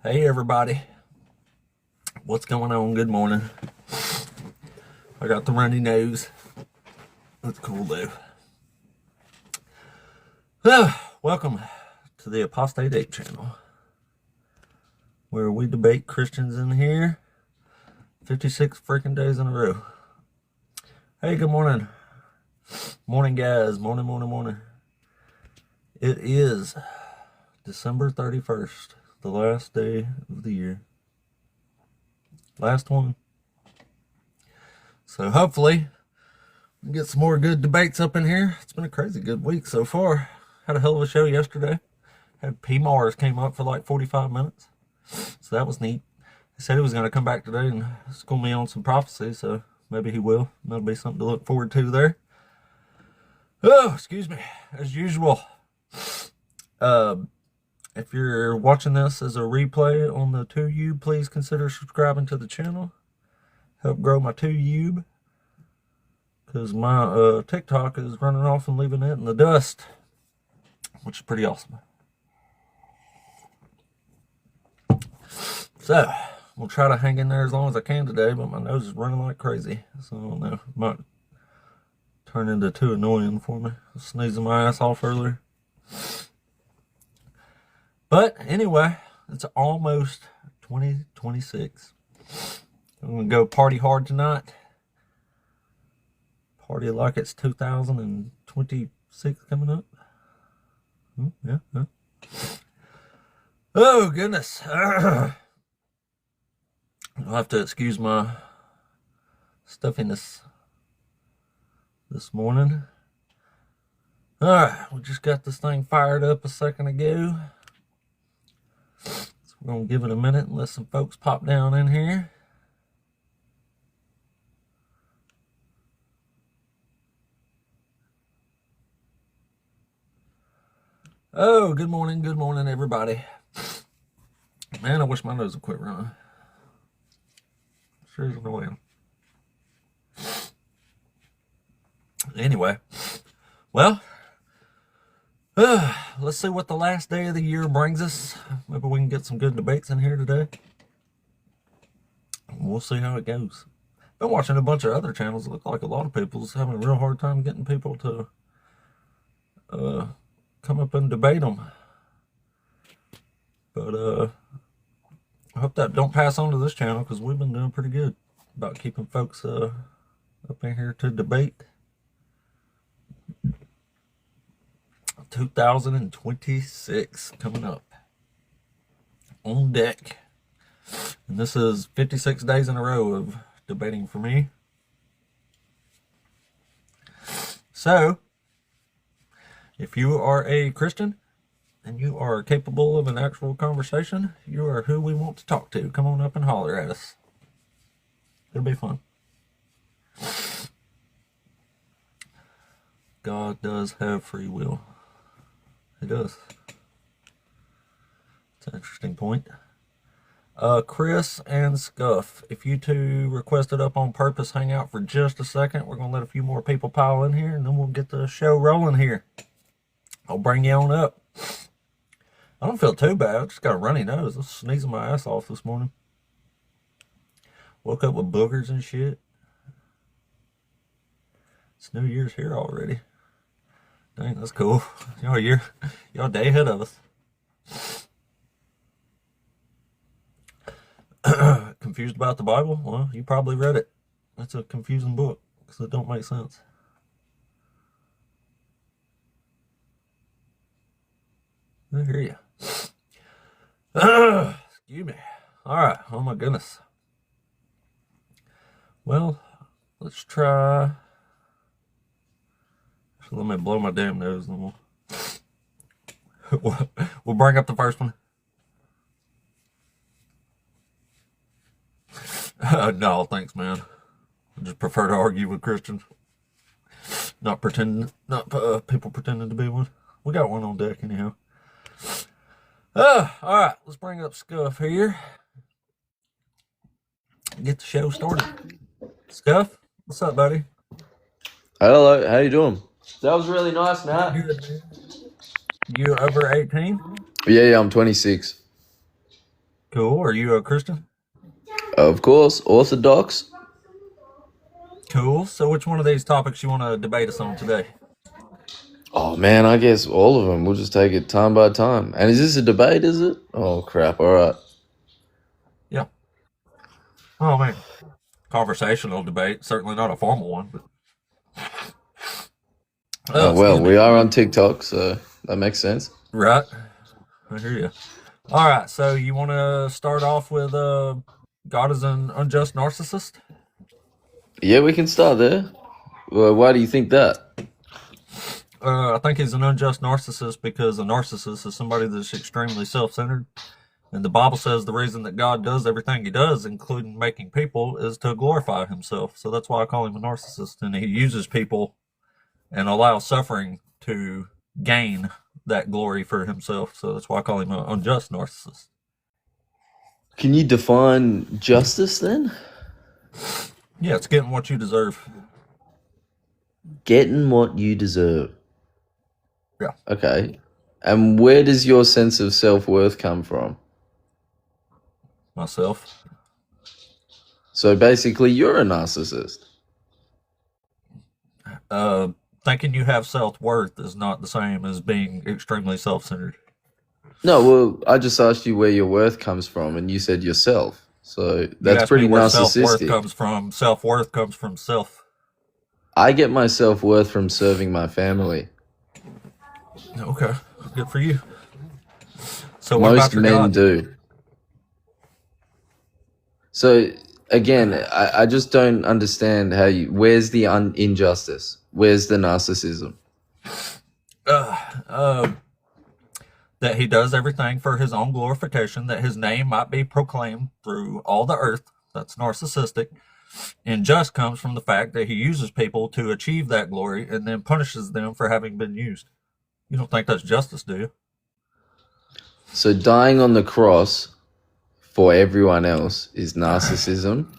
Hey everybody, what's going on? Good morning. I got the runny nose. That's cool though. Welcome to the Apostate Ape channel, where we debate Christians in here 56 freaking days in a row. Hey, good morning. Morning guys, morning. It is December 31st. The last day of the year. Last one. So hopefully we get some more good debates up in here. It's been a crazy good week so far. Had a hell of a show yesterday. Had P. Mars came up for like 45 minutes. So that was neat. He said he was going to come back today and school me on some prophecy, so maybe he will. That'll be something to look forward to there. Oh, excuse me. As usual. If you're watching this as a replay on the 2U, please consider subscribing to the channel. Help grow my 2U. Because my TikTok is running off and leaving it in the dust. Which is pretty awesome. So, we'll try to hang in there as long as I can today, but my nose is running like crazy. So, I don't know. It might turn into too annoying for me. I was sneezing my ass off earlier. But anyway, it's almost 2026. I'm going to go party hard tonight. Party like it's 2026 coming up. Yeah. Oh, goodness. I'll have to excuse my stuffiness this morning. All right, we just got this thing fired up a second ago. So we're going to give it a minute and let some folks pop down in here. Oh, good morning, everybody. Man, I wish my nose would quit running. Sure is annoying. Anyway, well, let's see what the last day of the year brings us. Maybe we can get some good debates in here today. We'll see how it goes. Been watching a bunch of other channels. It look like a lot of people's having a real hard time getting people to come up and debate them. But I hope that don't pass on to this channel, because we've been doing pretty good about keeping folks up in here to debate. 2026 coming up on deck, and this is 56 days in a row of debating for me. So if you are a Christian and you are capable of an actual conversation, you are who we want to talk to. Come on up and holler at us. It'll be fun. God does have free will. It does. It's an interesting point. Chris and Scuff, if you two requested up on purpose, hang out for just a second. We're going to let a few more people pile in here, and then we'll get the show rolling here. I'll bring you on up. I don't feel too bad. I just got a runny nose. I was sneezing my ass off this morning. Woke up with boogers and shit. It's New Year's here already. Dang, that's cool. Y'all day ahead of us. Confused about the Bible? Well, you probably read it. It's a confusing book, because it don't make sense. I hear you. Excuse me. Alright, oh my goodness. Well, let's try... Let me blow my damn nose, and we'll bring up the first one. No, thanks, man. I just prefer to argue with Christians, not people pretending to be one. We got one on deck anyhow. All right, let's bring up Scuff here. Get the show started. Scuff, what's up, buddy? Hello, how you doing? That was really nice, Nat. Good, man. You over 18? Yeah, I'm 26. Cool. Are you a Christian? Of course, Orthodox. Cool. So which one of these topics you want to debate us on today? Oh man, I guess all of them. We'll just take it time by time. And is this a debate, is it? Oh crap, alright. Yeah. Oh man. Conversational debate. Certainly not a formal one, but Well, excuse me. we are on TikTok, so that makes sense. Right. I hear you. All right. So you want to start off with God is an unjust narcissist? Yeah, we can start there. Well, why do you think that? I think he's an unjust narcissist because a narcissist is somebody that's extremely self-centered. And the Bible says the reason that God does everything he does, including making people, is to glorify himself. So that's why I call him a narcissist. And he uses people and allows suffering to gain that glory for himself. So that's why I call him an unjust narcissist. Can you define justice then? Yeah, it's getting what you deserve. Getting what you deserve. Yeah. Okay. And where does your sense of self-worth come from? Myself. So basically, you're a narcissist. Thinking you have self-worth is not the same as being extremely self-centered. No, well, I just asked you where your worth comes from, and you said yourself. So You that's asked me pretty where self-worth narcissistic. comes from. Self-worth comes from self. I get my self-worth from serving my family. Okay, good for you. So what Most about your men God? do. So again, I just don't understand how you. Where's the injustice? Where's the narcissism? That he does everything for his own glorification, that his name might be proclaimed through all the earth. That's narcissistic. And just comes from the fact that he uses people to achieve that glory and then punishes them for having been used. You don't think that's justice, do you? So dying on the cross for everyone else is narcissism,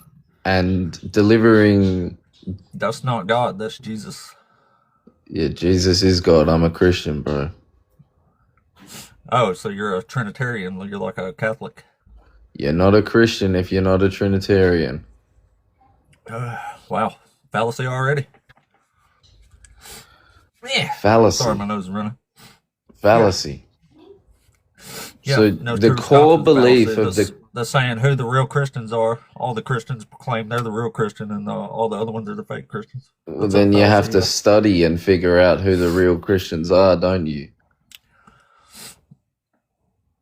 and delivering. That's not God, that's Jesus. Yeah, Jesus is God. I'm a Christian, bro. Oh, so you're a Trinitarian, you're like a Catholic. You're not a Christian if you're not a Trinitarian. Wow, fallacy already? Yeah. Fallacy. Sorry, my nose is running. Fallacy. Yeah, So no the true core Scotsman's belief fallacy. of The saying who the real Christians are, all the Christians proclaim they're the real Christian, and all the other ones are the fake Christians. That's a then you have fallacy, to yeah. study and figure out who the real Christians are, don't you?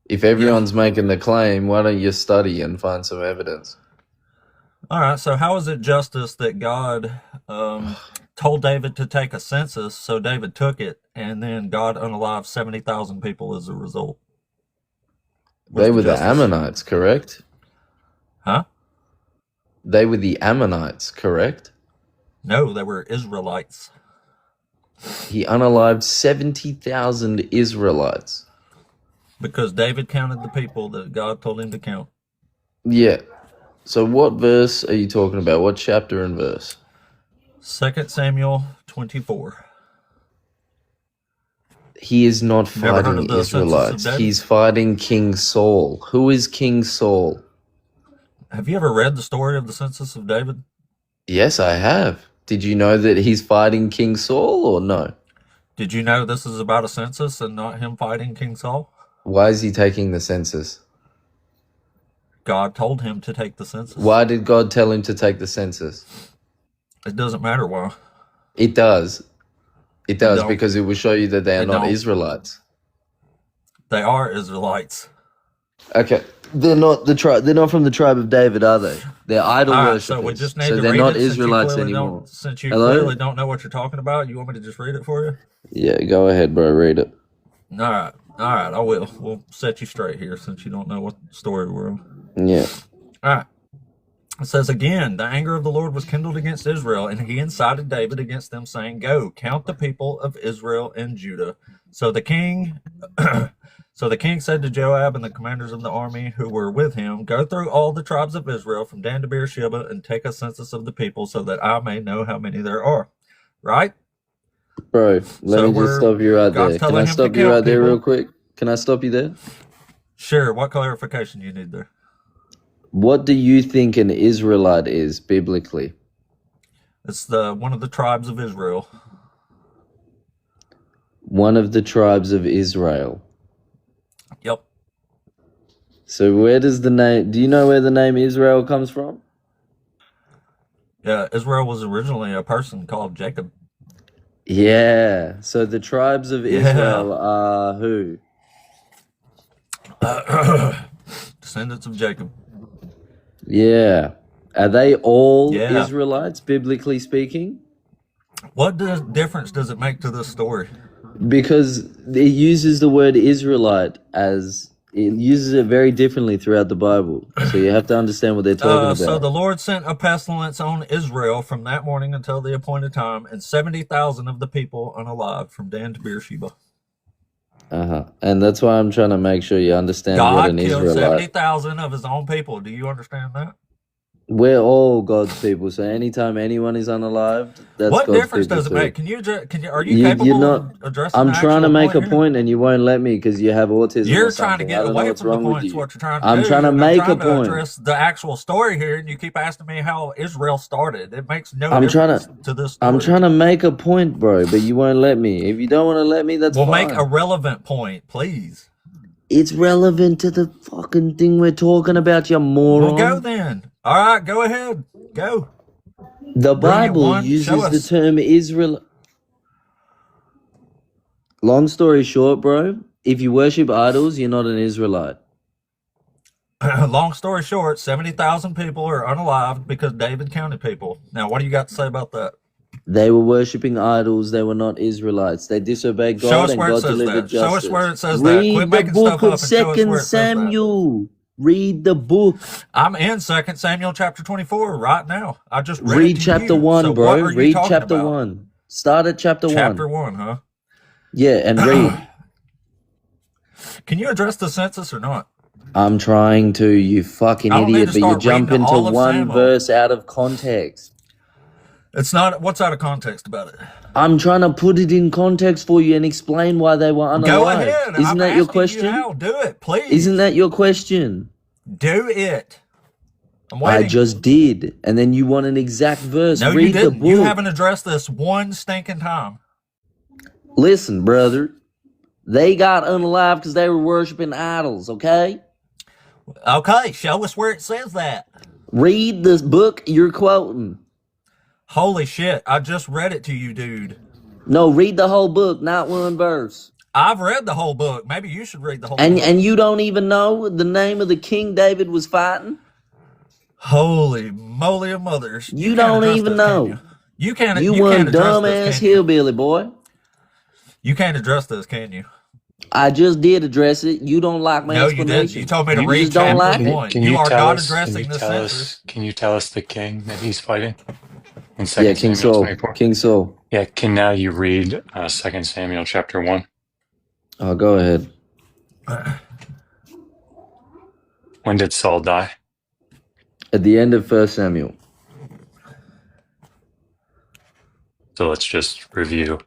If everyone's making the claim, why don't you study and find some evidence? All right, so how is it justice that God told David to take a census, so David took it, and then God unalived 70,000 people as a result? They were the justice? Ammonites, correct? Huh? They were the Ammonites, correct? No, they were Israelites. He unalived 70,000 Israelites. Because David counted the people that God told him to count. Yeah. So what verse are you talking about? What chapter and verse? 2 Samuel 24. He is not Never heard fighting of the census of Israelites. David? He's fighting King Saul. Who is King Saul? Have you ever read the story of the census of David? Yes, I have. Did you know that he's fighting King Saul or no? Did you know this is about a census and not him fighting King Saul? Why is he taking the census? God told him to take the census. Why did God tell him to take the census? It doesn't matter why. It does. It does, don't. because it will show you that they are It not don't. Israelites. They are Israelites. Okay. They're not they're not from the tribe of David, are they? They're idol All right, worshippers. so we just need So to they're read not it Israelites anymore. Since you Hello? clearly don't know what you're talking about, you want me to just read it for you? Yeah, go ahead, bro. Read it. All right, I will. We'll set you straight here since you don't know what story we're on. Yeah. All right. It says again, the anger of the Lord was kindled against Israel, and he incited David against them, saying, "Go, count the people of Israel and Judah." So the king said to Joab and the commanders of the army who were with him, "Go through all the tribes of Israel from Dan to Beersheba and take a census of the people so that I may know how many there are." Right? Bro, let me just stop you right God's there. Can telling I him to stop you count right there people. real quick? Can I stop you there? Sure. What clarification do you need there? What do you think an Israelite is biblically? It's one of the tribes of Israel. One of the tribes of Israel. Yep. So where does the name... Do you know where the name Israel comes from? Yeah, Israel was originally a person called Jacob. Yeah. So the tribes of Israel are who? Descendants of Jacob. Yeah. Are they all Yeah. Israelites, biblically speaking? What difference does it make to this story? Because it uses the word Israelite as... It uses it very differently throughout the Bible. So you have to understand what they're talking about. So the Lord sent a pestilence on Israel from that morning until the appointed time, and 70,000 of the people unalive from Dan to Beersheba. And that's why I'm trying to make sure you understand what God an killed Israelite... 70,000 of his own people. Do you understand that? We're all God's people, so anytime anyone is unalived, that's What God's difference people does it too. make? Are you capable You're not... of addressing I'm the trying to actual make a here? point and you won't let me because you have autism You're or trying to something. get I don't know away what's from the wrong with point. Is you. what you're trying to I'm do. trying to and make I'm a trying to point. address the actual story here, and you keep asking me how Israel started. It makes no I'm difference trying to this story. I'm trying to make a point, bro, but you won't let me. If you don't want to let me, that's Well, fine. make a relevant point, please. It's relevant to the fucking thing we're talking about, you moron. Well, go then. All right, go ahead. Go. The Brilliant Bible one. Show uses the us. term Israel. Long story short, bro, if you worship idols, you're not an Israelite. Long story short, 70,000 people are unalived because David counted people. Now, what do you got to say about that? They were worshipping idols. They were not Israelites. They disobeyed Show God us and where it God says delivered that. Show justice. us where it says that. Quit Read the making book stuff of up and show us where Second it says that. Samuel. Read the book. I'm in 2 Samuel chapter 24 right now. I just read Read it to chapter you. 1, So bro. what are you Read talking chapter about? 1. Start at chapter 1. Chapter 1, huh? Yeah, and read. Can you address the census or not? I'm trying to, you fucking I don't need idiot, to but you start jump reading into all of one Samuel. verse out of context. It's not. What's out of context about it? I'm trying to put it in context for you and explain why they were unalive. Go ahead. Isn't that your question? You how. Do it, please. Isn't that your question? Do it. I'm waiting. I just did, and then you want an exact verse. No, Read you didn't. the book. You haven't addressed this one stinking time. Listen, brother. They got unalive because they were worshiping idols, okay? Okay, show us where it says that. Read this book you're quoting. Holy shit, I just read it to you, dude. No, read the whole book, not one verse. I've read the whole book. Maybe you should read the whole book. And you don't even know the name of the king David was fighting? Holy moly of mothers. You don't even know. You can't. You one dumbass hillbilly, boy. You can't address this, can you? I just did address it. You don't like my explanation. No, you didn't. You told me to read just don't like chapter 1. Can You you are tell not us? addressing the census. Can you tell us the king that he's fighting in 2 Yeah, King Samuel Saul. 24? King Saul. Yeah, can now you read 2 Samuel chapter 1? Oh, go ahead. When did Saul die? At the end of 1 Samuel. So let's just review.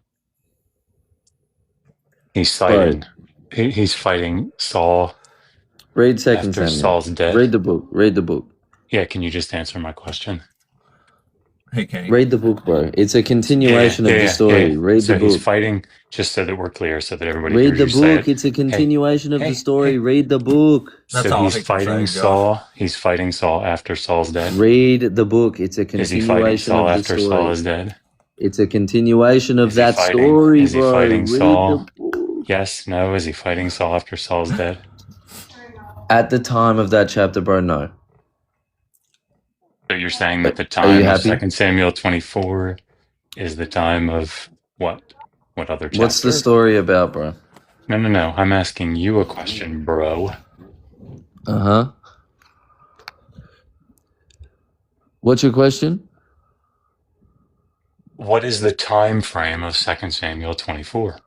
He's fighting. He's fighting Saul. Read 2 after Samuel. Saul's dead. Read the book. Read the book. Yeah, can you just answer my question? He can't. Read the book, bro. It's a continuation of the story. Read the book. So he's fighting, just so that we're clear, so that everybody Read the hears you say book. it. It's a continuation of the story. Read the book. That's so all he's he can fighting say, Saul. He's fighting Saul after Saul's dead. Read the book. It's a Is he fighting continuation Saul of the after story. Saul is dead? It's a continuation of Is he that fighting- story, is he bro. fighting Read Saul? the book. Yes, no. Is he fighting Saul after Saul's dead? At the time of that chapter, bro, no. So you're saying that the Are you time of happy? 2 Samuel 24 is the time of what? What other chapter? What's the story about, bro? No. I'm asking you a question, bro. Uh-huh. What's your question? What is the time frame of 2 Samuel 24?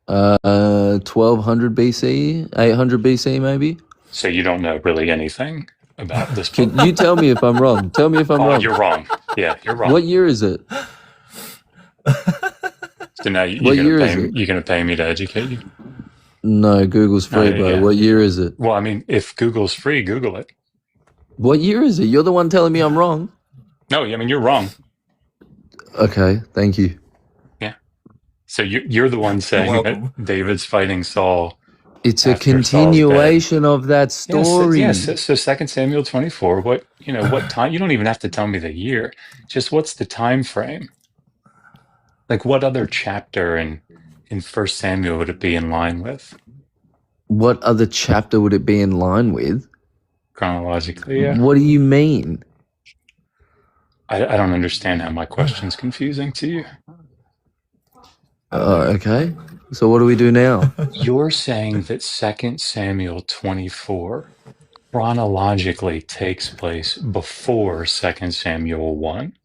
1200 BC, 800 BC, maybe? So you don't know really anything about this book? Can you tell me if I'm wrong? Tell me if I'm wrong. You're wrong. Yeah, you're wrong. What year is it? So now What year is it? you're gonna pay me to educate you? No, Google's free, bro. yeah. What year is it? Well, I mean, if Google's free, Google it. What year is it? You're the one telling me I'm wrong. No, I mean, you're wrong. Okay, thank you. Yeah. So you're the one saying that welcome. David's fighting Saul. It's a After Saul's dead. continuation of that story. Yes. So 2 Samuel 24. What time? You don't even have to tell me the year. Just what's the time frame? Like what other chapter in 1 Samuel would it be in line with? What other chapter would it be in line with? Chronologically, yeah. What do you mean? I don't understand how my question's confusing to you. Okay. So what do we do now? You're saying that 2 Samuel 24 chronologically takes place before 2 Samuel 1?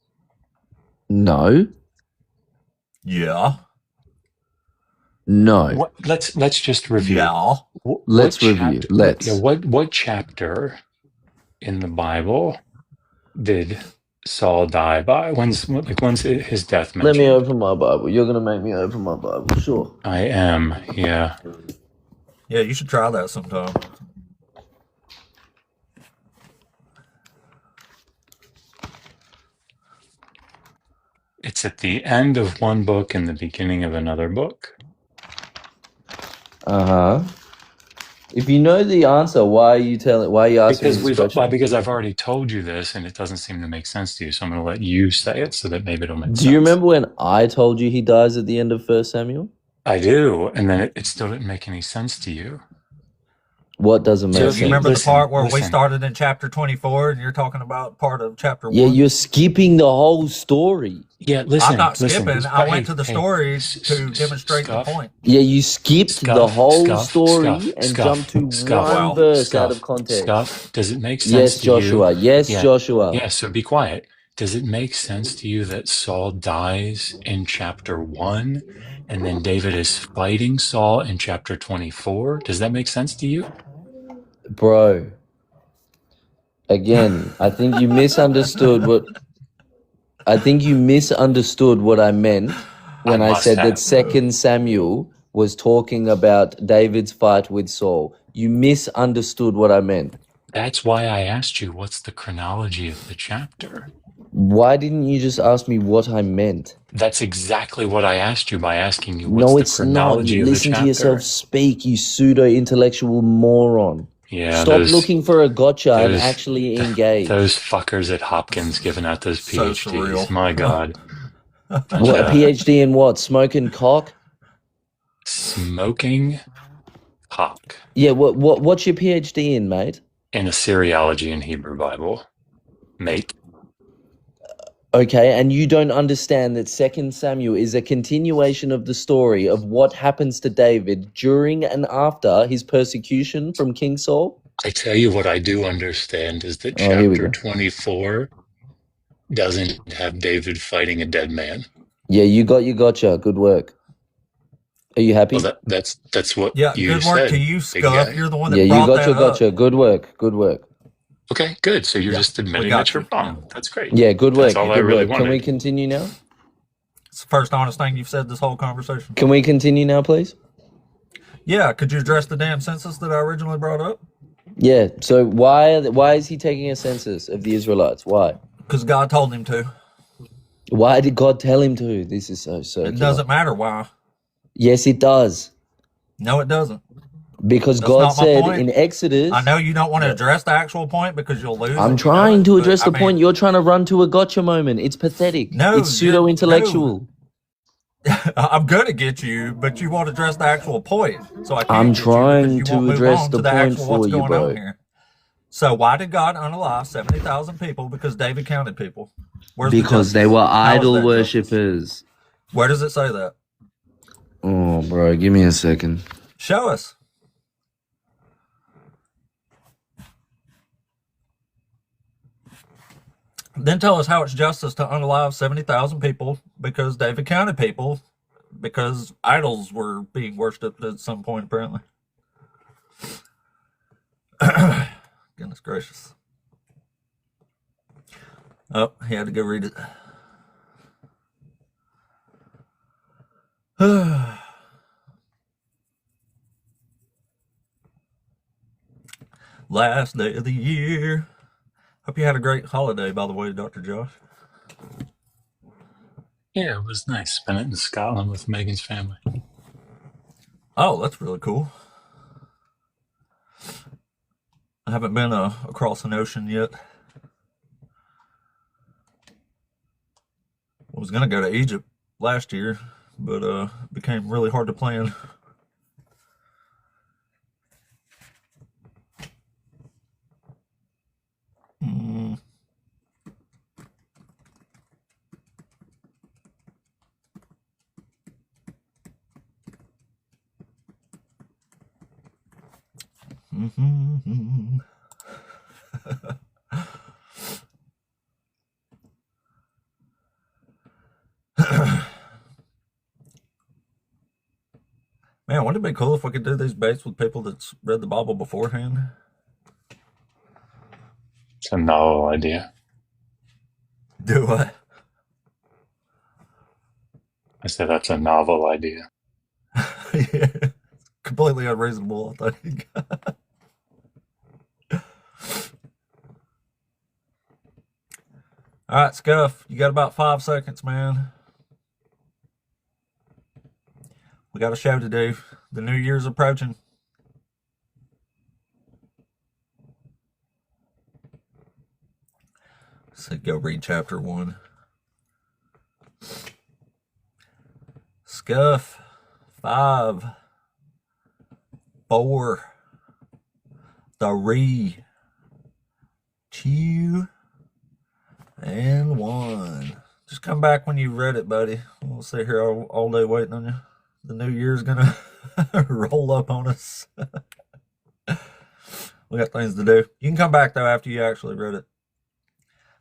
No. Yeah. No. Let's just review. Yeah. Let's review. Let's. What chapter in the Bible did Saul die by? When's his death mentioned? Let me open my Bible. You're gonna make me open my Bible. Sure. I am. Yeah. Yeah, you should try that sometime. It's at the end of one book and the beginning of another book. If you know the answer, why are you asking this question? Because I've already told you this and it doesn't seem to make sense to you, so I'm going to let you say it so that maybe it'll make sense. Do you remember when I told you he dies at the end of 1 Samuel? I do, and then it still didn't make any sense to you. What doesn't make So sense? you remember the part where we started in chapter 24 and you're talking about part of chapter 1? Yeah, you're skipping the whole story. Yeah, listen. I'm not skipping. I went to the story to demonstrate the point. Yeah, you skipped the whole story and jumped to one verse out of context. Does it make sense to you? Yes, Joshua. Yeah, so be quiet. Does it make sense to you that Saul dies in chapter 1 and then David is fighting Saul in chapter 24? Does that make sense to you? Bro, again, I think you misunderstood what I meant when I said that 2 Samuel was talking about David's fight with Saul. You misunderstood what I meant. That's why I asked you, what's the chronology of the chapter? Why didn't you just ask me what I meant? That's exactly what I asked you by asking you what's the chronology of the chapter. Listen to yourself speak, you pseudo-intellectual moron. Yeah, Stop looking for a gotcha and actually engage. Those fuckers at Hopkins giving out those PhDs. So my God. What, a PhD in what? Smoking cock? Smoking cock. Yeah, what's your PhD in, mate? In Assyriology and Hebrew Bible, mate. Okay, and you don't understand that 2 Samuel is a continuation of the story of what happens to David during and after his persecution from King Saul? I tell you what I do understand is that chapter 24 doesn't have David fighting a dead man. Yeah, you got your gotcha. Good work. Are you happy? Well, that's what you said. Yeah, good work to you, Scuff. You're the one that brought that up. Yeah, you got your gotcha. Good work. Good work. Okay, good. So you're just admitting that you're wrong. That's great. Yeah, good work. That's all I really wanted. Can we continue now? It's the first honest thing you've said this whole conversation. Can we continue now, please? Yeah, could you address the damn census that I originally brought up? Yeah, so why is he taking a census of the Israelites? Why? Because God told him to. Why did God tell him to? This is so circular. It doesn't matter why. Yes, it does. No, it doesn't. Because God said in Exodus... I know you don't want to address the actual point because you'll lose. I'm trying to address the point. You're trying to run to a gotcha moment. It's pathetic. No, it's pseudo-intellectual. No. I'm going to get you, but you won't address the actual point. So I can't I'm trying to address the point for you, bro. So why did God unalive 70,000 people? Because David counted people. Because they were idol worshippers. Where does it say that? Oh, bro, give me a second. Show us. Then tell us how it's justice to unalive 70,000 people because David counted people because idols were being worshipped at some point, apparently. Goodness gracious. Oh, he had to go read it. Last day of the year. Hope you had a great holiday, by the way, Dr. Josh. Yeah, it was nice. Spent it in Scotland with Megan's family. Oh, that's really cool. I haven't been across an ocean yet. I was gonna go to Egypt last year, but it became really hard to plan. Mm. Mm-hmm. Man, wouldn't it be cool if we could do these baits with people that's read the Bible beforehand? It's a novel idea. Do what? I said that's a novel idea. Yeah. Completely unreasonable, I think. All right, Scuff, you got about 5 seconds, man. We got a show to do. The new year's approaching. So go read chapter 1. Scuff. 5, 4, 3, 2, and 1. Just come back when you've read it, buddy. We'll sit here all day waiting on you. The new year's gonna roll up on us. We got things to do. You can come back though after you actually read it.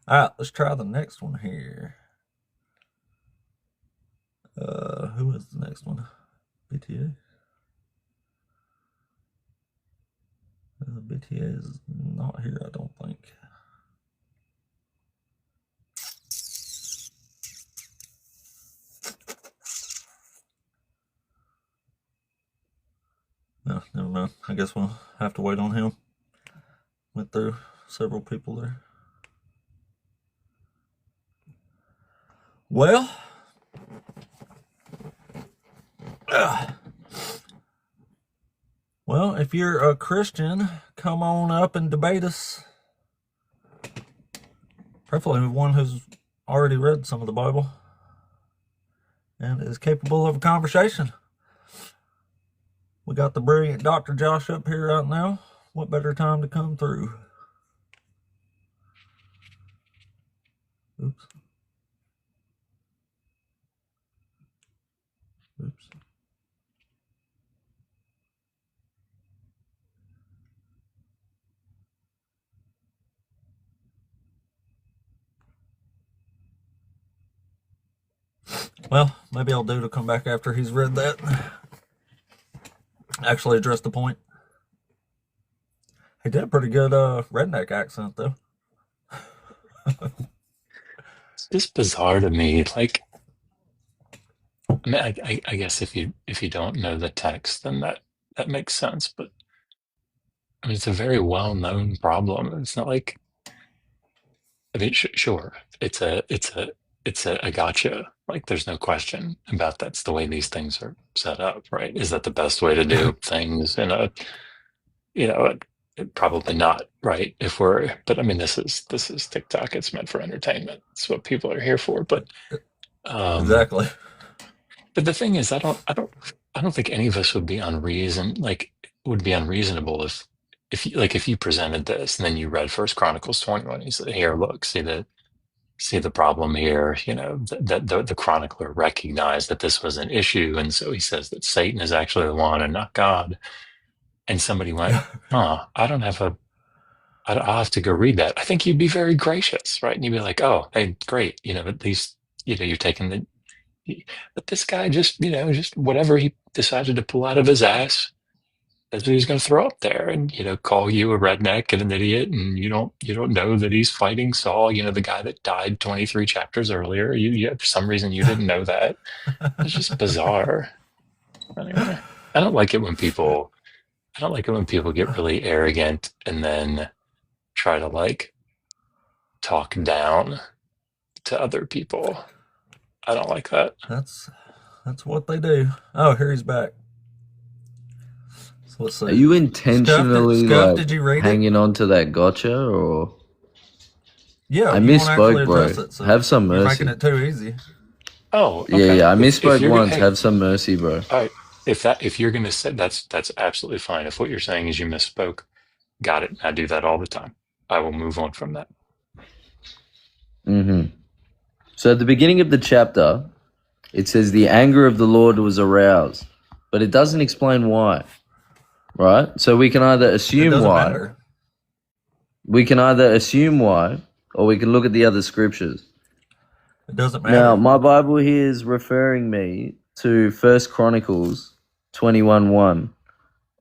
All right, let's try the next one here. Who is the next one? BTA. BTA is not here, I don't think. No, never mind. I guess we'll have to wait on him. Went through several people there. Well, if you're a Christian, come on up and debate us. Preferably one who's already read some of the Bible and is capable of a conversation. We got the brilliant Dr. Josh up here right now. What better time to come through? Oops. Oops. Well, maybe I'll do to come back after he's read that. Actually address the point. He did a pretty good redneck accent, though. It's just bizarre to me. Like, I mean, I guess if you don't know the text, then that makes sense. But I mean, it's a very well known problem. It's not like, I mean, sure, it's a gotcha. Like, there's no question about that's the way these things are set up, right? Is that the best way to do things in a, you know, probably not, right? But I mean, this is TikTok. It's meant for entertainment. It's what people are here for. But Exactly. but the thing is, I don't think any of us would be would be unreasonable if you presented this and then you read First Chronicles 21. You said, here, look, see the problem here. You know that the chronicler recognized that this was an issue, and so he says that Satan is actually the one and not God. And somebody went, "Huh, I'll have to go read that." I think you'd be very gracious, right? And you'd be like, "Oh, hey, great. You know, at least you're taking the." But this guy just whatever he decided to pull out of his ass, that's what he's going to throw up there, and call you a redneck and an idiot, and you don't know that he's fighting Saul, the guy that died 23 chapters earlier. For some reason you didn't know that. It's just bizarre. Anyway, I don't like it when people get really arrogant and then try to talk down to other people. I don't like that. That's what they do. Oh, here he's back. So let's see. Are you intentionally Scuff, like did you read it? hanging on to that gotcha, or Yeah, I you won't actually misspoke, bro? address it, so Have some you're mercy. making it too easy. Oh, okay. Yeah. I If misspoke you're once. hey, Have some mercy, bro. all right. If you're gonna say that's absolutely fine. If what you're saying is you misspoke, got it. I do that all the time. I will move on from that. Mm-hmm. So at the beginning of the chapter, it says the anger of the Lord was aroused, but it doesn't explain why, right? So we can either It assume doesn't why, matter. or we can look at the other scriptures. It doesn't matter. Now, my Bible here is referring me to 1 Chronicles 21:1,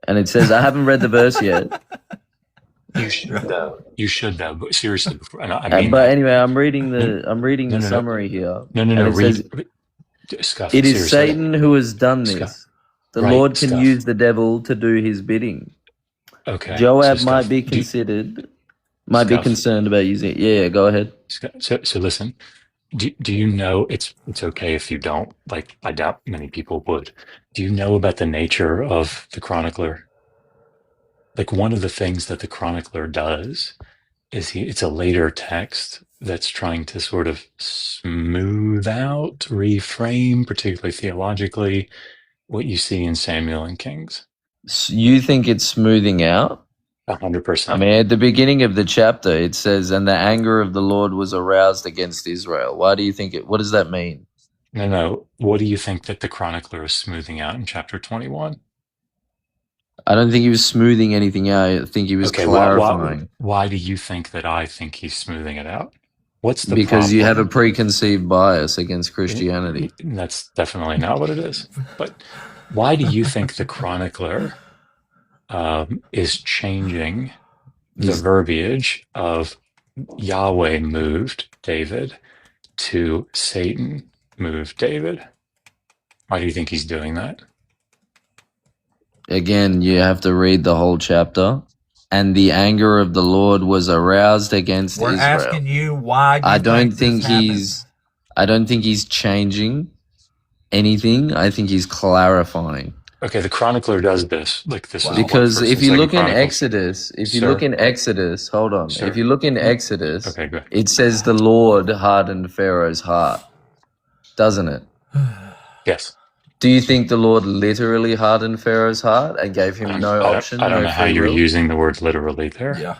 and it says, I haven't read the verse yet. You should though. You should though. But seriously, and I But mean that. anyway, I'm reading No, the no. summary here. No. And it says, Scuff. it is Seriously. Satan who has done Scuff. this. The Right, Lord can Scuff. use the devil to do his bidding. Okay. Joab so might Scuff, be do- considered, might be Scuff. concerned about using it. Yeah, go ahead. So listen. Do you know it's okay if you don't? Like, I doubt many people would. Do you know about the nature of the chronicler? Like, one of the things that the chronicler does is it's a later text that's trying to sort of smooth out, reframe, particularly theologically, what you see in Samuel and Kings. You think it's smoothing out? 100%. I mean, at the beginning of the chapter, it says, and the anger of the Lord was aroused against Israel. Why do you think what does that mean? No. What do you think that the chronicler is smoothing out in chapter 21? I don't think he was smoothing anything out. I think he was Okay, clarifying. why do you think that I think he's smoothing it out? What's the Because you have a problem? preconceived bias against Christianity. That's definitely not what it is. But why do you think the chronicler is changing the verbiage of Yahweh moved David to Satan moved David? Why do you think he's doing that? Again, you have to read the whole chapter. And the anger of the Lord was aroused against We're Israel. asking you why. I don't think this he's changing anything. I think he's clarifying. Okay, the chronicler does this. Like this is Because like if you look in Chronicles. Exodus, hold on. Sir. If you look in Exodus, Okay, good. it says the Lord hardened Pharaoh's heart, doesn't it? Yes. Do you think the Lord literally hardened Pharaoh's heart and gave him no option? I don't know no how free you're will? using the word literally there. Yeah.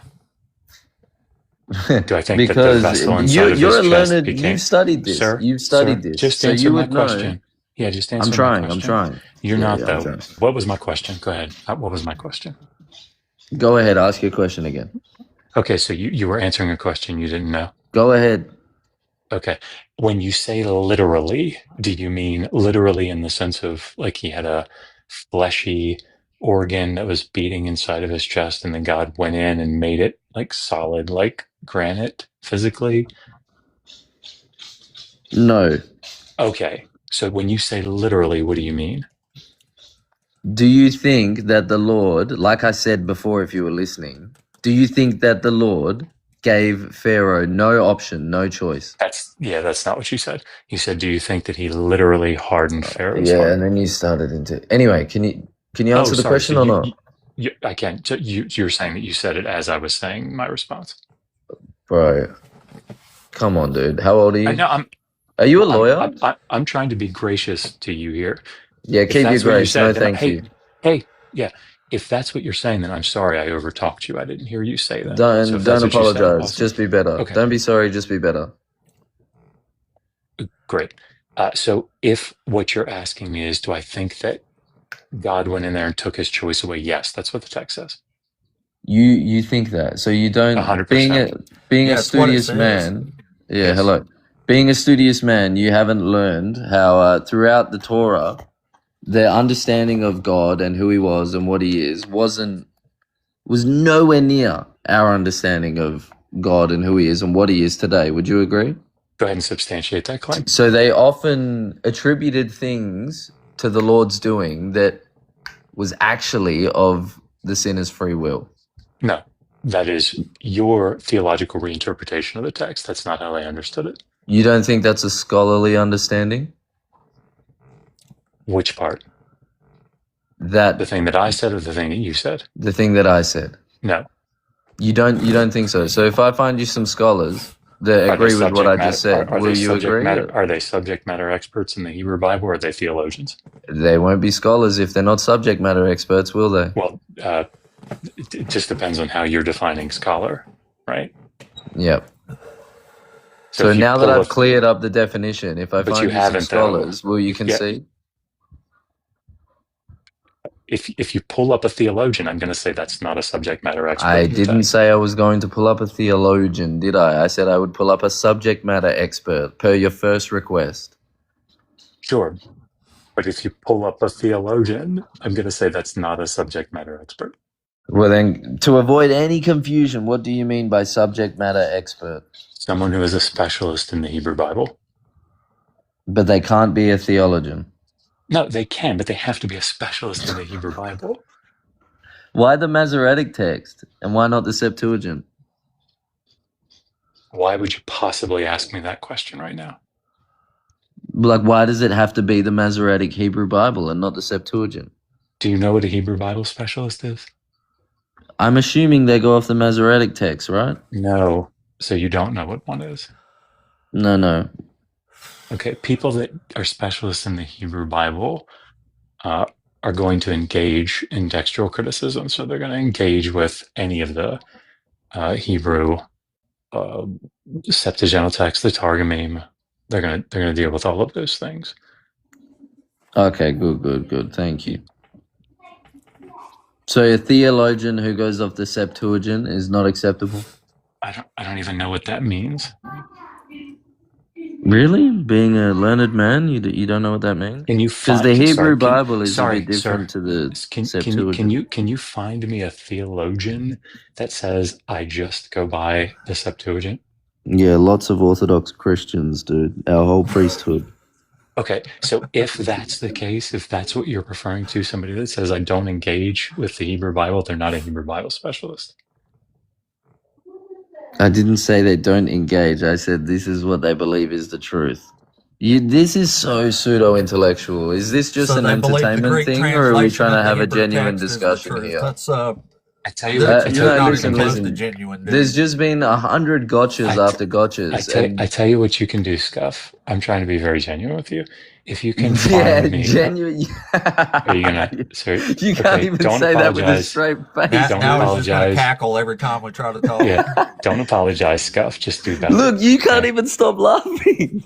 Do I think Because that the vessel inside of you're his a chest learned. became... You've studied this. Sir, You've studied sir, this. Just so answer you my would know. question. Yeah, just answer I'm my trying. question. I'm trying. You're not, I'm though. trying. What was my question? Go ahead. What was my question? Go ahead. Ask your question again. Okay, so you were answering a question you didn't know. Go ahead. Okay. When you say literally, do you mean literally in the sense of like he had a fleshy organ that was beating inside of his chest and then God went in and made it like solid, like granite physically? No. Okay. So when you say literally, what do you mean? Do you think that the Lord, like I said before, if you were listening, do you think that the Lord gave Pharaoh no option, no choice? That's not what you said. You said, do you think that he literally hardened Pharaoh's heart? And then you started into. Anyway, can you answer the sorry. question So or not? I can. So you're saying that you said it as I was saying my response. Bro, come on, dude. How old are you? I know. Are you a lawyer? I'm trying to be gracious to you here. Yeah, If keep your that's what you grace. said, No, then thank you. Yeah. If that's what you're saying, then I'm sorry I overtalked you. I didn't hear you say that. Don't So if that's what you said, apologize. awesome. Just be better. Okay. Don't be sorry. Just be better. Great. So if what you're asking me is, do I think that God went in there and took his choice away? Yes, that's what the text says. You think that? So you don't 100%. being a That's what it studious says. man. Yeah, Yes. hello. Being a studious man, you haven't learned how throughout the Torah, their understanding of God and who He was and what He is was nowhere near our understanding of God and who He is and what He is today. Would you agree? Go ahead and substantiate that claim. So they often attributed things to the Lord's doing that was actually of the sinner's free will. No, That is your theological reinterpretation of the text. That's not how I understood it. You don't think that's a scholarly understanding? Which part? The That thing that I said or the thing that you said? the thing that I said. No. You don't think so. So if I find you some scholars that Are they agree with what subject I matter? just said, Are they will you subject agree? matter? Are they subject matter experts in the Hebrew Bible, or are they theologians? They won't be scholars if they're not subject matter experts, will they? Well, it just depends on how you're defining scholar, right? Yep. So So if you now that pull I've cleared up the definition, if I but find you you some haven't though. scholars, will you Yeah, concede? if you pull up a theologian, I'm going to say that's not a subject matter expert. I in the didn't text. say I was going to pull up a theologian, did I? I said I would pull up a subject matter expert per your first request. Sure, but if you pull up a theologian, I'm going to say that's not a subject matter expert. Well, then, to avoid any confusion, what do you mean by subject matter expert? Someone who is a specialist in the Hebrew Bible. But they can't be a theologian. No, they can, but they have to be a specialist in the Hebrew Bible. Why the Masoretic text? And why not the Septuagint? Why would you possibly ask me that question right now? Like, why does it have to be the Masoretic Hebrew Bible and not the Septuagint? Do you know what a Hebrew Bible specialist is? I'm assuming they go off the Masoretic text, right? No. So you don't know what one is? No. Okay, people that are specialists in the Hebrew Bible are going to engage in textual criticism. So they're going to engage with any of the Hebrew Septuagintal text, the Targumim. They're gonna deal with all of those things. Okay, good. Thank you. So a theologian who goes off the Septuagint is not acceptable? I don't even know what that means. Really? Being a learned man, you don't know what that means? Can you Because find? the Hebrew Sorry, Bible is a sorry, bit different sir. to the Septuagint. Can you find me a theologian that says I just go by the Septuagint? Yeah, lots of Orthodox Christians, dude. Our whole priesthood. Okay, so if that's the case, if that's what you're referring to, somebody that says I don't engage with the Hebrew Bible, they're not a Hebrew Bible specialist. I didn't say they don't engage. I said this is what they believe is the truth. This is so pseudo-intellectual. Is this just So an they believe the entertainment Greek thing, or are we translation trying of to the have a Hebrew genuine text is the discussion truth. here? That's I tell you what, not listen, even close to listen. genuine, dude. There's just been 100 gotchas after gotchas, I tell you what you can do, Scuff. I'm trying to be very genuine with you. If you can yeah, find me, genuine. are you gonna? So, You can't even don't say that with a apologize. straight face. Don't now he's just going to apologize. cackle every time we try to talk. Yeah, don't apologize, Scuff. Just do better. Look, you can't Okay? even stop laughing.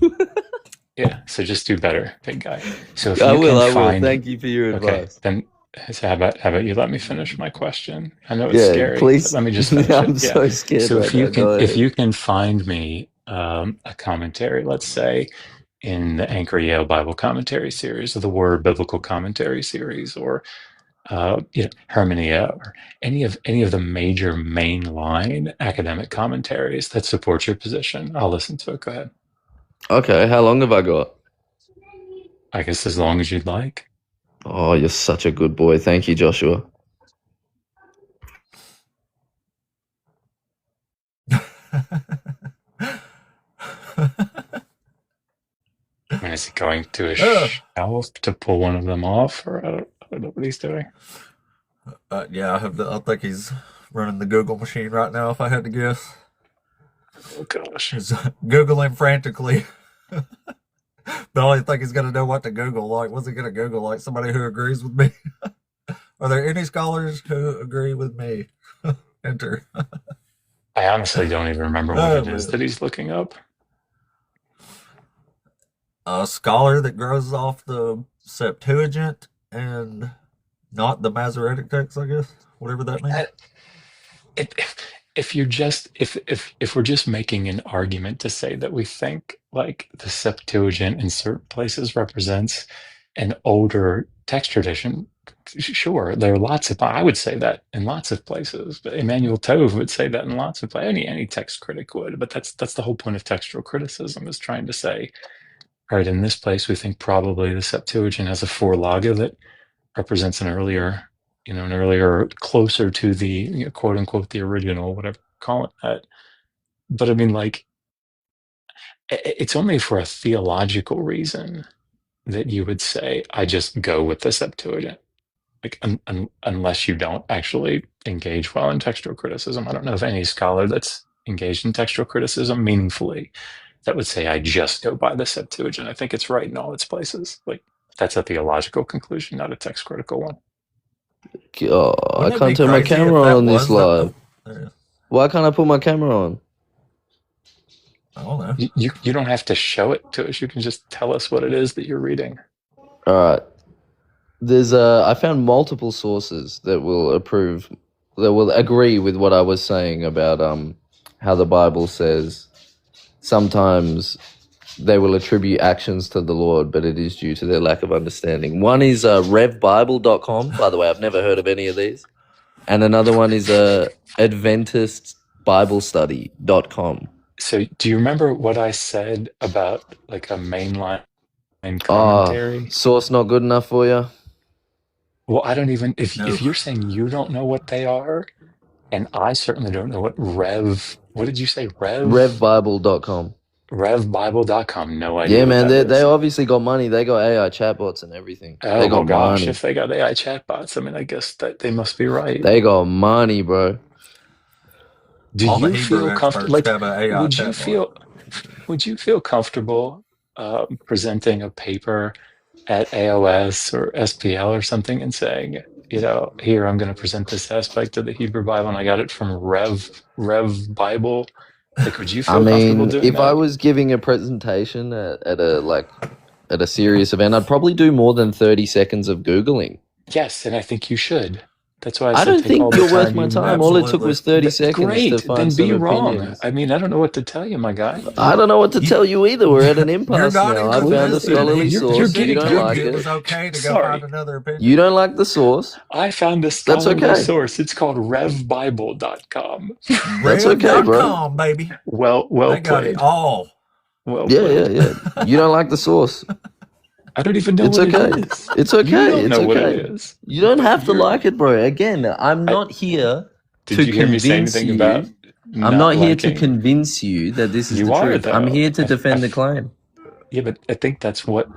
Yeah, so just do better, big guy. So if I you will. can find, Thank you for your okay, advice. then so how about you let me finish my question? I know it's Yeah, scary, but please. let me just finish I'm it. Yeah. so scared So right now. Go if ahead. you can find me a commentary, let's say in the Anchor Yale Bible Commentary series, or the Word Biblical Commentary series, or Hermenia, or any of the major mainline academic commentaries that support your position, I'll listen to it. Go ahead. Okay, how long have I got? I guess as long as you'd like. Oh, you're such a good boy. Thank you, Joshua. I mean, is he going to a shelf to pull one of them off, or I don't know what he's doing. Yeah, I think he's running the Google machine right now, if I had to guess. Oh gosh. He's Googling frantically. But I don't think he's going to know what to Google. Like, what's he going to Google? Like, somebody who agrees with me? Are there any scholars who agree with me? Enter. I honestly don't even remember what it is that he's looking up. A scholar that grows off the Septuagint and not the Masoretic text, I guess, whatever that means. If you're just if we're just making an argument to say that we think like the Septuagint in certain places represents an older text tradition, sure, there are lots of. I would say that in lots of places, but Emmanuel Tove would say that in lots of places. Any text critic would, but that's the whole point of textual criticism, is trying to say, all right, in this place we think probably the Septuagint has a forlaga that represents an earlier an earlier, closer to the quote unquote the original, whatever you call it that. But I mean, like, it's only for a theological reason that you would say, I just go with the Septuagint. Like, unless you don't actually engage well in textual criticism. I don't know of any scholar that's engaged in textual criticism meaningfully that would say, I just go by the Septuagint. I think it's right in all its places. Like, that's a theological conclusion, not a text critical one. Oh, I Wouldn't it can't be turn my crazy if camera that on this was though? live. Why can't I put my camera on? I don't know. You don't have to show it to us. You can just tell us what it is that you're reading. All right. There's I found multiple sources that will agree with what I was saying about how the Bible says sometimes they will attribute actions to the Lord, but it is due to their lack of understanding. One is revbible.com. By the way, I've never heard of any of these. And another one is adventistbiblestudy.com. So do you remember what I said about like a mainline commentary? Source not good enough for you? Well, I don't even, if No. you're saying you don't know what they are, and I certainly don't know what what did you say? Revbible.com. Revbible.com. No idea. Yeah, what man, that they is. obviously got money. They got AI chatbots and everything. Oh, They got well, gosh, money. if they got AI chatbots, I mean, I guess that they must be right. They got money, bro. Do All the you Hebrew feel comfortable? experts Like, have an AI chatbot. would you feel comfortable presenting a paper at AOS or SPL or something and saying, here, I'm going to present this aspect of the Hebrew Bible, and I got it from Rev Bible. Like, would you feel comfortable doing if that? I was giving a presentation at a serious event, I'd probably do more than 30 seconds of Googling. Yes, and I think you should. That's why I I said don't take think all the you're time worth my you time. need. All it took was 30 That's seconds great. to find Then some be wrong. opinions. I mean, I don't know what to tell you, my guy. I don't know what to tell you either. We're at an impasse You're not now. I even found a listening. scholarly You're source. getting- You don't you're like It it. was okay to go Sorry. find another opinion. You don't like the source. I found a That's scholarly okay. source. It's called revbible.com. That's okay, bro. Rev.com, baby. Well They got played. it all. Well Yeah, played. yeah. You don't like the source. I don't even know It's what okay. it is. It's okay. You don't It's know what okay. it is. You don't But have to you're- like it, bro. Again, I'm not here Did to you hear me say convince anything you. about I'm not here to liking? convince you that this is You the are, truth. I'm though. here to I- defend I- the claim. Yeah, but I think that's what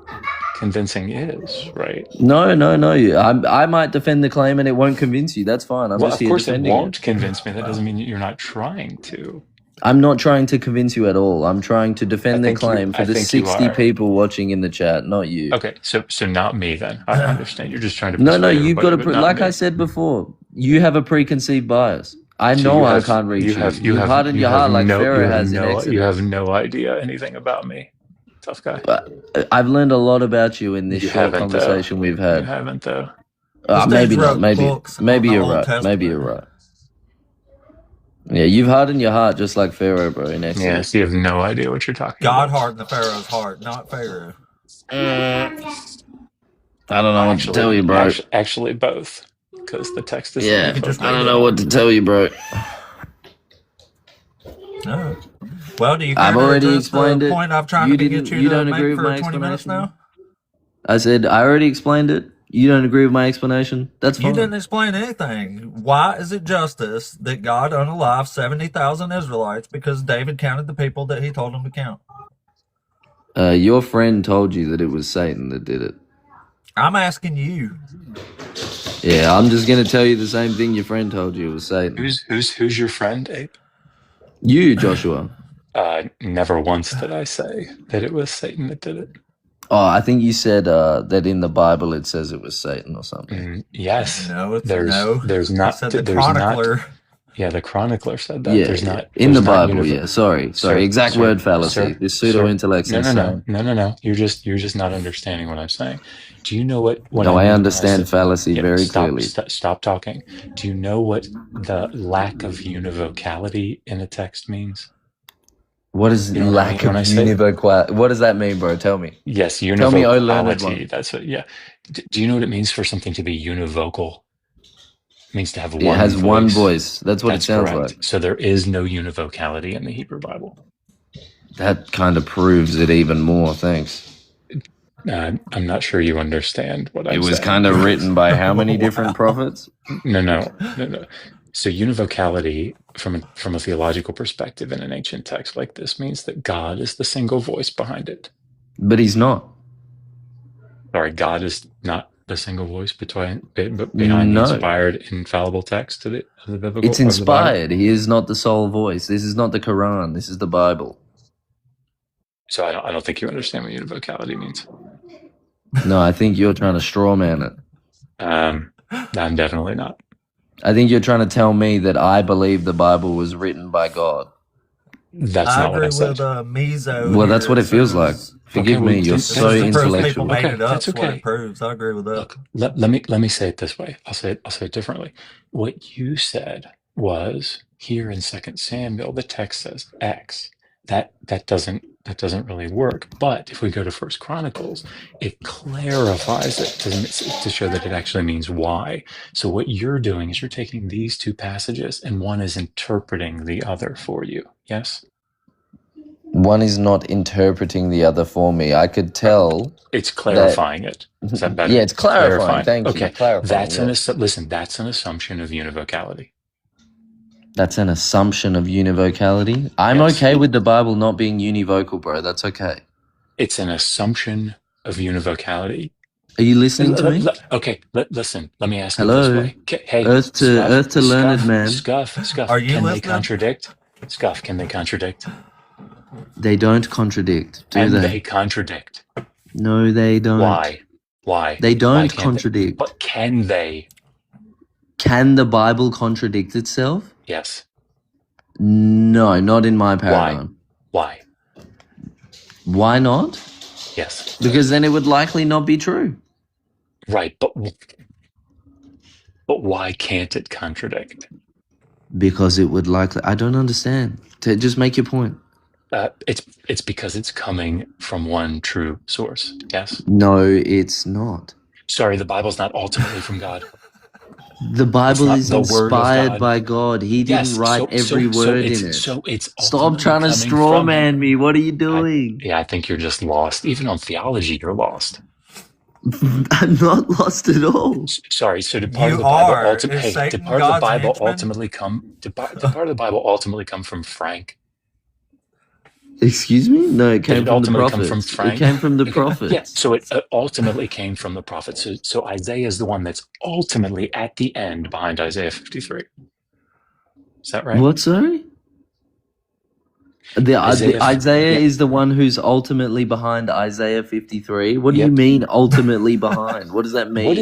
convincing is, right? No. I might defend the claim and it won't convince you. That's fine. I'm Well, just of here course it defending won't convince me. That doesn't mean you're not trying to. I'm not trying to convince you at all. I'm trying to defend the think you- claim for I the think you 60 are. people watching in the chat, not you. Okay, so not me then. I understand. You're just trying to No, persuade you've got everybody, to, but not like me. I said before, you have a preconceived bias. I So know you I have- can't reach you. You You've hardened your heart like Pharaoh has in Exodus. You have no idea anything about me. Tough guy. I've learned a lot about you in this You short haven't, though. conversation we've You had. haven't, though. This Maybe dude's not. wrote Maybe books on the you're Old right. Testament. Maybe you're right. Yeah, you've hardened your heart just like Pharaoh, bro, in Exodus. Yes, you have no idea what you're talking God about. hardened the Pharaoh's heart, not Pharaoh. I don't know what to tell you, bro. Actually, both. Because the text is... Yeah, You can just I don't know what to tell you, bro. No. Well, do you I've care to already address explained the it. point I've tried You to didn't- get you you to don't make agree with for my 20 minutes explanation? now? I said, I already explained it. You don't agree with my explanation? That's fine. You didn't explain anything. Why is it justice that God unalived 70,000 Israelites because David counted the people that he told him to count? Your friend told you that it was Satan that did it. I'm asking you. Yeah, I'm just gonna tell you the same thing your friend told you. It was Satan. Who's your friend, Abe? You, Joshua. Never once did I say that it was Satan that did it. Oh, I think you said that in the Bible it says it was Satan or something. Yes. No, it's There's not. He said the there's chronicler. Not, yeah, the chronicler said that. Yeah, There's not in the there's not Bible. Yeah, sorry. Exact word fallacy. This pseudo intellect's insane. No. You're just not understanding what I'm saying. Do you know what? No, I understand fallacy very clearly. Stop talking. Do you know what the lack of univocality in a text means? What is You know what I lack mean when I of say- univocality? What does that mean, bro? Tell me. Yes, univocality. Tell me, oh, learned one. That's what. Yeah. Do you know what it means for something to be univocal? It means to have one. It has voice. one voice. That's what it sounds correct. like. So there is no univocality in the Hebrew Bible. That kind of proves it even more. Thanks. I'm not sure you understand what It I'm was saying kind of because written by how many different Wow. prophets? no. So univocality, from a theological perspective, in an ancient text like this, means that God is the single voice behind it. But he's not. Sorry, God is not the single voice behind the No. inspired, infallible text of the biblical It's of the Bible. inspired. He is not the sole voice. This is not the Quran. This is the Bible. So I don't think you understand what univocality means. No, I think you're trying to straw man it. I'm definitely not. I think you're trying to tell me that I believe the Bible was written by God. That's I not what I agree said. with Mizo Well, here. that's what it feels like. Forgive well, me, you're then so This just proves people intellectual. made Okay, it up. that's That's what okay. it proves. I agree with that. Look, let me say it this way. I'll say it differently. What you said was here in 2 Samuel, the text says X. That doesn't really work. But if we go to First Chronicles, it clarifies it to show that it actually means Y. So what you're doing is you're taking these two passages and one is interpreting the other for you. Yes? One is not interpreting the other for me. I could tell It's that. clarifying it. Is that better? Yeah, it's clarifying. Thank you. Okay, Clarifying. that's an assumption of univocality. That's an assumption of univocality. I'm Yes. okay with the Bible not being univocal, bro. That's okay. It's an assumption of univocality. Are you listening to me? Okay, listen. Let me ask Hello? it this way. Hey, Earth to learned man. Scuff. Are you Can they listening? contradict? Scuff, can they contradict? They don't contradict, do And they? they contradict. No, they don't. Why? They Why don't can't they? contradict. But can they? Can the Bible contradict itself? Yes. No, not in my paradigm. Why? Why not? Yes. Because then it would likely not be true. Right, but why can't it contradict? Because it would likely... I don't understand. Just make your point. It's because it's coming from one true source. Yes? No, it's not. Sorry, the Bible's not ultimately from God. The Bible not is the word of inspired God. by God. He didn't write every word in it. So it's Stop trying to ultimately coming straw from man me. What are you doing? I think you're just lost. Even on theology, you're lost. I'm not lost at all. Sorry. So did part You of the Bible are. Is ultimately? Satan Did part of God's the Bible henchman? ultimately come? Did part of the Bible ultimately come from Frank? Excuse me? No, it came Did it from the ultimately come prophets. from Frank? It came from the prophets. Yeah. So it ultimately came from the prophets. So Isaiah is the one that's ultimately at the end behind Isaiah 53. Is that right? What, sorry? Isaiah is the one who's ultimately behind Isaiah 53. What do you mean ultimately behind? What does that mean?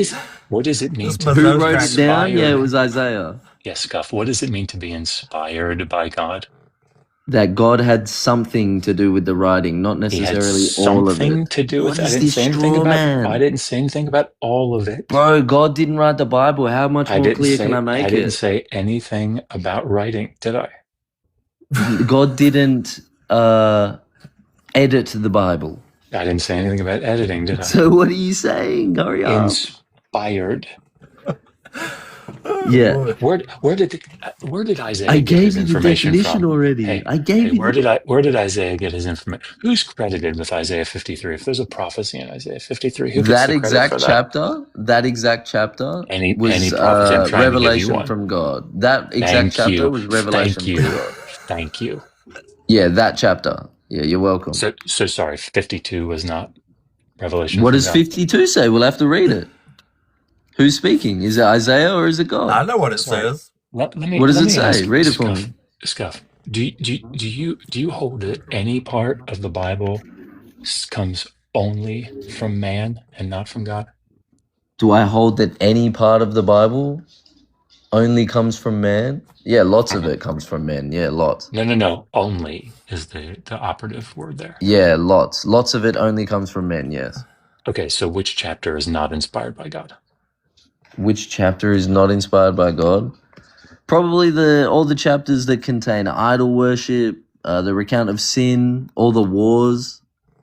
What does it mean to Who be wrote it down? inspired? Yeah, it was Isaiah. Yes, Scuff. What does it mean to be inspired by God? That God had something to do with the writing, not necessarily all of it. Something to do with it. I didn't say anything about all of it. Bro, God didn't write the Bible. How much more clear can I make it? I didn't say anything about writing, did I? God didn't edit the Bible. I didn't say anything about editing, did I? So what are you saying? Hurry up. Inspired. Yeah. Where did Isaiah I get gave his you the information definition from? already. Hey, I gave you. Where did Isaiah get his information? Who's credited with Isaiah 53? If there's a prophecy in Isaiah 53, who gets the credit for that? That exact chapter Any was prophecy, I'm trying to give you revelation one. from God. That exact chapter was revelation from God. Thank you. Yeah, that chapter. Yeah, you're welcome. So sorry, 52 was not revelation. What from does God. 52 say? We'll have to read it. Who's speaking? Is it Isaiah or is it God? I know what it says. What does it say? Read it for me. Scuff. Do you hold that any part of the Bible comes only from man and not from God? Do I hold that any part of the Bible only comes from man? Yeah, lots of it comes from men. Yeah, lots. No. Only is the operative word there. Yeah, lots. Lots of it only comes from men, yes. Okay, so which chapter is not inspired by God? Which chapter is not inspired by God? Probably all the chapters that contain idol worship, the recount of sin, all the wars,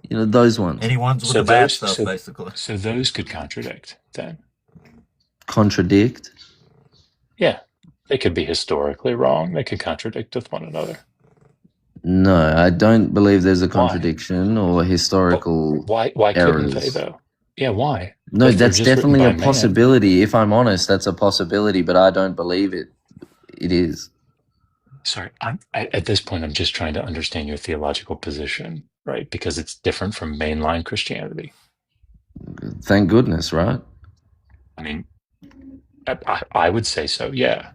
those ones. Any ones with the bad stuff, basically. So those could contradict then. Contradict? Yeah, they could be historically wrong. They could contradict with one another. No, I don't believe there's a contradiction or But historical why couldn't they errors. though? Yeah, why? No, If they're that's just written definitely by a man. possibility. If I'm honest, that's a possibility, but I don't believe it. It is. Sorry, at this point, I'm just trying to understand your theological position, right? Because it's different from mainline Christianity. Thank goodness, right? I mean, I would say so, yeah.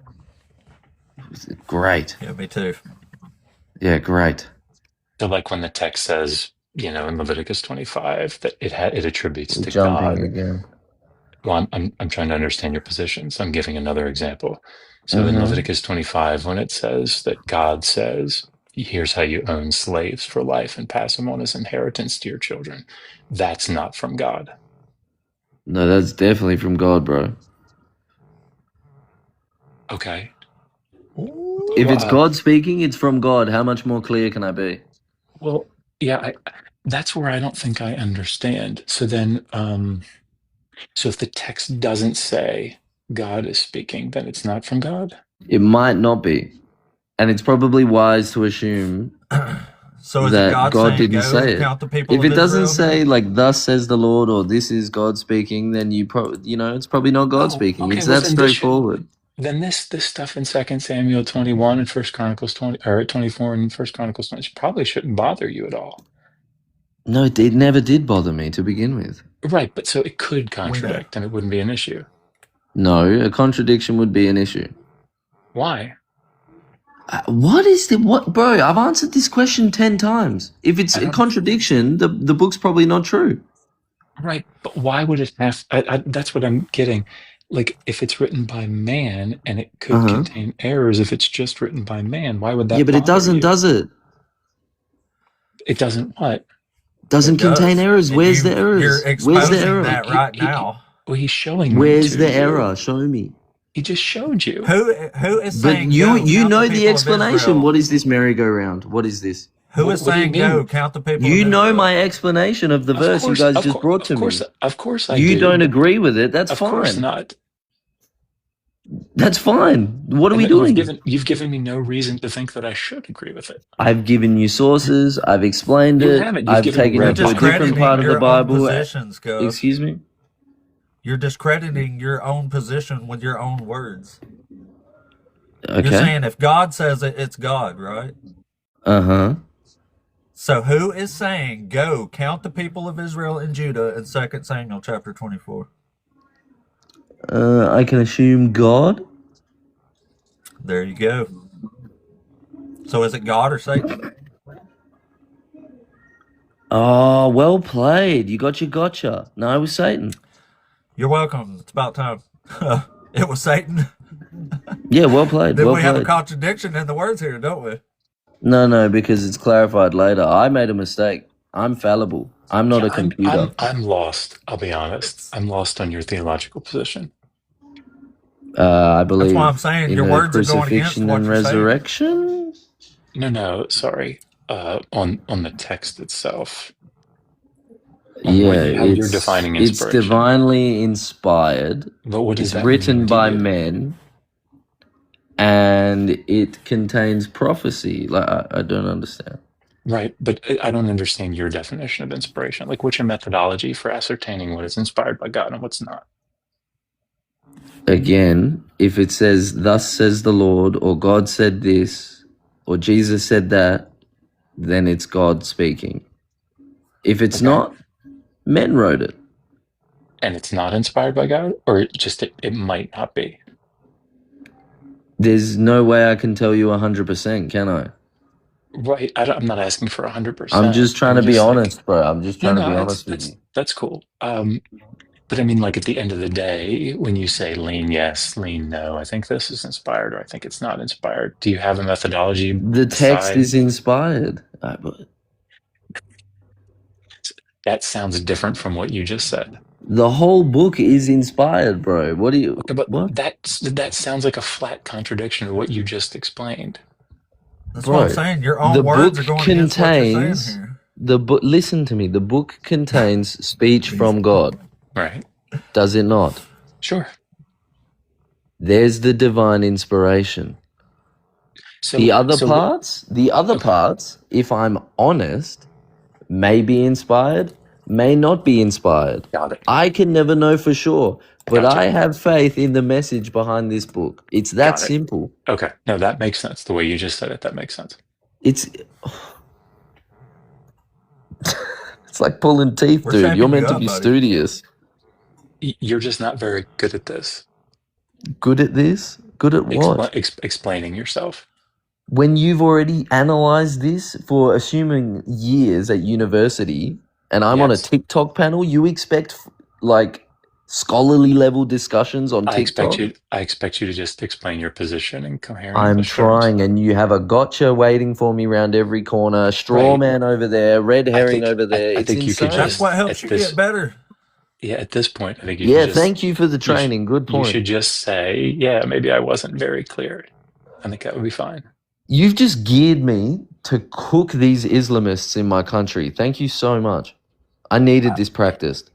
Great. Yeah, me too. Yeah, great. So, like when the text says, in Leviticus 25 that it attributes We're to jumping God. again. Well, I'm trying to understand your position, so I'm giving another example. So in Mm-hmm. Leviticus 25, when it says that God says, "Here's how you own slaves for life and pass them on as inheritance to your children," that's not from God. No, that's definitely from God, bro. Okay. If it's Well, God speaking, it's from God. How much more clear can I be? well, yeah, that's where I don't think I understand. So then, so if the text doesn't say God is speaking, then it's not from God? It might not be. And it's probably wise to assume So is it that God God saying, didn't go say it. count the people If of it doesn't Israel say here? like "Thus says the Lord" or "This is God speaking," then it's probably not God Oh, speaking. okay. It's Well, that straightforward. then this stuff in 2 Samuel 21 and 1 Chronicles 20 or 24 and 1 Chronicles 20 probably shouldn't bother you at all. No, it never did bother me to begin with. Right, but so it could We know. contradict and it wouldn't be an issue. No, a contradiction would be an issue. Why? Bro? I've answered this question 10 times. If it's I a don't contradiction, the book's probably not true. Right, but why would it have that's what I'm getting. Like if it's written by man and it could Uh-huh. contain errors if it's just written by man, why would Yeah, that but it bother doesn't, you? does it? It doesn't what? Doesn't It contain does. errors. And Where's the you're errors? Where's the exposing error? that right now. Well, he's showing them Where's to the you. error? Show me. He just showed you. Who is But saying you go count know the the people of explanation. Israel? What is this merry-go-round? What is this? Who is What do you saying go mean? count the people You of know Israel? my explanation of the verse you guys just brought to me. Of course I You do. don't But agree with it. That's of course fine. not. That's fine. What are we And doing? you've given me no reason to think that I should agree with it. I've given you sources. I've explained You it. haven't. You've I've given me taken You're you to a different part discrediting of the your own Bible. positions, Gov. Excuse me? You're discrediting your own position with your own words. Okay. You're saying if God says it, it's God, right? Uh-huh. So who is saying go count the people of Israel and Judah in 2 Samuel chapter 24? I can assume God. There you go. So is it God or Satan? Oh, well played. You got your gotcha. No, it was Satan. You're welcome. It's about time. It was Satan. Yeah, well played. Then Well we have a played. contradiction in the words here, don't we? No, because it's clarified later. I made a mistake. I'm fallible. I'm not Yeah, a computer. I'm lost. I'll be honest. I'm lost on your theological position. I believe That's why I'm saying in your a words are going against crucifixion what and you're saying. resurrection. No, sorry. On the text itself. Yeah, How you're it's defining it's inspiration. divinely inspired. But what does It's that written mean to by you? men, and it contains prophecy. Like I don't understand. Right, but I don't understand your definition of inspiration. Like, what's your methodology for ascertaining what is inspired by God and what's not? Again, if it says "Thus says the Lord," or "God said this," or "Jesus said that," then it's God speaking. If it's Okay. not, men wrote it. And it's not inspired by God, or it might not be. There's no way I can tell you 100%, can I? Right. I'm not asking for 100%. I'm just trying to be honest, bro. I'm just trying to be honest with you. That's cool. But I mean, like at the end of the day, when you say lean yes, lean no, I think this is inspired, or I think it's not inspired. Do you have a methodology? The text is inspired. That sounds different from what you just said. The whole book is inspired, bro. What do you? Okay, but what? that sounds like a flat contradiction to what you just explained. That's Bro, what I'm saying. Your own the words are book going against what you're saying contains here. the book. Listen to me. The book contains speech from God. Right. Does it not? Sure. There's the divine inspiration. So The other so okay, parts, if I'm honest, may be inspired, may not be inspired. got it. I can never know for sure, but Gotcha. I have faith in the message behind this book. It's that Got it. simple. Okay. No, that makes sense. The way you just said it, that makes sense. It's it's like pulling teeth, We're dude. You're shaping you meant to up, be buddy. studious. You're just not very good at this. Good at this? Good at what? Explaining yourself. When you've already analyzed this for assuming years at university, and I'm on a Yes. TikTok panel, you expect like scholarly level discussions on TikTok? I expect you to just explain your position in coherent I'm English terms. trying, and you have a gotcha waiting for me round every corner, straw Right. man over there, red herring over there. I It's think you could insane. That's just what helps at you this get better. yeah, at this point, I think you Yeah, could just thank you for the you sh- training. Good you should point. just say, yeah, maybe I wasn't very clear. I think that would be fine. You've just geared me to cook these Islamists in my country. Thank you so much. I needed this practiced.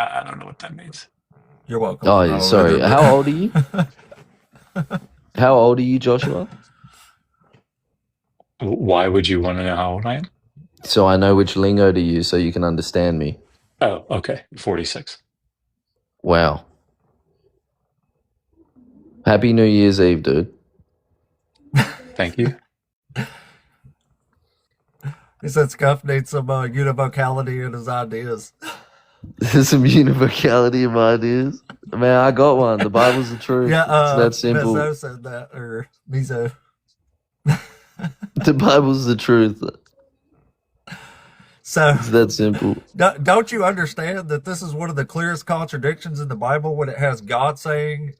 I don't know what that means. You're welcome. Oh, No, sorry. either, How old are you? How old are you, Joshua? Why would you want to know how old I am? So I know which lingo to use so you can understand me. Oh, okay. 46. Wow. Happy New Year's Eve, dude. Thank you. He said Scuff needs some univocality in his ideas. There's some univocality in my ideas. Man, I got one. The Bible's the truth. Yeah, it's that simple. Mezzo said that, or Mizo. The Bible's the truth. So It's that simple. don't you understand that this is one of the clearest contradictions in the Bible when it has God saying,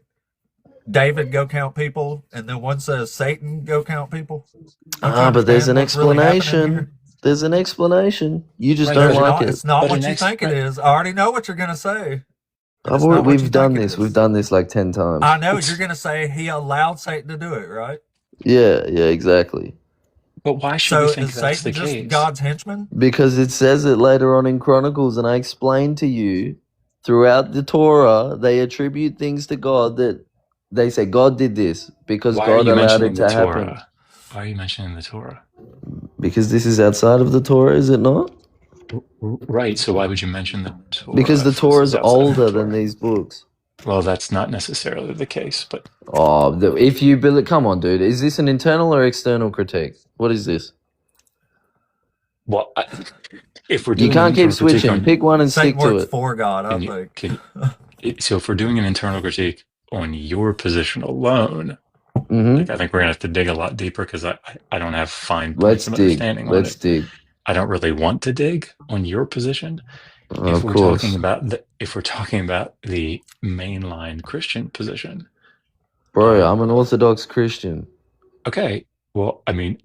David, go count people, and then one says Satan, go count people? But there's an what's really happening explanation. here? There's an explanation. You just Right, don't There's like not, it. it's not But what an you think it right. is. I already know what you're going to say. And it's not what you We've done think it this. is. We've done this like 10 times. I know you're going to say he allowed Satan to do it, right? Yeah, exactly. But why should So we think is that's Satan the just case? God's henchman? Because it says it later on in Chronicles, and I explained to you throughout the Torah, they attribute things to God that they say God did this because Why are God you allowed mentioning it the to happen. Torah? Why are you mentioning the Torah? Because this is outside of the Torah, is it not? Right. So why would you mention the Torah? Because the if this Torah is is outside of the older than Torah? these books. Well, that's not necessarily the case, but Oh, if you believe, come on, dude. Is this an internal or external critique? What is this? well, if we're You doing can't an keep internal critique switching. Pick one and Satan stick to works it. for God, I think. so if we're doing an internal critique on your position alone, Mm-hmm. like, I think we're gonna have to dig a lot deeper because I don't have fine Let's points of dig. understanding on Let's it. dig. I don't really want to dig on your position. Of course. If we're talking about the mainline Christian position, Bro, I'm an Orthodox Christian. okay. Well, I mean,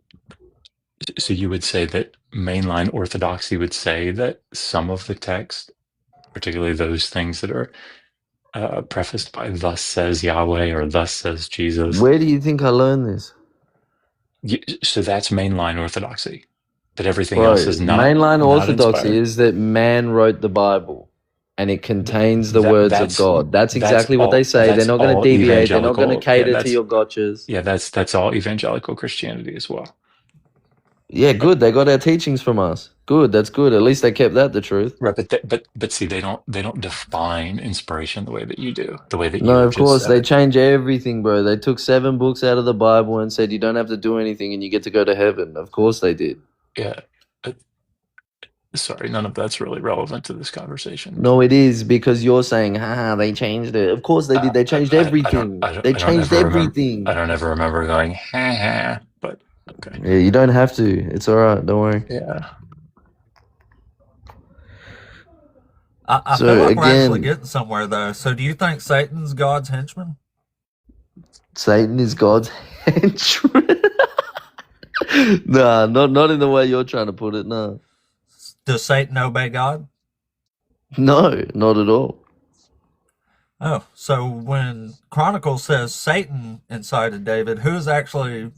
so you would say that mainline Orthodoxy would say that some of the text, particularly those things that are prefaced by "Thus says Yahweh" or "Thus says Jesus," Where do you think I learned this? so that's mainline Orthodoxy. That everything Bro, else is not mainline not Orthodoxy inspired. is that man wrote the Bible and it contains the words of God. That's exactly what they say. They're not going to deviate. They're not going to cater to your gotchas. Yeah, that's all evangelical Christianity as well. Yeah, good. They got our teachings from us. Good. That's good. At least they kept that the truth. Right, but see, they don't define inspiration the way that you do. The way that No, you of course they change everything, bro. They took 7 books out of the Bible and said you don't have to do anything and you get to go to heaven. Of course they did. Yeah. Sorry, none of that's really relevant to this conversation. No, it is because you're saying, they changed it. Of course they did. They changed everything. They changed everything. I don't ever remember going, but okay. Yeah, you don't have to. It's all right. Don't worry. Yeah. I So, feel like we're actually again- getting somewhere, though. So do you think Satan's God's henchman? Satan is God's henchman. Nah, not in the way you're trying to put it. No, Does Satan obey God? no, not at all. Oh, so when Chronicles says Satan incited David, who's actually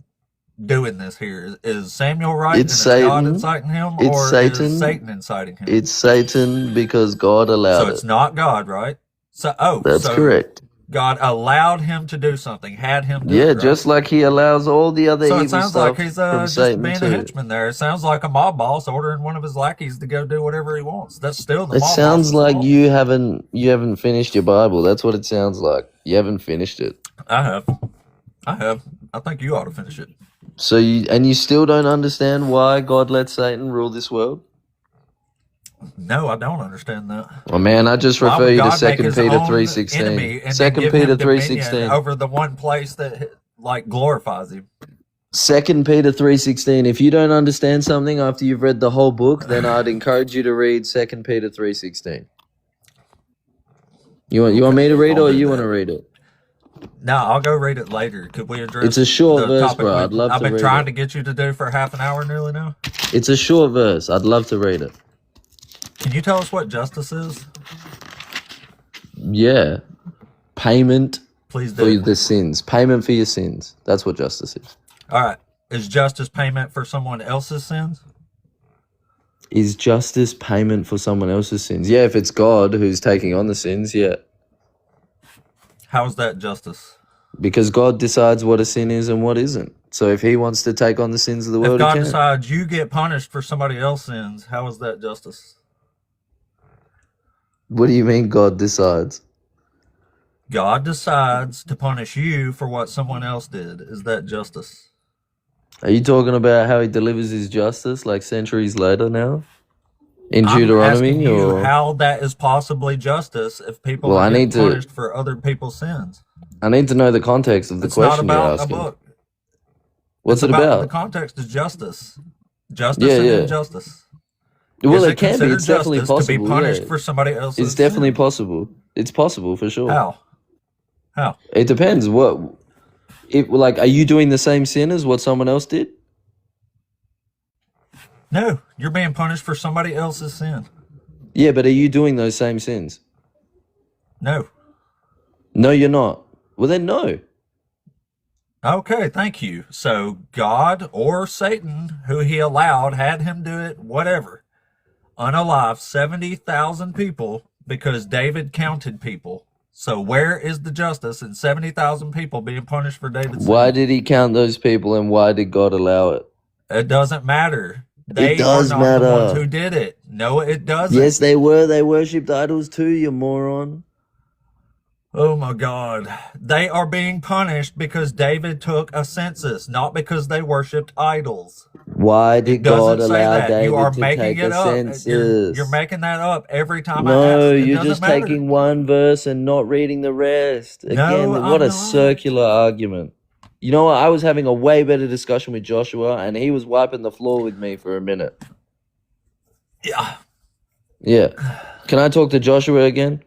doing this here? Is Samuel right? It's and it's God Satan. inciting him, It's or Satan. is Satan inciting him? It's Satan because God allowed So it. it's not God, right? So That's so correct. God allowed him to do something, had him do Yeah, it, right? just like he allows all the other So evil it sounds stuff like he's from just Satan being a too. henchman there. It sounds like a mob boss ordering one of his lackeys to go do whatever he wants. That's still the It mob sounds boss's like fault. you haven't finished your Bible. That's what it sounds like. You haven't finished it. I have. I think you ought to finish it. So you still don't understand why God let Satan rule this world? No, I don't understand that. Oh man, I just Why refer would you to God make 2 his Peter own 3:16. enemy and 2 then give Peter him dominion 3:16. over the one place that like glorifies him? 2 Peter 3:16. If you don't understand something after you've read the whole book, then I'd encourage you to read 2 Peter 3:16. You want me to read it, I'll or do you that. want to read it? No, I'll go read it later. Could we address It's a short the verse, topic bro. I'd love I've to been read trying it. to get you to do for half an hour nearly now? It's a short verse. I'd love to read it. Can you tell us what justice is? Yeah. Payment Please for do. the sins. Payment for your sins. That's what justice is. All right. Is justice payment for someone else's sins? Is justice payment for someone else's sins? Yeah, if it's God who's taking on the sins, yeah. How is that justice? Because God decides what a sin is and what isn't. So if he wants to take on the sins of the If world, God he can. decides you get punished for somebody else's sins, how is that justice? What do you mean God decides? God decides to punish you for what someone else did. Is that justice? Are you talking about how he delivers his justice like centuries later now? In I'm Deuteronomy? asking you Or how that is possibly justice if people Well, are I getting need to- punished for other people's sins. I need to know the context of the It's not question you're about a asking. book. What's It's it The about? context is justice. Justice Yeah, and yeah. injustice. Well, Is it can be. considered It's definitely justice to be possible. punished Yeah. for somebody else's It's definitely sin? possible. It's possible for sure. How? It depends. Like, are you doing the same sin as what someone else did? No, you're being punished for somebody else's sin. Yeah, but are you doing those same sins? No. No, you're not. Well, then no. Okay, thank you. So God or Satan, who he allowed, had him do it, whatever, unalive 70,000 people because David counted people. So where is the justice in 70,000 people being punished for David's Why sin? did he count those people, and why did God allow it? It doesn't matter. They does are not the ones matter. who did it. No, it doesn't. Yes, they were. They worshipped idols too, you moron. Oh my God. They are being punished because David took a census, not because they worshipped idols. Why It did God doesn't say allow that. David You are to making take it a up. census? You're making that up every time I No, ask. It you're doesn't just matter. taking one verse and not reading the rest. Again, No, what I'm a not. circular argument. You know what? I was having a way better discussion with Joshua, and he was wiping the floor with me for a minute. Yeah. Yeah. Can I talk to Joshua again?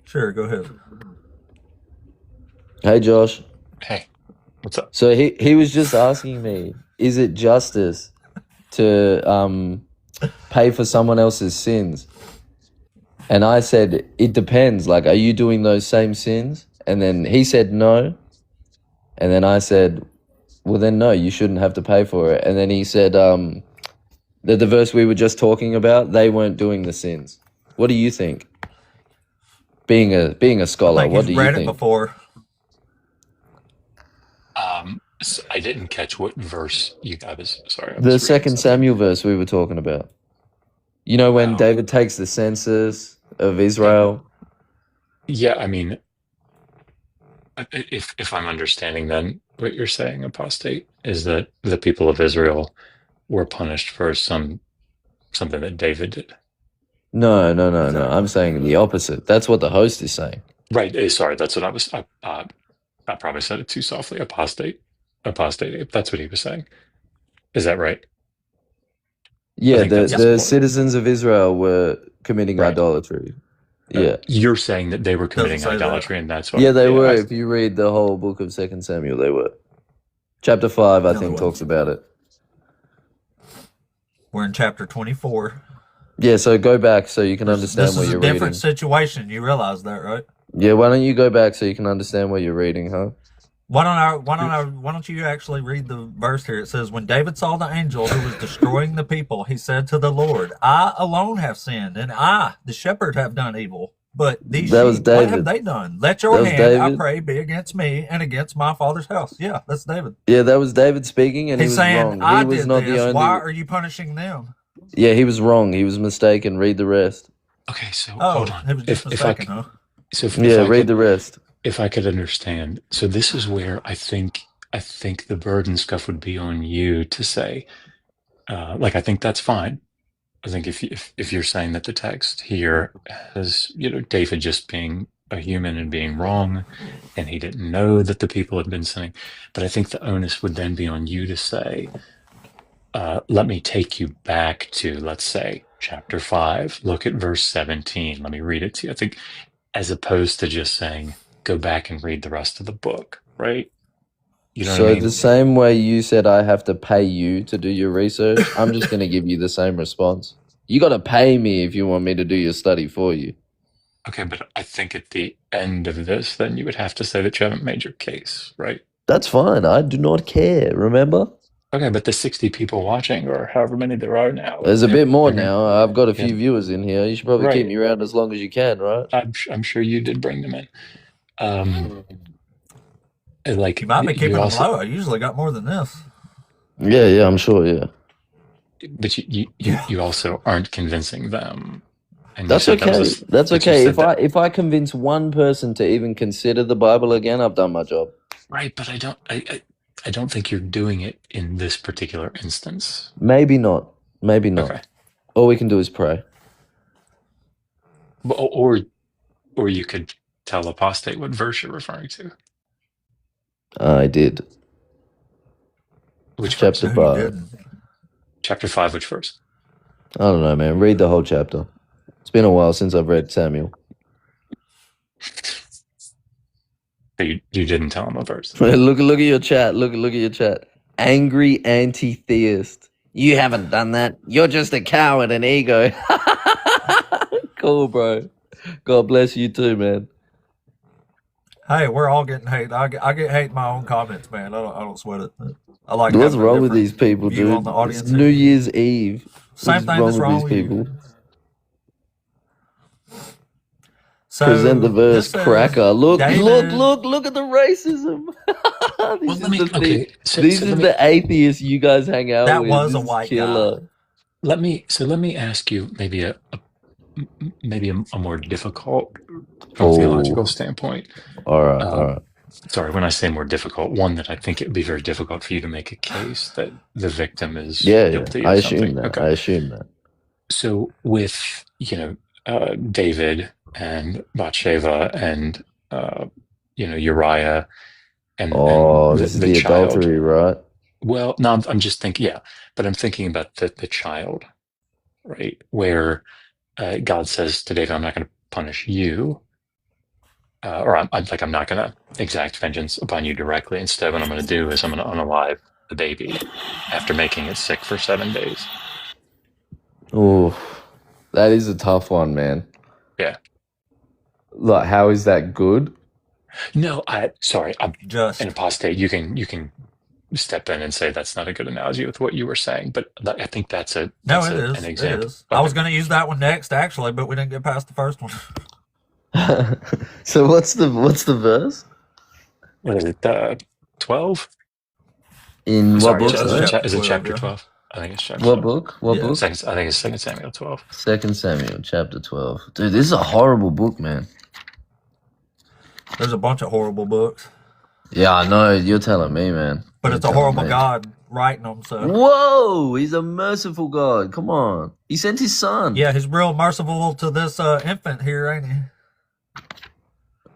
Sure, go ahead. Hey, Josh. Hey, what's up? So he was just asking me, is it justice to pay for someone else's sins? And I said, it depends. Like, are you doing those same sins? And then he said no. And then I said, well, then no, you shouldn't have to pay for it. And then he said that the verse we were just talking about, they weren't doing the sins. What do you think? Being a scholar, I think what do he's you read it think? before. So I didn't catch what verse you got. Sorry, I was The reading 2 something. Samuel verse we were talking about. You know, when Oh. David takes the census of Israel. Yeah, I mean, if I'm understanding, then what you're saying, apostate, is that the people of Israel were punished for something that David did. No. Exactly. I'm saying the opposite. That's what the host is saying. Right. Sorry, that's what I was. I probably said it too softly. Apostate. That's what he was saying. Is that right? Yeah, think that's the important. citizens of Israel were committing Right. idolatry. Yeah. You're saying that they were committing say that. idolatry, and that's why. Yeah, they were. I- If you read the whole book of 2 Samuel, they were. Chapter 5, I No, think, they talks about it. We're in chapter 24. Yeah, so go back so you can understand This what is a you're different reading. situation. You realize that, right? Yeah, why don't you go back so you can understand what you're reading, huh? Why don't you actually read the verse here? It says, when David saw the angel who was destroying the people, he said to the Lord, I alone have sinned, and I, the shepherd, have done evil. But these That was sheep, what have David. they done? Let your That was hand, I David. pray, be against me and against my father's house. Yeah, that's David. Yeah, that was David speaking, and he He's was saying, wrong. He I was did not the this. Why only. are you punishing them? Yeah, he was wrong. He was mistaken. Read the rest. Okay, so hold Oh, on. he was just If I mistaken, huh? so Yeah, read the rest. if I could understand, so this is where I think the burden stuff would be on you to say, like I think that's fine. I think if you're saying that the text here has, David just being a human and being wrong, and he didn't know that the people had been sinning, but I think the onus would then be on you to say, let me take you back to, let's say, chapter 5. Look at verse 17. Let me read it to you. I think, as opposed to just saying, go back and read the rest of the book, right? You know what I So mean? the same way you said I have to pay you to do your research, I'm just going to give you the same response. You got to pay me if you want me to do your study for you. Okay, but I think at the end of this, then you would have to say that you haven't made your case, right? That's fine. I do not care. Remember? Okay, but the 60 people watching, or however many there are now, There's a bit more now. I've got a yeah, few viewers in here. You should probably keep right. me around as long as you can, right? I'm sure you did bring them in. You Like might be you keeping them also, low. I usually got more than this. Yeah, I'm sure. Yeah, but you also aren't convincing them. And that's you said that okay. was That's but you okay. said that, If I convince one person to even consider the Bible again, I've done my job. right? But I don't think you're doing it in this particular instance. Maybe not. Maybe not. Okay, All we can do is pray. or you could tell apostate what verse you're referring to. I did. Which verse? Chapter No, you 5. didn't. Chapter 5. Which verse? I don't know, man. Read the whole chapter. It's been a while since I've read Samuel. So you didn't tell him a verse. Look at your chat. Look at your chat. Angry anti-theist. You haven't done that. You're just a coward and ego. Cool, bro. God bless you too, man. Hey, we're all getting hate. I get hate in my own comments, man. I don't sweat it. I like What's having a wrong with different these people, view on dude? the It's audience. New Year's Eve. What Same is thing wrong that's with wrong these with people? you. So Present the verse, this says cracker. Look at the racism. Well, This is the thing. So, This so is let me the atheist you guys hang out that with. was a This is white killer. guy. let me ask you maybe a more difficult from a theological standpoint. All right. Sorry, when I say more difficult, one that I think it would be very difficult for you to make a case that the victim is guilty I of assume something. that. Okay. I assume that. So with, David and Bathsheba and, Uriah and This is the the child. adultery, right? Well, no, I'm just thinking, yeah, but I'm thinking about the child, right? Where God says to David, I'm not going to punish you, or I'm not going to exact vengeance upon you directly. Instead, what I'm going to do is I'm going to unalive the baby after making it sick for 7 days. Oh, that is a tough one, man. Yeah. Like, how is that good? No, sorry, I'm Just an apostate. You can step in and say that's not a good analogy with what you were saying, but I think that's it an is. example. It is. Okay. I was going to use that one next, actually, but we didn't get past the first one. So what's the verse? What is it? 12? In what Sorry, book? That's Sorry? chapter is it 12, chapter yeah. 12? I think it's chapter What 12. book? What Yeah. book? I think it's 2 Samuel 12. 2 Samuel, chapter 12. Dude, this is a horrible book, man. There's a bunch of horrible books, Yeah, I know. You're telling me, man. but You're it's a telling horrible me. God writing them. So Whoa! He's a merciful God. Come on. He sent his son. yeah, he's real merciful to this infant here, ain't he?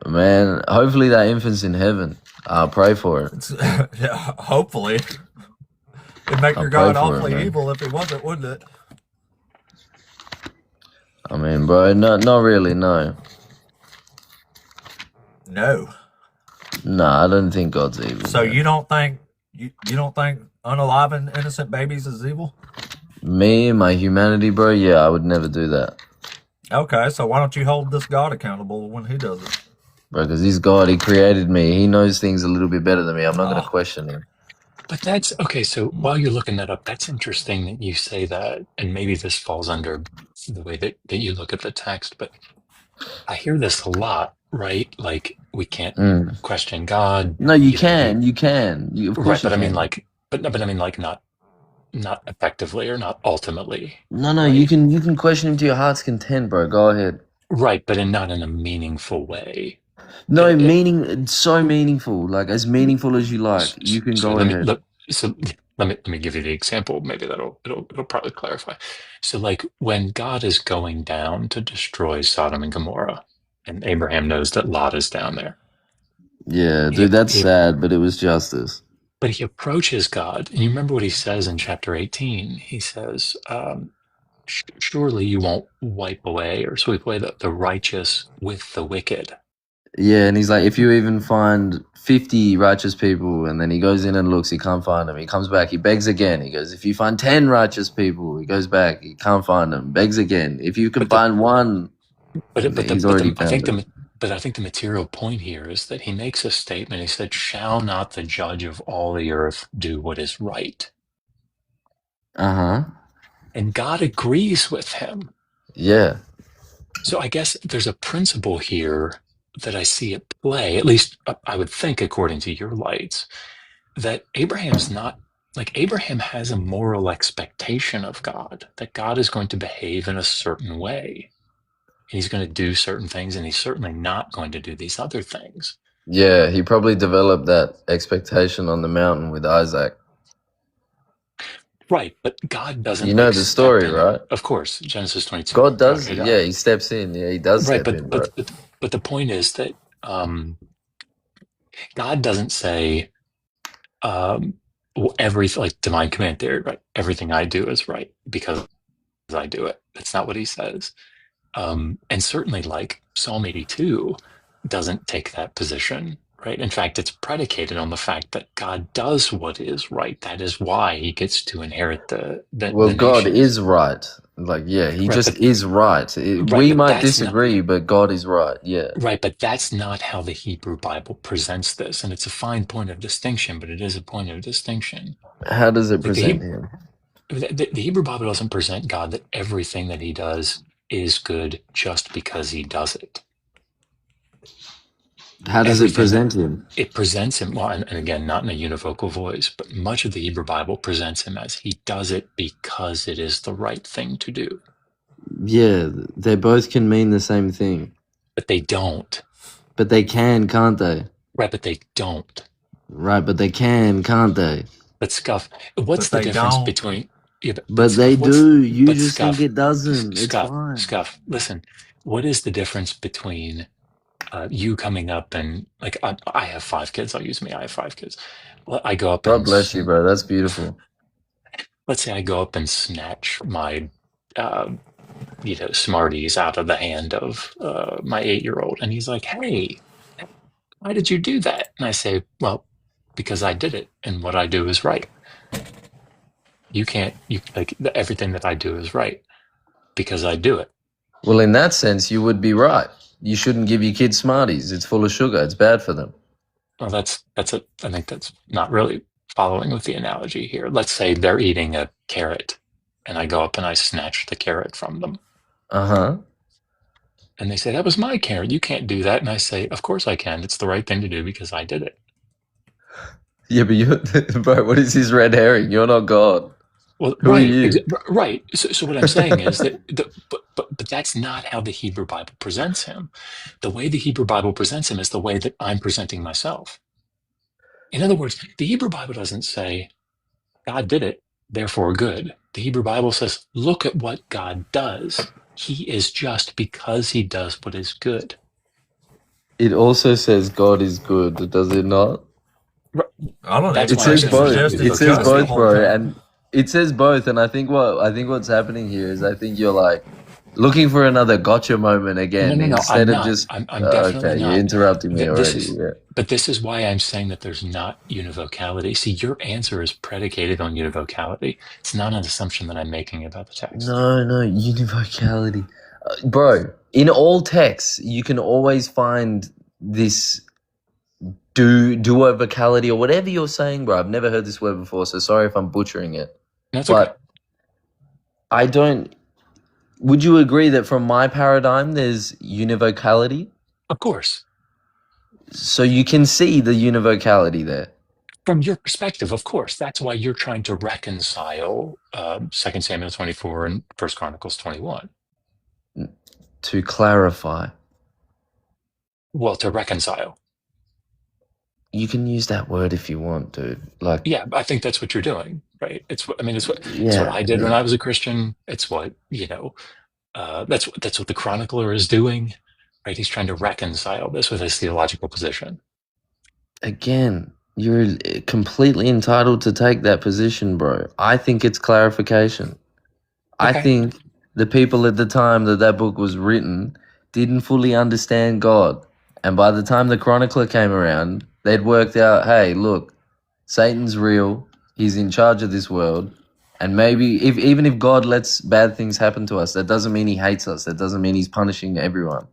Man, hopefully that infant's in heaven. I'll pray for it. Yeah, hopefully. It'd make your I'll pray God for it, awfully man. evil if he wasn't, wouldn't it? I mean, bro, not really, no. No. Nah, I don't think God's evil. So man. you don't think unaliving innocent babies is evil? Me and my humanity, bro, yeah, I would never do that. Okay, so why don't you hold this God accountable when he does it? Bro, because he's God, he created me. He knows things a little bit better than me. I'm not going to question him. But that's okay. So while you're looking that up, that's interesting that you say that, and maybe this falls under the way that you look at the text. But I hear this a lot, right? Like we can't Mm. question God. No, you You know, can. You can. Of right, course you but I mean can. like, but I mean like not effectively or not ultimately, No, you right? can question him to your heart's content, bro. Go ahead. Right, but not in a meaningful way. No, It, it, meaning, it's so meaningful. Like, as meaningful as you like. You can so go ahead. so let me give you the example. Maybe it'll probably clarify. So like when God is going down to destroy Sodom and Gomorrah, and Abraham knows that Lot is down there. Yeah, He, dude, that's he sad, but it was justice. but he approaches God, and you remember what he says in chapter 18. He says, surely you won't wipe away or sweep away the righteous with the wicked. Yeah, and he's like, if you even find 50 righteous people, and then he goes in and looks, he can't find them. He comes back, he begs again. He goes, if you find 10 righteous people, he goes back, he can't find them, begs again. If you can But the find one, he's already found it. I think the material point here is that he makes a statement. He said, "Shall not the judge of all the earth do what is right?" Uh-huh. And God agrees with him. Yeah. So I guess there's a principle here that I see at play, at least I would think, according to your lights, that Abraham's not like Abraham has a moral expectation of God, that God is going to behave in a certain way. And he's going to do certain things, and he's certainly not going to do these other things. Yeah, he probably developed that expectation on the mountain with Isaac. Right, but God You doesn't know like the step story, in. right? Of course, Genesis 22. God does, Okay, yeah, he steps in. Yeah, he does right, step in, bro. but the point is that God doesn't say everything like divine command theory, right? Everything I do is right because I do it. That's not what he says. And certainly, like Psalm 82 doesn't take that position, right? In fact, it's predicated on the fact that God does what is right. That is why he gets to inherit Well, the God nations. is right. Like, yeah, he Right, just is right. right, We but might that's not disagree, but God is right. Yeah. right, but that's not how the Hebrew Bible presents this. And it's a fine point of distinction, but it is a point of distinction. How does it Like present him? The Hebrew Bible doesn't present God that everything that he does is good just because he does it. How does it Everything that present him? it presents him, well, and again, not in a univocal voice, but much of the Hebrew Bible presents him as he does it because it is the right thing to do. Yeah, they both can mean the same thing. But they don't. But they can, can't they? Right, but they don't. Right, but they can, can't they? But Scuff, what's But the they difference don't. between yeah, but But they Scuff, what's do. You but just think Scuff, it doesn't. It's fine. Scuff, listen, what is the difference between you coming up and like I have 5 kids, I'll use me, I have 5 kids. Well, I go up God and bless you, bro. That's beautiful. let's say I go up and snatch my uh, Smarties out of the hand of my 8-year-old, and he's like, "Hey, why did you do that?" And I say, "Well, because I did it, and what I do is right. You can't, you like everything that I do is right because I do it." Well, in that sense, you would be right. You shouldn't give your kids Smarties. It's full of sugar. It's bad for them. Well, I think that's not really following with the analogy here. Let's say they're eating a carrot, and I go up and I snatch the carrot from them. Uh-huh. And they say, "That was my carrot. You can't do that." And I say, "Of course I can. It's the right thing to do because I did it." Yeah, but you, bro, what is this red herring? You're not God. Well, Who are right, you? right. So what I'm saying is that, but that's not how the Hebrew Bible presents him. The way the Hebrew Bible presents him is the way that I'm presenting myself. In other words, the Hebrew Bible doesn't say God did it, therefore good. The Hebrew Bible says, look at what God does. He is just because he does what is good. It also says God is good, does it not? I don't That's even It why I'm think says it saying there's both. not suggested It says just the univocal. both, whole bro, time. and it says both. And I think what's happening here is I think you're like looking for another gotcha moment again No. I'm instead of not. just I'm definitely okay. You're not. interrupting me This already. is, Yeah. but this is why I'm saying that there's not univocality. See, your answer is predicated on univocality. It's not an assumption that I'm making about the text. No, univocality, bro. In all texts, you can always find this duovocality or whatever you're saying, bro. I've never heard this word before, so sorry if I'm butchering it. That's okay. But I don't. Would you agree that from my paradigm, there's univocality? Of course. So you can see the univocality there. From your perspective, of course. That's why you're trying to reconcile 2 Samuel 24 and First Chronicles 21. To clarify. Well, to reconcile. You can use that word if you want, dude. Like, Yeah, I think that's what you're doing, right? It's what yeah, I did when I was a Christian. It's what, that's what the chronicler is doing, right? He's trying to reconcile this with his theological position. again, you're completely entitled to take that position, bro. I think it's clarification. I Okay. think the people at the time that that book was written didn't fully understand God. And by the time the chronicler came around, they'd worked out, hey, look, Satan's real. He's in charge of this world. And maybe even if God lets bad things happen to us, that doesn't mean he hates us. That doesn't mean he's punishing everyone.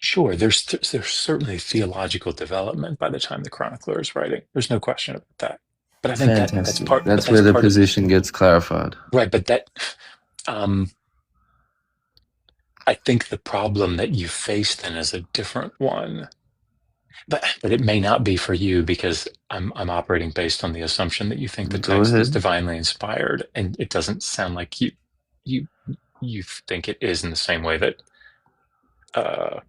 Sure, there's certainly theological development by the time the chronicler is writing. There's no question about that. But I think that's Fantastic. part. But That's that's where the part of position gets clarified. right. But um, I think the problem that you face then is a different one. But it may not be for you because I'm operating based on the assumption that you think the Go text is ahead. divinely inspired, and it doesn't sound like you you think it is in the same way that. Uh,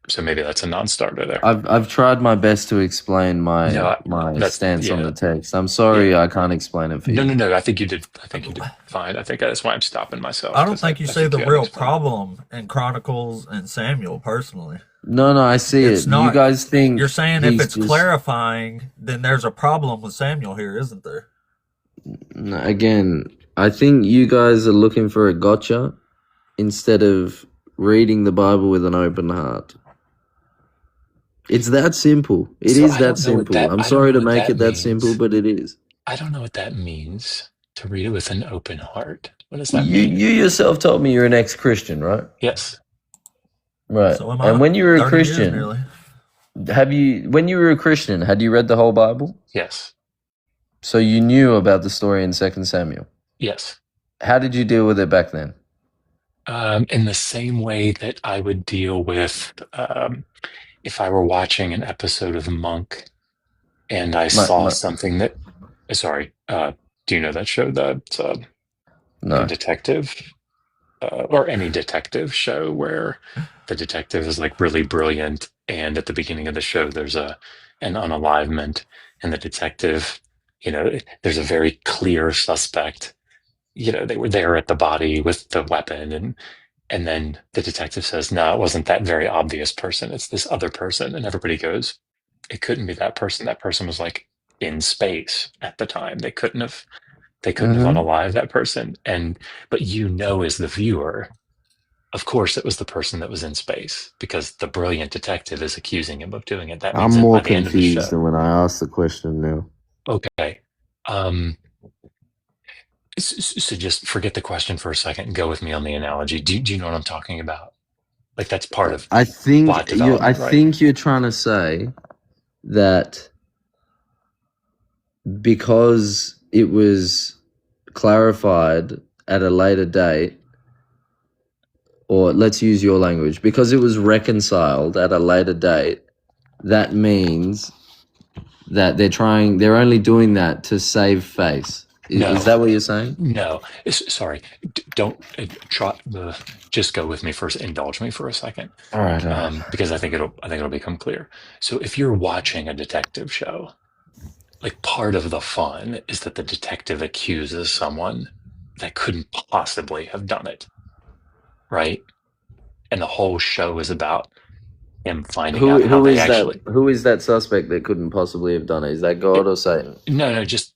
so maybe that's a non-starter there. I've tried my best to explain No, my that's stance on yeah. the text. I'm Yeah. sorry I can't explain it for No, you. no, no. I think you did. I think you did fine. I think that's why I'm stopping myself I don't because think you I see think the you haven't real explained. problem in Chronicles and Samuel personally. No, I see It's it. You not. guys think You're saying if he's it's just clarifying, then there's a problem with Samuel here, isn't there? again, I think you guys are looking for a gotcha instead of reading the Bible with an open heart. It's that simple. It So is that simple. I'm I don't sorry know to what make that it that simple, means. but it is. I don't know what that means to read it with an open heart. What does that You mean? yourself told me you're an ex-Christian, right? Yes. Right. So am And I. when you were a 30 years Christian, nearly. when you were a Christian, had you read the whole Bible? Yes. So you knew about the story in 2 Samuel. Yes. How did you deal with it back then? In the same way that I would deal with if I were watching an episode of Monk and I My, saw my, something that. Sorry. Do you know that show? That like a no. detective or any detective show where the detective is like really brilliant, and at the beginning of the show there's an unalivement, and the detective, there's a very clear suspect. They were there at the body with the weapon, and then the detective says, "No, it wasn't that very obvious person. It's this other person," and everybody goes, "It couldn't be that person. That person was like in space at the time. They couldn't have Mm-hmm. unalived that person." But as the viewer, of course it was the person that was in space because the brilliant detective is accusing him of doing it. That I'm means that more by the end of the confused show. than when I asked the question now. Okay. Um, so just forget the question for a second and go with me on the analogy. Do you know what I'm talking about? Like that's part of plot I development, right? think you're trying to say that because it was clarified at a later date, or let's use your language, because it was reconciled at a later date, that means that they're only doing that to save face. Is No, that what you're saying? no. Sorry. Don't try. Just go with me first. Indulge me for a second, All right, all right. because I think it'll become clear. So if you're watching a detective show, like part of the fun is that the detective accuses someone that couldn't possibly have done it, right? And the whole show is about him finding out how they actually. Who is that suspect that couldn't possibly have done it? Is that God or Satan? No, just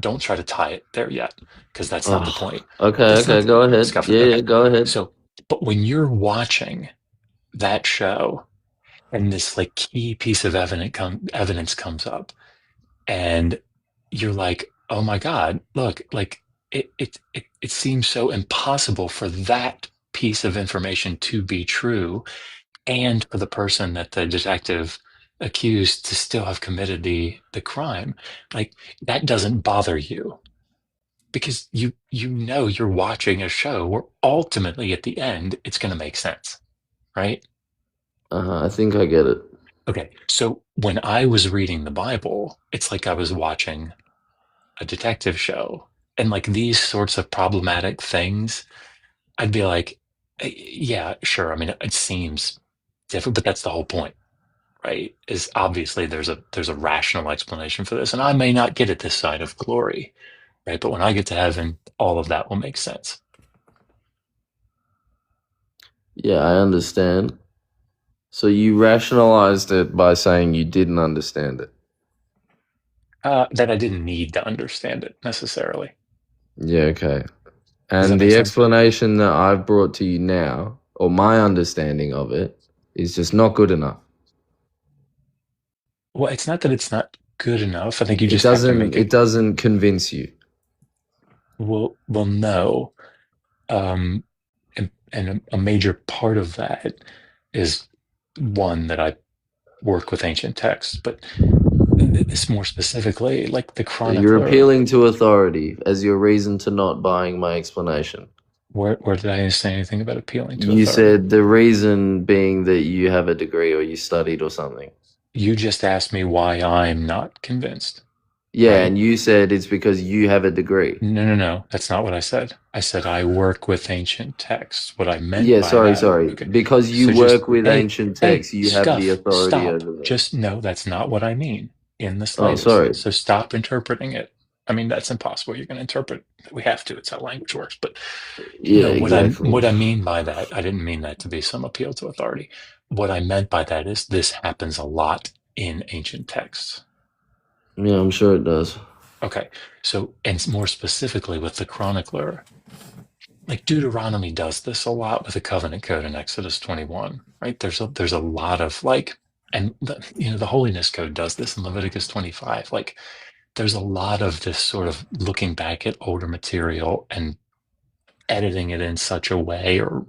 don't try to tie it there yet, because that's not the point. That's not Okay, go ahead. scuff it. Yeah, Okay, go ahead. so but when you're watching that show and this like key piece of evidence comes up, and you're like, oh my God, look, like it seems so impossible for that piece of information to be true, and for the person that the detective accused to still have committed the crime. Like that doesn't bother you. because you know you're watching a show where ultimately at the end it's going to make sense, right? I think I get it. Okay, so when I was reading the Bible, it's like I was watching a detective show, and like these sorts of problematic things, I'd be like, yeah, sure. I mean, it seems different, but that's the whole point, right? Is obviously there's a rational explanation for this, and I may not get it this side of glory, right? But when I get to heaven, all of that will make sense. Yeah, I understand. So you rationalized it by saying you didn't understand it. That I didn't need to understand it necessarily. Yeah, okay. Does that And make the sense? explanation that I've brought to you now, or my understanding of it, is just not good enough. Well, it's not that it's not good enough. I think you It just have to doesn't make it it. doesn't convince you. Well, no. Um, and a major part of that is one that I work with ancient texts, but it's more specifically like the So you're chronicler. appealing to authority as your reason to not buying my explanation. Where did I say anything about appealing to You authority? said the reason being that you have a degree or you studied or something. You just asked me why I'm not convinced, Yeah, right? and you said it's because you have a degree. No, no, no. That's not what I said. I said I work with ancient texts. What I meant Yeah, by that, sorry. okay. Because you So just, work with ancient texts, you have the authority stop. over them. Just no, that's not what I mean in the Oh, slightest. sorry. So stop interpreting it. I mean, that's impossible. You're going to interpret. We have to. It's how language works. But Yeah, no, exactly. what I mean by that, I didn't mean that to be some appeal to authority. What I meant by that is this happens a lot in ancient texts. Yeah, I'm sure it does. Okay, so and more specifically with the chronicler, like Deuteronomy does this a lot with the covenant code in Exodus 21, right? There's a lot of like, and the holiness code does this in Leviticus 25. Like, there's a lot of this sort of looking back at older material and editing it in such a way, or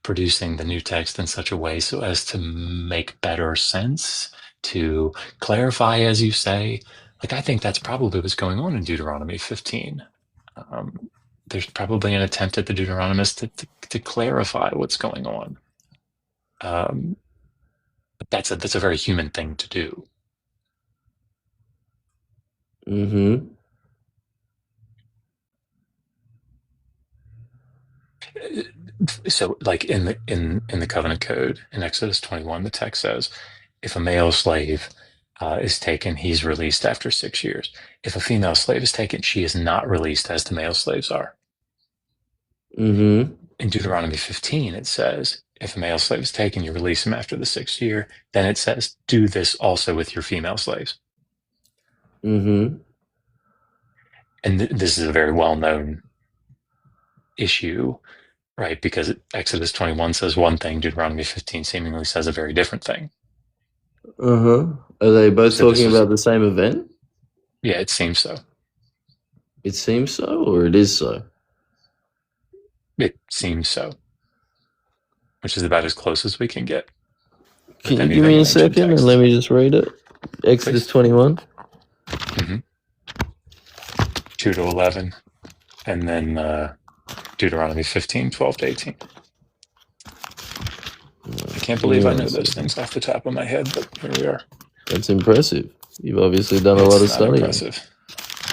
producing the new text in such a way so as to make better sense, to clarify, as you say. Like, I think that's probably what's going on in Deuteronomy 15. Um, there's probably an attempt at the Deuteronomists to clarify what's going on. But that's a very human thing to do. Mm-hmm. So, like in the covenant code in Exodus 21, the text says, if a male slave is taken, he's released after 6 years. If a female slave is taken, she is not released as the male slaves are. Mm-hmm. In Deuteronomy 15, it says, if a male slave is taken, you release him after the 6th year. Then it says, do this also with your female slaves. Mm-hmm. And this is a very well-known issue, right? Because Exodus 21 says one thing, Deuteronomy 15 seemingly says a very different thing. Uh-huh. Are they both So this talking was, about the same event? yeah, it seems so. It seems so, or it is so? It seems so, which is about as close as we can get Can with you give anything me a in ancient second and let texts. me just read it? Exodus Please. 21. 2 to 11, and then Deuteronomy 15, 12 to 18. I can't Give me believe I one know those second. things off the top of my head, but here we are. That's impressive. You've obviously done a lot It's of not studying. impressive.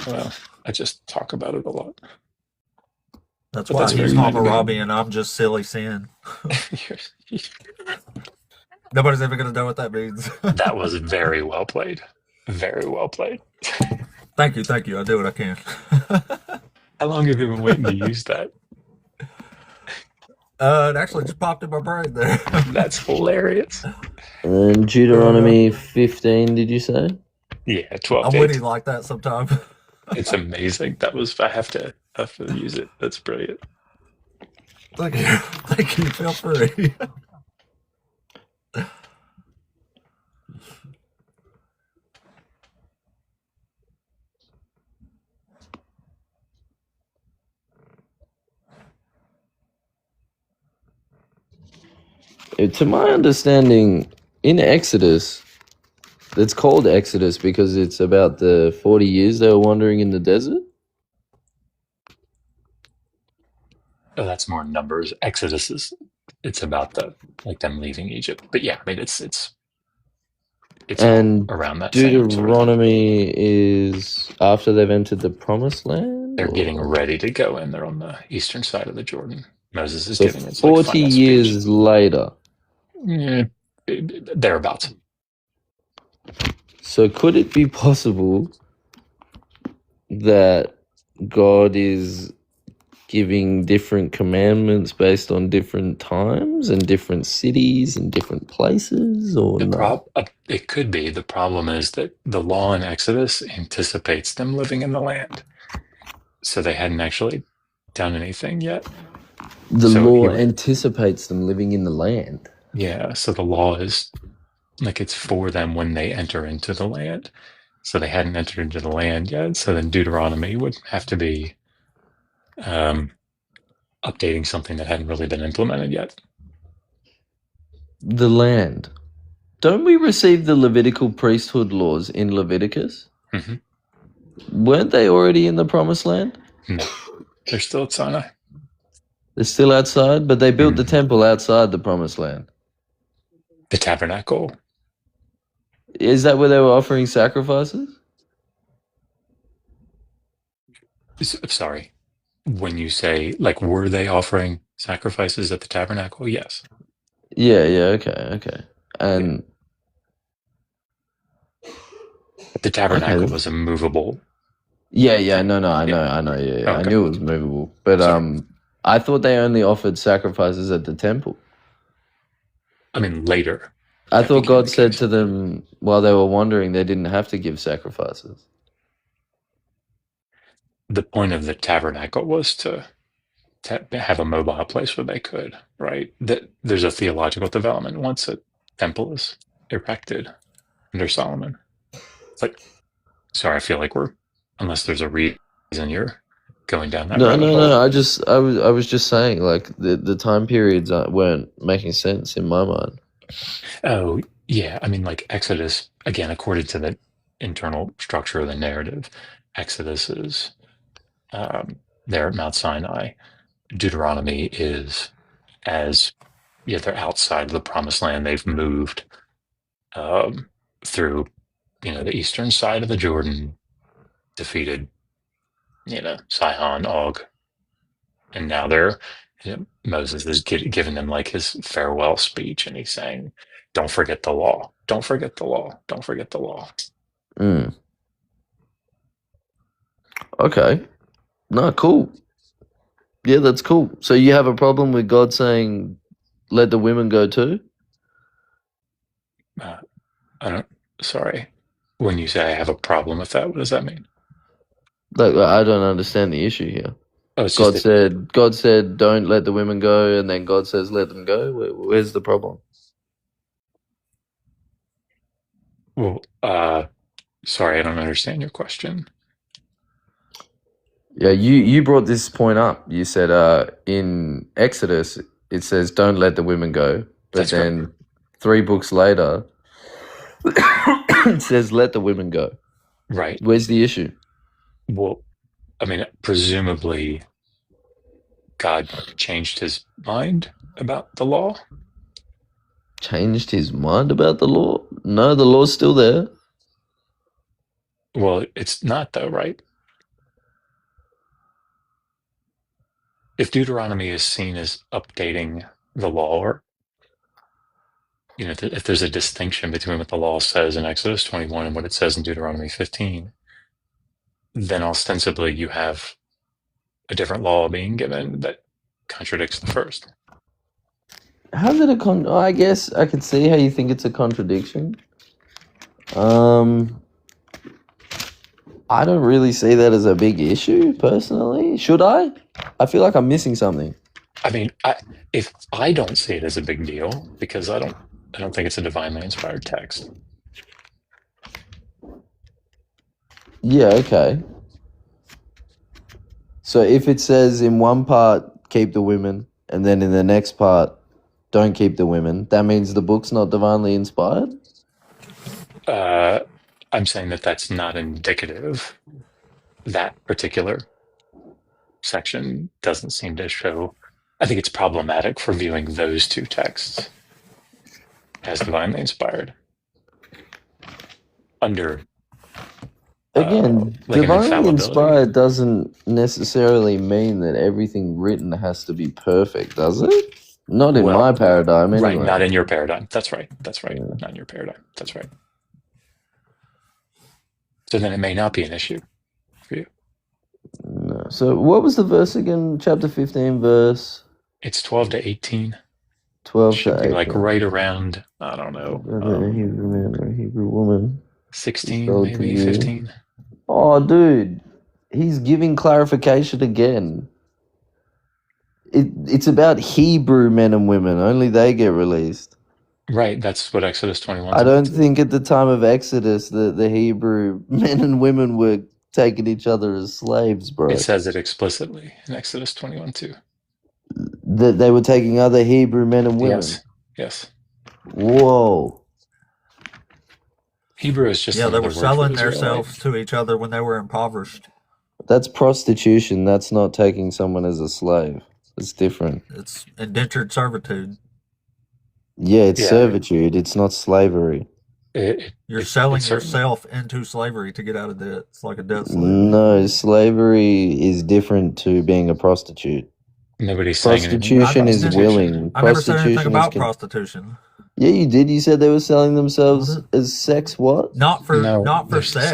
Well, I just talk about it a lot, That's but why that's he's very kind of me. Hammurabi and I'm just silly sin. Nobody's ever going to know what that means. That was very well played. Very well played. Thank you. I do what I can. How long have you been waiting to use that? It actually just popped in my brain there. That's hilarious. And Deuteronomy 15, did you say? Yeah, 12 I'm to witty 18. like that sometimes. It's amazing. I have to use it. That's brilliant. Thank you. Thank you. Feel free. To my understanding, in Exodus, it's called Exodus because it's about the 40 years they were wandering in the desert. that's more Numbers. Exodus is it's about them leaving Egypt. But yeah, I mean it's all And around that same sort of time. Deuteronomy is after they've entered the promised land, They're getting or ready to go in. They're on the eastern side of the Jordan. Moses is so giving his like 40 final speech. years later. Yeah, thereabouts. So could it be possible that God is giving different commandments based on different times and different cities and different places, or no? It could be. The problem is that the law in Exodus anticipates them living in the land, so they hadn't actually done anything yet. The So if law you, anticipates them living in the land. yeah, so the law is like it's for them when they enter into the land. So they hadn't entered into the land yet. So then Deuteronomy would have to be um, updating something that hadn't really been implemented yet. The land. Don't we receive the Levitical priesthood laws in Leviticus? Hmm. Weren't they already in the promised land? No, they're still at Sinai. They're still outside, but they built the Mhm. temple outside the promised land. The tabernacle. Is that where they were offering sacrifices? Sorry. When you say, like, were they offering sacrifices at the tabernacle? Yes. Yeah, okay. Yeah. And The tabernacle okay. was a movable Yeah, thing. no, I Yeah. know, yeah. I Okay. knew it was movable. But Sorry. I thought they only offered sacrifices at the temple. I mean, later I that thought became God the said case. to them while they were wandering they didn't have to give sacrifices. The point of the tabernacle was to have a mobile place where they could, right? That there's a theological development once a temple is erected under Solomon. It's like, sorry, I feel like unless there's a reason you're going down that No, rabbit no, hole. no. I was just saying like the time periods weren't making sense in my mind. Oh, yeah. I mean, like Exodus, again, according to the internal structure of the narrative, Exodus is there at Mount Sinai. Deuteronomy is as, yeah, they're outside of the promised land. They've moved um, through, the eastern side of the Jordan, defeated, Sihon, Og, and now Moses is giving them like his farewell speech, and he's saying, "Don't forget the law. Don't forget the law. Don't forget the law." Mm. Okay. No, cool. Yeah, that's cool. So you have a problem with God saying, "Let the women go too"? Uh, I don't. Sorry. When you say I have a problem with that, what does that mean? Like I don't understand the issue here. Oh, it's just that. God said, "Don't let the women go," and then God says, "Let them go." Where's the problem? Well, sorry, I don't understand your question. Yeah, you brought this point up. You said in Exodus it says don't let the women go, but That's correct. then 3 books later it says let the women go. Right. Where's the issue? Well, I mean, presumably God changed his mind about the law. Changed his mind about the law? No, the law's still there. Well, it's not though, right? If Deuteronomy is seen as updating the law, or if there's a distinction between what the law says in Exodus 21 and what it says in Deuteronomy 15, then ostensibly you have a different law being given that contradicts the first. How's it a I guess I can see how you think it's a contradiction. Um, I don't really see that as a big issue personally. Should I? I feel like I'm missing something. I mean, if I don't see it as a big deal because I don't think it's a divinely inspired text. Yeah, okay. So if it says in one part keep the women and then in the next part don't keep the women, that means the book's not divinely inspired? I'm saying that that's not indicative. That particular section doesn't seem to show I think it's problematic for viewing those two texts as divinely inspired under Again, like an divinely infallibility. inspired doesn't necessarily mean that everything written has to be perfect, does it? Not in my Well, paradigm, right, anyway. not in your paradigm. That's right. That's right. Yeah. Not in your paradigm. That's right. So then it may not be an issue for you. No. So, what was the verse again? Chapter 15, verse It's 12 to 18. 12 Should to be like 18. right around, I don't know, Whether a Hebrew man or a Hebrew woman is 16, sold to maybe you. 15. Oh, dude, he's giving clarification again. It's about Hebrew men and women. Only they get released. Right, that's what Exodus 21 I is about don't too. think at the time of Exodus the Hebrew men and women were taking each other as slaves, bro. It says it explicitly in Exodus 21 too. That they were taking other Hebrew men and women. Yes, yes. Whoa. Hebrew is just Yeah, they another were word for selling Israelite. themselves to each other when they were impoverished. That's prostitution. That's not taking someone as a slave. It's different. It's indentured servitude. Yeah, it's Yeah, servitude. It's not slavery. You're selling it's certainly- yourself into slavery to get out of debt. It's like a debt slave. No, slavery is different to being a prostitute. Nobody's saying anything about Prostitution is prostitution. willing. I never said anything Prostitution about is prostitution. Yeah, you did. You said they were selling themselves Was it? as sex. What? Not for They're sex.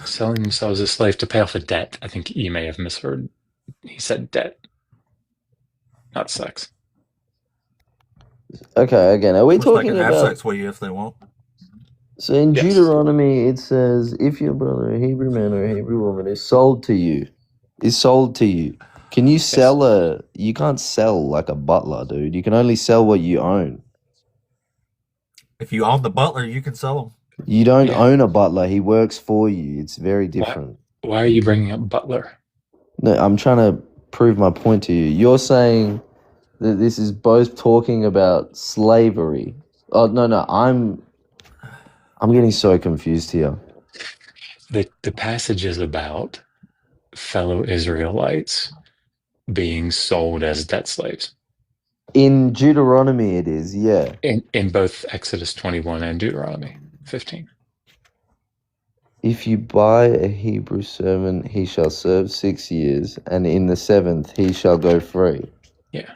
selling themselves as slave to pay off a debt. I think you may have misheard. He said debt, not sex. Okay, again, are we Of course, they talking can have about? sex with you if they want. So in Yes. Deuteronomy, it says, "If your brother, a Hebrew man or a Hebrew woman, is sold to you, Can you sell You can't sell like a butler, dude. You can only sell what you own. If you own the butler, you can sell him. You don't Yeah. own a butler. He works for you. It's very different. Why are you bringing up Butler? No, I'm trying to prove my point to you. You're saying that this is both talking about slavery. Oh no, I'm getting so confused here. The passage is about fellow Israelites being sold as debt slaves In Deuteronomy, it is, yeah. in both Exodus 21 and Deuteronomy 15. If you buy a Hebrew servant, he shall serve 6 years, and in the 7th he shall go free. Yeah.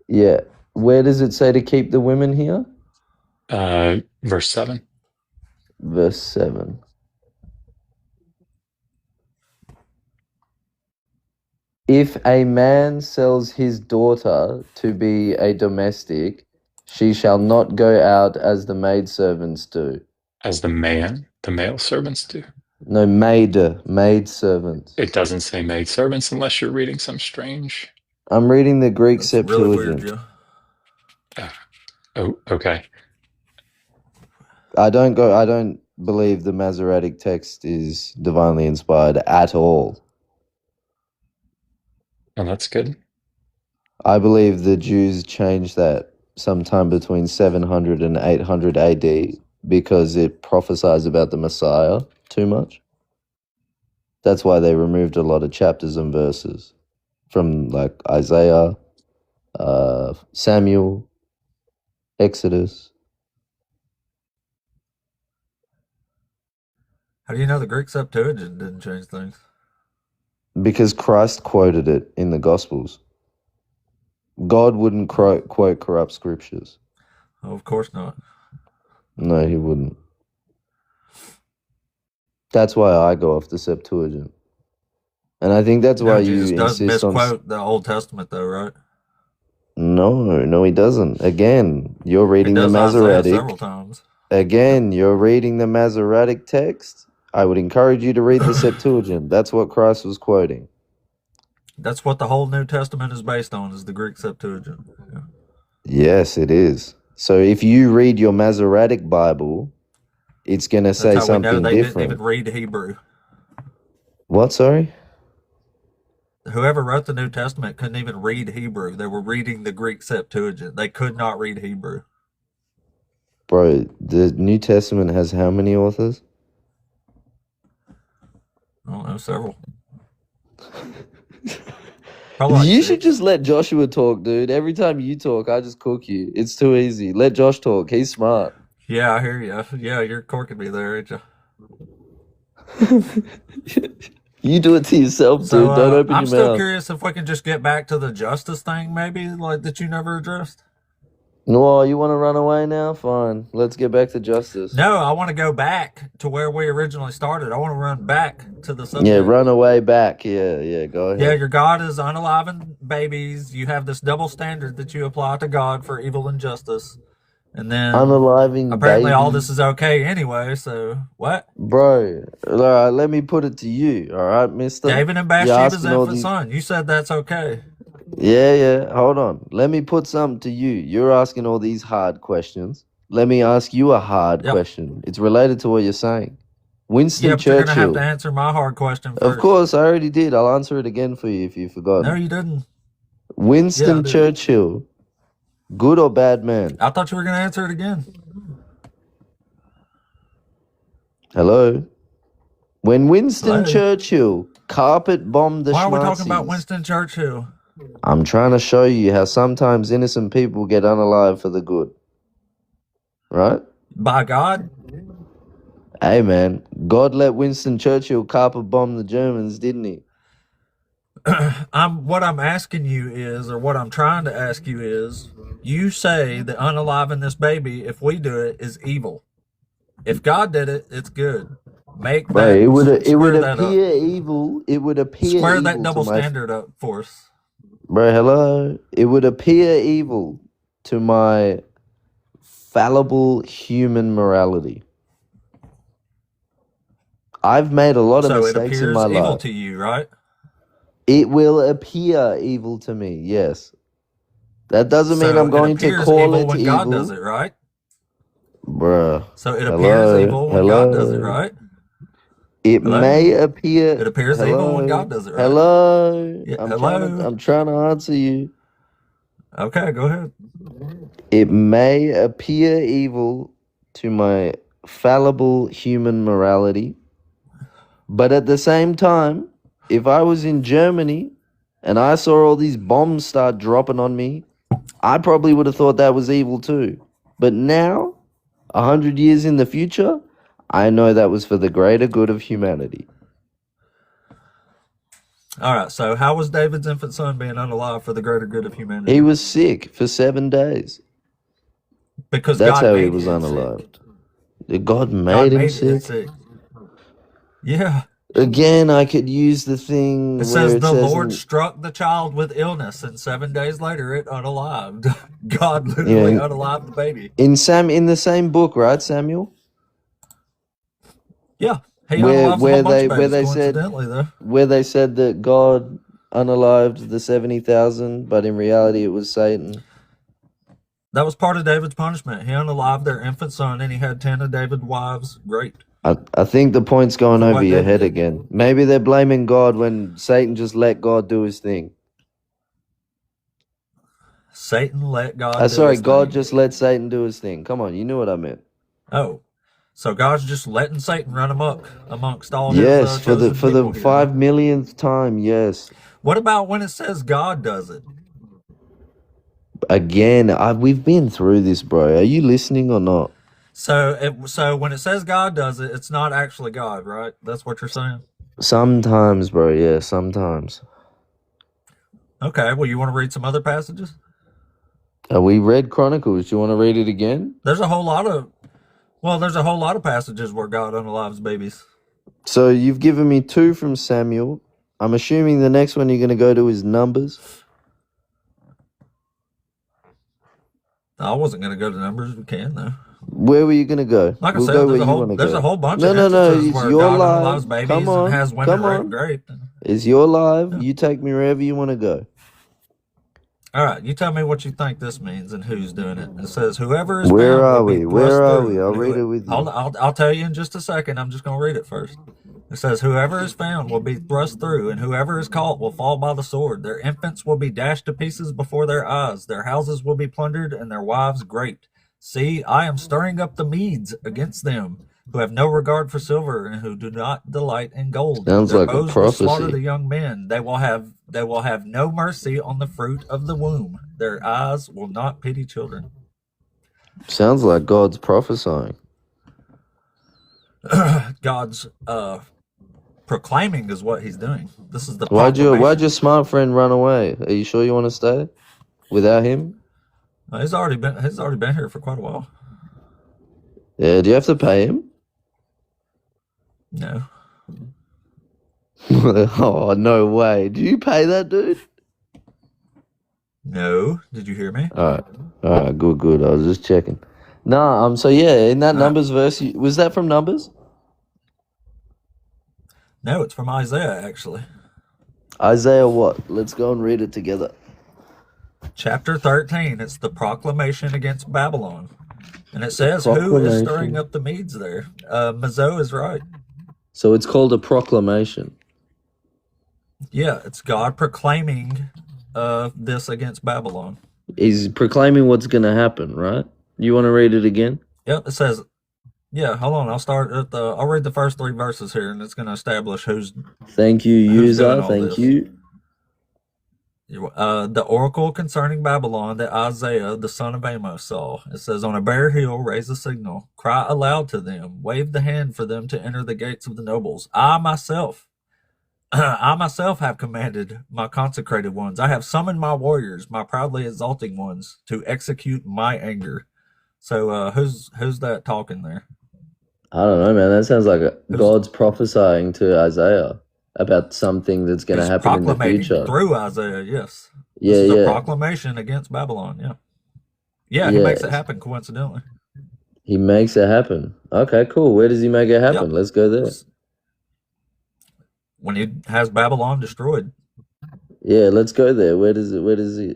Yeah. Where does it say to keep the women here? Verse 7. Verse 7. If a man sells his daughter to be a domestic, she shall not go out as the maidservants do. As the male servants do. No, maid servants. It doesn't say maid servants unless you're reading some strange. I'm reading the Greek That's Septuagint. really weird, yeah. Oh, okay. I don't believe the Masoretic text is divinely inspired at all. Well, that's good. I believe the Jews changed that sometime between 700 and 800 AD because it prophesies about the Messiah too much. That's why they removed a lot of chapters and verses from like Isaiah, Samuel, Exodus. How do you know the Greek Septuagint didn't change things? Because Christ quoted it in the Gospels. God wouldn't quote corrupt scriptures. Oh, of course not. No, he wouldn't. That's why I go off the Septuagint. And I think that's why you Jesus does insist on... misquote the Old Testament, though, right? No, he doesn't. Again, you're reading He the does Isaiah Masoretic. several times. Again, you're reading the Masoretic text. I would encourage you to read the Septuagint. That's what Christ was quoting. That's what the whole New Testament is based on, is the Greek Septuagint. Yeah. Yes, it is. So if you read your Masoretic Bible, it's going to say That's how we know something they different. didn't even read Hebrew. What, sorry? Whoever wrote the New Testament couldn't even read Hebrew. They were reading the Greek Septuagint. They could not read Hebrew. Bro, the New Testament has how many authors? I don't know, several. Probably like You should 6. just let Joshua talk, dude. Every time you talk, I just cook you. It's too easy. Let Josh talk. He's smart. Yeah, I hear you. Yeah, you're corking me there, ain't you? You do it to yourself, So, dude. Don't open I'm your still mouth. curious if we can just get back to the justice thing, maybe, like that you never addressed. No, you want to run away now? Fine. Let's get back to justice. No, I want to go back to where we originally started. I want to run back to the Yeah, subject. run away back. Yeah, go Yeah, ahead. your God is unaliving babies. You have this double standard that you apply to God for evil and justice. And then Unaliving apparently all this babies. is okay anyway, so what? Bro, all right, let me put it to you, all right, mister? David and You're Bathsheba's asking all infant these... son. You said that's okay. Yeah, hold on. Let me put something to you. You're asking all these hard questions. Let me ask you a hard Yep. question. It's related to what you're saying. Yeah, Winston but you're going to have to Churchill. answer my hard question Of first. course, I already did. I'll answer it again for you if you've No, forgotten. you didn't. Yeah, I Winston did. Churchill, good or bad man? I thought you were going to answer it again. Hello? When Winston Hello? Churchill carpet bombed the Why are we talking about Schmarzies, Winston Churchill? I'm trying to show you how sometimes innocent people get unalive for the good. Right? By God? Hey, man, God let Winston Churchill carpet bomb the Germans, didn't he? What I'm asking you is, or what I'm trying to ask you is, you say that unaliving this baby, if we do it, is evil. If God did it, it's good. Make Bro, that, it would square that up. appear evil. It would appear Square evil that double to my... standard up for us. Bro, hello? It would appear evil to my fallible human morality. I've made a lot of So it mistakes in appears my evil life. to you, right? It will appear evil to me, yes. That doesn't mean So I'm it going to appears call evil it when God does evil. it, right? Bruh. So it appears evil when God does it, Hello. right? It Hello? may appear... It appears evil when God does it, right? Hello. Yeah, I'm hello? trying to answer you. Okay, go ahead. It may appear evil to my fallible human morality, but at the same time, if I was in Germany and I saw all these bombs start dropping on me, I probably would have thought that was evil too. But now, 100 years in the future, I know that was for the greater good of humanity. All right, so how was David's infant son being unalive for the greater good of humanity? He was sick for 7 days. Because That's God how he made was him sick. unalived. God God made him made him sick. sick. Yeah. Again, I could use the thing It where says it the says Lord in, struck the child with illness, and 7 days later it unalived. God you literally know, unalived the baby. in the same book, right, Samuel? Yeah, he unalives a whole bunch of babies, They said coincidentally, though. that God unalived the 70,000, but in reality it was Satan. That was part of David's punishment. He unalived their infant son, and he had 10 of David's wives raped. I think the point's going For over what your David head did. again. Maybe they're blaming God when Satan just let God do his thing. Satan let God do Sorry, his God thing. just let Satan do his thing. Come on, you knew what I meant. Oh, so God's just letting Satan run amok amongst all his Yes, for chosen the people here. 5 millionth time, yes. What about when it says God does it? Again, we've been through this, bro. Are you listening or not? So when it says God does it, it's not actually God, right? That's what you're saying? Sometimes, bro, yeah, sometimes. Okay, well, you want to read some other passages? We read Chronicles. Do you want to read it again? There's a whole lot of passages where God unalives babies. So you've given me 2 from Samuel. I'm assuming the next one you're going to go to is Numbers. I wasn't going to go to Numbers. We can, though. Where were you going to go? Like we'll I said, go there's where a you want to go. there's a whole bunch No, of no, no. instances It's where your God live. unalives babies Come on, and has women come on. raped. It's your live. Yeah. You take me wherever you want to go. All right, you tell me what you think this means and who's doing it. It says, whoever is Where found are will be we? thrust Where are through. we? I'll read it with you. I'll tell you in just a second. I'm just going to read it first. It says, whoever is found will be thrust through, and whoever is caught will fall by the sword. Their infants will be dashed to pieces before their eyes. Their houses will be plundered, and their wives raped. See, I am stirring up the Medes against them. who have no regard for silver and who do not delight in gold. Sounds Their like a bows will slaughter prophecy. the young men. They will have no mercy on the fruit of the womb. Their eyes will not pity children. Sounds like God's prophesying. God's proclaiming is what he's doing. This is the Why'd proclamation. your smart friend run away? Are you sure you want to stay without him? He's already been here for quite a while. Yeah, do you have to pay him? No. Oh, no way. Do you pay that dude? No. Did you hear me? All right, good. I was just checking. Nah, so yeah, in that Numbers verse, was that from Numbers? No, it's from Isaiah, actually. Isaiah what? Let's go and read it together. Chapter 13. It's the proclamation against Babylon. And it says, who is stirring up the Medes there? Mazo is right. So it's called a proclamation. Yeah, it's God proclaiming this against Babylon. He's proclaiming what's going to happen, right? You want to read it again? Yep, it says, yeah, hold on. I'll read the first 3 verses here, and it's going to establish who's. Thank you, user. Thank you. The oracle concerning Babylon that Isaiah, the son of Amos, saw. It says, on a bare hill, raise a signal, cry aloud to them, wave the hand for them to enter the gates of the nobles. I myself have commanded my consecrated ones. I have summoned my warriors, my proudly exalting ones, to execute my anger. So who's that talking there? I don't know, man. That sounds like God's prophesying to Isaiah about something that's going to happen in the future. Through Isaiah, yes. Yeah, this is a proclamation against Babylon, yeah. Yeah, he makes it happen, coincidentally. He makes it happen. Okay, cool. Where does he make it happen? Let's go there. When he has Babylon destroyed. Yeah, let's go there. Where does he...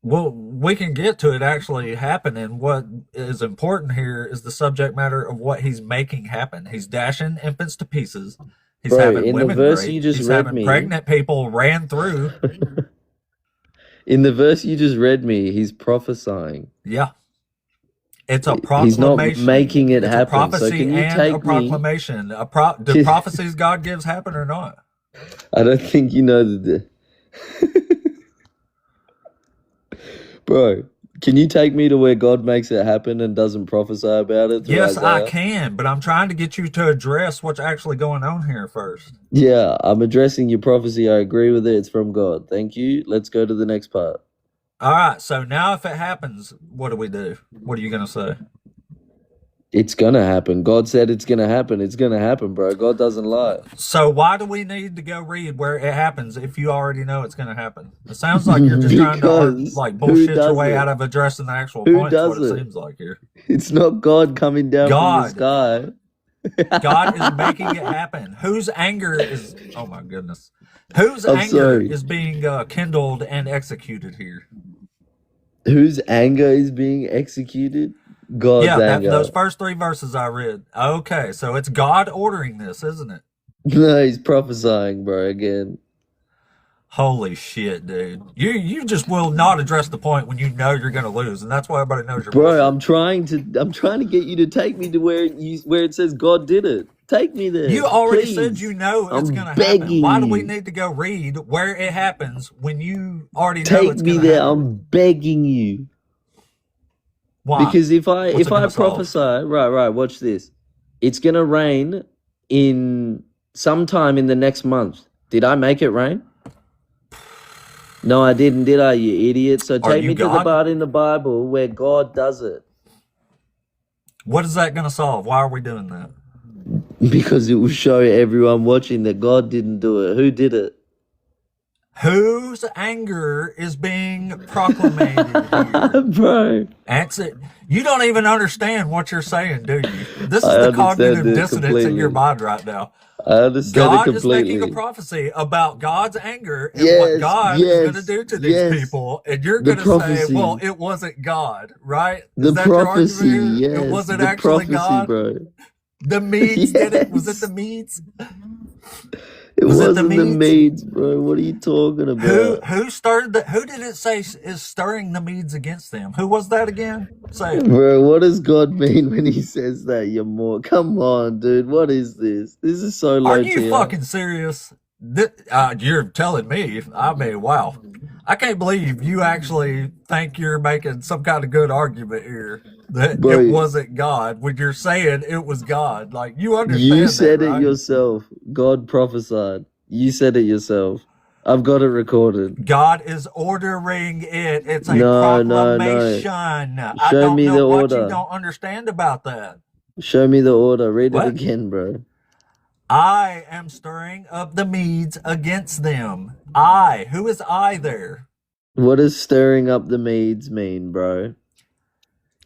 Well, we can get to it actually happening. What is important here is the subject matter of what he's making happen. He's dashing infants to pieces. He's having women raped. He's having pregnant people ran through. In the verse you just read me, he's prophesying. Yeah. It's a proclamation. He's not making it happen. A prophecy so can you and a proclamation. Do prophecies God gives happen or not? I don't think you know the... Bro, can you take me to where God makes it happen and doesn't prophesy about it? Yes, Isaiah? I can, but I'm trying to get you to address what's actually going on here first. Yeah, I'm addressing your prophecy. I agree with it. It's from God. Thank you. Let's go to the next part. All right, so now if it happens, what do we do? What are you going to say? It's going to happen. God said it's going to happen. It's going to happen, bro. God doesn't lie. So why do we need to go read where it happens if you already know it's going to happen? It sounds like you're just trying to bullshit your way out of addressing the actual point. That's what it seems like here. It's not God coming down from the sky. God is making it happen. Whose anger is... Oh, my goodness. Whose anger is being kindled and executed here? Whose anger is being executed? God's anger. Those first 3 verses I read. Okay, so it's God ordering this, isn't it? No, he's prophesying, bro, again. Holy shit, dude. You just will not address the point when you know you're going to lose, and that's why everybody knows you're Bro, I'm trying to get you to take me to where it says God did it. Take me there. You already said you know it's going to happen. Why do we need to go read where it happens when you already know it's going to happen? Take me there. I'm begging you. Why? Because if I prophesy, right, watch this. It's gonna rain in sometime in the next month. Did I make it rain? No, I didn't, did I, you idiot? So take me to the part in the Bible where God does it. What is that gonna solve? Why are we doing that? Because it will show everyone watching that God didn't do it. Who did it? Whose anger is being proclamated here? Bro. Answer. You don't even understand what you're saying, do you? This is the cognitive dissonance in your mind right now. I understand it completely. God is making a prophecy about God's anger and what God is going to do to these people. And you're going to say, well, it wasn't God, right? The prophecy, yes. It wasn't actually God. Bro. The Medes did it. Was it the Medes? It Was it the wasn't the Medes? Medes, bro. What are you talking about? Who started the? Who did it say is stirring the Medes against them? Who was that again? Say it. Bro, what does God mean when he says that? You're more. Come on, dude. What is this? This is so Are low you tier. fucking serious? You're telling me. I mean, wow. I can't believe you actually think you're making some kind of good argument here that Bro, it wasn't God when you're saying it was God. Like, you understand you said that, it right? yourself. God prophesied. You said it yourself. I've got it recorded. God is ordering it. It's a No. proclamation. I Show don't me the know what you order. don't understand about that. Show me the order. Read it What? again, bro. I am stirring up the Medes against them. I. Who is I there? What does stirring up the Medes mean, bro?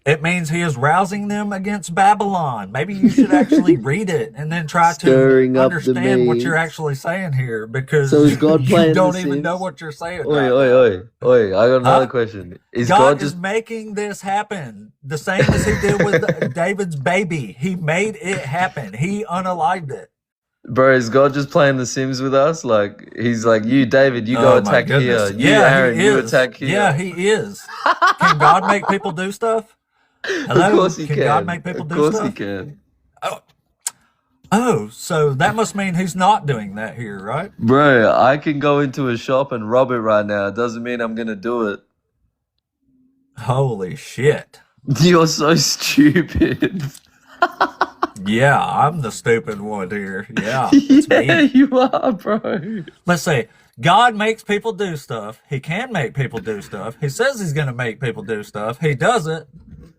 It means he is rousing them against Babylon. Maybe you should actually read it and then try Stirring to up the understand what you're Medes. actually saying here, because So is God you playing don't The even know Sims? what you're saying Oi, right now. oi. I got another Huh? question. Is God God is just making this happen the same as he did with David's baby. He made it happen. He unalived it. Bro, is God just playing The Sims with us? Like he's like, you, David, you go Oh my attack here. goodness. You, Yeah, Aaron, he you is. attack here. Yeah, he is. Can God make people do stuff? Of Hello? course he Can can. God make people Of do course he stuff? can. Oh, so that must mean he's not doing that here, right? Bro, I can go into a shop and rob it right now. It doesn't mean I'm gonna do it. Holy shit. You're so stupid. Yeah, I'm the stupid one here. Yeah, it's Yeah, me. you are, bro. Let's see. God makes people do stuff. He can make people do stuff. He says he's going to make people do stuff. He does it,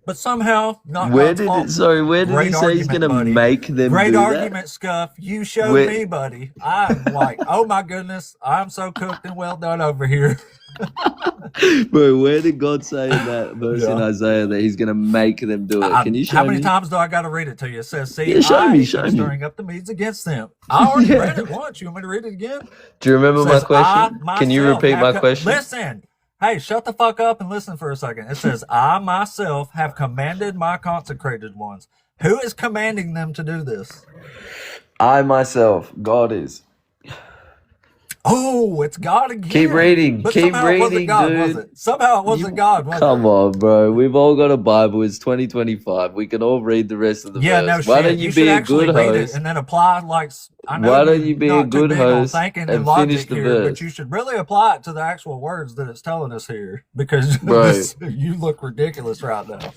but somehow not Where God's did fault. it? Sorry, where did he Great say he's argument, gonna buddy. make them Great do argument, Scuff. You showed Where- me, buddy. I'm like, oh my goodness, I'm so cooked and well done over here. that? Bro, where did God say in that verse in Yeah. Isaiah that he's gonna make them do it? Can you show How many me? times do I got to read it to you? It says, see, Yeah, show me, am show me. stirring up the Medes against them. I already Yeah. read it once. You want me to read it again? Do you remember It my says, question? I Can you myself repeat have my question? Listen. Hey, shut the fuck up and listen for a second. It says, I myself have commanded my consecrated ones. Who is commanding them to do this? I myself, God is. Oh, it's God again. Keep reading, But keep somehow it wasn't reading, God, was dude. it? Somehow it wasn't God, was Come it? on, bro. We've all got a Bible. It's 2025. We can all read the rest of the Yeah, verse. no Why shit. don't you should be a actually good read it host? and then apply, like, I know Why don't you're you be a not too good big on host thinking and and finish logic the here, verse? but you should really apply it to the actual words that it's telling us here, because Bro. you look ridiculous right now.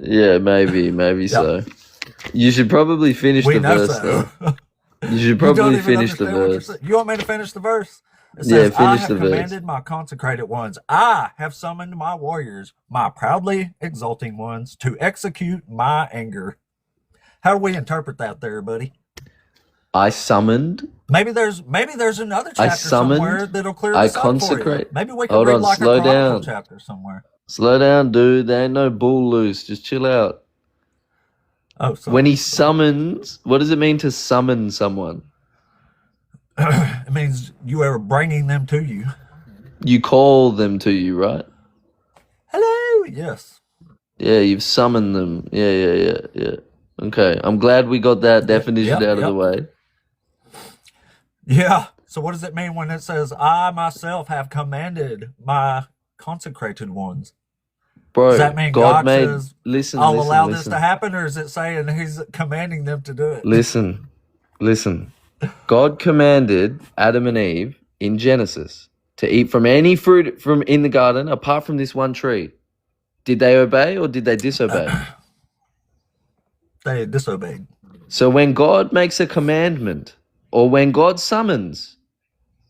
Yeah, maybe so. You should probably finish We the know verse, so. though. You should You don't probably even finish the understand what you're verse. saying. You want me to finish the verse? It Yeah, says, I finish have the verse. commanded my consecrated ones. I have summoned my warriors, my proudly exulting ones, to execute my anger. How do we interpret that there, buddy? I summoned. Maybe there's another I chapter summoned. somewhere that'll clear I this up for you. consecrate. Maybe we can Hold read on, like slow a Chronicle down. chapter somewhere. Slow down, dude. There ain't no bull loose. Just chill out. Oh, sorry. When he summons, what does it mean to summon someone? It means you are bringing them to you. You call them to you, right? Hello. Yes. Yeah, you've summoned them. Yeah. Okay, I'm glad we got that definition out of the way. Yeah. So what does it mean when it says, I myself have commanded my consecrated ones? Bro, Does that mean God God made. says, Listen, I'll listen, allow this listen. to happen, or is it saying he's commanding them to do it? Listen. God commanded Adam and Eve in Genesis to eat from any fruit from in the garden apart from this one tree. Did they obey or did they disobey? They disobeyed. So when God makes a commandment or when God summons,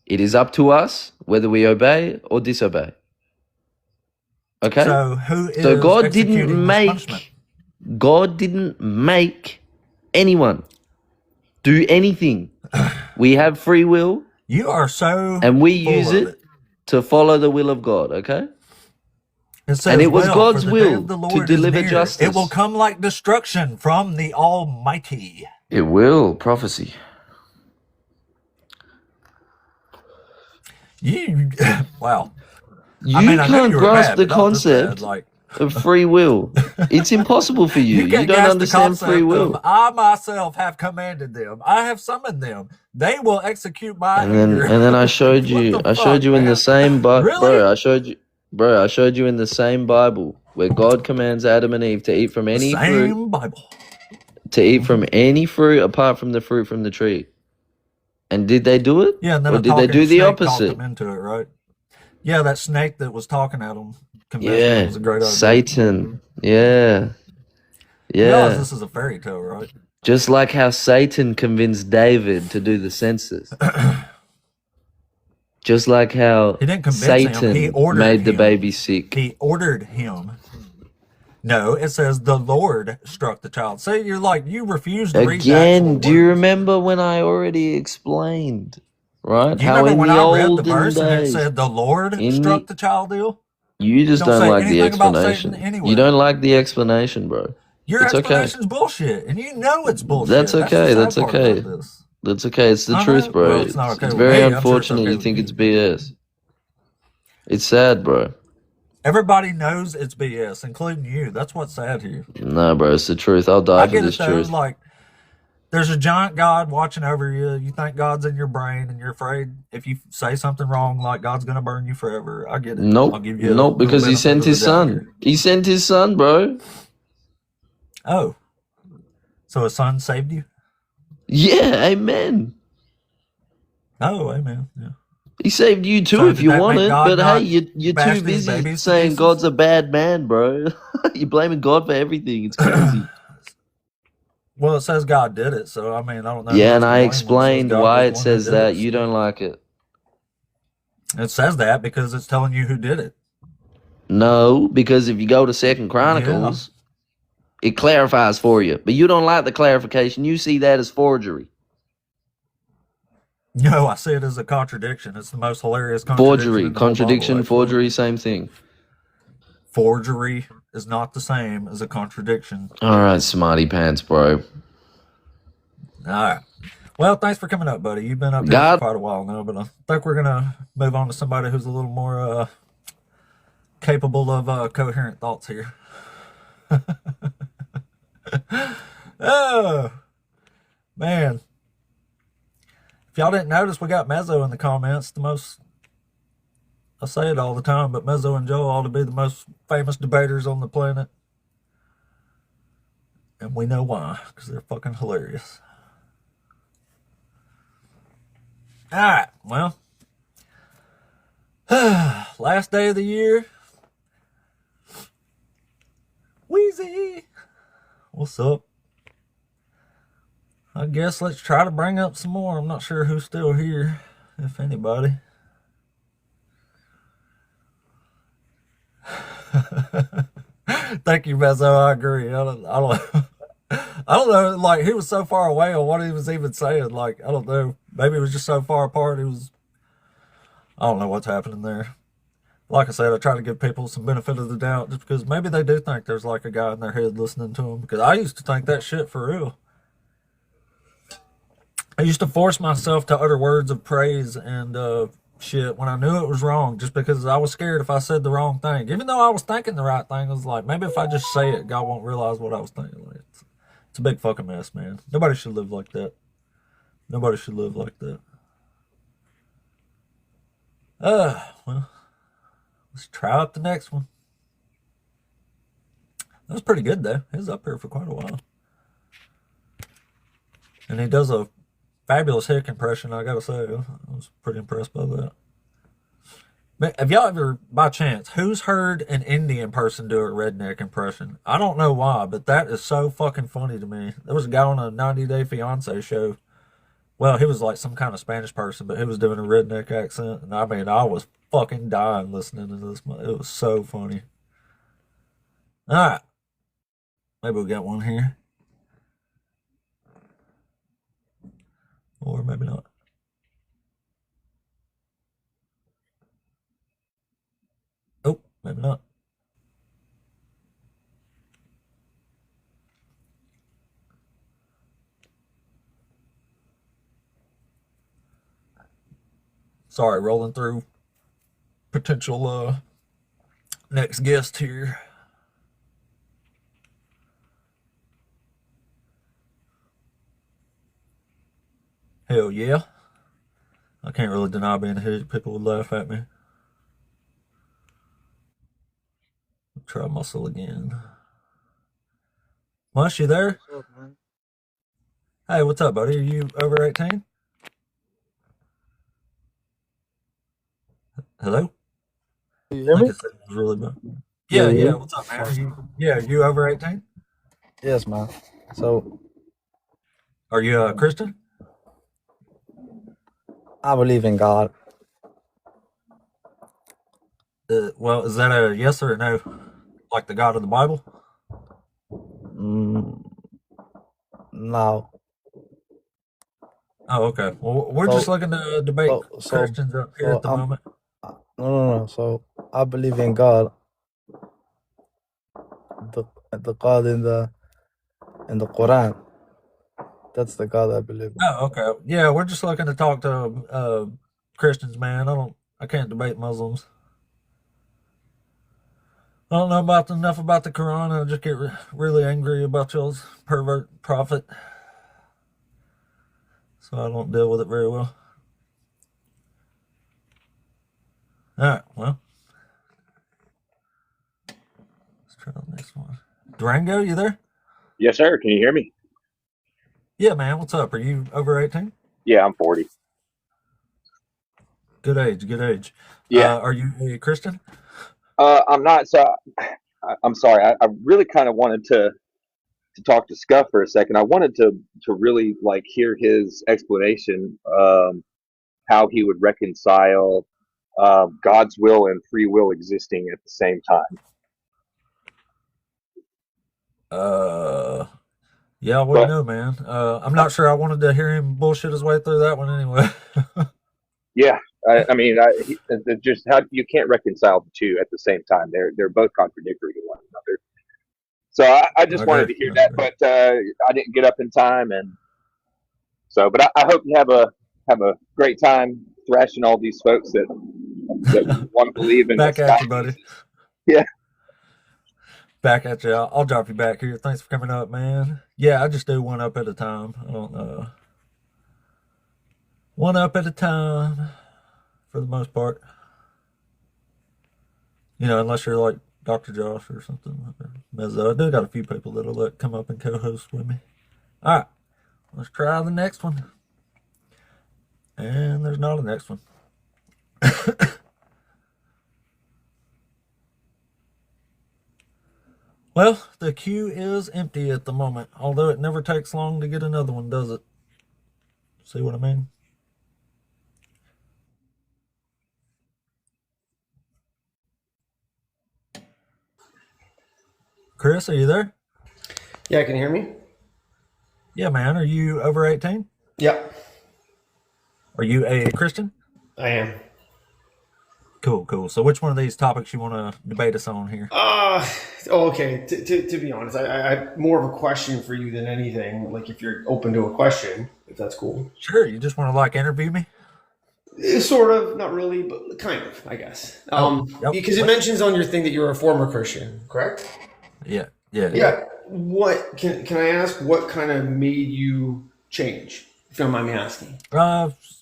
it is up to us whether we obey or disobey. Okay? So who is So God executing didn't this punishment? make anyone do anything. We have free will You are so and we full use of it to follow the will of God, okay? It says, And it was well, God's for the will day of the to Lord is deliver near. justice. It will come like destruction from the Almighty. It will, prophecy. You, wow. You I mean, I knew can't you were grasp bad, the but not this bad. concept. Like, of free will. It's impossible for you. You can't don't grasp the understand free concept will. of, I myself have commanded them. I have summoned them. They will execute my anger. And then I showed What you. the I showed fuck, you in the man? same Really? bro. I showed you in the same Bible where God commands Adam and Eve to eat from The any fruit, same Bible. to eat from any fruit apart from the fruit from the tree. And did they do it? Yeah, and then Or a did they talking do the snake talked opposite? them into it, right? Yeah, that snake that was talking at them convinced them it Yeah, was a great idea. Satan. Yeah, You realize yeah. this is a fairy tale, right? Just like how Satan convinced David to do the census. Just like how He didn't convince him. He Satan ordered made the him. baby sick. He ordered him. No, it says the Lord struck the child. See, you're like, you refuse to read the actual Again, do you words. remember when I already explained, right? Do you How remember in when the I read the olden verse and it days, said the Lord in struck the the child ill? you just Don't don't say like the anything about Satan explanation. anywhere. You don't like the explanation, bro. Your It's okay. explanation's bullshit, and you know it's bullshit. That's okay. the That's sad part okay. about this. That's okay. It's the I truth, know. bro. Well, it's not okay It's with very me. I'm sure it's unfortunate okay you with think you. it's BS. It's sad, bro. Everybody knows it's BS, including you. That's what's sad here. No, bro, it's the truth. I'll die I for get this it though. truth. Like, there's a giant God watching over you. You think God's in your brain, and you're afraid if you say something wrong, like God's gonna burn you forever. I get it. I'll Nope. give you Nope, because he sent his son. He sent his son, bro. Oh, so his son saved you? Yeah, amen. Oh, amen. Yeah. He saved you too So if did you that want make it, God but hey, not you're bash too these busy babies to saying pieces? God's a bad man, bro. You're blaming God for everything. It's crazy. Well, it says God did it, so I mean, I don't know. Yeah, who and else to I blame when it says explained God why was it one who says did that. it. You don't like it. It says that because it's telling you who did it. No, because if you go to Second Chronicles, it clarifies for you. But you don't like the clarification. You see that as forgery. No, I see it as a contradiction. It's the most hilarious contradiction Forgery. in the whole Bible, Contradiction, actually. forgery, same thing. Forgery is not the same as a contradiction. All right, smarty pants, bro. All right. Well, thanks for coming up, buddy. You've been up here God- for quite a while now, but I think we're gonna move on to somebody who's a little more capable of coherent thoughts here. Oh man. If y'all didn't notice, we got Mezzo in the comments. I say it all the time, but Mezzo and Joe ought to be the most famous debaters on the planet. And we know why, because they're fucking hilarious. Alright, well. Last day of the year. Wheezy! What's up? I guess let's try to bring up some more. I'm not sure who's still here, if anybody. Thank you, Mezzo. I agree. I don't know. Like, he was so far away on what he was even saying. Like, I don't know. Maybe it was just so far apart. I don't know what's happening there. Like I said, I try to give people some benefit of the doubt just because maybe they do think there's like a guy in their head listening to them. Because I used to think that shit for real. I used to force myself to utter words of praise and shit when I knew it was wrong, just because I was scared if I said the wrong thing. Even though I was thinking the right thing, I was like, maybe if I just say it, God won't realize what I was thinking. Like, it's a big fucking mess, man. Nobody should live like that. Nobody should live like that. Well, let's try out the next one. That was pretty good, though. He was up here for quite a while. And he does a fabulous hick impression, I gotta say. I was pretty impressed by that. Man, have y'all ever, by chance, who's heard an Indian person do a redneck impression? I don't know why, but that is so fucking funny to me. There was a guy on a 90 Day Fiance show. Well, he was like some kind of Spanish person, but he was doing a redneck accent. And I mean, I was fucking dying listening to this. It was so funny. Alright. Maybe we'll get one here. Or maybe not. Oh, maybe not. Sorry, rolling through potential next guest here. Hell yeah. I can't really deny being a hick. People would laugh at me. Try muscle again. Mush, you there? What's up, man? Hey, what's up, buddy? Are you over 18? Hello? Can you I hear think me? it was really bad. Yeah, Yeah. you? What's up, man? Are you over 18? Yes, man. So Are you a Christian? I believe in God. Well, is that a yes or a no? Like the God of the Bible? Mm, no. Oh, okay. Well, we're just So looking to debate so so Christians up here so at the I'm moment. no. So I believe in God. The God in the Quran. That's the God I believe in. Oh, okay. Yeah, we're just looking to talk to Christians, man. I can't debate Muslims. I don't know enough about the Quran. I just get really angry about y'all's pervert prophet, so I don't deal with it very well. All right, well, let's try the next one. Durango, you there? Yes, sir. Can you hear me? Yeah, man. What's up? Are you over 18? Yeah, I'm 40. Good age. Good age. Yeah. Are you a Christian? I'm not. So I'm sorry. I really kind of wanted to talk to Scuff for a second. I wanted to really like hear his explanation, how he would reconcile God's will and free will existing at the same time. Yeah, I wouldn't But know, man. I'm not sure I wanted to hear him bullshit his way through that one anyway. yeah, I mean, just how you can't reconcile the two at the same time. They're both contradictory to one another. So I I just wanted agree. to hear I that, agree. but I didn't get up in time, and so. But I hope you have a great time thrashing all these folks that want to believe in the Back sky at you, buddy. Jesus. Yeah, Back at you. I'll drop you back here. Thanks for coming up, man. Yeah, I just do one up at a time. I don't know. One up at a time for the most part. You know, unless you're like Dr. Josh or something. Mezzo. I do got a few people that'll let come up and co-host with me. All right, let's try the next one. And there's not a next one. Well, the queue is empty at the moment, although it never takes long to get another one, does it? See what I mean? Chris, are you there? Yeah, can you hear me? Yeah, man. Are you over 18? Yep, Are you a Christian? I am. Cool, cool. So which one of these topics you want to debate us on here? Okay. To be honest, I more of a question for you than anything. Like, if you're open to a question, if that's cool. Sure, you just want to like interview me? Sort of, not really, but kind of, I guess. Oh, yep. Because it mentions on your thing that you're a former Christian, correct? Yeah. Yeah. What can I ask? What kind of made you change? If you don't mind me asking.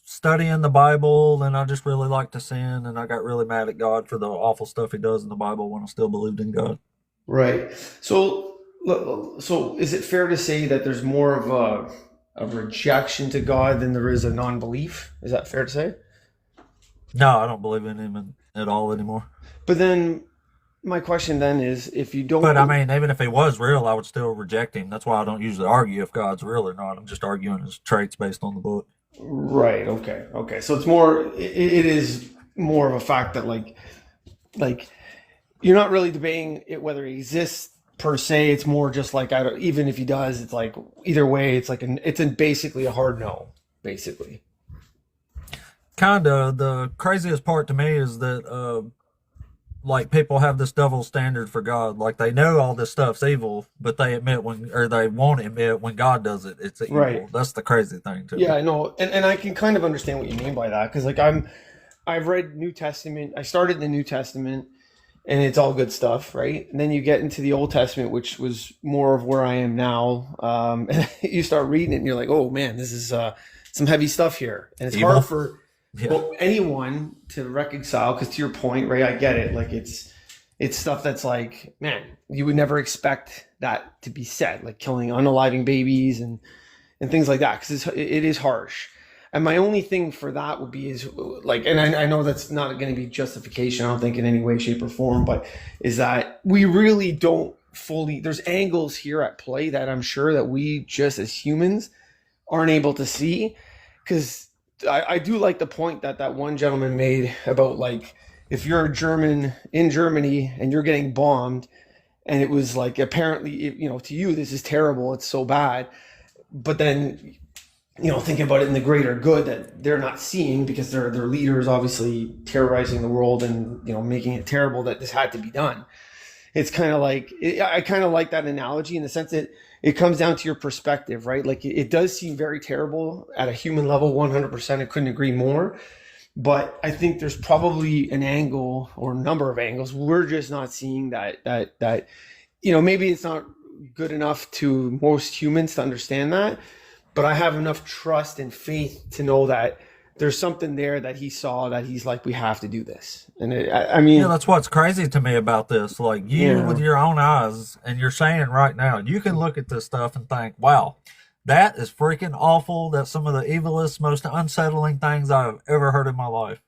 Studying the Bible, and I just really like to sin, and I got really mad at God for the awful stuff He does in the Bible when I still believed in God. Right. So is it fair to say that there's more of a rejection to God than there is a non-belief? Is that fair to say? No, I don't believe in Him at all anymore. But then my question then is, if you don't, But I mean, even if He was real, I would still reject Him. That's why I don't usually argue if God's real or not. I'm just arguing His traits based on the book. right? Okay. So it's more. It is more of a fact that like you're not really debating it whether he exists per se. It's more just like I don't. Even if he does, it's like either way. It's like basically a hard no, basically. Kinda. The craziest part to me is that like people have this double standard for God. Like they know all this stuff's evil, but they won't admit when God does it, it's evil. Right. That's the crazy thing too. Yeah, I know, and I can kind of understand what you mean by that because like I've read New Testament. I started in the New Testament, and it's all good stuff, right? And then you get into the Old Testament, which was more of where I am now. And you start reading it, and you're like, oh man, this is some heavy stuff here, and it's Evil. hard for Yeah. anyone to reconcile. Because to your point, right? I get it. Like it's stuff that's like, man, you would never expect that to be said, like killing unaliving babies and things like that, because it is harsh. And my only thing for that would be is like, and I know that's not going to be justification, I don't think in any way, shape, or form, but is that we really don't fully, there's angles here at play that I'm sure that we just as humans aren't able to see. Because I do like the point that one gentleman made about, like, if you're a German in Germany and you're getting bombed, and it was like, apparently, you know, to you, this is terrible, it's so bad. But then, you know, thinking about it in the greater good that they're not seeing, because their leaders obviously terrorizing the world and, you know, making it terrible, that this had to be done. It's kind of like, I kind of like that analogy in the sense that it comes down to your perspective, right? Like it does seem very terrible at a human level, 100%. I couldn't agree more. But I think there's probably an angle or a number of angles we're just not seeing that, you know, maybe it's not good enough to most humans to understand that, but I have enough trust and faith to know that there's something there that he saw, that he's like, we have to do this. And I mean, Yeah, that's what's crazy to me about this. Like, you with your own eyes, and you're saying right now, you can look at this stuff and think, wow, that is freaking awful. That's some of the evilest, most unsettling things I've ever heard in my life.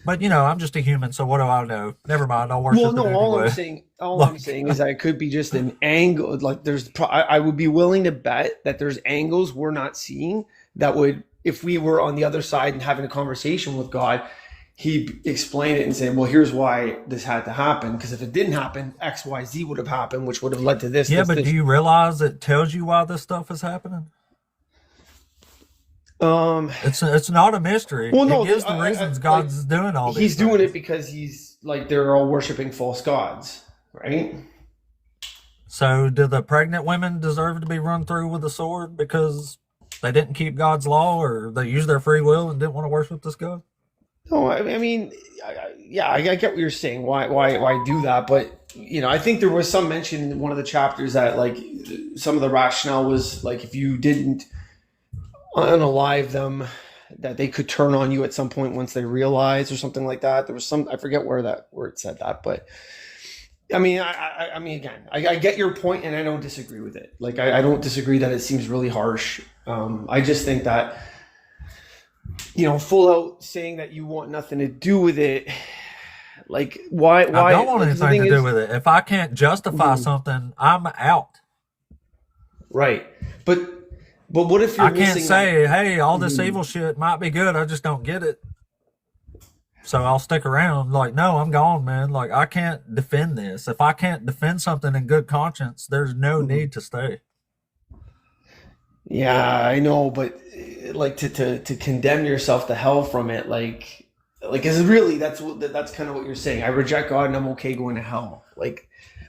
But, you know, I'm just a human, so what do I know? Never mind, I'll worship it anyway. All I'm saying is that it could be just an angle. Like I would be willing to bet that there's angles we're not seeing that would, if we were on the other side and having a conversation with God, he'd explain it and say, well, here's why this had to happen. Because if it didn't happen, X, Y, Z would have happened, which would have led to this. Yeah, this, but this. do you realize it tells you why this stuff is happening? It's not a mystery. Well, no, it gives the reasons God's doing all this. He's doing it because he's like, they're all worshiping false gods, right? So do the pregnant women deserve to be run through with a sword because they didn't keep God's law, or they used their free will and didn't want to worship this God? No, I mean, I get what you're saying. Why do that? But, you know, I think there was some mention in one of the chapters that, like, some of the rationale was, like, if you didn't unalive them, that they could turn on you at some point once they realize, or something like that. There was some, I forget where it said that, but I mean, I mean, again, I get your point, and I don't disagree with it. Like, I don't disagree that it seems really harsh. I just think that, you know, full out saying that you want nothing to do with it, like, why? I don't want anything to do with it. If I can't justify something, I'm out. Right, but what if you're I can't say, hey, all this evil shit might be good, I just don't get it, so I'll stick around. Like, no, I'm gone, man. Like, I can't defend this. If I can't defend something in good conscience, there's no need to stay. Yeah, I know, but like to condemn yourself to hell from it, like is really, that's kind of what you're saying. I reject God and I'm okay going to hell. Like,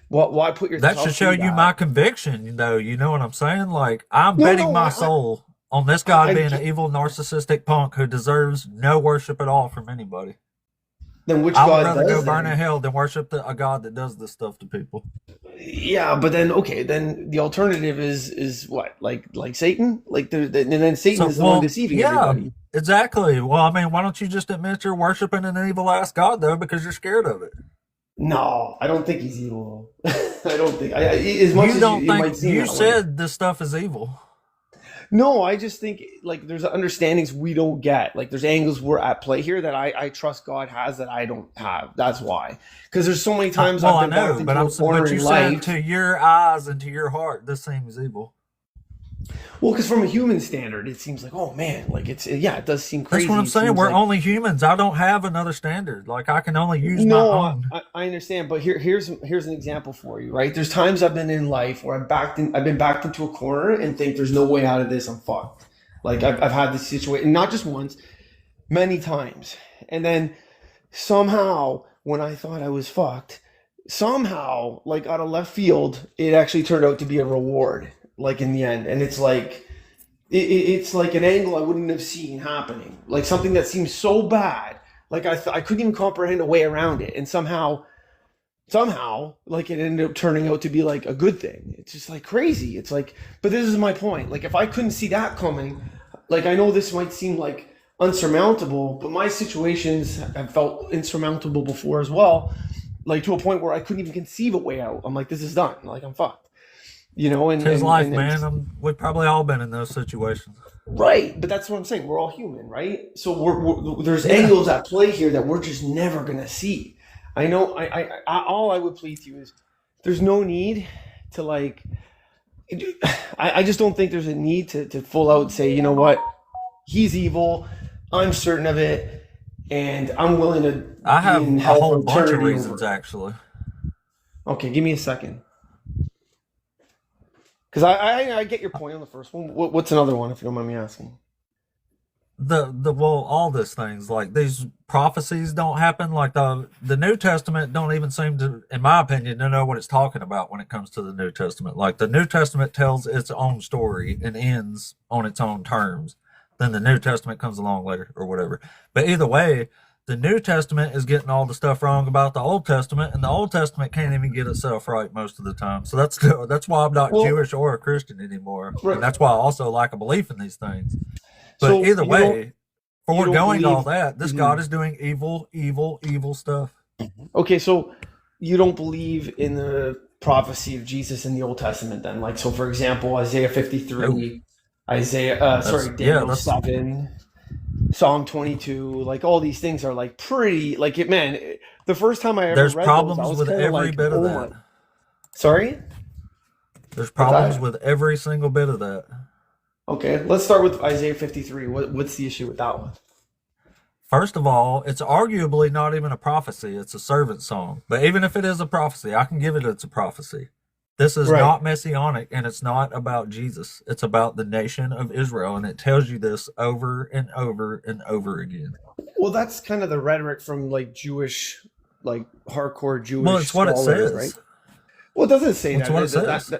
why put yourself? That should show you my conviction, though. You know what I'm saying? Like, I'm betting my soul on this guy being an evil, narcissistic punk who deserves no worship at all from anybody. Then which I would God rather does go burn then? in hell than worship a God that does this stuff to people. Yeah, but then then the alternative is what? Like Satan? Like and then Satan is the one deceiving everybody. Exactly. Well, I mean, why don't you just admit you're worshiping an evil ass God, though, because you're scared of it? No, I don't think he's evil. I don't think. As much You as don't you think might seem you that way. said this stuff is evil? No, I just think, like, there's understandings we don't get. Like, there's angles we're at play here that I trust God has that I don't have. That's why. Because there's so many times Well, I've been I know, backed but into a corner you in said life. to your eyes and to your heart, this seems evil. Well, because from a human standard, it seems like, oh man, like it does seem crazy. That's what I'm It saying. seems We're like, only humans. I don't have another standard. Like, I can only use my own. I understand, but here's an example for you, right? There's times I've been in life where I've been backed into a corner and think there's no way out of this. I'm fucked. Like, I've had this situation, not just once, many times. And then somehow, when I thought I was fucked, somehow, like, out of left field, it actually turned out to be a reward, like, in the end. And it's like, it's like an angle I wouldn't have seen happening. Like, something that seems so bad. Like, I couldn't even comprehend a way around it. And somehow, like, it ended up turning out to be, like, a good thing. It's just, like, crazy. It's like, but this is my point. Like, if I couldn't see that coming, like I know this might seem like unsurmountable, but my situations have felt insurmountable before as well, like to a point where I couldn't even conceive a way out. I'm like, this is done. Like I'm fucked, you know. It's his life, man. We've probably all been in those situations. Right, but that's what I'm saying. We're all human, right? So there's angles at play here that we're just never gonna see. I know. All I would plead to you is there's no need to like. I just don't think there's a need to full out say, you know what, he's evil. I'm certain of it, and I'm willing to. I have a whole bunch of reasons, actually. Okay, give me a second. Because I get your point on the first one. What's another one, if you don't mind me asking? All these things, like these prophecies don't happen. Like the New Testament don't even seem to, in my opinion, to know what it's talking about when it comes to the New Testament. Like the New Testament tells its own story and ends on its own terms. Then the New Testament comes along later or whatever. But either way, the New Testament is getting all the stuff wrong about the Old Testament, and the Old Testament can't even get itself right most of the time. So that's why I'm not Jewish or a Christian anymore. Right. And that's why I also lack a belief in these things. But so either way, foregoing all that, this God is doing evil stuff. Okay, so you don't believe in the prophecy of Jesus in the Old Testament then? Like, so for example, Isaiah 53, Daniel 7, Psalm 22, like all these things are like pretty, like it, man, the first time I ever read problems those, I was with every bit of that. Sorry? There's problems with every single bit of that. Okay, let's start with Isaiah 53. What's the issue with that one? First of all, it's arguably not even a prophecy. It's a servant song. But even if it is a prophecy, I can give it's a prophecy. This is not messianic, and it's not about Jesus. It's about the nation of Israel, and it tells you this over and over and over again. Well, that's kind of the rhetoric from like Jewish, like hardcore Jewish. Well, it's what it says. Right? Well, it doesn't say that. It's what it says.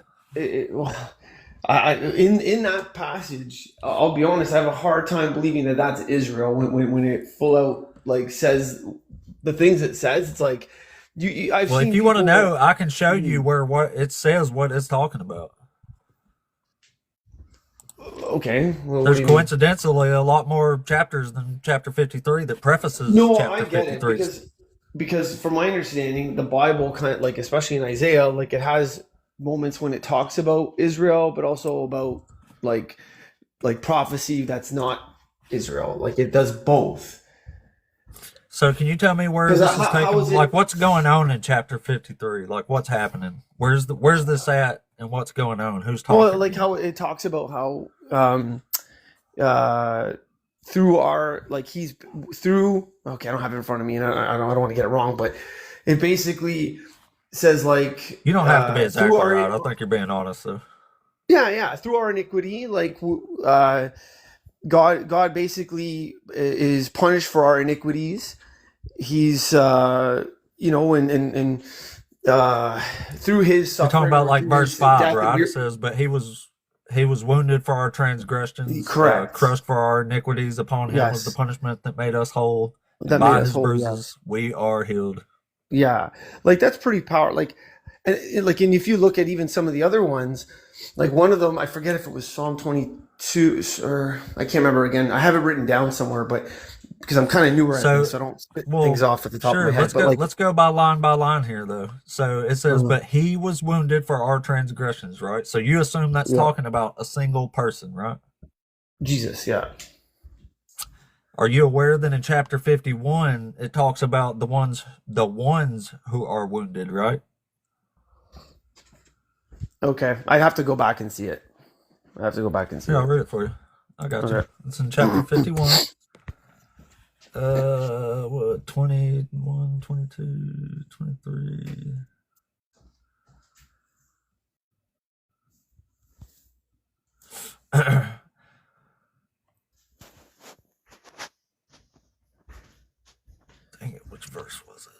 In that passage, I'll be honest, I have a hard time believing that that's Israel when it full out like says the things it says. It's like if you want to know, I can show you where what it says, what it's talking about. Okay, well, there's coincidentally a lot more chapters than chapter 53 that prefaces. No, chapter I get 53. It because from my understanding, the Bible kind of like, especially in Isaiah, like it has moments when it talks about Israel, but also about like prophecy that's not Israel. Like it does both. So can you tell me where this is taken? Like what's going on in chapter 53? Like what's happening? Where's this at and what's going on? Who's talking? Well, like how it talks about how through our he's through. Okay, I don't have it in front of me, and I don't want to get it wrong, but it basically says like you don't have to be exactly right. I think you're being honest though. Yeah. Through our iniquity, God basically is punished for our iniquities. He's through his suffering. You're talking about like verse 5, right? It says, "But he was wounded for our transgressions, crushed for our iniquities. Upon him was the punishment that made us whole. And by his bruises we are healed." Yeah, like that's pretty powerful. And if you look at even some of the other ones, like one of them, I forget if it was Psalm 22 or I can't remember again. I have it written down somewhere, but because I'm kind of newer at this, so I don't spit things off at the top of my head. Let's go by line here, though. So it says, "But he was wounded for our transgressions," right? So you assume that's talking about a single person, right? Jesus, yeah. Are you aware that in chapter 51 it talks about the ones who are wounded, right? Okay, I'd have to go back and see it. I'll read it for you. I got you. It's in chapter 51. 21, 22, 23. Dang it, which verse was it?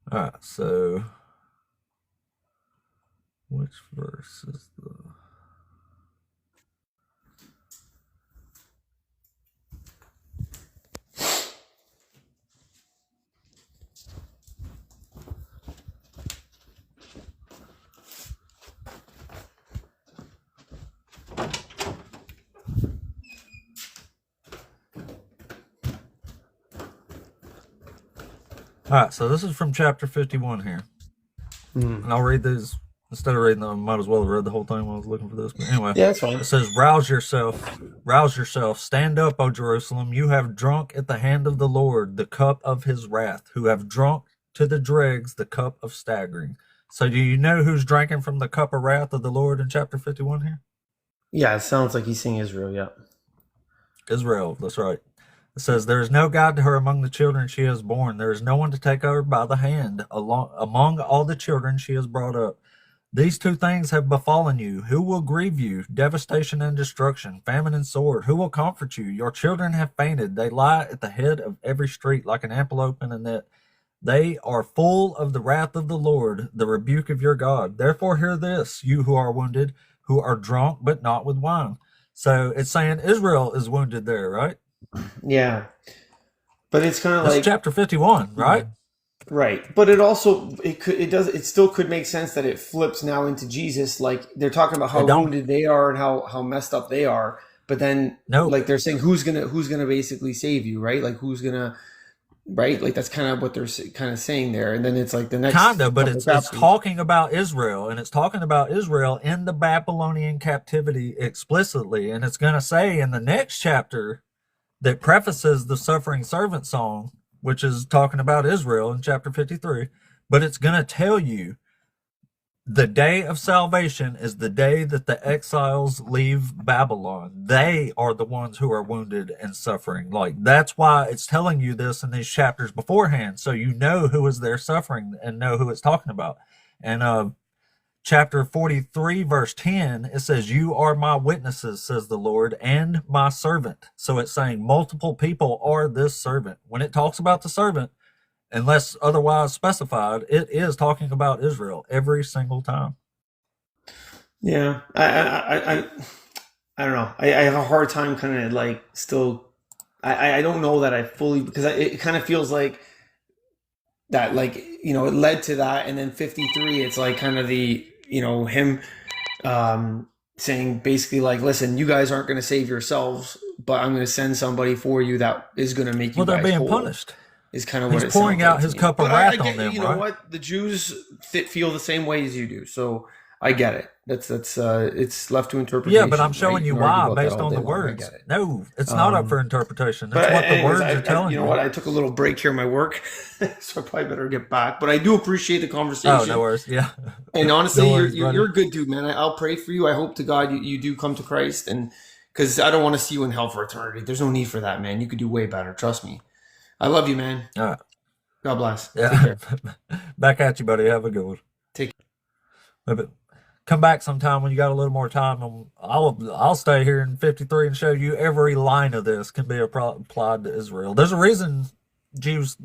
All right, so which verse is the... All right, so this is from chapter 51 here. And I'll read these. Instead of reading them, I might as well have read the whole thing while I was looking for this. But anyway, Yeah, that's fine. it says, rouse yourself, stand up, O Jerusalem. You have drunk at the hand of the Lord the cup of his wrath, who have drunk to the dregs the cup of staggering. So do you know who's drinking from the cup of wrath of the Lord in chapter 51 here? Yeah, it sounds like he's saying Israel, yeah. Israel, that's right. It says, there is no God to her among the children she has borne. There is no one to take her by the hand among all the children she has brought up. These two things have befallen you. Who will grieve you? Devastation and destruction, famine and sword. Who will comfort you? Your children have fainted. They lie at the head of every street like an antelope in a net. They are full of the wrath of the Lord, the rebuke of your God. Therefore hear this, you who are wounded, who are drunk, but not with wine. So it's saying Israel is wounded there, right? Yeah. But it's kind of That's like chapter 51, right? right. But it also it still could make sense that it flips now into Jesus. Like they're talking about how wounded they are and how messed up they are. But then like they're saying who's gonna basically save you, right? Like who's gonna right? Like that's kind of what they're kind of saying there. And then it's like the next kind of, but it's talking about Israel, and it's talking about Israel in the Babylonian captivity explicitly. And it's going to say in the next chapter that prefaces the suffering servant song, which is talking about Israel in chapter 53, but it's going to tell you the day of salvation is the day that the exiles leave Babylon. They are the ones who are wounded and suffering. Like, that's why it's telling you this in these chapters beforehand, so you know who is there suffering and know who it's talking about. And chapter 43, verse 10, it says, you are my witnesses, says the Lord, and my servant. So it's saying multiple people are this servant. When it talks about the servant, unless otherwise specified, it is talking about Israel every single time. Yeah, I don't know. I have a hard time kind of like still. I don't know that I fully, because it kind of feels like that, like, you know, it led to that, and then 53, it's like kind of the, you know, him saying basically like, listen, you guys aren't going to save yourselves, but I'm going to send somebody for you that is going to make you. Well, they're being whole. punished. Is kind of what he's pouring out his cup of wrath on them. You know what? The Jews feel the same way as you do, so I get it. That's it's left to interpretation. Yeah, but I'm showing you why based on the words. No, it's not up for interpretation. That's what the words are telling you. You know what? I took a little break here in my work, so I probably better get back. But I do appreciate the conversation. Oh, no worries. Yeah. And honestly, you're a good dude, man. I'll pray for you. I hope to God you do come to Christ, and because I don't want to see you in hell for eternity. There's no need for that, man. You could do way better. Trust me. I love you, man. All right. God bless. Yeah. Back at you, buddy. Have a good one. Take care. Come back sometime when you got a little more time, and I'll stay here in 53 and show you every line of this can be applied to Israel. There's a reason Jews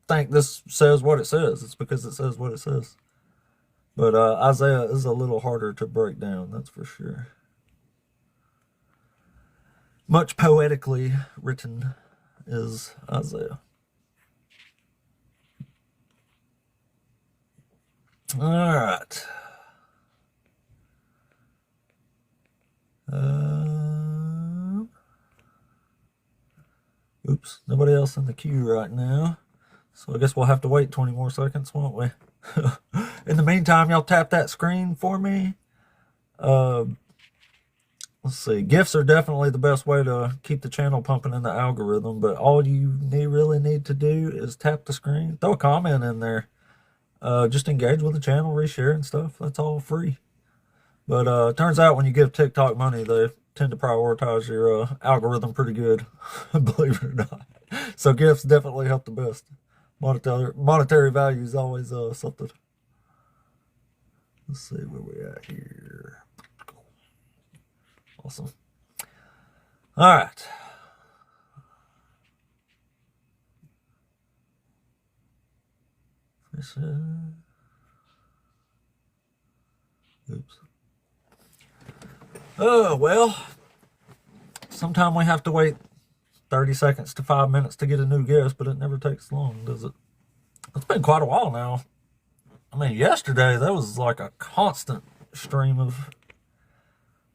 think this says what it says. It's because it says what it says. But Isaiah is a little harder to break down, that's for sure. Much poetically written is Isaiah. All right. Oops, nobody else in the queue right now. So I guess we'll have to wait 20 more seconds, won't we? In the meantime, y'all tap that screen for me. Let's see. Gifts are definitely the best way to keep the channel pumping in the algorithm, but all you really need to do is tap the screen, throw a comment in there, just engage with the channel, reshare and stuff. That's all free. But it turns out when you give TikTok money, they tend to prioritize your algorithm pretty good, believe it or not. So gifts definitely help the best. Monetary value is always something. Let's see where we at here. Awesome. All right. Oops. Oh, well, sometime we have to wait 30 seconds to 5 minutes to get a new guest, but it never takes long, does it? It's been quite a while now. I mean, yesterday, that was like a constant stream of...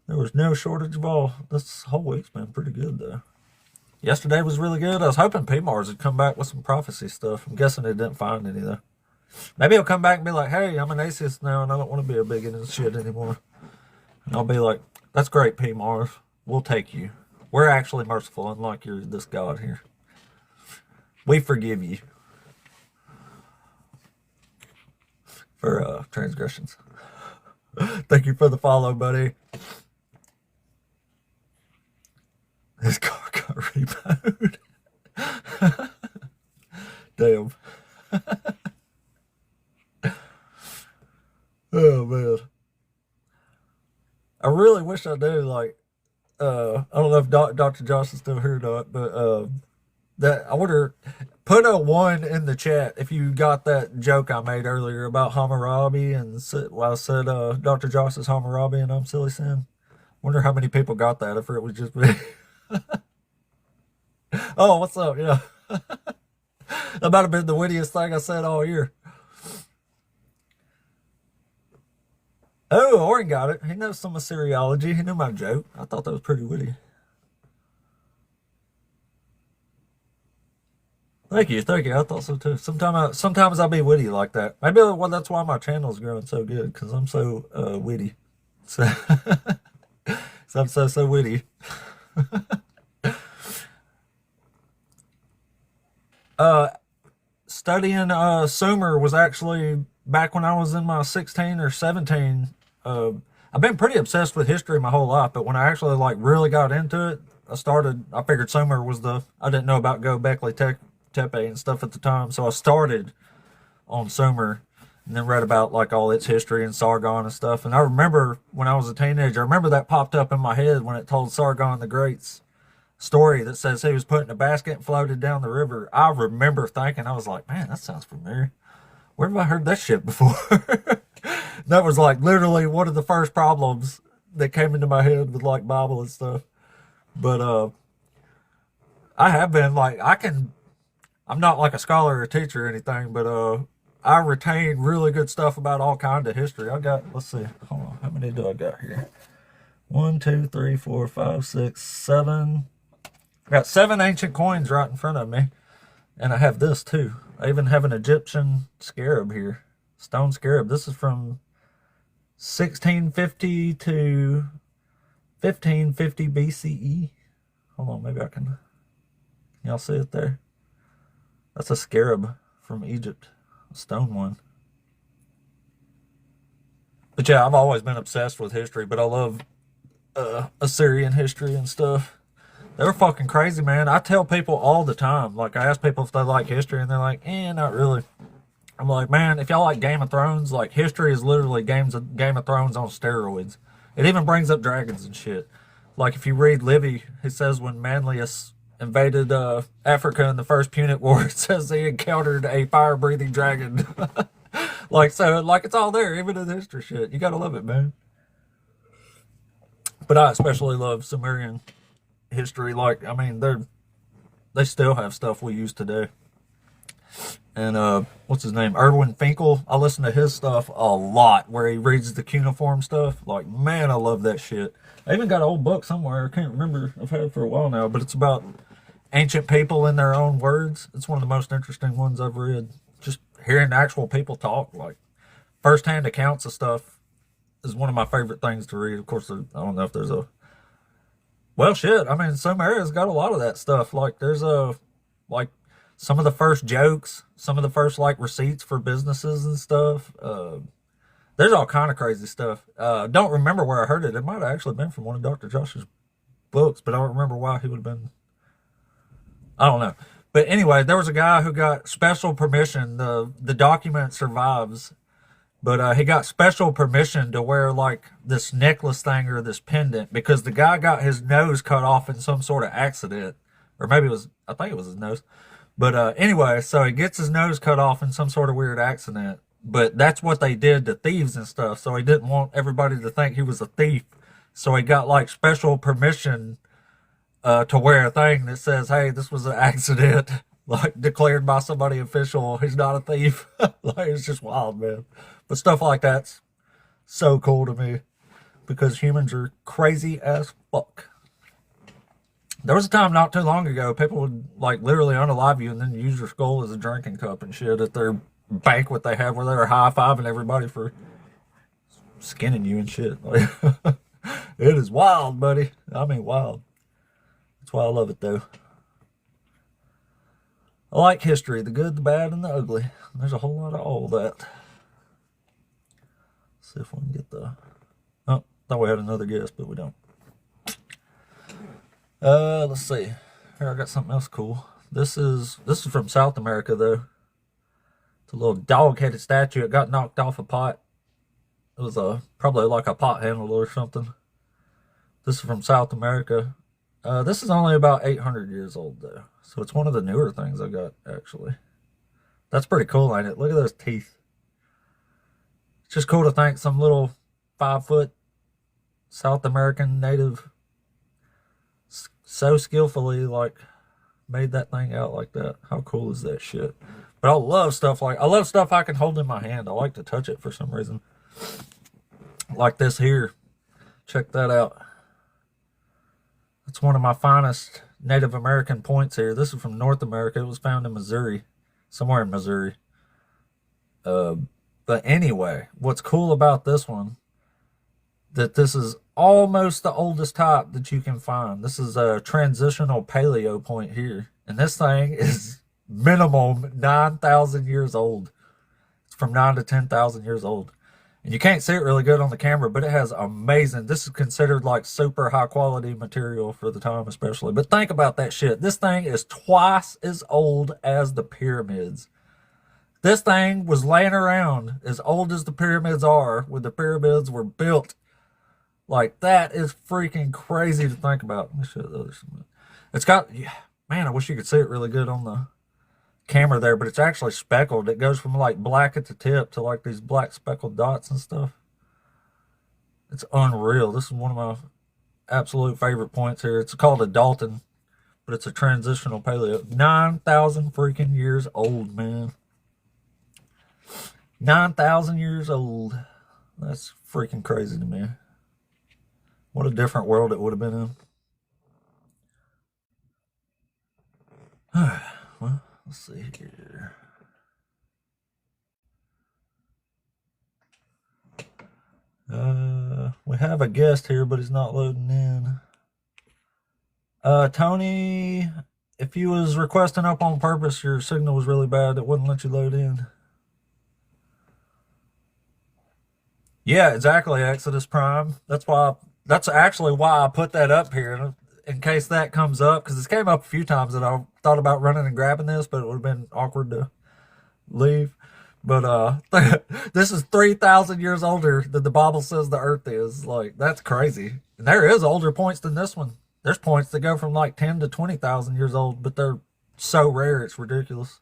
There was no shortage of all. This whole week's been pretty good, though. Yesterday was really good. I was hoping P-Mars would come back with some prophecy stuff. I'm guessing it didn't find any, though. Maybe he'll come back and be like, hey, I'm an atheist now, and I don't want to be a bigot and shit anymore. And I'll be like, that's great, P-Mars. We'll take you. We're actually merciful, unlike you're this God here. We forgive you for transgressions. Thank you for the follow, buddy. His car got repoed. Damn. Oh, man. I really wish I knew, like, I don't know if Dr. Josh is still here or not, but that I wonder, put a 1 in the chat if you got that joke I made earlier about Hammurabi and I said Dr. Josh is Hammurabi and I'm Silly Sin. Wonder how many people got that if it was just me. Oh, what's up? Yeah. That might have been the wittiest thing I said all year. Oh, Oren got it. He knows some Assyriology. He knew my joke. I thought that was pretty witty. Thank you. I thought so too. Sometimes I'll be witty like that. Maybe that's why my channel is growing so good, because I'm so witty. So, I'm so witty. Studying Sumer was actually back when I was in my 16 or 17. I've been pretty obsessed with history my whole life, but when I actually like really got into it, I figured Sumer was I didn't know about Göbekli Tepe and stuff at the time, so I started on Sumer and then read about like all its history and Sargon and stuff. And I remember when I was a teenager, I remember that popped up in my head when it told Sargon the Great's story that says he was put in a basket and floated down the river. I remember thinking, I was like, man, that sounds familiar. Where have I heard that shit before? That was like literally one of the first problems that came into my head with like Bible and stuff. But I have been like, I'm not like a scholar or a teacher or anything, but I retain really good stuff about all kinds of history. Let's see, hold on, how many do I got here? 1, 2, 3, 4, 5, 6, 7. I got 7 ancient coins right in front of me. And I have this too. I even have an Egyptian scarab here. Stone scarab. This is from 1650 to 1550 BCE. Hold on, maybe I can y'all see it there? That's a scarab from Egypt. A stone one. But yeah, I've always been obsessed with history, but I love Assyrian history and stuff. They were fucking crazy, man. I tell people all the time, like I ask people if they like history and they're like, not really. I'm like, man, if y'all like Game of Thrones, like history is literally Game of Thrones on steroids. It even brings up dragons and shit. Like if you read Livy, it says when Manlius invaded Africa in the First Punic War, it says he encountered a fire-breathing dragon. Like it's all there, even in the history shit. You gotta love it, man. But I especially love Sumerian history. Like, I mean, they still have stuff we use today. And what's his name? Erwin Finkel. I listen to his stuff a lot, where he reads the cuneiform stuff. Like, man, I love that shit. I even got an old book somewhere. I can't remember. I've had it for a while now, but it's about ancient people in their own words. It's one of the most interesting ones I've read. Just hearing actual people talk, like firsthand accounts of stuff, is one of my favorite things to read. Of course, I don't know if there's well, shit. I mean, some areas got a lot of that stuff. Like, there's like some of the first jokes, some of the first like receipts for businesses and stuff. There's all kind of crazy stuff. Don't remember where I heard it. It might have actually been from one of Dr. Josh's books, but I don't remember why he would have been. I don't know. But anyway, there was a guy who got special permission. The document survives, but he got special permission to wear like this necklace thing or this pendant because the guy got his nose cut off in some sort of accident, or maybe I think it was his nose. But anyway, so he gets his nose cut off in some sort of weird accident. But that's what they did to thieves and stuff. So he didn't want everybody to think he was a thief. So he got like special permission to wear a thing that says, hey, this was an accident, like declared by somebody official. He's not a thief. Like, it's just wild, man. But stuff like that's so cool to me because humans are crazy as fuck. There was a time not too long ago, people would like literally unalive you and then use your skull as a drinking cup and shit at their banquet they have where they're high-fiving everybody for skinning you and shit. Like, it is wild, buddy. I mean, wild. That's why I love it, though. I like history, the good, the bad, and the ugly. There's a whole lot of all that. Let's see if we can get the... Oh, thought we had another guest, but we don't. Let's see. Here, I got something else cool. This is from South America, though. It's a little dog-headed statue. It got knocked off a pot. It was probably like a pot handle or something. This is from South America. This is only about 800 years old, though. So it's one of the newer things I got, actually. That's pretty cool, ain't it? Look at those teeth. It's just cool to think some little 5-foot South American native so skillfully, like, made that thing out like that. How cool is that shit? But I love stuff I can hold in my hand. I like to touch it for some reason. Like this here. Check that out. It's one of my finest Native American points here. This is from North America. It was found in Missouri. Somewhere in Missouri. But anyway, what's cool about this one, that this is almost the oldest type that you can find. This is a transitional paleo point here. And this thing is minimum 9,000 years old. It's from 9 to 10,000 years old. And you can't see it really good on the camera, but it has amazing, this is considered like super high quality material for the time especially. But think about that shit. This thing is twice as old as the pyramids. This thing was laying around as old as the pyramids are when the pyramids were built. Like, that is freaking crazy to think about. Let me show you the other one. It's got, yeah, man, I wish you could see it really good on the camera there, but it's actually speckled. It goes from like black at the tip to like these black speckled dots and stuff. It's unreal. This is one of my absolute favorite points here. It's called a Dalton, but it's a transitional paleo. 9,000 freaking years old, man. 9,000 years old. That's freaking crazy to me. What a different world it would have been in. Well, let's see here. We have a guest here, but he's not loading in. Tony, if you was requesting up on purpose, your signal was really bad. It wouldn't let you load in. Yeah, exactly, Exodus Prime. That's actually why I put that up here, in case that comes up, because this came up a few times that I thought about running and grabbing this, but it would have been awkward to leave. But this is 3,000 years older than the Bible says the earth is. Like, that's crazy. And there is older points than this one. There's points that go from like 10 to 20,000 years old, but they're so rare, it's ridiculous.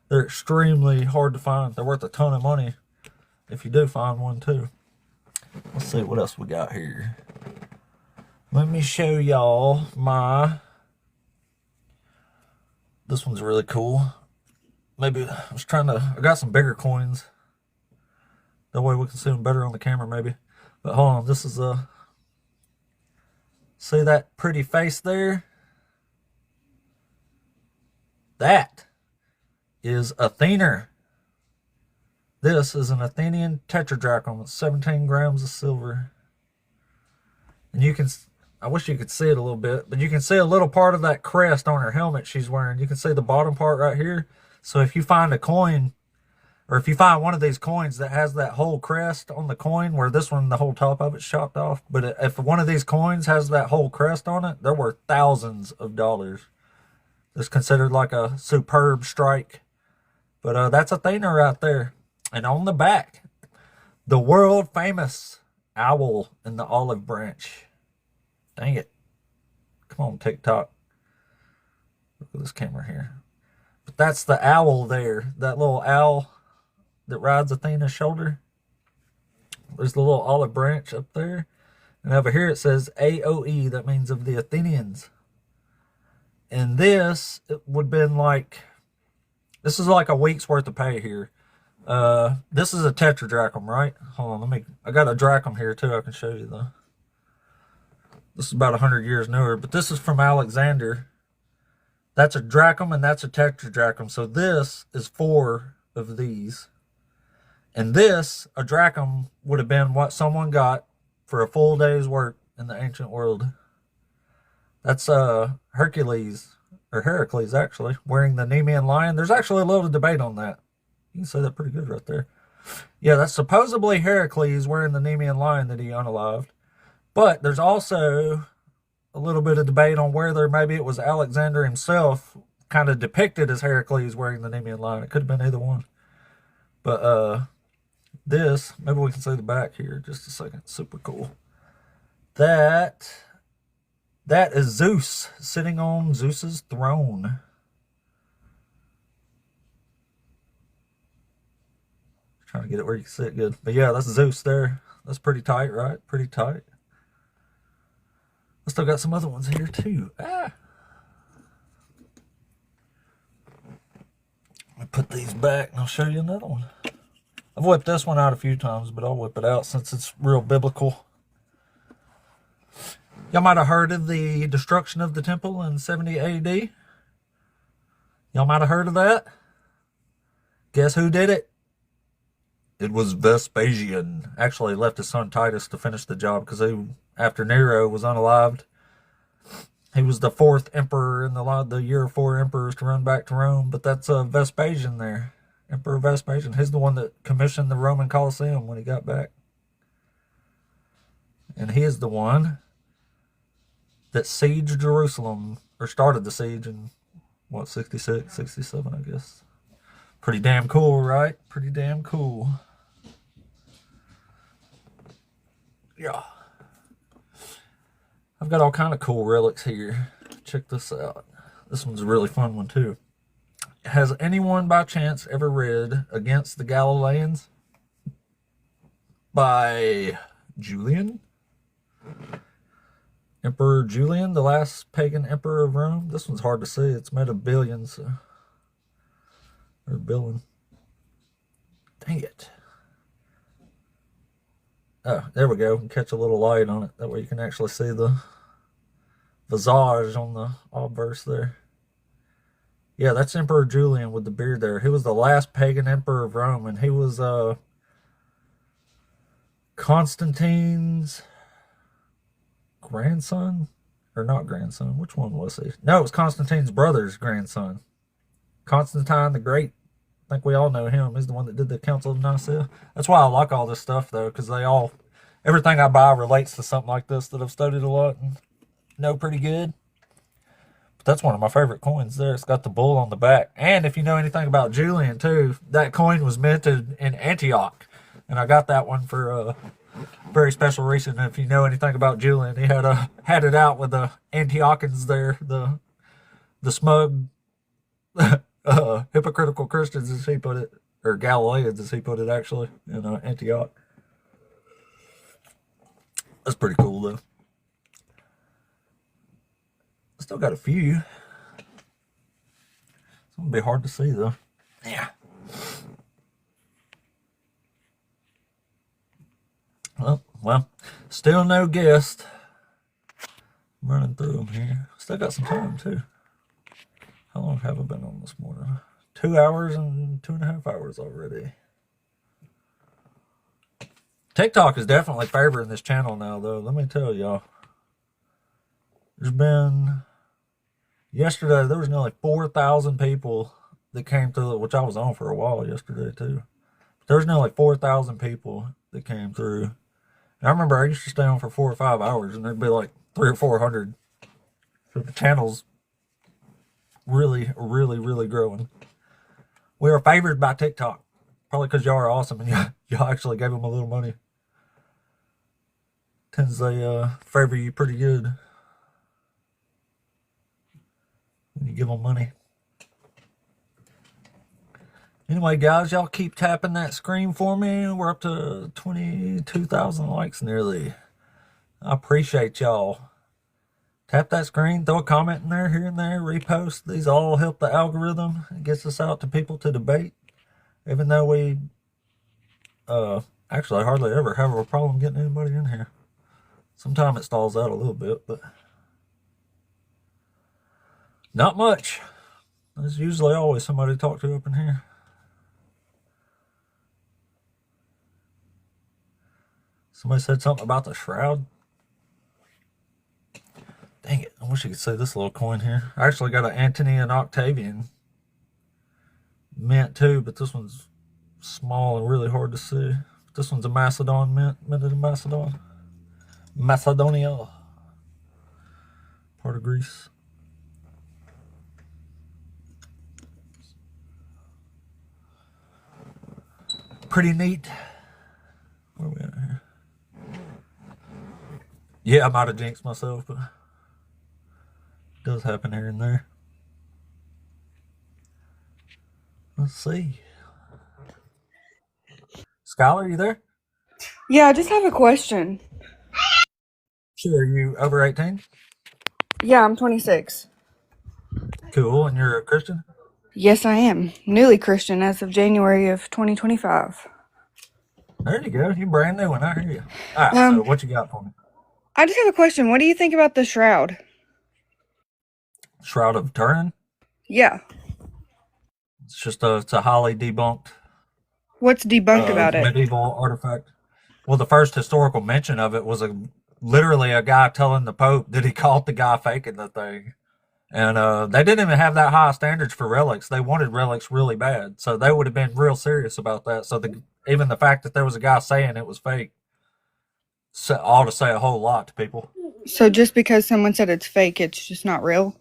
They're extremely hard to find. They're worth a ton of money if you do find one too. Let's see what else we got here. Let me show y'all this one's really cool. Maybe I got some bigger coins. That way we can see them better on the camera maybe. But hold on, this is see that pretty face there? That is Athener. This is an Athenian tetradrachm with 17 grams of silver. And you can, I wish you could see it a little bit, but you can see a little part of that crest on her helmet she's wearing. You can see the bottom part right here. So if you find a coin, or if you find one of these coins that has that whole crest on the coin, where this one, the whole top of it's chopped off, but if one of these coins has that whole crest on it, they're worth thousands of dollars. It's considered like a superb strike. But that's Athena right there. And on the back, the world famous owl in the olive branch. Dang it. Come on, TikTok. Look at this camera here. But that's the owl there. That little owl that rides Athena's shoulder. There's the little olive branch up there. And over here it says AOE. That means of the Athenians. And this, it would have been like, this is like a week's worth of pay here. This is a tetradrachm, right? Hold on, I got a drachm here too. I can show you This is about 100 years newer, but this is from Alexander. That's a drachm and that's a tetradrachm. So this is 4 of these. And this, a drachm, would have been what someone got for a full day's work in the ancient world. That's Hercules, or Heracles actually, wearing the Nemean lion. There's actually a little debate on that. You can say that pretty good right there. Yeah, that's supposedly Heracles wearing the Nemean lion that he unalived. But there's also a little bit of debate on whether maybe it was Alexander himself kind of depicted as Heracles wearing the Nemean lion. It could have been either one. But this, maybe we can see the back here just a second. Super cool. That is Zeus sitting on Zeus's throne. Trying to get it where you can see it good. But yeah, that's Zeus there. That's pretty tight, right? Pretty tight. I still got some other ones here too. Let me put these back and I'll show you another one. I've whipped this one out a few times, but I'll whip it out since it's real biblical. Y'all might have heard of the destruction of the temple in 70 AD. Y'all might have heard of that. Guess who did it? It was Vespasian. Actually left his son Titus to finish the job because after Nero was unalived, he was the 4th emperor in the year of 4 emperors to run back to Rome. But that's Vespasian there. Emperor Vespasian. He's the one that commissioned the Roman Colosseum when he got back. And he is the one that sieged Jerusalem, or started the siege in, 66, 67, I guess. Pretty damn cool, right? Pretty damn cool. Yeah. I've got all kind of cool relics here. Check this out. This one's a really fun one, too. Has anyone by chance ever read Against the Galileans by Julian? Emperor Julian, the last pagan emperor of Rome. This one's hard to see. It's made of billions. Or billion. Dang it. Oh, there we go. Catch a little light on it. That way you can actually see the visage on the obverse there. Yeah, that's Emperor Julian with the beard there. He was the last pagan emperor of Rome, and he was Constantine's grandson? Or not grandson. Which one was he? No, it was Constantine's brother's grandson. Constantine the Great. I think we all know him. He's the one that did the Council of Nicaea. That's why I like all this stuff, though, because everything I buy relates to something like this that I've studied a lot and know pretty good. But that's one of my favorite coins there. It's got the bull on the back. And if you know anything about Julian, too, that coin was minted in Antioch. And I got that one for a very special reason. If you know anything about Julian, he had it out with the Antiochans there, the smug, hypocritical Christians, as he put it, or Galileans, as he put it, actually, in Antioch. That's pretty cool, though. Still got a few. It's gonna be hard to see, though. Yeah. Well, still no guest. I'm running through them here. Still got some time, too. How long have I been on this morning? 2 hours and 2.5 hours already. TikTok is definitely favoring this channel now, though. Let me tell y'all. There's been... Yesterday, there was nearly 4,000 people that came through, which I was on for a while yesterday, too. But there was nearly 4,000 people that came through. And I remember I used to stay on for 4 or 5 hours, and there'd be like 300 or 400. So the channel's really, really, really growing. We are favored by TikTok. Probably because y'all are awesome and y'all actually gave them a little money. Tends they favor you pretty good when you give them money. Anyway, guys, y'all keep tapping that screen for me. We're up to 22,000 likes nearly. I appreciate y'all. Tap that screen, throw a comment in there, here and there, repost. These all help the algorithm. It gets us out to people to debate. Even though we actually hardly ever have a problem getting anybody in here. Sometimes it stalls out a little bit, but not much. There's usually always somebody to talk to up in here. Somebody said something about the shroud. Dang it, I wish you could see this little coin here. I actually got an Antony and Octavian mint too, but this one's small and really hard to see. This one's a Macedon mint, minted in Macedon. Macedonia. Part of Greece. Pretty neat. Where are we at here? Yeah, I might have jinxed myself, but it does happen here and there. Let's see. Skylar, you there? Yeah, I just have a question. Sure, are you over 18? Yeah, I'm 26. Cool, and you're a Christian? Yes, I am. Newly Christian as of January of 2025. There you go. You're brand new, and I hear you. All right, so what you got for me? I just have a question. What do you think about the shroud? Shroud of Turin? Yeah. It's just it's a highly debunked What's debunked about it? medieval artifact. Well, the first historical mention of it was literally a guy telling the Pope that he caught the guy faking the thing. And they didn't even have that high standards for relics. They wanted relics really bad. So they would have been real serious about that. So even the fact that there was a guy saying it was fake ought to say a whole lot to people. So just because someone said it's fake, it's just not real?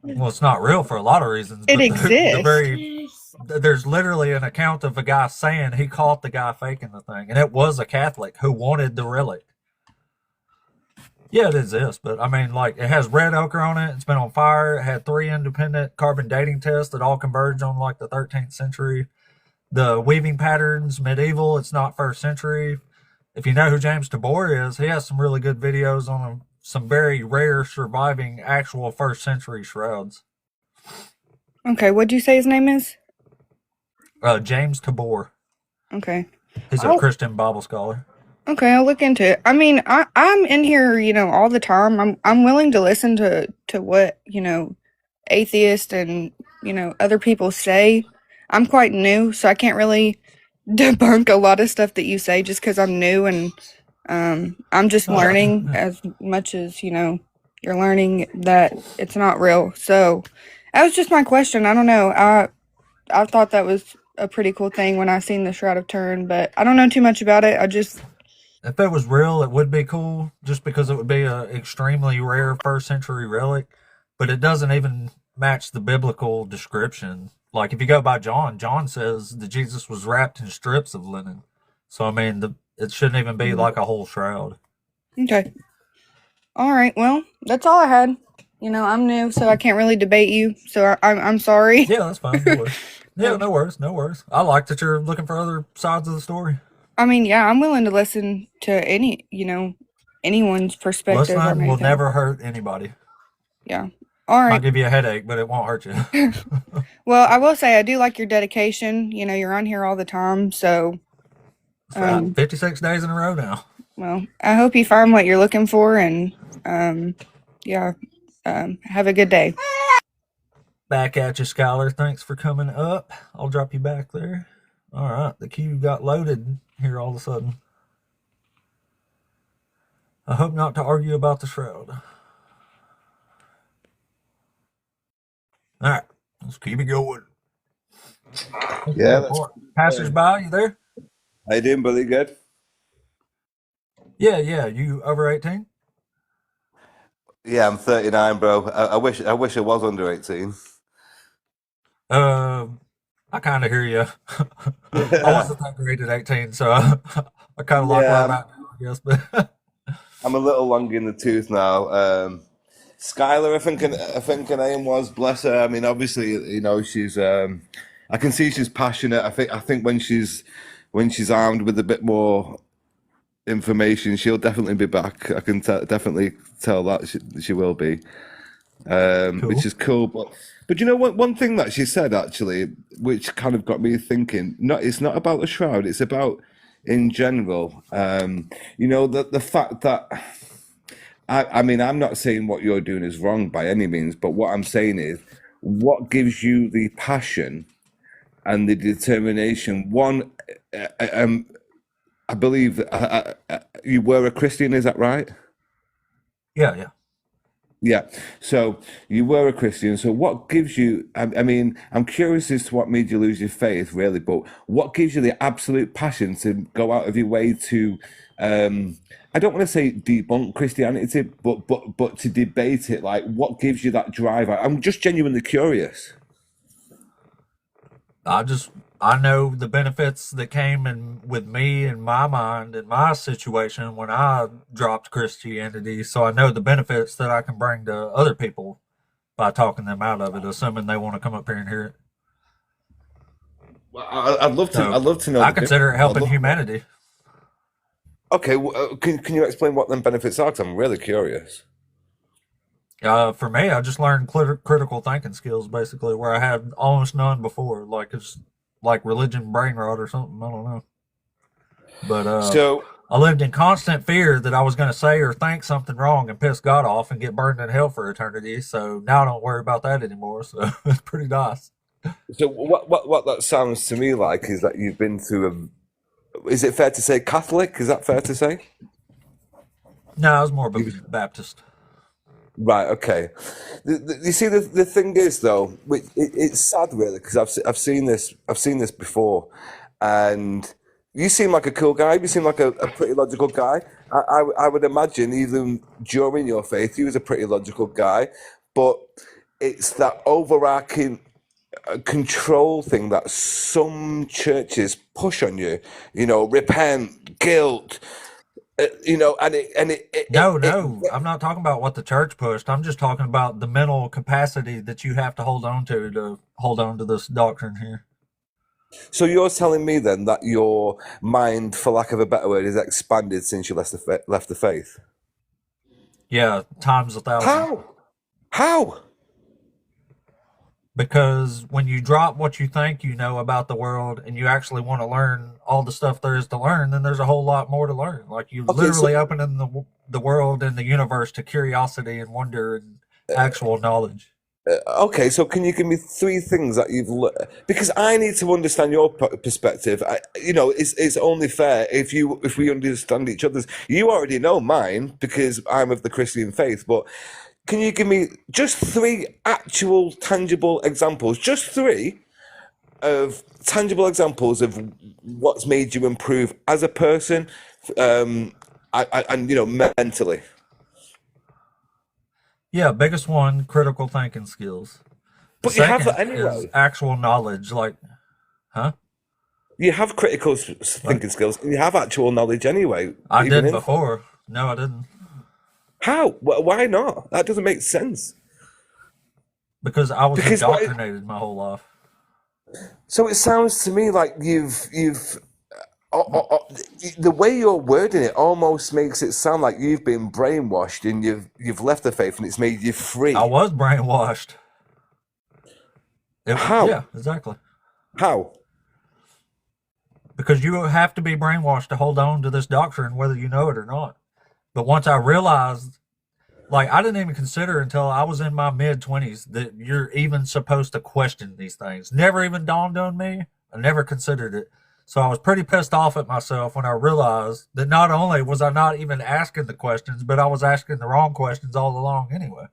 Well, it's not real for a lot of reasons. It but exists. There's literally an account of a guy saying he caught the guy faking the thing. And it was a Catholic who wanted the relic. Yeah, it exists, but I mean, like, it has red ochre on it. It's been on fire. It had 3 independent carbon dating tests that all converged on like the 13th century. The weaving patterns, medieval. It's not first century. If you know who James Tabor is, he has some really good videos on some very rare surviving actual first century shrouds. Okay, what'd you say his name is? James Tabor. Okay. He's a Christian Bible scholar. Okay, I'll look into it. I mean, I'm in here, all the time. I'm willing to listen to what, atheists and, other people say. I'm quite new, so I can't really debunk a lot of stuff that you say just because I'm new and I'm just learning as much as, you're learning that it's not real. So that was just my question. I don't know. I thought that was a pretty cool thing when I seen the Shroud of Turin, but I don't know too much about it. If it was real, it would be cool, just because it would be an extremely rare first century relic, but it doesn't even match the biblical description. Like, if you go by John, John says that Jesus was wrapped in strips of linen. So, I mean, it shouldn't even be like a whole shroud. Okay. All right. Well, that's all I had. I'm new, so I can't really debate you. So I'm sorry. Yeah, that's fine. No worries. Yeah, no worries. No worries. I like that you're looking for other sides of the story. I mean, yeah, I'm willing to listen to anyone's perspective. Listening will never hurt anybody. Yeah. All right. Might give you a headache, but it won't hurt you. Well, I will say I do like your dedication. You're on here all the time, so 56 days in a row now. Well, I hope you find what you're looking for, and have a good day. Back at you, Skylar. Thanks for coming up. I'll drop you back there. All right, the queue got loaded here all of a sudden. I hope not to argue about the shroud. All right, let's keep it going. Yeah. Passers-by, you there? How you doing, buddy? Good? Yeah. You over 18? Yeah, I'm 39, bro. I wish I was under 18. I kind of hear you. I wasn't that great at 18, so I kind of like where I'm at now, I guess. But I'm a little long in the tooth now. Skylar, I think her name was. Bless her. I mean, obviously, she's. I can see she's passionate. I think when she's armed with a bit more information, she'll definitely be back. I can definitely tell that she will be, cool. Which is cool. But one thing that she said actually, which kind of got me thinking. It's not about the shroud. It's about in general. The fact that I mean, I'm not saying what you're doing is wrong by any means, but what I'm saying is, what gives you the passion and the determination? One, I believe you were a Christian, is that right? Yeah. Yeah. So you were a Christian. So what gives you, I mean, I'm curious as to what made you lose your faith, really, but what gives you the absolute passion to go out of your way to, I don't want to say debunk Christianity, but to debate it? Like, what gives you that drive? I'm just genuinely curious. I know the benefits that came in with me in my mind in my situation when I dropped Christianity. So I know the benefits that I can bring to other people by talking them out of it, assuming they want to come up here and hear it. Well, I'd love to. So I'd love to know. I consider it helping humanity. Okay, can you explain what them benefits are? Because I'm really curious. For me, I just learned critical thinking skills basically, where I had almost none before. Like it's like religion brain rot or something. I don't know. But So I lived in constant fear that I was going to say or think something wrong and piss God off and get burned in hell for eternity. So now I don't worry about that anymore. So it's pretty nice. So what that sounds to me like is that you've been through a. Is it fair to say Catholic? Is that fair to say? No, I was more of a Baptist. Right. Okay. You see, the thing is though, it's sad really because I've seen this before, and you seem like a cool guy. You seem like a pretty logical guy. I would imagine even during your faith, you was a pretty logical guy, but it's that overarching control thing that some churches push on you. Repent, guilt. No, I'm not talking about what the church pushed. I'm just talking about the mental capacity that you have to hold on to hold on to this doctrine here. So you're telling me then that your mind, for lack of a better word, is expanded since you left the faith? Yeah, times 1,000. How? Because when you drop what you think you know about the world and you actually want to learn all the stuff there is to learn, then there's a whole lot more to learn. Like you literally opening the world and the universe to curiosity and wonder and actual knowledge. Okay, so can you give me 3 things that you've learned? Because I need to understand your perspective. It's only fair if we understand each other's. You already know mine because I'm of the Christian faith, but can you give me just 3 actual tangible examples? Just 3 of tangible examples of what's made you improve as a person, and mentally. Yeah, biggest one, critical thinking skills. But you have that Second is anyway. actual knowledge. Like, huh? You have critical thinking skills, and you have actual knowledge anyway. I even did in- before. No, I didn't. How? Why not? That doesn't make sense. Because I was Because indoctrinated my whole life. So it sounds to me like the way you're wording it almost makes it sound like you've been brainwashed and you've left the faith and it's made you free. I was brainwashed. How? Yeah, exactly. How? Because you have to be brainwashed to hold on to this doctrine, whether you know it or not. But once I realized, like, I didn't even consider until I was in my mid-20s that you're even supposed to question these things. Never even dawned on me. I never considered it. So I was pretty pissed off at myself when I realized that not only was I not even asking the questions, but I was asking the wrong questions all along anyway.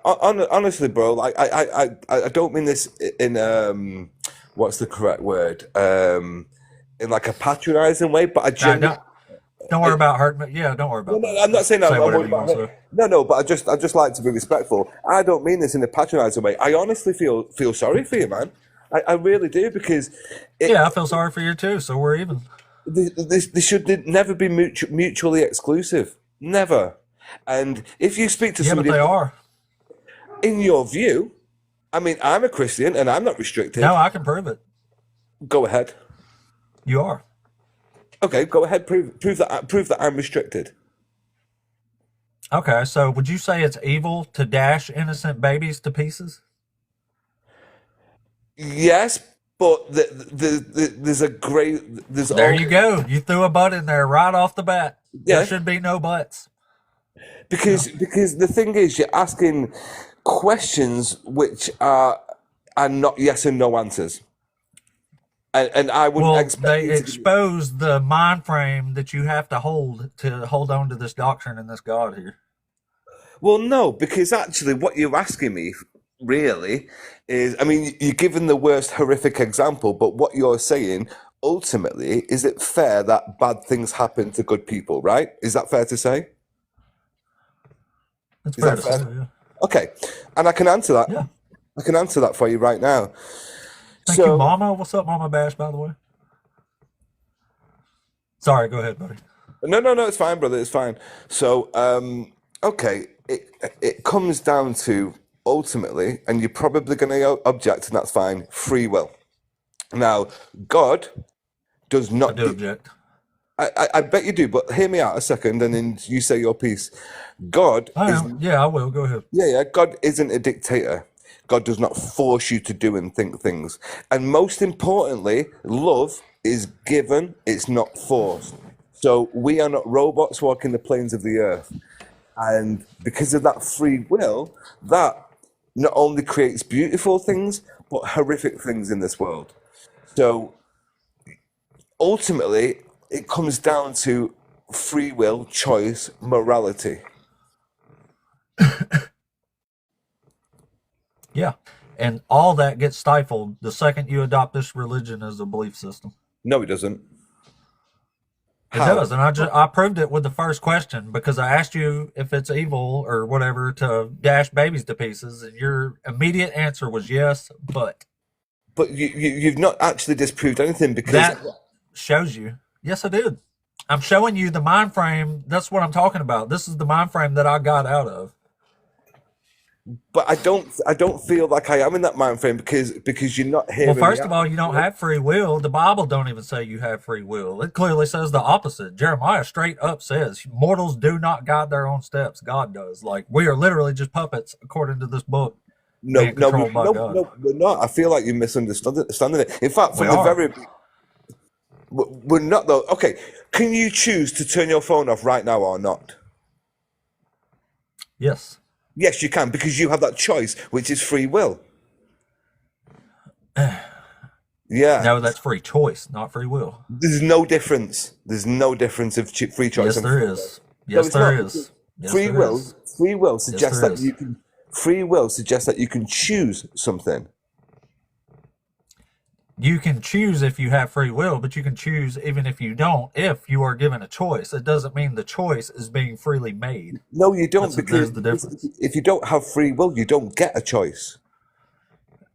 Honestly, bro, like I don't mean this in what's the correct word? In like a patronizing way, but I genuinely. Don't worry about hurting me. Yeah, don't worry about that. I'm not saying I'm whatever worried you want about to it. say. No, but I just like to be respectful. I don't mean this in a patronizing way. I honestly feel sorry for you, man. I really do because. I feel sorry for you too. So we're even. This should never be mutually exclusive. Never. And if you speak to somebody, but they are. In your view, I mean, I'm a Christian and I'm not restricted. No, I can prove it. Go ahead. You are. Okay, go ahead. Prove that I'm restricted. Okay, so would you say it's evil to dash innocent babies to pieces? Yes, But there's a great there's There all you go. You threw a butt in there right off the bat. There yeah should be no buts. because the thing is you're asking questions which are not yes and no answers, and I wouldn't Well, expect they you to give me. expose the mind frame that you have to hold on to this doctrine and this God here. Well, no, because actually, what you're asking me really is, I mean, you're giving the worst horrific example, but what you're saying ultimately, is it fair that bad things happen to good people, right? Is that fair to say? It's Is fair that to say, fair? yeah. Okay, and I can answer that. Yeah. I can answer that for you right now. Thank you, So, Mama. What's up, Mama Bash, by the way? Sorry, go ahead, buddy. no, it's fine, brother, it's fine. So, okay, it comes down to ultimately, and you're probably going to object, and that's fine, free will. Now, God does I not. do object. I bet you do, but hear me out a second, and then you say your piece. God I is, am. Yeah, I will. Go ahead. yeah. God isn't a dictator. God does not force you to do and think things. And most importantly, love is given; it's not forced. So we are not robots walking the plains of the earth. And because of that free will, that not only creates beautiful things, but horrific things in this world. So ultimately, it comes down to free will, choice, morality. Yeah. And all that gets stifled the second you adopt this religion as a belief system. No, it doesn't. It How? does, and I proved it with the first question because I asked you if it's evil or whatever to dash babies to pieces, and your immediate answer was yes, but But you've not actually disproved anything because. that shows you. Yes, I did. I'm showing you the mind frame. That's what I'm talking about. This is the mind frame that I got out of. But I don't feel like I am in that mind frame because you're not Well, hearing me first of out. all, you don't have free will. The Bible don't even say you have free will. It clearly says the opposite. Jeremiah straight up says mortals do not guide their own steps. God does. Like we are literally just puppets according to this book, No, being controlled by God. no, we're not. I feel like you're misunderstanding it. In fact, We from the are. very, we're not though. Okay, can you choose to turn your phone off right now or not? Yes. Yes, you can because you have that choice, which is free will. Yeah, No, that's free choice, not free will. there's no difference. There's no difference of free choice Yes, and there free will. is. No, Yes, it's there not. is. Yes, Free there will, is. free will Yes, suggests there that is. you can. Free will suggests that you can choose something. You can choose if you have free will, but you can choose even if you don't, if you are given a choice. It doesn't mean the choice is being freely made. No, you don't, because There's the difference. if you don't have free will, you don't get a choice.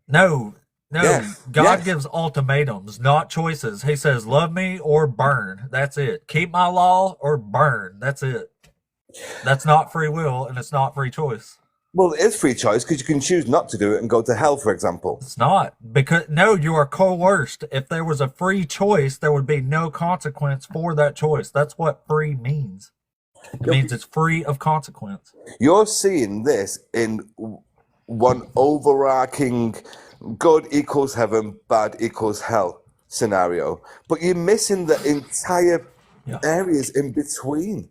No, Yes, God yes. gives ultimatums, not choices. He says, love me or burn. That's it. Keep my law or burn. That's it. That's not free will and it's not free choice. Well, it is free choice because you can choose not to do it and go to hell, for example. It's not. Because, no, you are coerced. If there was a free choice, there would be no consequence for that choice. That's what free means. It means it's free of consequence. You're seeing this in one overarching good equals heaven, bad equals hell scenario, but you're missing the entire Yeah. areas in between.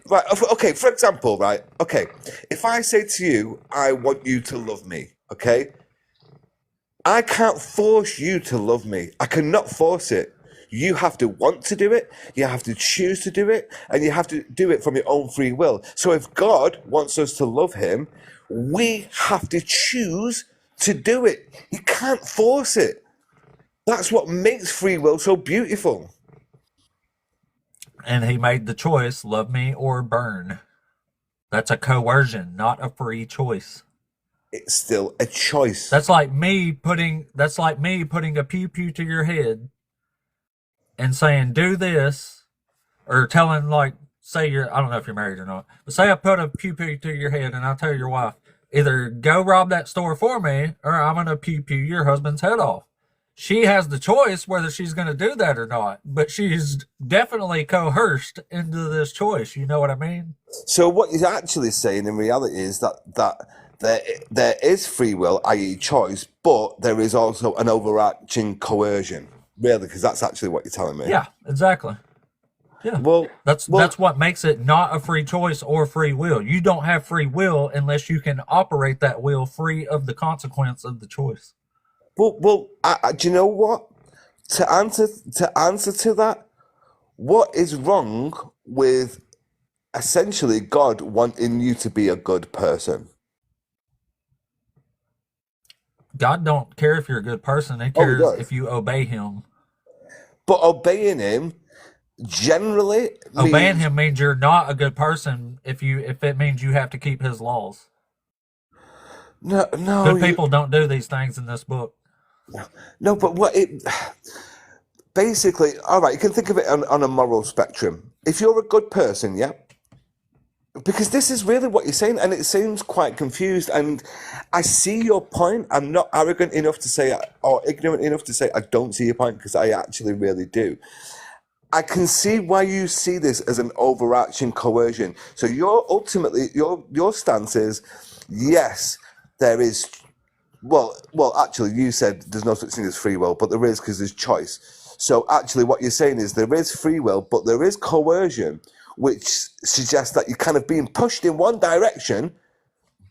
Right, okay, for example, right, okay, if I say to you, I want you to love me, okay, I can't force you to love me. I cannot force it. You have to want to do it, you have to choose to do it, and you have to do it from your own free will. So if God wants us to love him, we have to choose to do it. You can't force it. That's what makes free will so beautiful. And he made the choice, love me or burn. That's a coercion, not a free choice. It's still a choice. That's like me putting a pew pew to your head and saying, do this, or telling, like, say I don't know if you're married or not, but say I put a pew pew to your head and I tell your wife, either go rob that store for me or I'm going to pew pew your husband's head off. She has the choice whether she's going to do that or not, but she's definitely coerced into this choice. You know what I mean? So what he's actually saying in reality is that there is free will, i.e., choice, but there is also an overarching coercion. Really, because that's actually what you're telling me. Yeah, exactly. Yeah. Well, That's what makes it not a free choice or free will. You don't have free will unless you can operate that will free of the consequence of the choice. do you know what? To answer to that, what is wrong with essentially God wanting you to be a good person? God don't care if you're a good person. He Oh, he cares does. if you obey him. But obeying him generally Obeying means him means you're not a good person if it means you have to keep his laws. no. Good people don't do these things in this book. No, but what it basically, all right, you can think of it on a moral spectrum. If you're a good person, yeah, because this is really what you're saying, and it seems quite confused. And I see your point. I'm not arrogant enough to say, or ignorant enough to say, I don't see your point, because I actually really do. I can see why you see this as an overarching coercion. So your stance is, yes, there is. Well, actually, you said there's no such thing as free will, but there is, because there's choice. So actually, what you're saying is there is free will, but there is coercion, which suggests that you're kind of being pushed in one direction,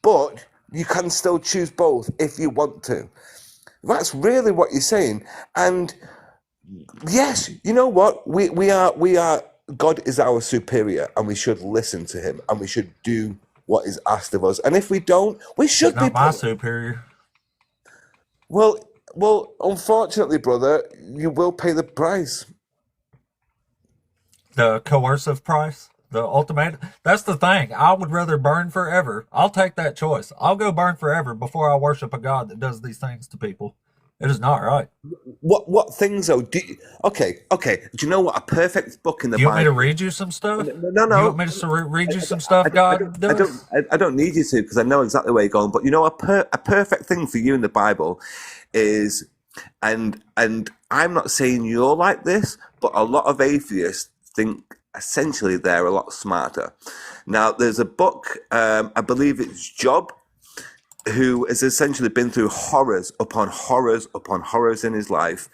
but you can still choose both if you want to. That's really what you're saying. And yes, you know what? We are. God is our superior, and we should listen to him, and we should do what is asked of us. And if we don't, we should But be not my superior. Well, unfortunately, brother, you will pay the price. The coercive price, the ultimatum. That's the thing. I would rather burn forever. I'll take that choice. I'll go burn forever before I worship a God that does these things to people. It is not right. What things though? Okay. Do you know what a perfect book in the Do you want me to Bible? read you some stuff? No. You want me to read you some stuff God does? I don't need you to, because I know exactly where you're going. But you know, a perfect thing for you in the Bible is, and I'm not saying you're like this, but a lot of atheists think essentially they're a lot smarter. Now, there's a book, I believe it's Job, who has essentially been through horrors upon horrors upon horrors in his life.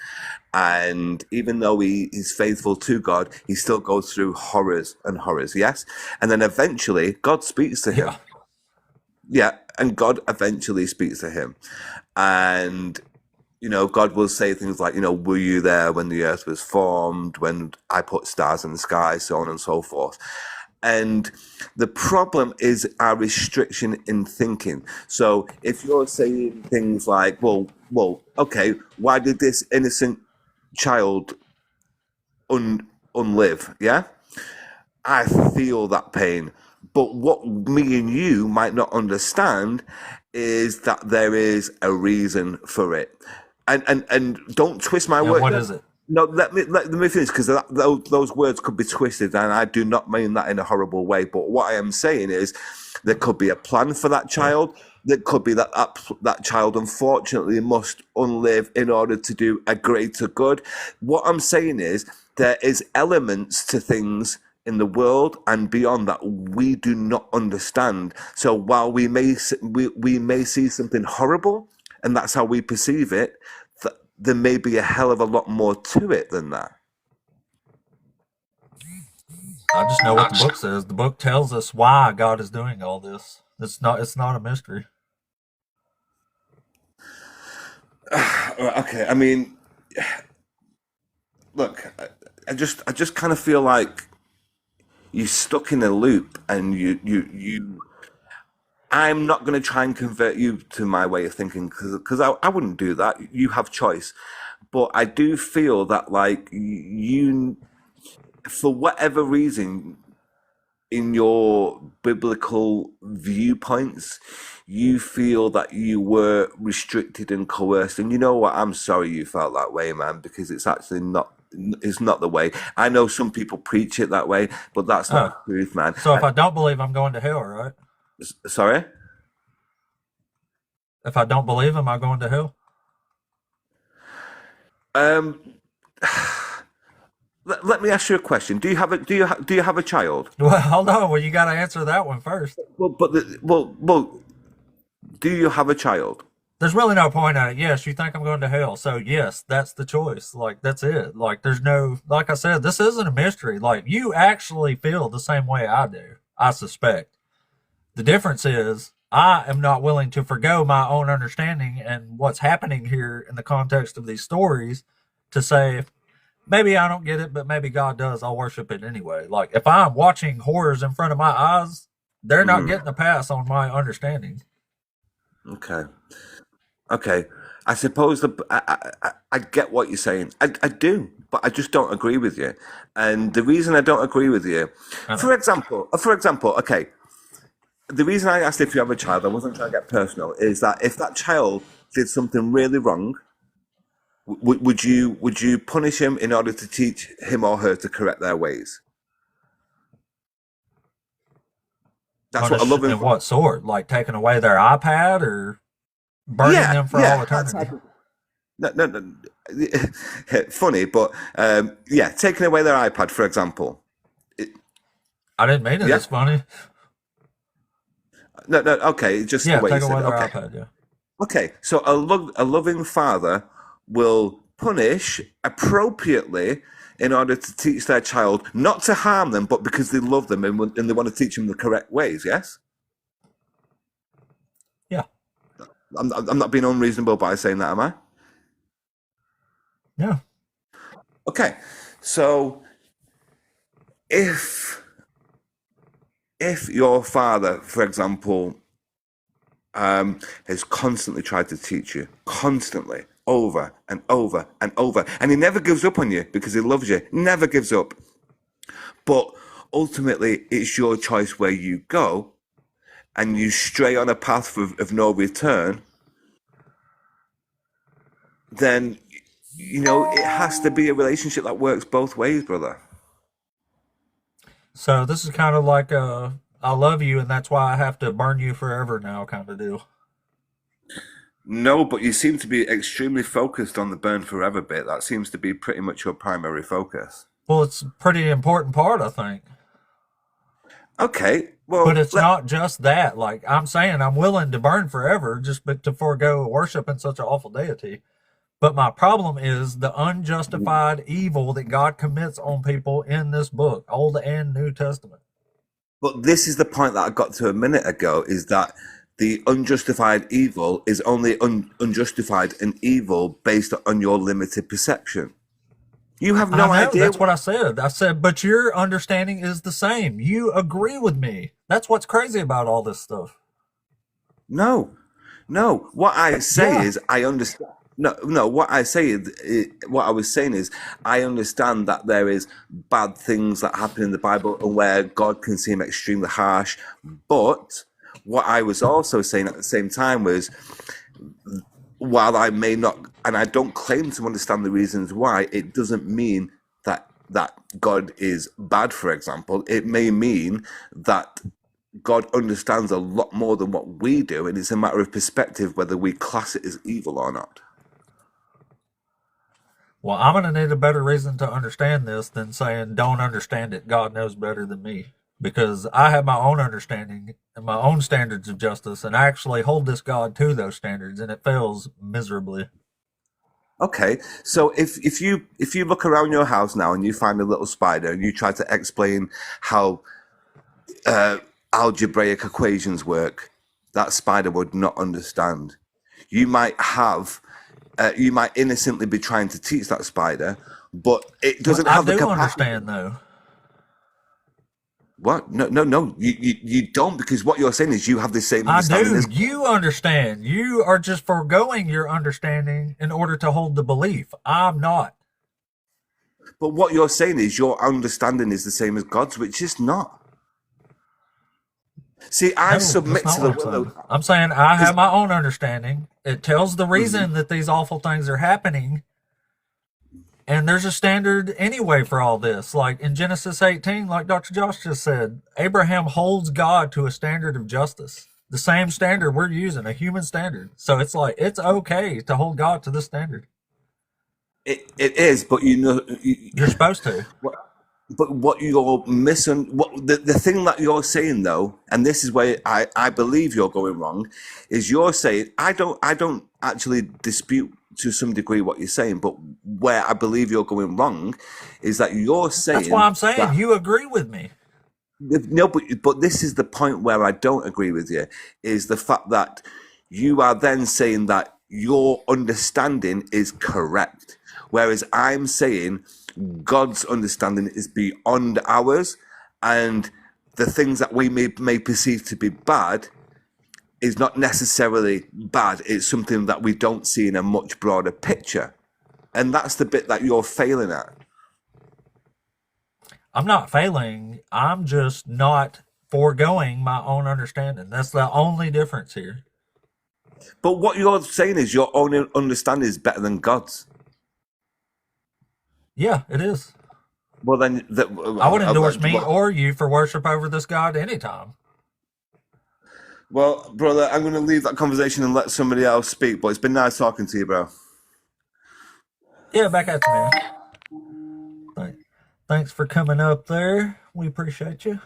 And even though he is faithful to God, he still goes through horrors and horrors, yes? And then eventually, God speaks to him. Yeah, and God eventually speaks to him. And, you know, God will say things like, you know, were you there when the earth was formed, when I put stars in the sky, so on and so forth. And the problem is our restriction in thinking. So if you're saying things like, well, okay, why did this innocent child unlive? Yeah, I feel that pain. But what me and you might not understand is that there is a reason for it. And don't twist my words. What is it? No, let me finish, because those words could be twisted, and I do not mean that in a horrible way. But what I am saying is, there could be a plan for that child. There could be that child, unfortunately, must unlive in order to do a greater good. What I'm saying is, there is elements to things in the world and beyond that we do not understand. So while we may see something horrible, and that's how we perceive it, there may be a hell of a lot more to it than that. I just know what the book says. The book tells us why God is doing all this. It's not a mystery. Okay, I mean, look, I just kind of feel like you're stuck in a loop, and you I'm not going to try and convert you to my way of thinking, because I wouldn't do that. You have choice. But I do feel that, like, you, for whatever reason, in your biblical viewpoints, you feel that you were restricted and coerced. And you know what? I'm sorry you felt that way, man, because it's actually not. It's not the way. I know some people preach it that way, but that's not the truth, man. So if I don't believe, I'm going to hell, right? Sorry? If I don't believe, am I going to hell? Let me ask you a question. Do you have a child? Well, hold on. Well, you got to answer that one first. Well, Do you have a child? There's really no point at it. Yes, you think I'm going to hell. So yes, that's the choice. Like, that's it. Like, there's no, like I said, this isn't a mystery. Like, you actually feel the same way I do, I suspect. The difference is I am not willing to forgo my own understanding and what's happening here in the context of these stories to say, maybe I don't get it, but maybe God does. I'll worship it anyway. Like, if I'm watching horrors in front of my eyes, they're not getting a pass on my understanding. Okay. Okay, I suppose I get what you're saying. I do, but I just don't agree with you. And the reason I don't agree with you, for example, okay, the reason I asked if you have a child, I wasn't trying to get personal, is that if that child did something really wrong, would you punish him in order to teach him or her to correct their ways? That's what a Punish loving in what sort? Like taking away their iPad or burning them for all eternity? No. Funny, but yeah, taking away their iPad, for example. I didn't mean it as funny. No, okay, just the way take you away said it. their Okay. iPad, yeah. Okay, so a loving father will punish appropriately in order to teach their child, not to harm them, but because they love them and they want to teach them the correct ways, yes? Yeah. I'm not being unreasonable by saying that, am I? Yeah. Okay, so if your father, for example, has constantly tried to teach you, constantly, over and over and over, and he never gives up on you because he loves you, never gives up. But ultimately, it's your choice where you go, and you stray on a path of no return, then, you know, it has to be a relationship that works both ways, brother. So this is kind of like I love you and that's why I have to burn you forever now kind of deal. No, but you seem to be extremely focused on the burn forever bit. That seems to be pretty much your primary focus. Well, it's a pretty important part, I think. Okay, well, but it's not just that. Like I'm saying, I'm willing to burn forever just to forego worshiping such an awful deity. But my problem is the unjustified evil that God commits on people in this book, Old and New Testament. But this is the point that I got to a minute ago, is that the unjustified evil is only unjustified and evil based on your limited perception. You have no idea. That's what I said. I said, but your understanding is the same. You agree with me. That's what's crazy about all this stuff. No. What I say is I understand. No. What I say is, what I was saying is, I understand that there is bad things that happen in the Bible and where God can seem extremely harsh. But what I was also saying at the same time was, while I may not, and I don't claim to understand the reasons why, it doesn't mean that God is bad, for example. It may mean that God understands a lot more than what we do, and it's a matter of perspective whether we class it as evil or not. Well, I'm going to need a better reason to understand this than saying don't understand it. God knows better than me. Because I have my own understanding and my own standards of justice, and I actually hold this God to those standards, and it fails miserably. Okay, so if you look around your house now and you find a little spider and you try to explain how algebraic equations work, that spider would not understand. You might innocently be trying to teach that spider, but it doesn't have the capacity. I do understand, though. What? No. You don't, because what you're saying is you have the same understanding. I do. You understand. You are just foregoing your understanding in order to hold the belief. I'm not. But what you're saying is your understanding is the same as God's, which is not. See, I submit to the will. I'm saying I have my own understanding. It tells the reason that these awful things are happening. And there's a standard anyway for all this. Like in Genesis 18, like Dr. Josh just said, Abraham holds God to a standard of justice. The same standard we're using, a human standard. So it's like, it's okay to hold God to this standard. It is, but you know... You're supposed to. But what you're missing, the thing that you're saying though, and this is where I believe you're going wrong, is you're saying I don't actually dispute to some degree what you're saying, but where I believe you're going wrong is that you're That's why saying I'm saying that you agree with me. no, but this is the point where I don't agree with you, is the fact that you are then saying that your understanding is correct, whereas I'm saying God's understanding is beyond ours, and the things that we may perceive to be bad is not necessarily bad. It's something that we don't see in a much broader picture, and that's the bit that you're failing at. I'm not failing. I'm just not foregoing my own understanding. That's the only difference here. But what you're saying is your own understanding is better than God's. Yeah, it is. Well, then, I would endorse me or you for worship over this God anytime. Well, brother, I'm going to leave that conversation and let somebody else speak. But it's been nice talking to you, bro. Yeah, back at you, man. Thanks for coming up there. We appreciate you.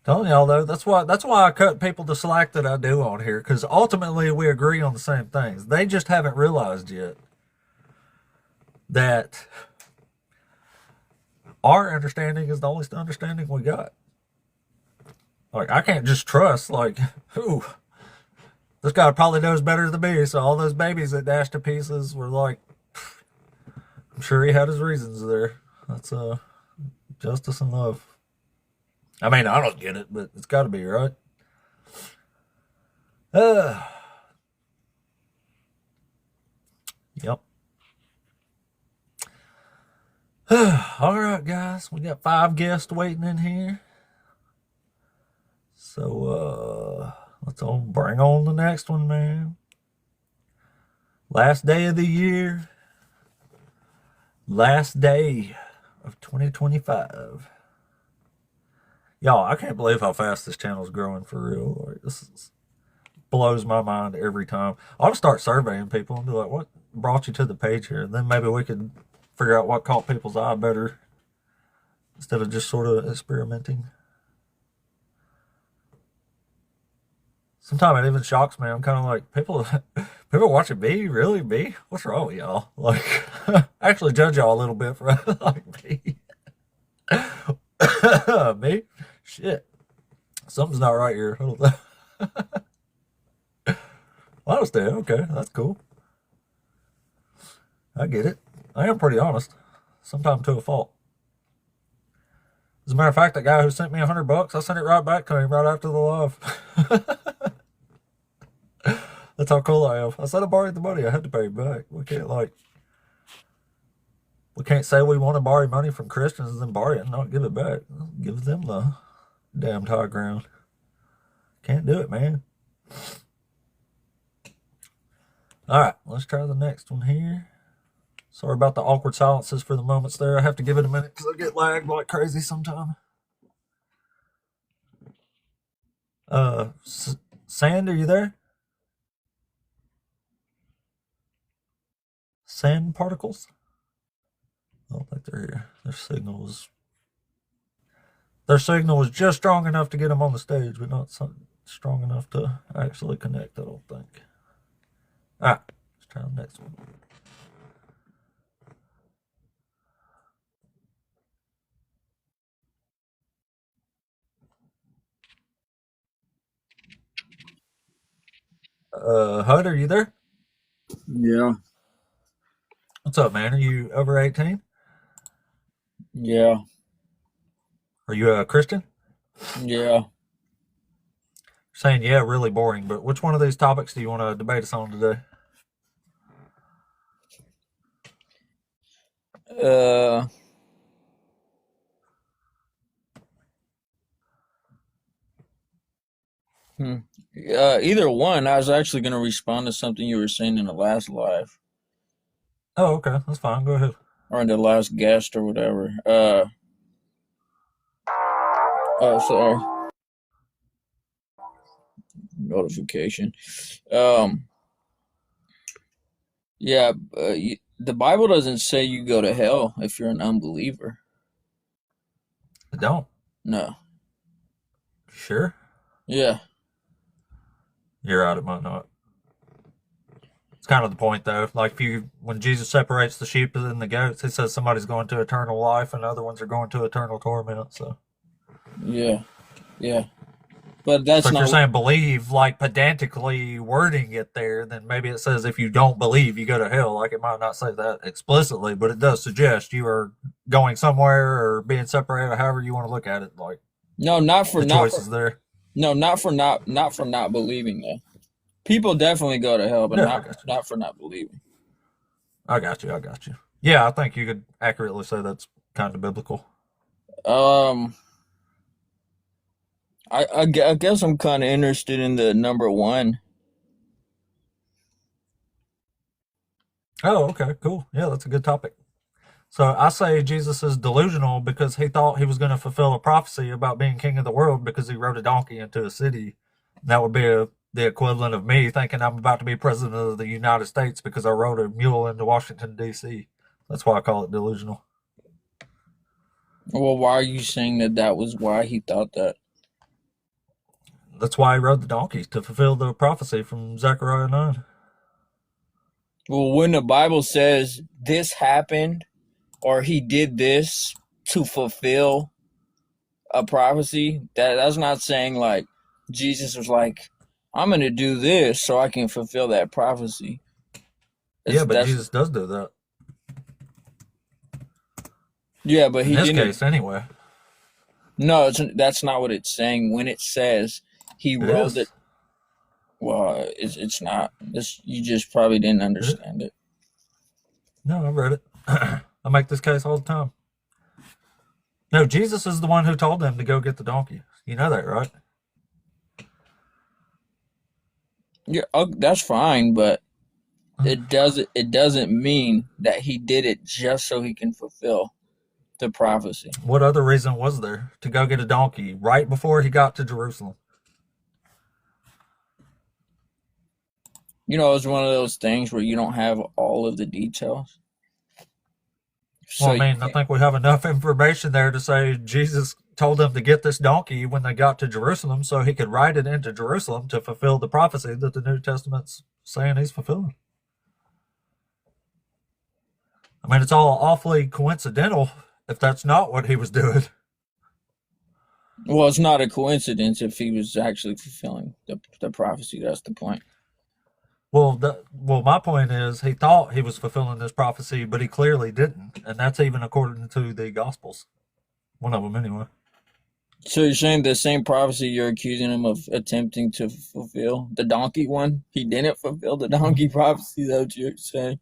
Telling y'all though, that's why I cut people the slack that I do on here, because ultimately we agree on the same things. They just haven't realized yet that our understanding is the only understanding we got. Like, I can't just trust, like, ooh, this guy probably knows better than me. So all those babies that dashed to pieces were like, I'm sure he had his reasons there. That's justice and love. I mean, I don't get it, but it's got to be, right? Yep. All right, guys. We got 5 guests waiting in here. So, let's bring on the next one, man. Last day of the year. Last day of 2025. Y'all, I can't believe how fast this channel's growing for real. Like, blows my mind every time. I'll start surveying people and be like, what brought you to the page here? And then maybe we could figure out what caught people's eye better instead of just sort of experimenting. Sometimes it even shocks me. I'm kind of like, people watching me? Really? Me? What's wrong with y'all? Like, I actually judge y'all a little bit for like me. Me? Shit. Something's not right here. Hold on. Honesty, okay, that's cool. I get it. I am pretty honest. Sometimes to a fault. As a matter of fact, that guy who sent me $100, I sent it right back to him right after the live. That's how cool I am. I said I borrowed the money. I had to pay him back. We can't say we want to borrow money from Christians and then borrow it and not give it back. Give them the damned high ground. Can't do it, man. All right, let's try the next one here. Sorry about the awkward silences for the moments there. I have to give it a minute because I get lagged like crazy sometimes. Sand, are you there? Sand particles? I don't think they're here. Their signal was just strong enough to get them on the stage, but not strong enough to actually connect, I don't think. All right, let's try the next one. Hud, are you there? Yeah. What's up, man? Are you over 18? Yeah. Are you a Christian? Yeah. Saying yeah, really boring, but which one of these topics do you want to debate us on today? Either one. I was actually going to respond to something you were saying in the last live Oh, okay, that's fine. Go ahead. or in the last guest or whatever. Oh, sorry. Notification. Yeah. The Bible doesn't say you go to hell if you're an unbeliever. It don't. No. Sure. Yeah. You're right, it might not. It's kind of the point, though. Like, when Jesus separates the sheep and the goats, he says somebody's going to eternal life and other ones are going to eternal torment. So, Yeah. Yeah. But so that's if you're not. saying believe, like pedantically wording it there, then maybe it says if you don't believe, you go to hell. Like, it might not say that explicitly, but it does suggest you are going somewhere or being separated, however you want to look at it. Like, No, not for the not choice for is there. no, not for not believing though. People definitely go to hell, but Yeah, I got you. not for not believing. I got you. Yeah, I think you could accurately say that's kind of biblical. I guess I'm kind of interested in the number one. Oh, okay, cool. Yeah, that's a good topic. So I say Jesus is delusional because he thought he was going to fulfill a prophecy about being king of the world because he rode a donkey into a city. That would be the equivalent of me thinking I'm about to be president of the United States because I rode a mule into Washington, D.C. That's why I call it delusional. Well, why are you saying that was why he thought that? That's why he rode the donkey, to fulfill the prophecy from Zechariah 9. Well, when the Bible says this happened or he did this to fulfill a prophecy, that's not saying like Jesus was like, I'm going to do this so I can fulfill that prophecy. Yeah, but Jesus does do that. Yeah, but he didn't. In this case, anyway. No, that's not what it's saying. When it says he rode it, well, it's not. You just probably didn't understand it. No, I read it. I make this case all the time. No, Jesus is the one who told them to go get the donkey. You know that, right? Yeah, that's fine, but it doesn't mean that he did it just so he can fulfill the prophecy. What other reason was there to go get a donkey right before he got to Jerusalem? You know, it's one of those things where you don't have all of the details. So well, I mean, I think we have enough information there to say Jesus told them to get this donkey when they got to Jerusalem so he could ride it into Jerusalem to fulfill the prophecy that the New Testament's saying he's fulfilling. I mean, it's all awfully coincidental if that's not what he was doing. Well, it's not a coincidence if he was actually fulfilling the prophecy. That's the point. Well, my point is he thought he was fulfilling this prophecy, but he clearly didn't. And that's even according to the Gospels. One of them, anyway. So you're saying the same prophecy you're accusing him of attempting to fulfill? The donkey one? He didn't fulfill the donkey prophecy, that's what you're saying?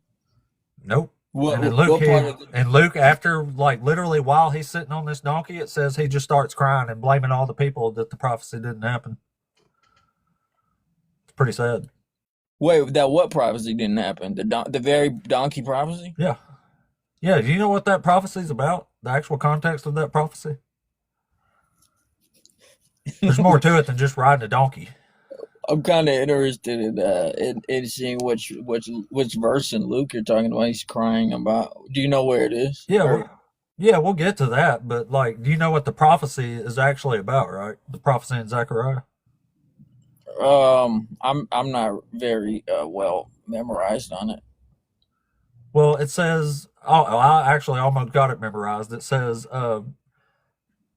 Nope. And in Luke, after, like, literally while he's sitting on this donkey, it says he just starts crying and blaming all the people that the prophecy didn't happen. It's pretty sad. Wait, that what prophecy didn't happen? The very donkey prophecy? Yeah. Yeah, do you know what that prophecy is about? The actual context of that prophecy? There's more to it than just riding a donkey. I'm kind of interested in seeing which verse in Luke you're talking about. He's crying about. Do you know where it is? Yeah, we'll get to that. But like, do you know what the prophecy is actually about? Right, the prophecy in Zechariah. I'm not very well memorized on it. Well, it says. Oh, I actually almost got it memorized. It says,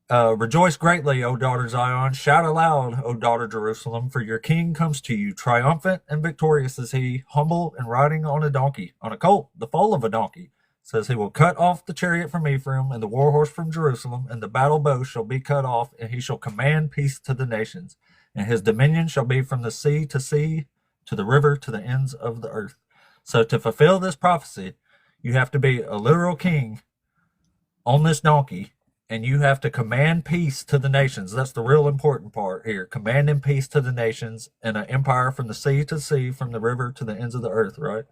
rejoice greatly, O daughter Zion. Shout aloud, O daughter Jerusalem, for your king comes to you. Triumphant and victorious is he, humble and riding on a donkey, on a colt, the foal of a donkey. It says he will cut off the chariot from Ephraim and the war horse from Jerusalem, and the battle bow shall be cut off, and he shall command peace to the nations. And his dominion shall be from the sea, to the river, to the ends of the earth. So to fulfill this prophecy, you have to be a literal king on this donkey, and you have to command peace to the nations. That's the real important part here. Commanding peace to the nations in an empire from the sea to sea, from the river to the ends of the earth, right?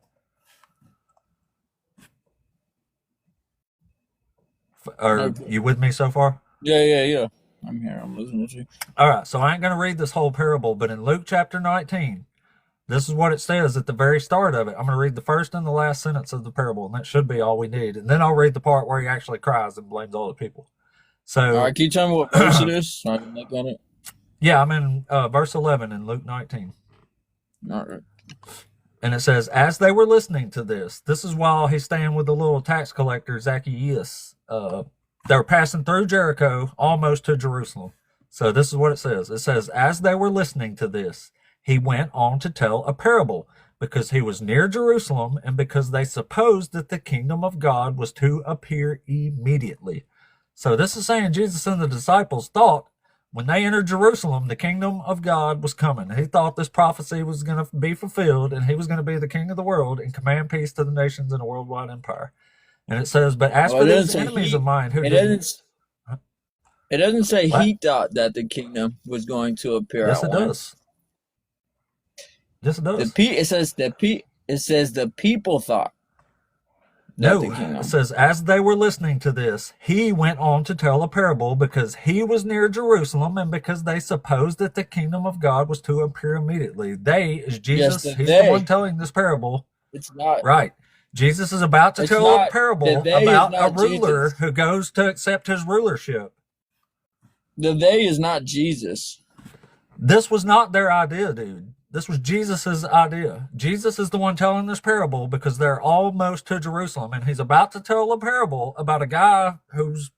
Are you with me so far? Yeah. I'm here. I'm listening to you. All right, so I ain't going to read this whole parable, but in Luke chapter 19, This is what it says at the very start of it. I'm going to read the first and the last sentence of the parable, and that should be all we need. And then I'll read the part where he actually cries and blames all the people. So, All right, can you tell me what verse it is so I can look at it? Yeah, I'm in verse 11 in Luke 19. All right. And it says, as they were listening to this is while he's staying with the little tax collector, Zacchaeus. They were passing through Jericho, almost to Jerusalem. So this is what it says. It says, as they were listening to this, he went on to tell a parable, because he was near Jerusalem and because they supposed that the kingdom of God was to appear immediately. So this is saying Jesus and the disciples thought when they entered Jerusalem, the kingdom of God was coming. He thought this prophecy was going to be fulfilled, and he was going to be the king of the world and command peace to the nations in a worldwide empire. And it says, but as for these enemies of mine who it doesn't say What? he thought that the kingdom was going to appear Yes, at it once. does. Yes, it does. It says the people thought that No, the kingdom. it says, as they were listening to this, he went on to tell a parable because he was near Jerusalem and because they supposed that the kingdom of God was to appear immediately. They is Jesus. Yes, He's the one telling this parable. It's not Right. Jesus is about to It's tell a not- parable the they is about a not ruler Jesus. who goes to accept his rulership. the they is not Jesus. This was not their idea, dude. This was Jesus's idea. Jesus is the one telling this parable because they're almost to Jerusalem, and he's about to tell a parable about a guy who's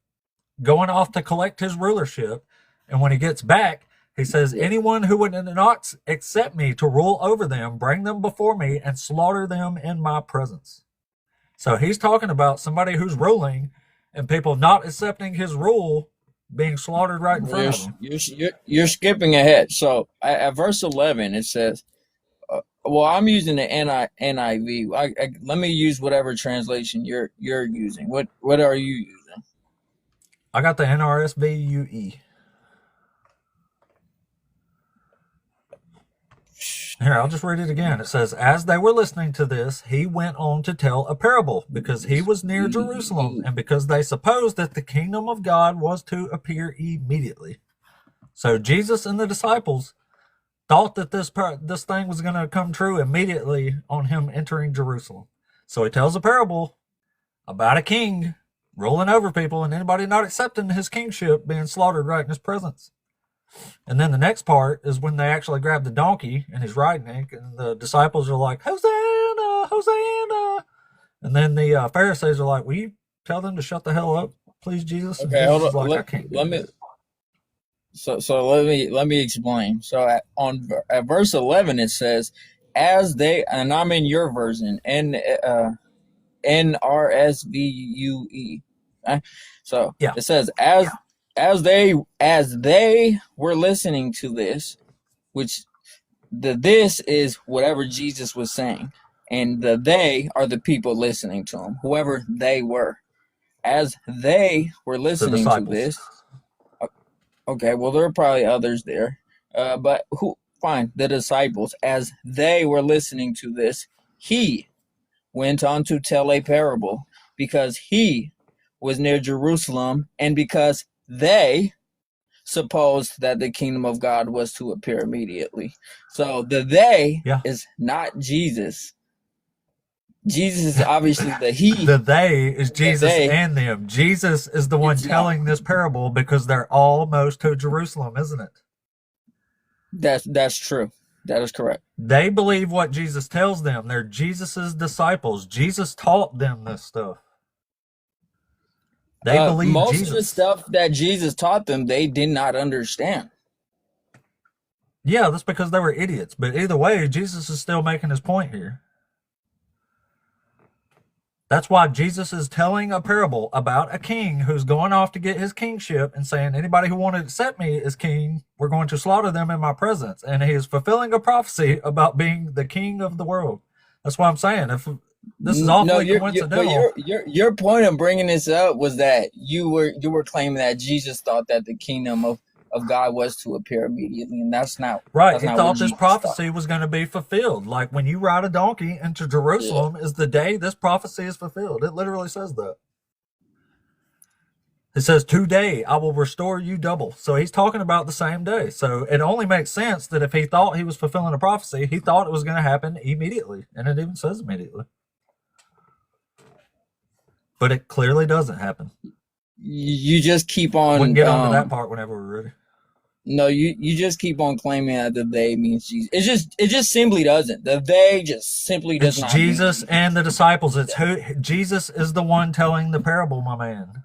going off to collect his rulership. And when he gets back, he says, anyone who would not accept me to rule over them, bring them before me and slaughter them in my presence. So he's talking about somebody who's ruling and people not accepting his rule being slaughtered right in front of them. You're skipping ahead. So at verse 11 it says, well, I'm using the NIV. Let me use whatever translation you're using. What are you using? I got the NRSVUE. Here, I'll just read it again. It says, as they were listening to this, he went on to tell a parable because he was near Jerusalem and because they supposed that the kingdom of God was to appear immediately. So Jesus and the disciples thought that this thing was going to come true immediately on him entering Jerusalem. So he tells a parable about a king ruling over people and anybody not accepting his kingship being slaughtered right in his presence. And then the next part is when they actually grab the donkey and he's riding it, and the disciples are like, Hosanna, Hosanna. And then the Pharisees are like, will you tell them to shut the hell up, please, Jesus? And Okay, Jesus hold is on. like, Let me explain. So at verse 11 it says, as they, and I'm in your version, NRSVUE. Right? So Yeah. it says, as they were listening to this, which this is whatever Jesus was saying, and the they are the people listening to him, whoever they were. As they were listening to this, okay, well, there are probably others there, but fine, the disciples, as they were listening to this, he went on to tell a parable because he was near Jerusalem and because they supposed that the kingdom of God was to appear immediately. So the they is not Jesus. Jesus is obviously the he. The they is Jesus and them. Jesus is the one telling this parable because they're almost to Jerusalem, isn't it? That's true. That is correct. They believe what Jesus tells them. They're Jesus's disciples. Jesus taught them this stuff. They believe most Jesus. of the stuff that Jesus taught them, they did not understand. Yeah, that's because they were idiots. But either way, Jesus is still making his point here. That's why Jesus is telling a parable about a king who's going off to get his kingship and saying, anybody who wants to accept me as king, we're going to slaughter them in my presence. And he is fulfilling a prophecy about being the king of the world. That's what I'm saying. If this is awfully coincidental. Your point of bringing this up was that you were claiming that Jesus thought that the kingdom of God was to appear immediately, and that's not right. He thought this prophecy was going to be fulfilled. Like when you ride a donkey into Jerusalem is the day this prophecy is fulfilled. It literally says that. It says, today I will restore you double. So he's talking about the same day. So it only makes sense that if he thought he was fulfilling a prophecy, he thought it was going to happen immediately. And it even says immediately. But it clearly doesn't happen. You just keep on. We can get on to that part whenever we're ready. No, you just keep on claiming that the they means Jesus. It just simply doesn't. The they just simply does not. It's Jesus and the disciples. It's who Jesus is the one telling the parable, my man.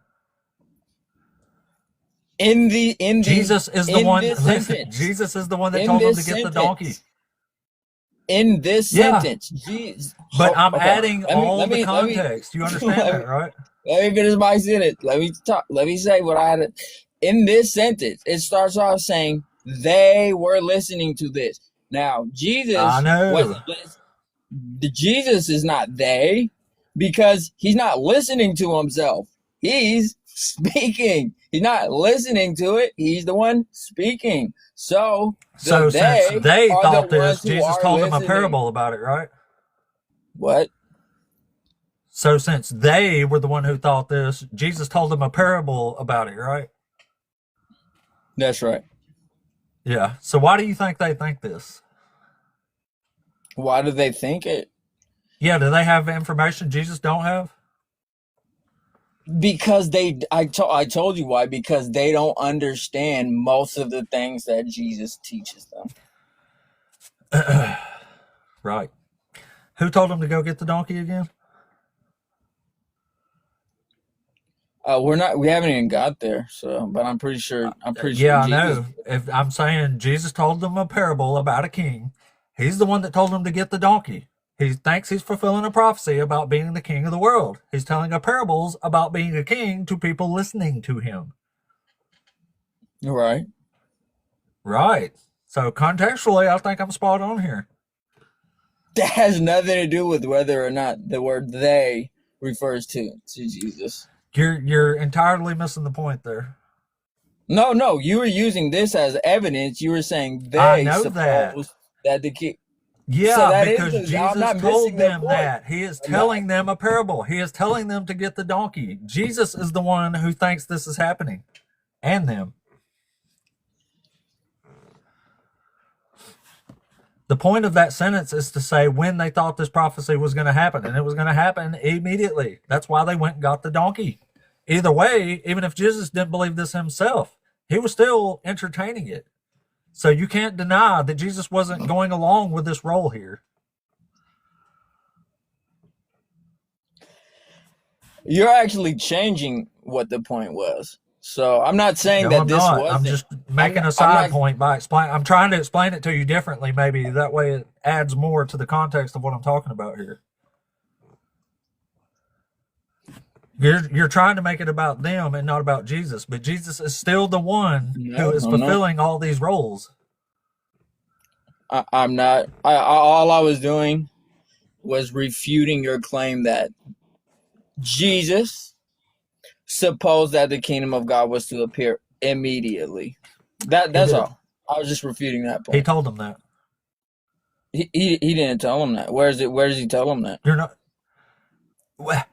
Jesus is the one. Listen, Jesus is the one that told them to get the donkey. In this sentence, Jesus. But I'm adding all the context. You understand that, right? Let me finish my sentence. Let me talk. Let me say what I had. In this sentence, it starts off saying they were listening to this. Now, Jesus, I know. Jesus is not they, because he's not listening to himself. He's speaking. He's not listening to it. He's the one speaking. So since they thought this, Jesus told them a parable about it, right? What? So since they were the one who thought this, Jesus told them a parable about it, right? That's right. Yeah. So why do you think they think this? Why do they think it? Yeah. Do they have information Jesus don't have? Because I told you why. Because they don't understand most of the things that Jesus teaches them. Right. Who told them to go get the donkey again? We haven't even got there. So, but I'm pretty sure. Yeah, I know. If I'm saying Jesus told them a parable about a king, he's the one that told them to get the donkey. He thinks he's fulfilling a prophecy about being the king of the world. He's telling parables about being a king to people listening to him. Right. Right. So contextually, I think I'm spot on here. That has nothing to do with whether or not the word they refers to Jesus. You're entirely missing the point there. No, you were using this as evidence. You were saying they I know suppose that the king. Yeah, so because Jesus told them that. He is telling them a parable. He is telling them to get the donkey. Jesus is the one who thinks this is happening. And them. The point of that sentence is to say when they thought this prophecy was going to happen, and it was going to happen immediately. That's why they went and got the donkey. Either way, even if Jesus didn't believe this himself, he was still entertaining it. So you can't deny that Jesus wasn't going along with this role here. You're actually changing what the point was. So I'm not saying that this wasn't. I'm just making a side point by explaining. I'm trying to explain it to you differently, maybe. That way it adds more to the context of what I'm talking about here. You're trying to make it about them and not about Jesus, but Jesus is still the one who is fulfilling all these roles. I'm not. All I was doing was refuting your claim that Jesus supposed that the kingdom of God was to appear immediately. That's all. I was just refuting that point. He told them that. He didn't tell them that. Where does he tell them that? You're not.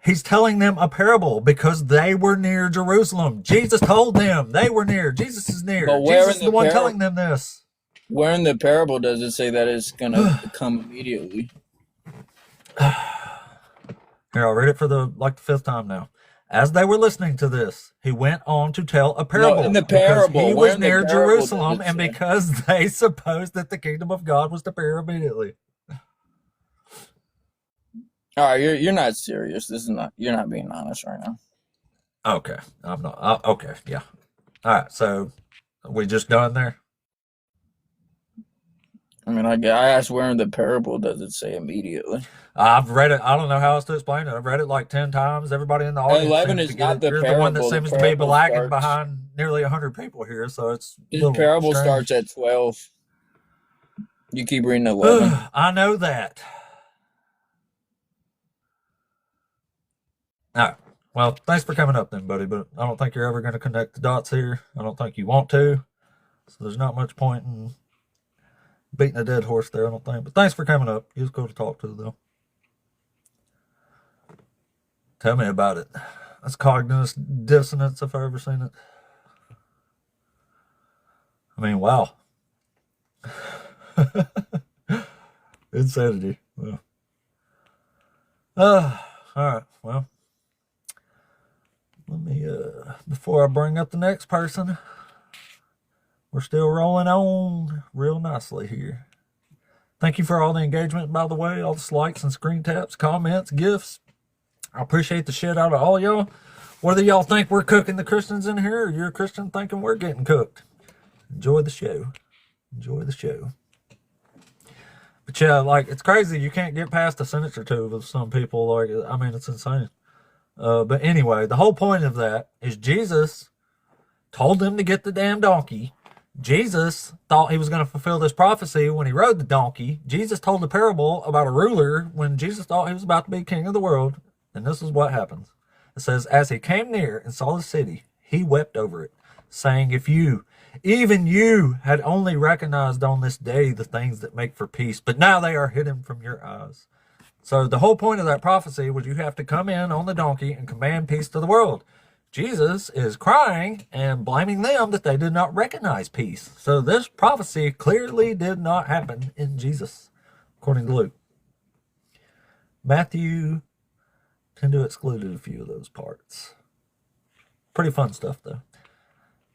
He's telling them a parable because they were near Jerusalem. Jesus told them they were near. Jesus is near. But where Jesus is the one telling them this. Where in the parable does it say that it's going to come immediately? Here, I'll read it for the fifth time now. As they were listening to this, he went on to tell a parable. No, in the parable, he was near Jerusalem, and because they supposed that the kingdom of God was to appear immediately. All right, you're not serious. You're not being honest right now. Okay, I'm not. Okay, yeah. All right, so are we just done there? I mean, I asked where in the parable does it say immediately? I've read it. I don't know how else to explain it. I've read it like 10 times. Everybody in the audience 11 is not the You're parable. the one that seems to be lagging behind nearly 100 people here, so it's the parable strange. starts at 12. You keep reading 11. I know that. All right. Well, thanks for coming up then, buddy, but I don't think you're ever going to connect the dots here. I don't think you want to, so there's not much point in beating a dead horse there, I don't think. But thanks for coming up. It was cool to talk to, though. Tell me about it. That's cognitive dissonance if I've ever seen it. I mean, wow. Insanity. Well. All right. Well, let me, before I bring up the next person, we're still rolling on real nicely here. Thank you for all the engagement, by the way, all the likes and screen taps, comments, gifts. I appreciate the shit out of all y'all. Whether y'all think we're cooking the Christians in here or you're a Christian thinking we're getting cooked. Enjoy the show. Enjoy the show. But yeah, like, it's crazy. You can't get past a sentence or two with some people. Like, I mean, it's insane. But anyway, the whole point of that is Jesus told them to get the damn donkey. Jesus thought he was going to fulfill this prophecy when he rode the donkey. Jesus told the parable about a ruler when Jesus thought he was about to be king of the world. And this is what happens. It says, as he came near and saw the city, he wept over it, saying, if you, even you, had only recognized on this day the things that make for peace, but now they are hidden from your eyes. So the whole point of that prophecy was you have to come in on the donkey and command peace to the world. Jesus is crying and blaming them that they did not recognize peace. So this prophecy clearly did not happen in Jesus, according to Luke. Matthew tend to excluded a few of those parts. Pretty fun stuff, though.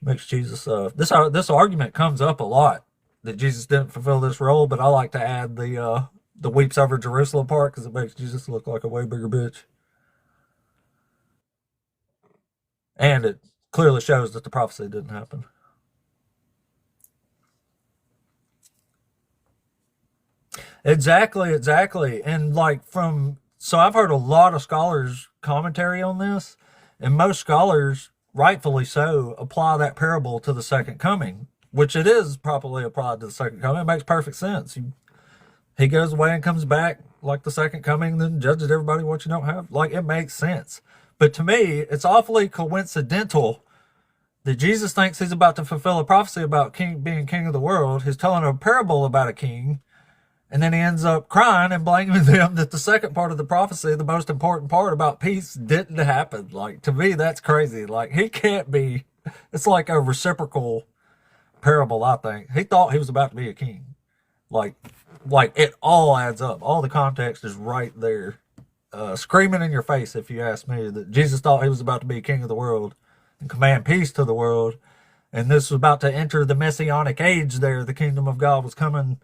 Makes Jesus... This argument comes up a lot, that Jesus didn't fulfill this role, but I like to add the weeps over Jerusalem part, because it makes Jesus look like a way bigger bitch. And it clearly shows that the prophecy didn't happen. Exactly. And like so I've heard a lot of scholars commentary on this, and most scholars, rightfully so, apply that parable to the second coming, which it is properly applied to the second coming. It makes perfect sense. He goes away and comes back like the second coming, then judges everybody what you don't have. Like, it makes sense. But to me, it's awfully coincidental that Jesus thinks he's about to fulfill a prophecy about being king of the world. He's telling a parable about a king, and then he ends up crying and blaming them that the second part of the prophecy, the most important part about peace, didn't happen. Like, to me, that's crazy. Like, he can't be... It's like a reciprocal parable, I think. He thought he was about to be a king. Like it all adds up. All the context is right there. Screaming in your face, if you ask me, that Jesus thought he was about to be king of the world and command peace to the world. And this was about to enter the messianic age there. The kingdom of God was coming.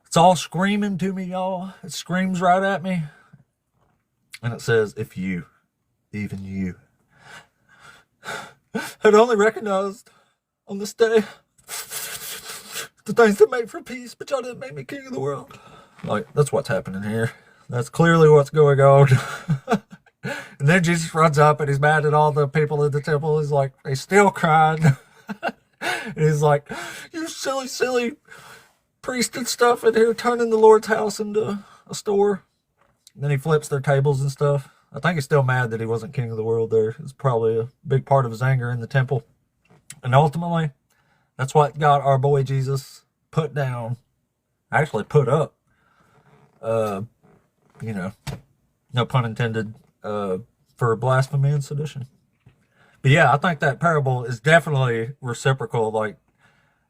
It's all screaming to me, y'all. It screams right at me. And it says, if you, even you, had only recognized on this day the things that make for peace, but y'all didn't make me king of the world. Like, that's what's happening here. That's clearly what's going on. And then Jesus runs up and he's mad at all the people in the temple. He's like, he's still crying. And he's like, you silly priest and stuff in here turning the Lord's house into a store. And then he flips their tables and stuff. I think he's still mad that he wasn't king of the world there. It's probably a big part of his anger in the temple. And ultimately, that's what got our boy Jesus put down. Actually put up. No pun intended, for blasphemy and sedition. But yeah, I think that parable is definitely reciprocal. Like,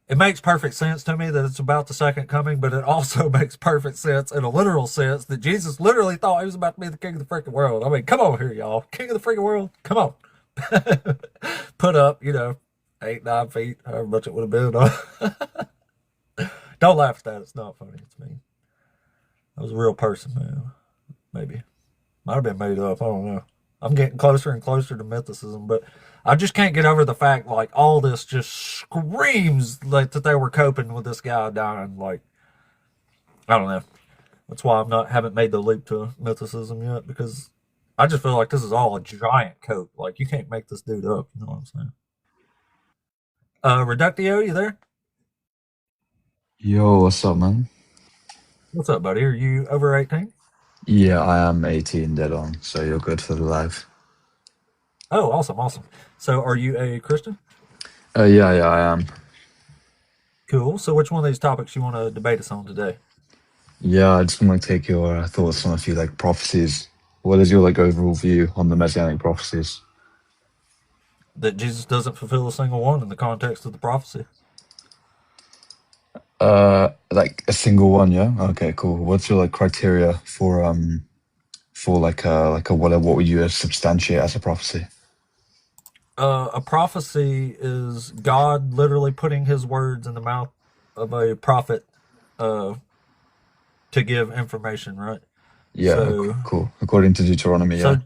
it makes perfect sense to me that it's about the second coming, but it also makes perfect sense in a literal sense that Jesus literally thought he was about to be the king of the freaking world. I mean, come over here, y'all. King of the freaking world? Come on. Put up, 8, 9 feet, however much it would have been. Don't laugh at that. It's not funny. It's me. That was a real person, man. Maybe. Might have been made up. I don't know. I'm getting closer and closer to mythicism, but I just can't get over the fact, like, all this just screams like that they were coping with this guy dying. Like, I don't know. That's why haven't made the leap to mythicism yet, because I just feel like this is all a giant cope. Like, you can't make this dude up. You know what I'm saying? Reductio, you there? Yo, what's up, man? What's up, buddy? Are you over 18? Yeah, I am 18 dead on, so you're good for the live. Oh, awesome. So, are you a Christian? Yeah, I am. Cool. So, which one of these topics you want to debate us on today? Yeah, I just want to take your thoughts on a few, like, prophecies. What is your like overall view on the messianic prophecies? That Jesus doesn't fulfill a single one in the context of the prophecy. Like a single one, yeah. Okay, cool. What's your like criteria for like a what would you substantiate as a prophecy? A prophecy is God literally putting his words in the mouth of a prophet uh, to give information, right? Yeah, So, cool. According to Deuteronomy, yeah. so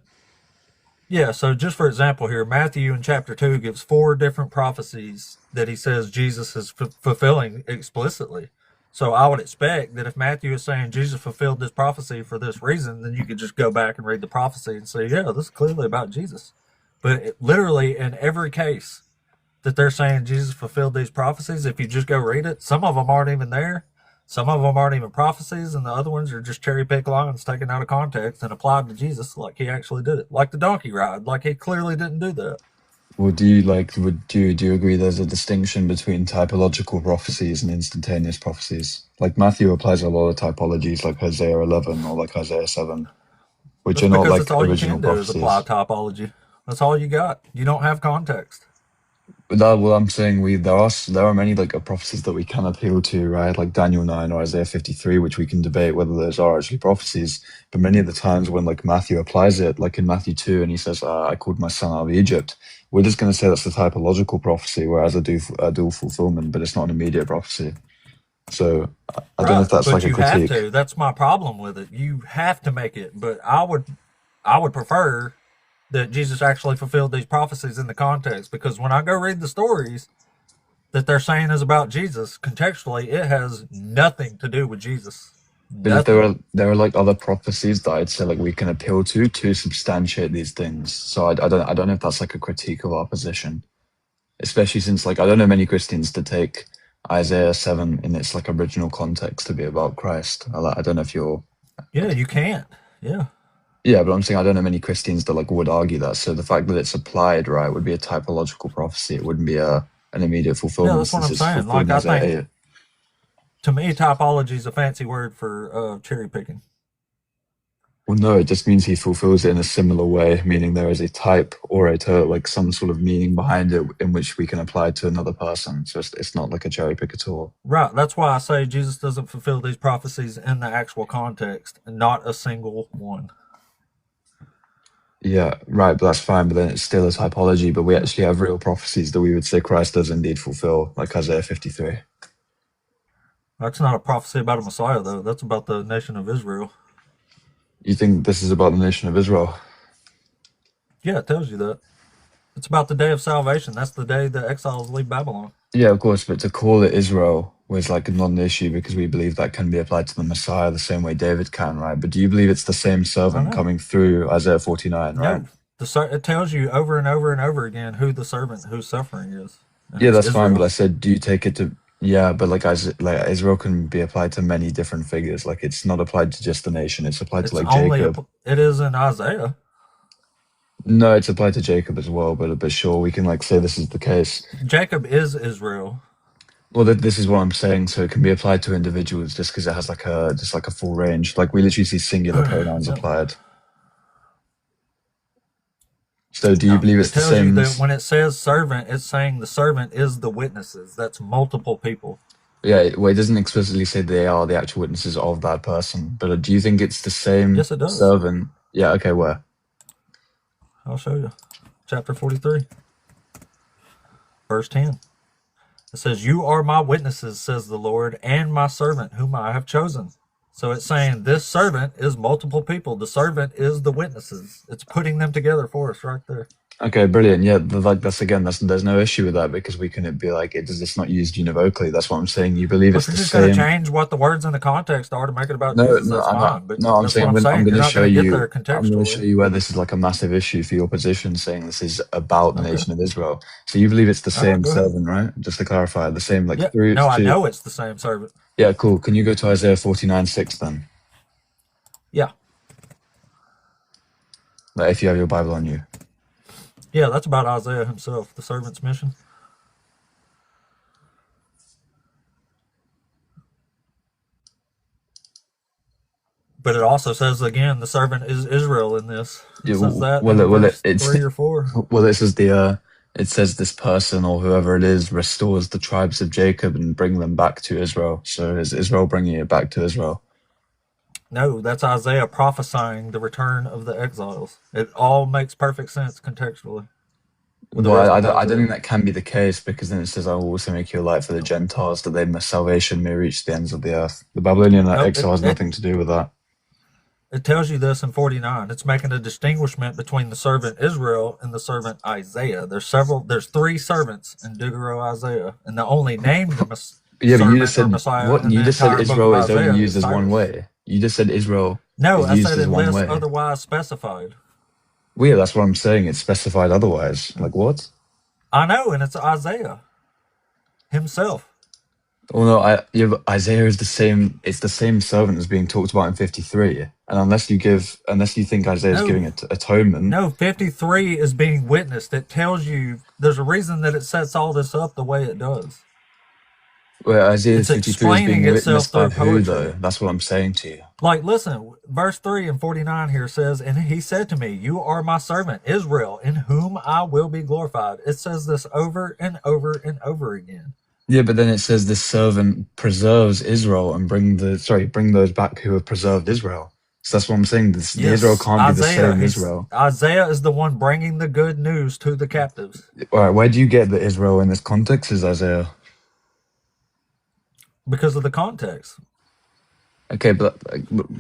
yeah, so just for example here, Matthew in chapter 2 gives 4 different prophecies that he says Jesus is fulfilling explicitly. So I would expect that if Matthew is saying Jesus fulfilled this prophecy for this reason, then you could just go back and read the prophecy and say, yeah, this is clearly about Jesus. But literally in every case that they're saying Jesus fulfilled these prophecies, if you just go read it, some of them aren't even there. Some of them aren't even prophecies, and the other ones are just cherry picked lines taken out of context and applied to Jesus like he actually did it. Like the donkey ride, like he clearly didn't do that. Would you like do you agree there's a distinction between typological prophecies and instantaneous prophecies? Like Matthew applies a lot of typologies like Isaiah 11 or like Isaiah 7, which That's are not because that's like all you original can do is apply prophecies. typology. That's all you got. You don't have context. But that, well, I'm saying there are many like prophecies that we can appeal to, right? Like Daniel 9 or Isaiah 53, which we can debate whether those are actually prophecies. But many of the times when like Matthew applies it, like in Matthew 2, and he says, "I called my son out of Egypt," we're just going to say that's a typological prophecy, whereas a dual fulfillment, but it's not an immediate prophecy. So I don't know if Right, that's like but a you have critique. to. That's my problem with it. You have to make it. But I would prefer that Jesus actually fulfilled these prophecies in the context, because when I go read the stories that they're saying is about Jesus, contextually it has nothing to do with Jesus. But if Nothing. there are like other prophecies that I'd say like we can appeal to substantiate these things. So I don't know if that's like a critique of our position, especially since like I don't know many Christians to take Isaiah 7 in its like original context to be about Christ. I don't know if you're Yeah, you can't. Yeah. yeah, but I'm saying I don't know many Christians that like would argue that. So the fact that it's applied right would be a typological prophecy. It wouldn't be a an immediate Yeah, fulfillment that's what since I'm it's saying. fulfilled Like in I Isaiah think 8. to me typology is a fancy word for cherry picking. Well, no, it just means he fulfills it in a similar way, meaning there is a type or like some sort of meaning behind it in which we can apply to another person. So it's not like a cherry pick at all. Right. That's why I say Jesus doesn't fulfill these prophecies in the actual context, and not a single one. Yeah, right, but that's fine. But then it's still a typology. But we actually have real prophecies that we would say Christ does indeed fulfill, like Isaiah 53. That's not a prophecy about a Messiah, though. That's about the nation of Israel. You think this is about the nation of Israel? Yeah, it tells you that. It's about the day of salvation. That's the day the exiles leave Babylon. Yeah, of course, but to call it Israel was like not an issue because we believe that can be applied to the Messiah the same way David can, right? But do you believe it's the same I servant know. coming through Isaiah 49, right? No. It tells you over and over and over again who the servant whose suffering is. And Yeah, it's that's fine, but I Israel. said, do you take it to yeah, but like Israel can be applied to many different figures. Like it's not applied to just the nation, it's applied to It's like only Jacob. it is in Isaiah. No, it's applied to Jacob as well, but sure, we can like say this is the case. Jacob is Israel. Well, this is what I'm saying. So it can be applied to individuals just because it has like a just like a full range. Like we literally see singular pronouns Yep. applied. So do you No, believe it's it the tells you same? that when it says servant, it's saying the servant is the witnesses. That's multiple people. Yeah, well, it doesn't explicitly say they are the actual witnesses of that person. But do you think it's the same Yes, it does. servant? Yeah. Okay. Where? I'll show you. Chapter 43, verse 10. It says, "You are my witnesses, says the Lord, and my servant whom I have chosen." So it's saying this servant is multiple people. The servant is the witnesses. It's putting them together for us right there. Okay, brilliant. Yeah, like that's again, there's no issue with that because we can be like it's not used univocally. That's what I'm saying. You believe Well, it's if you're the just going to same. change what the words in the context are to make it about No, Jesus, no, that's I'm not. fine. But No, I'm that's what saying I'm I'm saying. going You're to not show going to get you. there I'm going to show contextually. you where this is like a massive issue for your position, saying this is about the Okay. nation of Israel. So you believe it's the All right, same go ahead. servant, right? Just to clarify, the same like Yeah. through No, I to. know it's the same servant. Yeah, cool. Can you go to Isaiah 49:6 then? Yeah. Like, if you have your Bible on you. Yeah, that's about Isaiah himself, the servant's mission. But it also says again, the servant is Israel in this. It Yeah, says that well, in verse it's 3 or 4. well, this is the it says this person or whoever it is restores the tribes of Jacob and bring them back to Israel. So is Israel bringing it back to Israel? No, that's Isaiah prophesying the return of the exiles. It all makes perfect sense contextually. Well, I don't think that can be the case, because then it says, I will also make you a light for the Gentiles, that their salvation may reach the ends of the earth. The Babylonian exile has nothing to do with that. It tells you this in 49. It's making a distinguishment between the servant Israel and the servant Isaiah. There's 3 servants in Deutero Isaiah, and the only named yeah, but you just said Messiah what? You just said Israel is only used as Cyrus. one way. You just said Israel. No, is I used said as one unless way. otherwise specified. Well, yeah, that's what I'm saying. It's specified otherwise. Like what? I know, and it's Isaiah himself. Well, no, but Isaiah is the same. It's the same servant as being talked about in 53. And unless you think Isaiah is giving atonement. No, 53 is being witnessed. It tells you there's a reason that it sets all this up the way it does. Well, Isaiah 53 is being witnessed by who, though? That's what I'm saying to you. Like, listen, verse 3 and 49 here says, and he said to me, you are my servant, Israel, in whom I will be glorified. It says this over and over and over again. Yeah, but then it says this servant preserves Israel and bring those back who have preserved Israel. So that's what I'm saying. The Israel can't be the same Israel. Isaiah is the one bringing the good news to the captives. All right, where do you get that Israel in this context is Isaiah? Because of the context. Okay, but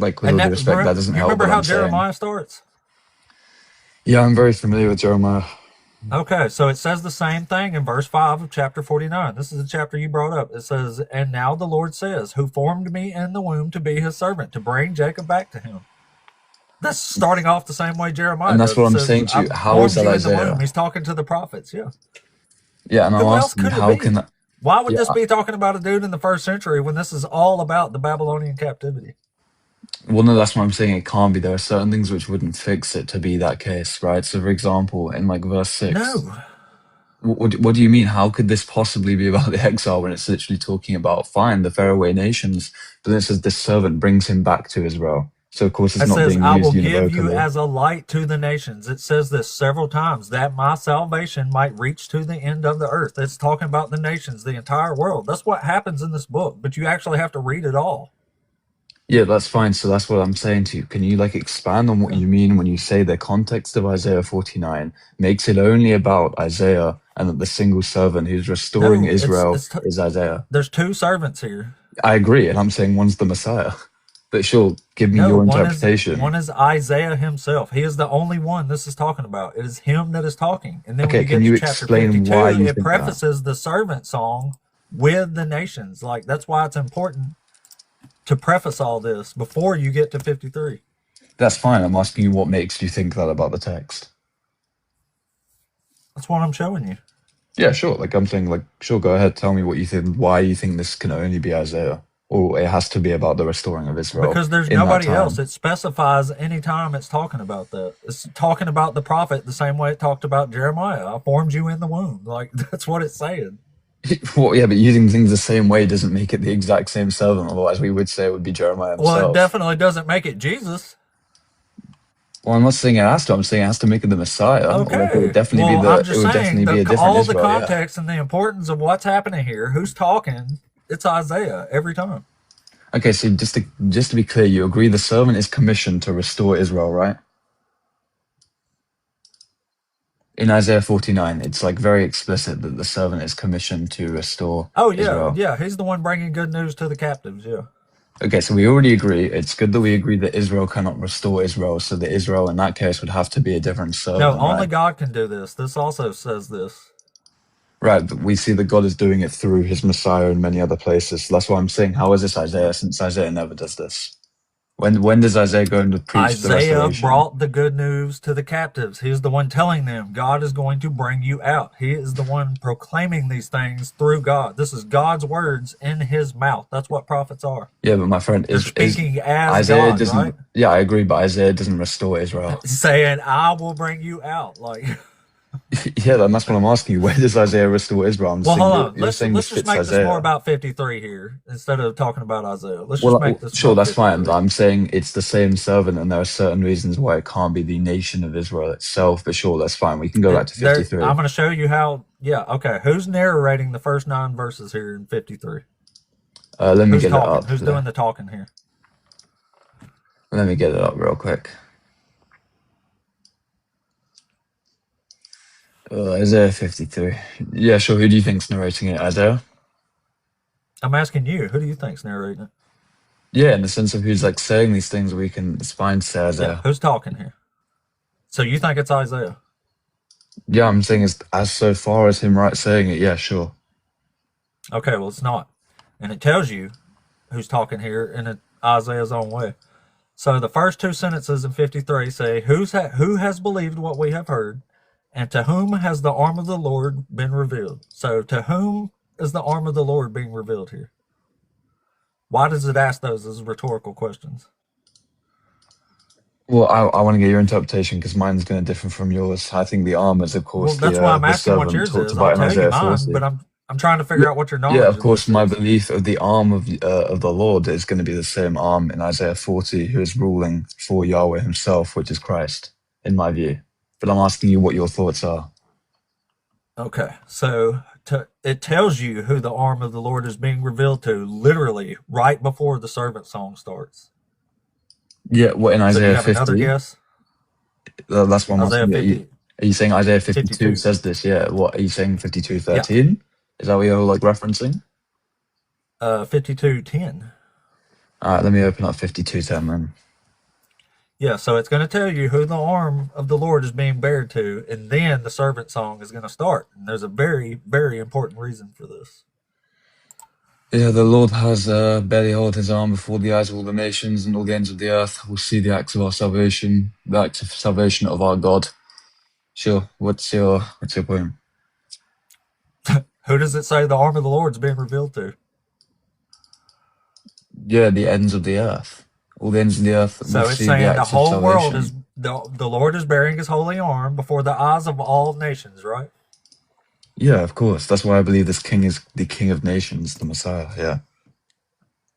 like with all due respect, that doesn't help. Remember how Jeremiah starts? Yeah, I'm very familiar with Jeremiah. Okay, so it says the same thing in verse 5 of chapter 49. This is the chapter you brought up. It says, and now the Lord says, who formed me in the womb to be his servant, to bring Jacob back to him. That's starting off the same way Jeremiah And that's does. what I'm saying to you. How is that Isaiah? He's talking to the prophets, yeah. Yeah, and I'm asking, how can that... Why would this be talking about a dude in the 1st century when this is all about the Babylonian captivity? Well, no, that's what I'm saying. It can't be. There are certain things which wouldn't fix it to be that case, right? So, for example, in like verse 6. No. What do you mean? How could this possibly be about the exile when it's literally talking about, fine, the faraway nations, but then it says this servant brings him back to Israel. So, of course, it's not being used univocally. I will give you as a light to the nations. It says this several times, that my salvation might reach to the end of the earth. It's talking about the nations, the entire world. That's what happens in this book, but you actually have to read it all. Yeah, that's fine. So that's what I'm saying to you. Can you like expand on what you mean when you say the context of Isaiah 49 makes it only about Isaiah and that the single servant who's restoring Israel is Isaiah? There's 2 servants here. I agree, and I'm saying one's the Messiah. But sure, give me your interpretation. One is Isaiah himself. He is the only one this is talking about. It is him that is talking. And then okay, when can you you get to chapter explain 52, why you it prefaces the servant song with the nations. Like, that's why it's important to preface all this before you get to 53. That's fine. I'm asking you what makes you think that about the text. That's what I'm showing you. Yeah, sure. Like I'm saying, like, sure, go ahead. Tell me what you think, why you think this can only be Isaiah. Or it has to be about the restoring of Israel. Because there's nobody else. It specifies any time it's talking about that. It's talking about the prophet the same way it talked about Jeremiah. I formed you in the womb. Like, that's what it's saying. Well, yeah, but using things the same way doesn't make it the exact same servant. Otherwise, we would say it would be Jeremiah himself. Well, it definitely doesn't make it Jesus. Well, I'm not saying it has to. I'm saying it has to make it the Messiah. Okay. Like, it would definitely be I'm just saying, be a different all Israel, the context and the importance of what's happening here, who's talking, it's Isaiah every time. Okay, so just to be clear, you agree the servant is commissioned to restore Israel, right? In Isaiah 49, it's like very explicit that the servant is commissioned to restore Israel. Yeah, he's the one bringing good news to the captives, yeah. Okay, so we already agree. It's good that we agree that Israel cannot restore Israel, so that Israel in that case would have to be a different servant. No, only God can do this. This also says this. Right, but we see that God is doing it through his Messiah in many other places. So that's why I'm saying, how is this Isaiah, since Isaiah never does this? When does Isaiah go and preach the restoration? Isaiah brought the good news to the captives. He's the one telling them God is going to bring you out. He is the one proclaiming these things through God. This is God's words in his mouth. That's what prophets are. Yeah, but my friend, is speaking as Isaiah God, doesn't. Right? Yeah, I agree, but Isaiah doesn't restore Israel. Saying, I will bring you out. Like, Yeah, then that's what I'm asking you. Where does Isaiah restore Israel? I'm Well, saying hold on. you're saying Let's this just fits make this more Isaiah. about 53 here instead of talking about Isaiah. Let's just Well, make this sure, about that's fine. 53. I'm saying it's the same servant, and there are certain reasons why it can't be the nation of Israel itself. But sure, that's fine. We can go back to There, 53. I'm going to show you how. Yeah, okay. Who's narrating the first 9 verses here in 53? Let me Who's get it talking? up. Who's doing the talking here? Let me get it up real quick. Isaiah 53. Yeah, sure. Who do you think's narrating it? Isaiah? I'm asking you. Who do you think's narrating it? Yeah, in the sense of who's like saying these things, it's fine to say Yeah, Isaiah. who's talking here? So you think it's Isaiah? Yeah, I'm saying as so far as him saying it. Yeah, sure. Okay, well it's not, and it tells you who's talking here in Isaiah's own way. So the first 2 sentences in 53 say, "Who has believed what we have heard, and to whom has the arm of the Lord been revealed?" So to whom is the arm of the Lord being revealed here? Why does it ask those as rhetorical questions? Well, I want to get your interpretation because mine's going to differ from yours. I think the arm is, of course, Well, that's why I'm the asking what servant yours talked is. I'll about in tell you Isaiah mine, 40. but I'm trying to figure out what your knowledge Yeah, of of course, this my is. belief of the arm of the Lord is going to be the same arm in Isaiah 40, who is ruling for Yahweh himself, which is Christ, in my view. But I'm asking you what your thoughts are. Okay, so it tells you who the arm of the Lord is being revealed to, literally right before the servant song starts. Yeah, what in So you Isaiah have another 50? guess? That's what I'm Isaiah asking you. 50, Are you saying Isaiah 52 52. says this? Yeah. What are you saying? 52:13? Yeah, Is that what you're like referencing? 52:10. All right, let me open up 52:10 then. Yeah, so it's going to tell you who the arm of the Lord is being bared to, and then the servant song is going to start. And there's a very, very important reason for this. Yeah, the Lord has behold his arm before the eyes of all the nations, and all the ends of the earth will see the acts of our salvation, the acts of salvation of our God. Sure. What's your point? Who does it say the arm of the Lord is being revealed to? Yeah, the ends of the earth. All the ends of the earth will So it's see the saying the acts of whole world is salvation. the Lord is bearing his holy arm before the eyes of all nations, right? Yeah, of course. That's why I believe this king is the King of Nations, the Messiah. Yeah.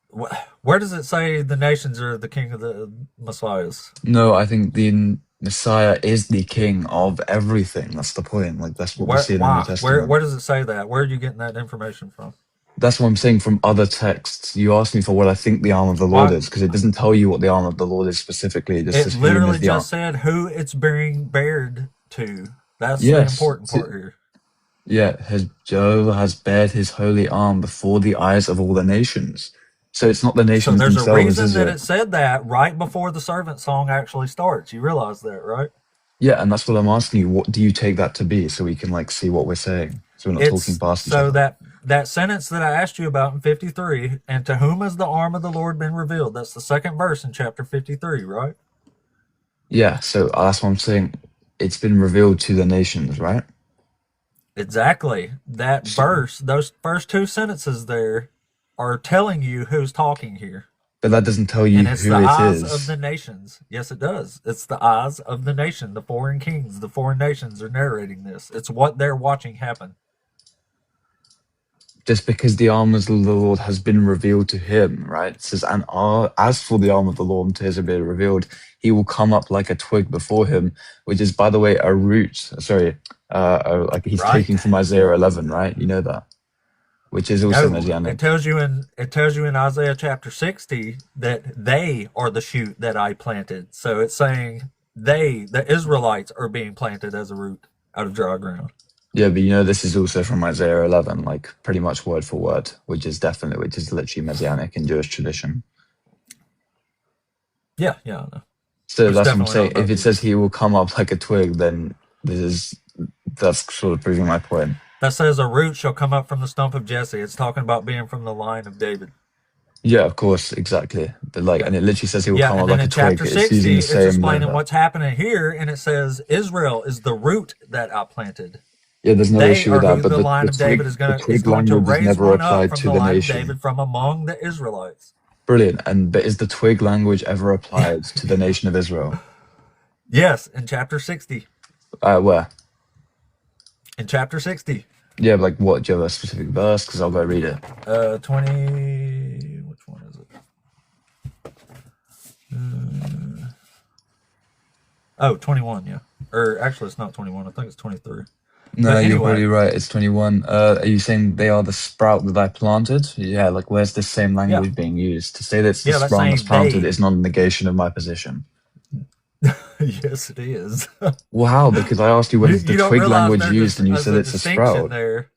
Where does it say the nations are the king of the messiahs? No, I think the Messiah is the king of everything. That's the point. Like that's what we see in the New Why? Testament. Where does it say that? Where are you getting that information from? That's what I'm saying from other texts. You asked me for what I think the arm of the Lord Why? is, because it doesn't tell you what the arm of the Lord is specifically. It just It says whom is literally the arm. just said who it's being bared to. That's the Yes. important part here. Yeah, Jehovah has bared his holy arm before the eyes of all the nations. So it's not the So nations there's a themselves, reason is that it? it said that right before the servant song actually starts. You realize that, right? Yeah, and that's what I'm asking you. What do you take that to be so we can like see what we're saying? So we're not talking It's past each so other. that sentence that I asked you about in 53, and to whom has the arm of the Lord been revealed? That's the second verse in chapter 53, right? Yeah, so that's what I'm saying. It's been revealed to the nations, right? Exactly. That verse, those first 2 sentences there are telling you who's talking here. But that doesn't tell you And it's who the it eyes of is. the nations. Yes, it does. It's the eyes of the nation. The foreign kings, the foreign nations are narrating this. It's what they're watching happen. Just because the arm of the Lord has been revealed to him, right? It says, and as for the arm of the Lord to his be revealed, he will come up like a twig before him, which is, by the way, a root. Sorry, like he's Right? taking from Isaiah 11, right? You know that, which is also No, messianic. it tells you in Isaiah chapter 60 that they are the shoot that I planted. So it's saying the Israelites, are being planted as a root out of dry ground. Yeah, but you know this is also from Isaiah 11, like pretty much word for word, which is literally messianic in Jewish tradition. Yeah, I know. So It's that's what I'm definitely not saying. about If it says Jesus. he will come up like a twig, then that's sort of proving my point. That says a root shall come up from the stump of Jesse. It's talking about being from the line of David. Yeah, of course, exactly. But like, Yeah. and it literally says he will Yeah, come and up then like a in twig. chapter It's using 60, the it's same explaining name. what's happening here, and it says Israel is the root that I planted. Yeah, there's no They issue with are that. who But the line the of David is twig going to language is raise never one up applied from to the the line of nation. David from among the Israelites. Brilliant. But is the twig language ever applied to the nation of Israel? Yes, in chapter 60. Where? In chapter 60. Yeah, but like what? Do you have a specific verse? Because I'll go read it. 20. Which one is it? 21, yeah. Or actually, it's not 21. I think it's 23. No, But you're anyway, probably right. It's 21. Are you saying they are the sprout that I planted? Yeah, like where's this same language being used? To say that it's the Yeah, that's sprout that's saying planted they. is not a negation of my position. Yes, it is. Well, how? Because I asked you what is the You don't twig realize language there's used, and you there's said a it's a distinction sprout. there.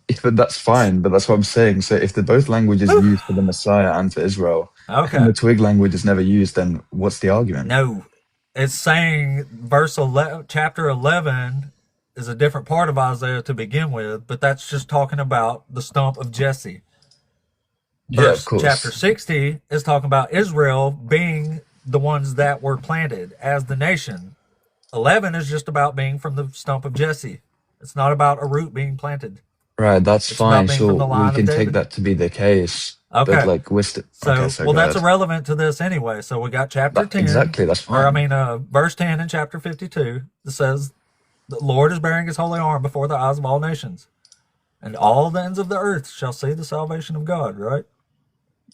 Yeah, but that's fine. But that's what I'm saying. So if the both languages used for the Messiah and for Israel, and Okay. the twig language is never used, then what's the argument? No, it's saying chapter 11 is a different part of Isaiah to begin with, but that's just talking about the stump of Jesse. Yeah, of course. Chapter 60 is talking about Israel being the ones that were planted as the nation. 11 is just about being from the stump of Jesse. It's not about a root being planted. Right, that's It's fine. about being So from the we line of can take David. that to be the case. Okay. But like we're So, okay, so well, go that's ahead. irrelevant to this anyway. So we got chapter 10. Exactly, that's Or I fine. mean, verse 10 in chapter 52 that says, "The Lord is bearing his holy arm before the eyes of all nations, and all the ends of the earth shall see the salvation of God," right?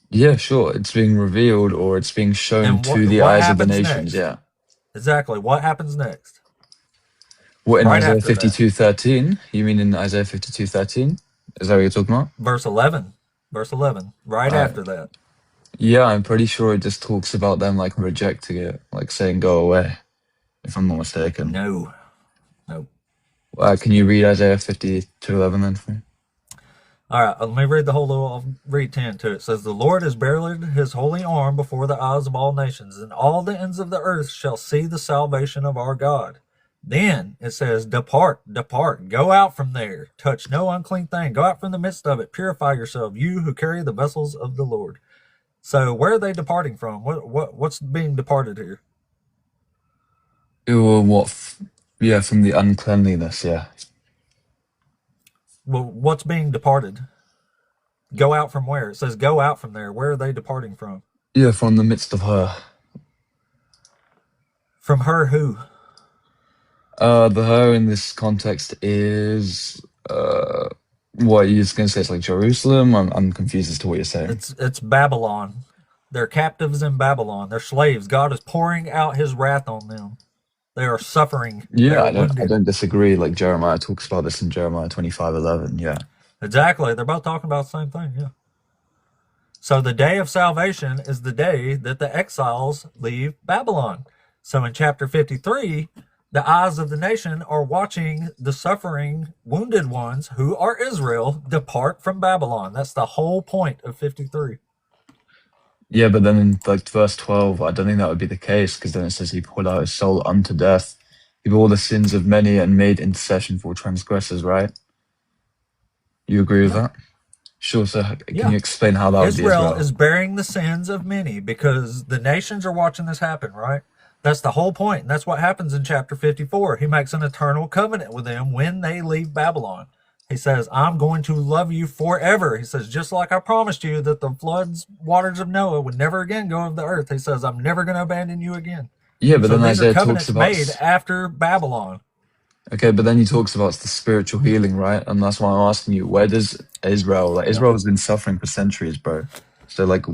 Yeah, sure. It's being revealed or it's being shown And to the what eyes of the happens nations, next? yeah. Exactly. What happens next? What in Right Isaiah after that. 52:13? You mean in Isaiah 52:13? Is that what you're talking about? Verse 11. Verse 11. Right after that. Yeah, I'm pretty sure it just talks about them like rejecting it, like saying go away, if I'm not mistaken. No. Can you read Isaiah 52:11 then for me? All right, let me read the whole little. I'll read 10 too. It says, "The Lord has bared his holy arm before the eyes of all nations, and all the ends of the earth shall see the salvation of our God." Then it says, "Depart, depart, go out from there, touch no unclean thing, go out from the midst of it, purify yourself, you who carry the vessels of the Lord." So where are they departing from? What's being departed here? Yeah, from the uncleanliness, yeah. Well, what's being departed? Go out from where? It says go out from there. Where are they departing from? Yeah, from the midst of her. From her who? The her in this context is what you're just gonna say? It's like Jerusalem. I'm confused as to what you're saying. It's Babylon. They're captives in Babylon. They're slaves. God is pouring out his wrath on them. They are suffering. Yeah, I don't disagree. Like Jeremiah talks about this in Jeremiah 25:11. Yeah. Exactly. They're both talking about the same thing. Yeah. So the day of salvation is the day that the exiles leave Babylon. So in chapter 53, the eyes of the nation are watching the suffering, wounded ones who are Israel depart from Babylon. That's the whole point of 53. Yeah, but then in like verse 12, I don't think that would be the case, because then it says he poured out his soul unto death. He bore the sins of many and made intercession for transgressors, right? You agree with that? Sure. So can you explain how that would be as Israel well? is bearing the sins of many because the nations are watching this happen, right? That's the whole point. And that's what happens in chapter 54. He makes an eternal covenant with them when they leave Babylon. He says, "I'm going to love you forever." He says, "Just like I promised you that the floods, waters of Noah would never again go over the earth." He says, "I'm never going to abandon you again." Yeah, but So then these are Isaiah covenants talks about made after Babylon. Okay, but then he talks about the spiritual healing, right? And that's why I'm asking you, where does Israel, like Israel has been suffering for centuries, bro. So like,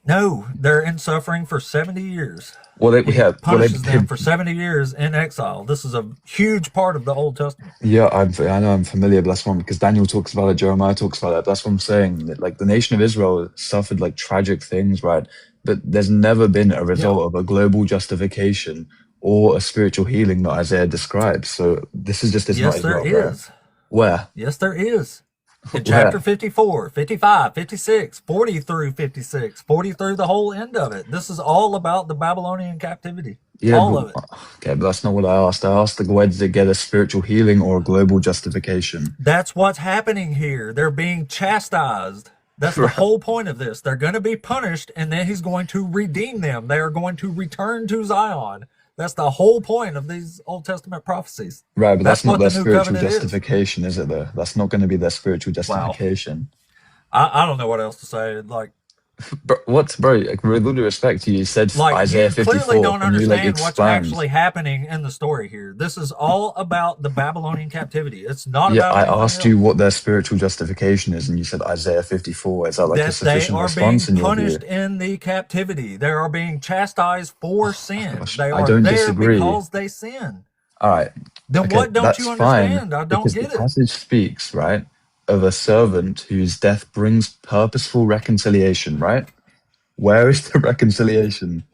no, they're in suffering for 70 years. Well, they punishes them for 70 years in exile. This is a huge part of the Old Testament. Yeah, I know I'm familiar, but that's one because Daniel talks about it, Jeremiah talks about it. That's what I'm saying. That, like the nation of Israel suffered like tragic things, right? But there's never been a result of a global justification or a spiritual healing that Isaiah describes. So this is just yes, not there Israel, is. Right? Where? Yes, there is. In chapter 54, 55, 56, 40 through 56, 40 through the whole end of it. This is all about the Babylonian captivity. Yeah, all of it. Okay, but that's not what I asked. I asked where did they get a spiritual healing or a global justification? That's what's happening here. They're being chastised. That's the whole point of this. They're going to be punished, and then he's going to redeem them. They are going to return to Zion. That's the whole point of these Old Testament prophecies. Right, but that's not their the spiritual justification, is it though? That's not going to be their spiritual justification. Wow. I don't know what else to say. Like, bro? Like, with all due respect to you, you said Like, Isaiah you clearly 54. don't Can you like understand what's expand? actually happening in the story here. This is all about the Babylonian captivity. It's not Yeah, about I anything asked you else. what their spiritual justification is, and you said Isaiah 54. Is that like a That they sufficient are being response in your punished view? in the captivity. They are being chastised for sin. Gosh, They I are don't there disagree. because they sin. All right, Then okay, what don't that's you fine understand? I don't because the get it. passage speaks, right, of a servant whose death brings purposeful reconciliation, right? Where is the reconciliation?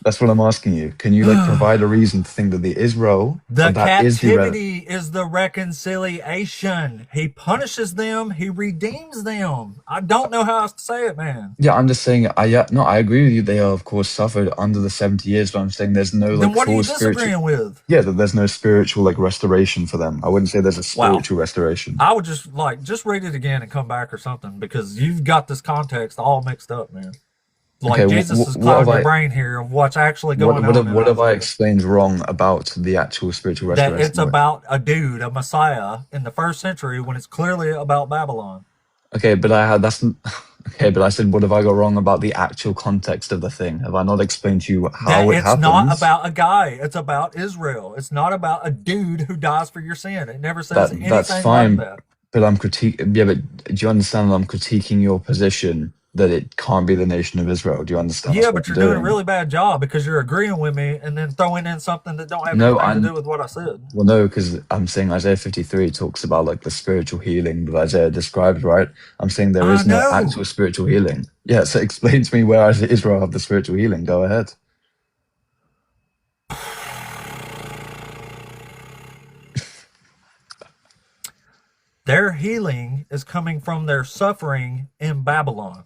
That's what I'm asking you. Can you like provide a reason to think that the Israel, or The that is the captivity is the reconciliation. He punishes them, he redeems them. I don't know how else to say it, man. Yeah, I'm just saying. I agree with you. They are, of course, suffered under the 70 years, but I'm saying there's no Then like what are full you spiritual. disagreeing with? Yeah, that there's no spiritual like restoration for them. I wouldn't say there's a Wow. spiritual restoration. I would just read it again and come back or something because you've got this context all mixed up, man. Like Okay, Jesus is what have clouding your I brain here of what's actually going on in what have I Isaiah. explained wrong about the actual spiritual That restoration? it's about a dude, a Messiah in the first century when it's clearly about Babylon. Okay, but okay, but I said what have I got wrong about the actual context of the thing? Have I not explained to you how That it it's not happens? about a guy, it's about Israel. It's not about a dude who dies for your sin. It never says That's anything like fine, that. but yeah, but do you understand that I'm critiquing your position that it can't be the nation of Israel? Do you understand? Yeah, That's what but I'm you're doing a doing. really bad job because you're agreeing with me and then throwing in something that don't have No, anything to I'm do with what I said. well, no, because I'm saying Isaiah 53 talks about like the spiritual healing that Isaiah described, right? I'm saying there I is no know. actual spiritual healing. Yeah, so explain to me where Israel have the spiritual healing. Go ahead. Their healing is coming from their suffering in Babylon.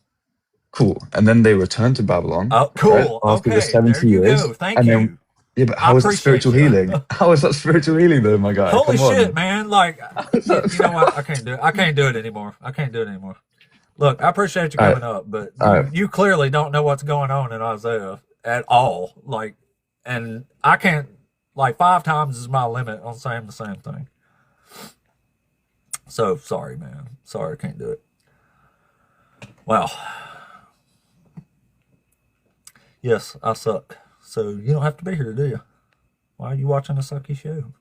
Cool. And then they return to Babylon, Oh, right? cool. After the Okay, there 70 you years. go. Thank And then, you. yeah, but I how is that spiritual appreciate you. healing? How is that spiritual healing though, my guy? Holy Come shit, on. man. Like, How is you know what? that? I can't do it. I can't do it anymore. I can't do it anymore. Look, I appreciate you All right. coming up, but All right. you clearly don't know what's going on in Isaiah at all. Like, and I can't, like, 5 times is my limit on saying the same thing. So, sorry, man. Sorry, I can't do it. Well, yes, I suck. So, you don't have to be here, do you? Why are you watching a sucky show?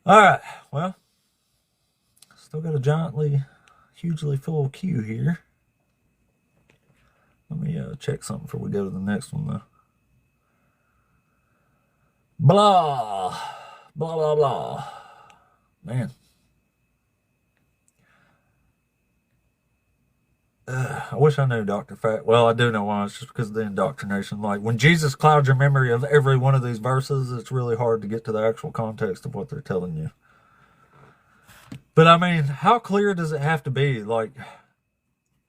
All right, well, still got a hugely full queue here. Let me check something before we go to the next one, though. Blah, blah, blah, blah. Man. I wish I knew Dr. Fact. Well, I do know why. It's just because of the indoctrination. Like, when Jesus clouds your memory of every one of these verses, it's really hard to get to the actual context of what they're telling you. But, I mean, how clear does it have to be? Like,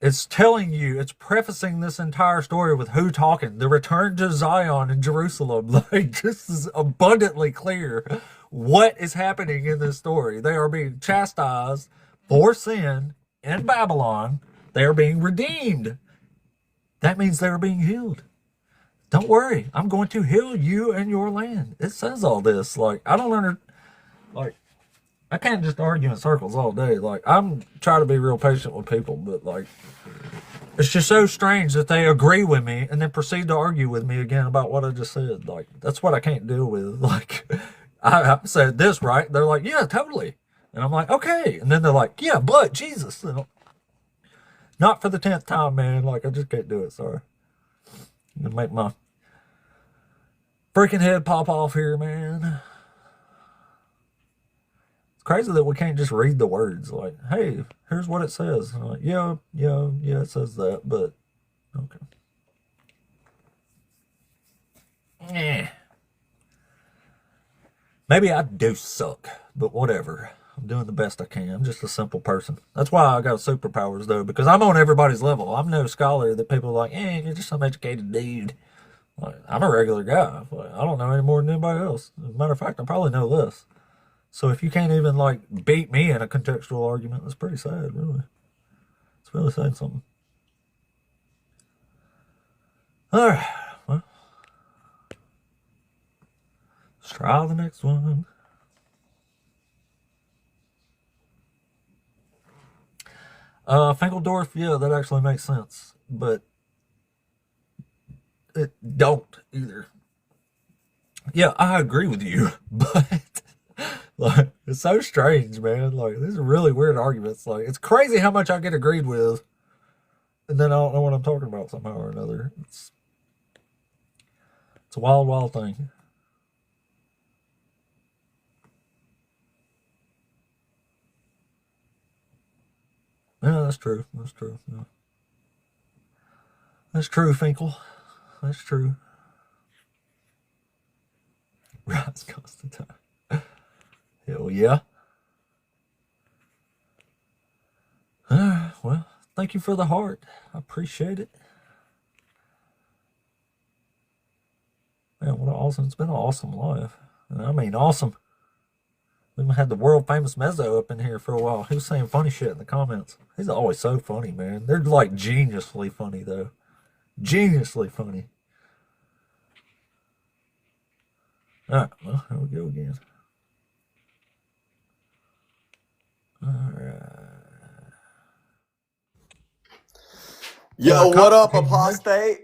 it's telling you, it's prefacing this entire story with who talking? The return to Zion in Jerusalem. Like, this is abundantly clear what is happening in this story. They are being chastised for sin in Babylon. They are being redeemed. That means they are being healed. Don't worry, I'm going to heal you and your land. It says all this. Like, I don't understand. Like, I can't just argue in circles all day. Like, I'm trying to be real patient with people, but like, it's just so strange that they agree with me and then proceed to argue with me again about what I just said. Like, that's what I can't deal with. Like, I said this, right? They're like, yeah, totally. And I'm like, okay. And then they're like, yeah, but Jesus. Not for the 10th time, man. Like, I just can't do it. Sorry. I'm gonna make my freaking head pop off here, man. It's crazy that we can't just read the words. Like, hey, here's what it says. And I'm like, yeah, it says that, but okay. Eh. Maybe I do suck, but whatever. I'm doing the best I can. I'm just a simple person. That's why I got superpowers, though, because I'm on everybody's level. I'm no scholar that people are like, you're just some educated dude. Like, I'm a regular guy. Like, I don't know any more than anybody else. As a matter of fact, I probably know less. So if you can't even, like, beat me in a contextual argument, that's pretty sad, really. It's really saying something. All right. Well, let's try the next one. Finkeldorf, yeah, that actually makes sense, but it don't either. Yeah, I agree with you, but like it's so strange, man. Like these are really weird arguments. Like it's crazy how much I get agreed with, and then I don't know what I'm talking about somehow or another. It's a wild, wild thing. Yeah, that's true. That's true. Yeah. That's true, Finkel. That's true. Rise Constantine. Hell yeah. Well, thank you for the heart. I appreciate it. Man, what an awesome, it's been an awesome life. And I mean, awesome. We even had the world famous Mezzo up in here for a while. He was saying funny shit in the comments. He's always so funny, man. They're like geniusly funny, though. Geniusly funny. All right, well, here we go again. All right. Yo, what up, apostate?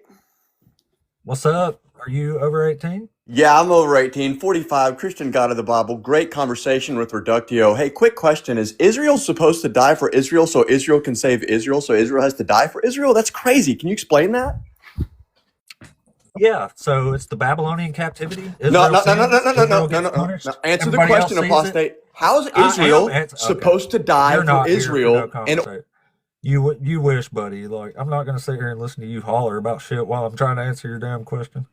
What's up? Are you over 18? Yeah, I'm over 18, 45, Christian God of the Bible. Great conversation with Reductio. Hey, quick question. Is Israel supposed to die for Israel so Israel can save Israel, so Israel has to die for Israel? That's crazy. Can you explain that? Yeah, so it's the Babylonian captivity. No. Israel gets punished. Answer the Everybody else question, sees it. apostate. How is I am Israel okay. supposed to die You're for not here Israel? for no conversation. You wish, buddy. Like I'm not gonna sit here and listen to you holler about shit while I'm trying to answer your damn question.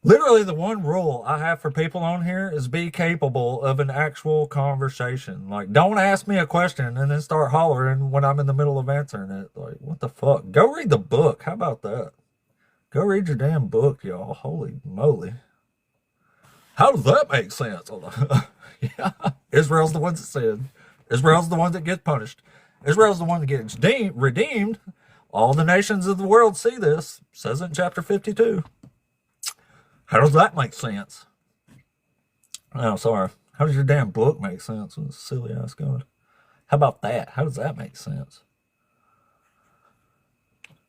Literally, the one rule I have for people on here is be capable of an actual conversation. Like, don't ask me a question and then start hollering when I'm in the middle of answering it. Like, what the fuck? Go read the book. How about that? Go read your damn book, y'all. Holy moly. How does that make sense? Yeah, Israel's the one that sinned. Israel's the one that gets punished. Israel's the one that gets redeemed. All the nations of the world see this. It says it in chapter 52. How does that make sense? Oh, sorry. How does your damn book make sense? Silly ass God. How about that? How does that make sense?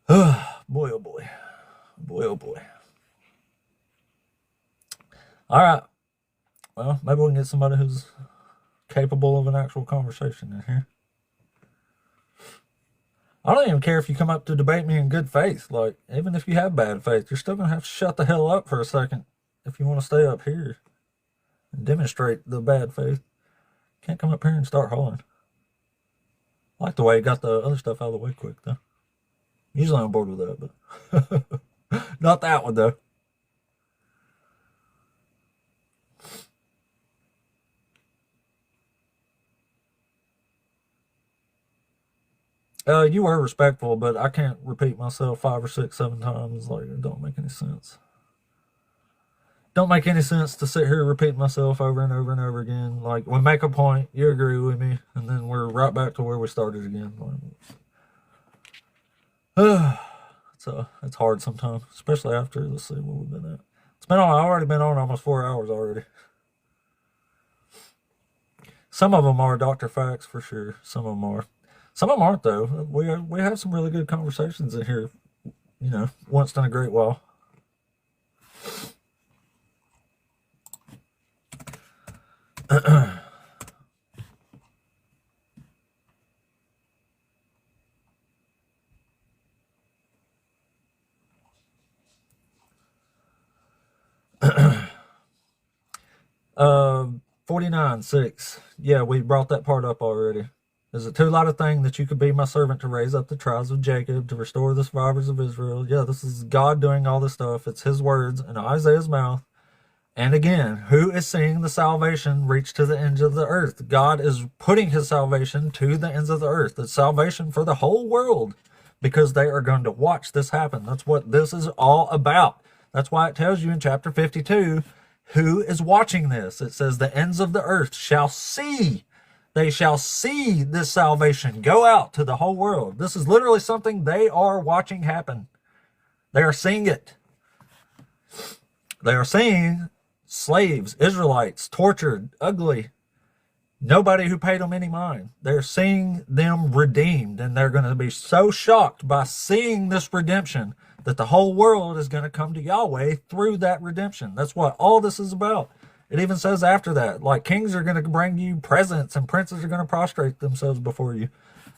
Boy, oh boy. Boy, oh boy. All right. Well, maybe we can get somebody who's capable of an actual conversation in here. I don't even care if you come up to debate me in good faith. Like, even if you have bad faith, you're still going to have to shut the hell up for a second if you want to stay up here and demonstrate the bad faith. Can't come up here and start hollering. I like the way you got the other stuff out of the way quick, though. Usually I'm bored with that, but not that one, though. You were respectful, but I can't repeat myself 5 or 6, 7 times. Like, it don't make any sense. Don't make any sense to sit here and repeat myself over and over and over again. Like, we make a point, you agree with me, and then we're right back to where we started again. It's hard sometimes, especially after, let's see what we've been at. I've already been on almost 4 hours already. Some of them are Dr. Facts for sure. Some of them are. Some of them aren't, though. We have some really good conversations in here, you know, once in a great while. uh, 49:6. Yeah, we brought that part up already. Is it too light a thing that you could be my servant to raise up the tribes of Jacob, to restore the survivors of Israel? Yeah, this is God doing all this stuff. It's his words in Isaiah's mouth. And again, who is seeing the salvation reach to the ends of the earth? God is putting his salvation to the ends of the earth. It's salvation for the whole world because they are going to watch this happen. That's what this is all about. That's why it tells you in chapter 52, who is watching this. It says the ends of the earth shall see. They shall see this salvation go out to the whole world. This is literally something they are watching happen. They are seeing it. They are seeing slaves, Israelites, tortured, ugly, Nobody who paid them any mind. They're seeing them redeemed, and they're going to be so shocked by seeing this redemption that the whole world is going to come to Yahweh through that redemption. That's what all this is about. It even says after that, like, kings are going to bring you presents and princes are going to prostrate themselves before you.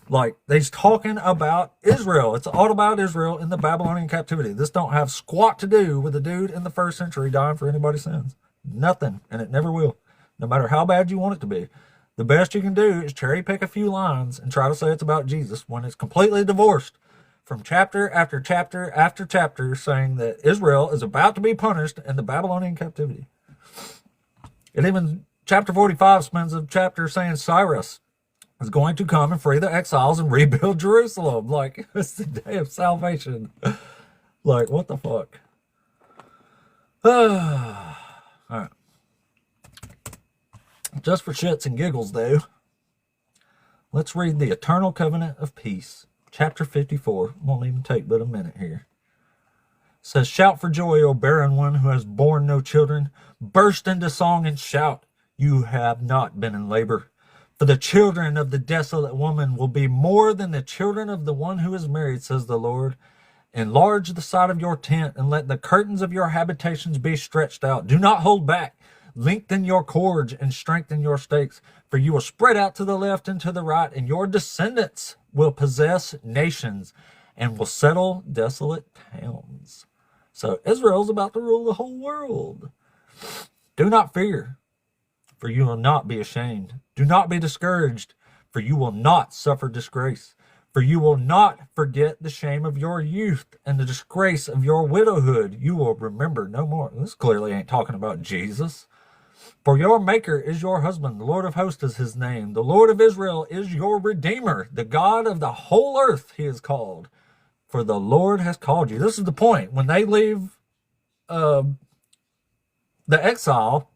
Like, he's talking about Israel. It's all about Israel in the Babylonian captivity. This don't have squat to do with the dude in the first century dying for anybody's sins. Nothing, and it never will, no matter how bad you want it to be. The best you can do is cherry pick a few lines and try to say it's about Jesus when it's completely divorced from chapter after chapter after chapter saying that Israel is about to be punished in the Babylonian captivity. And even chapter 45 spends a chapter saying Cyrus is going to come and free the exiles and rebuild Jerusalem. Like, it's the day of salvation. Like, what the fuck? All right. Just for shits and giggles, though, let's read the Eternal Covenant of Peace, chapter 54. Won't even take but a minute here. It says, shout for joy, O barren one who has borne no children. Burst into song and shout, you have not been in labor. For the children of the desolate woman will be more than the children of the one who is married, says the Lord. Enlarge the side of your tent, and let the curtains of your habitations be stretched out. Do not hold back. Lengthen your cords and strengthen your stakes, for you will spread out to the left and to the right, and your descendants will possess nations and will settle desolate towns. So Israel's about to rule the whole world. Do not fear, for you will not be ashamed. Do not be discouraged, for you will not suffer disgrace. For you will not forget the shame of your youth and the disgrace of your widowhood. You will remember no more. This clearly ain't talking about Jesus. For your maker is your husband. The Lord of hosts is his name. The Lord of Israel is your redeemer. The God of the whole earth he is called. For the Lord has called you. This is the point. When they leave the exile,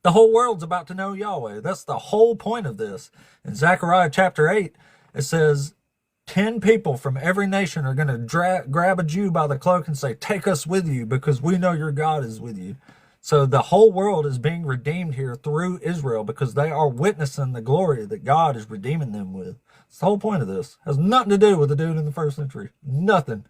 the whole world's about to know Yahweh. That's the whole point of this. In Zechariah chapter 8, it says 10 people from every nation are going to grab a Jew by the cloak and say, take us with you because we know your God is with you. So the whole world is being redeemed here through Israel because they are witnessing the glory that God is redeeming them with. It's the whole point of this. It has nothing to do with the dude in the first century. Nothing.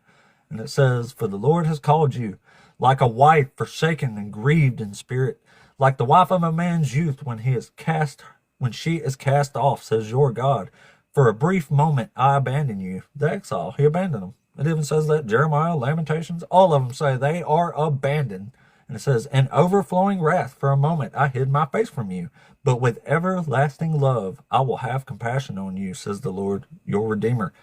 And it says, for the Lord has called you like a wife forsaken and grieved in spirit, like the wife of a man's youth when she is cast off, says your God. For a brief moment I abandon you. The exile, he abandoned them. It even says that Jeremiah, Lamentations, all of them say they are abandoned. And it says, in overflowing wrath for a moment I hid my face from you, but with everlasting love I will have compassion on you, says the Lord, your Redeemer.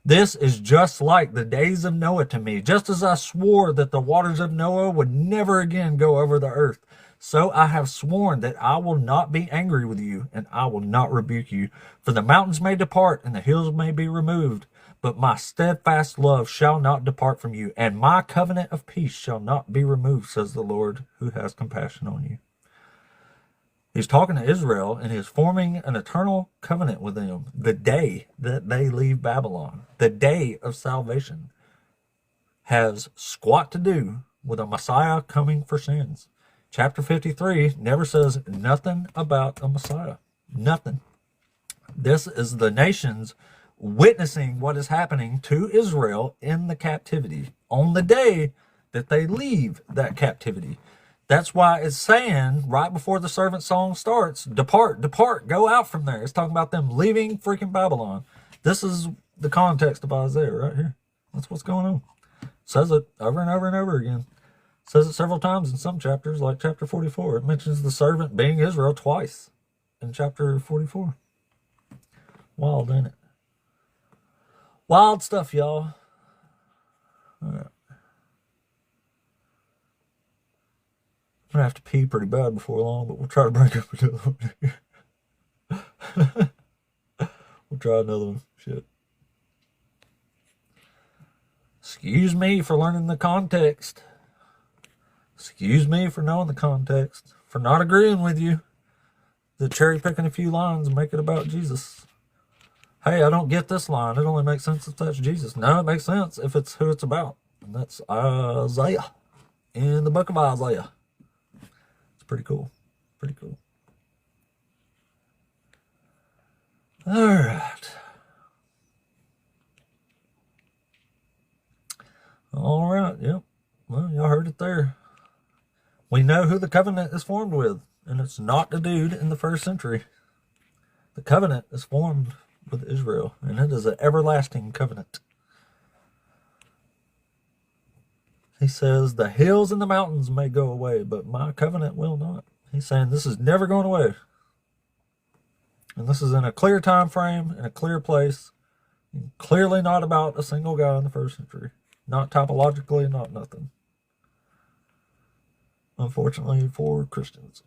This is just like the days of Noah to me. Just as I swore that the waters of Noah would never again go over the earth, so I have sworn that I will not be angry with you, and I will not rebuke you. For the mountains may depart, and the hills may be removed, but my steadfast love shall not depart from you, and my covenant of peace shall not be removed, says the Lord, who has compassion on you. He's talking to Israel, and he's forming an eternal covenant with them the day that they leave Babylon. The day of salvation has squat to do with a Messiah coming for sins. Chapter 53 never says nothing about a Messiah. Nothing. This is the nations witnessing what is happening to Israel in the captivity on the day that they leave that captivity. That's why it's saying right before the servant song starts, depart, depart, go out from there. It's talking about them leaving freaking Babylon. This is the context of Isaiah right here. That's what's going on. It says it over and over and over again. It says it several times in some chapters, like chapter 44. It mentions the servant being Israel twice in chapter 44. Wild, ain't it? Wild stuff, y'all. All right. I'm gonna have to pee pretty bad before long, but we'll try to break up another one. We'll try another one. Shit. Excuse me for learning the context. Excuse me for knowing the context. For not agreeing with you. The cherry picking a few lines and make it about Jesus. Hey, I don't get this line. It only makes sense if that's Jesus. No, it makes sense if it's who it's about. And that's Isaiah. In the book of Isaiah. It's pretty cool. Pretty cool. All right. All right. Yep. Well, y'all heard it there. We know who the covenant is formed with, and it's not the dude in the first century. The covenant is formed with Israel, and it is an everlasting covenant. He says, the hills and the mountains may go away, but my covenant will not. He's saying this is never going away. And this is in a clear time frame, in a clear place, and clearly not about a single guy in the first century. Not typologically, not nothing. Unfortunately for Christians.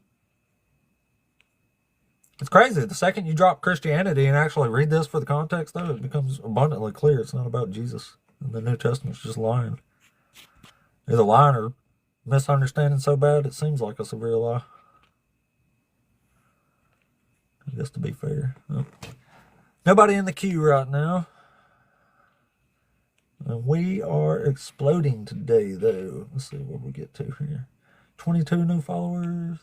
It's crazy. The second you drop Christianity and actually read this for the context, though, it becomes abundantly clear it's not about Jesus. And the New Testament's just lying. Either lying or misunderstanding so bad it seems like a severe lie. I guess to be fair. Oh. Nobody in the queue right now. And we are exploding today, though. Let's see what we get to here. 22 new followers.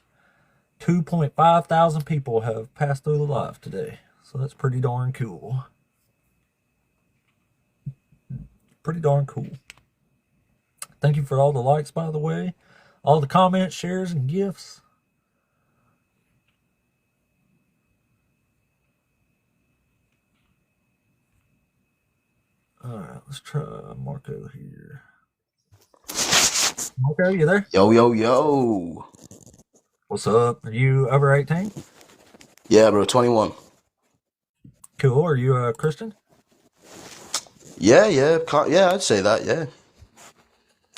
2.5 thousand people have passed through the live today. So that's pretty darn cool. Pretty darn cool. Thank you for all the likes, by the way. All the comments, shares, and gifts. Alright, let's try Marco here. Marco, you there? Yo, yo, yo. What's up? Are you over 18? Yeah, bro, 21. Cool. Are you a Christian? Yeah, I'd say that, yeah.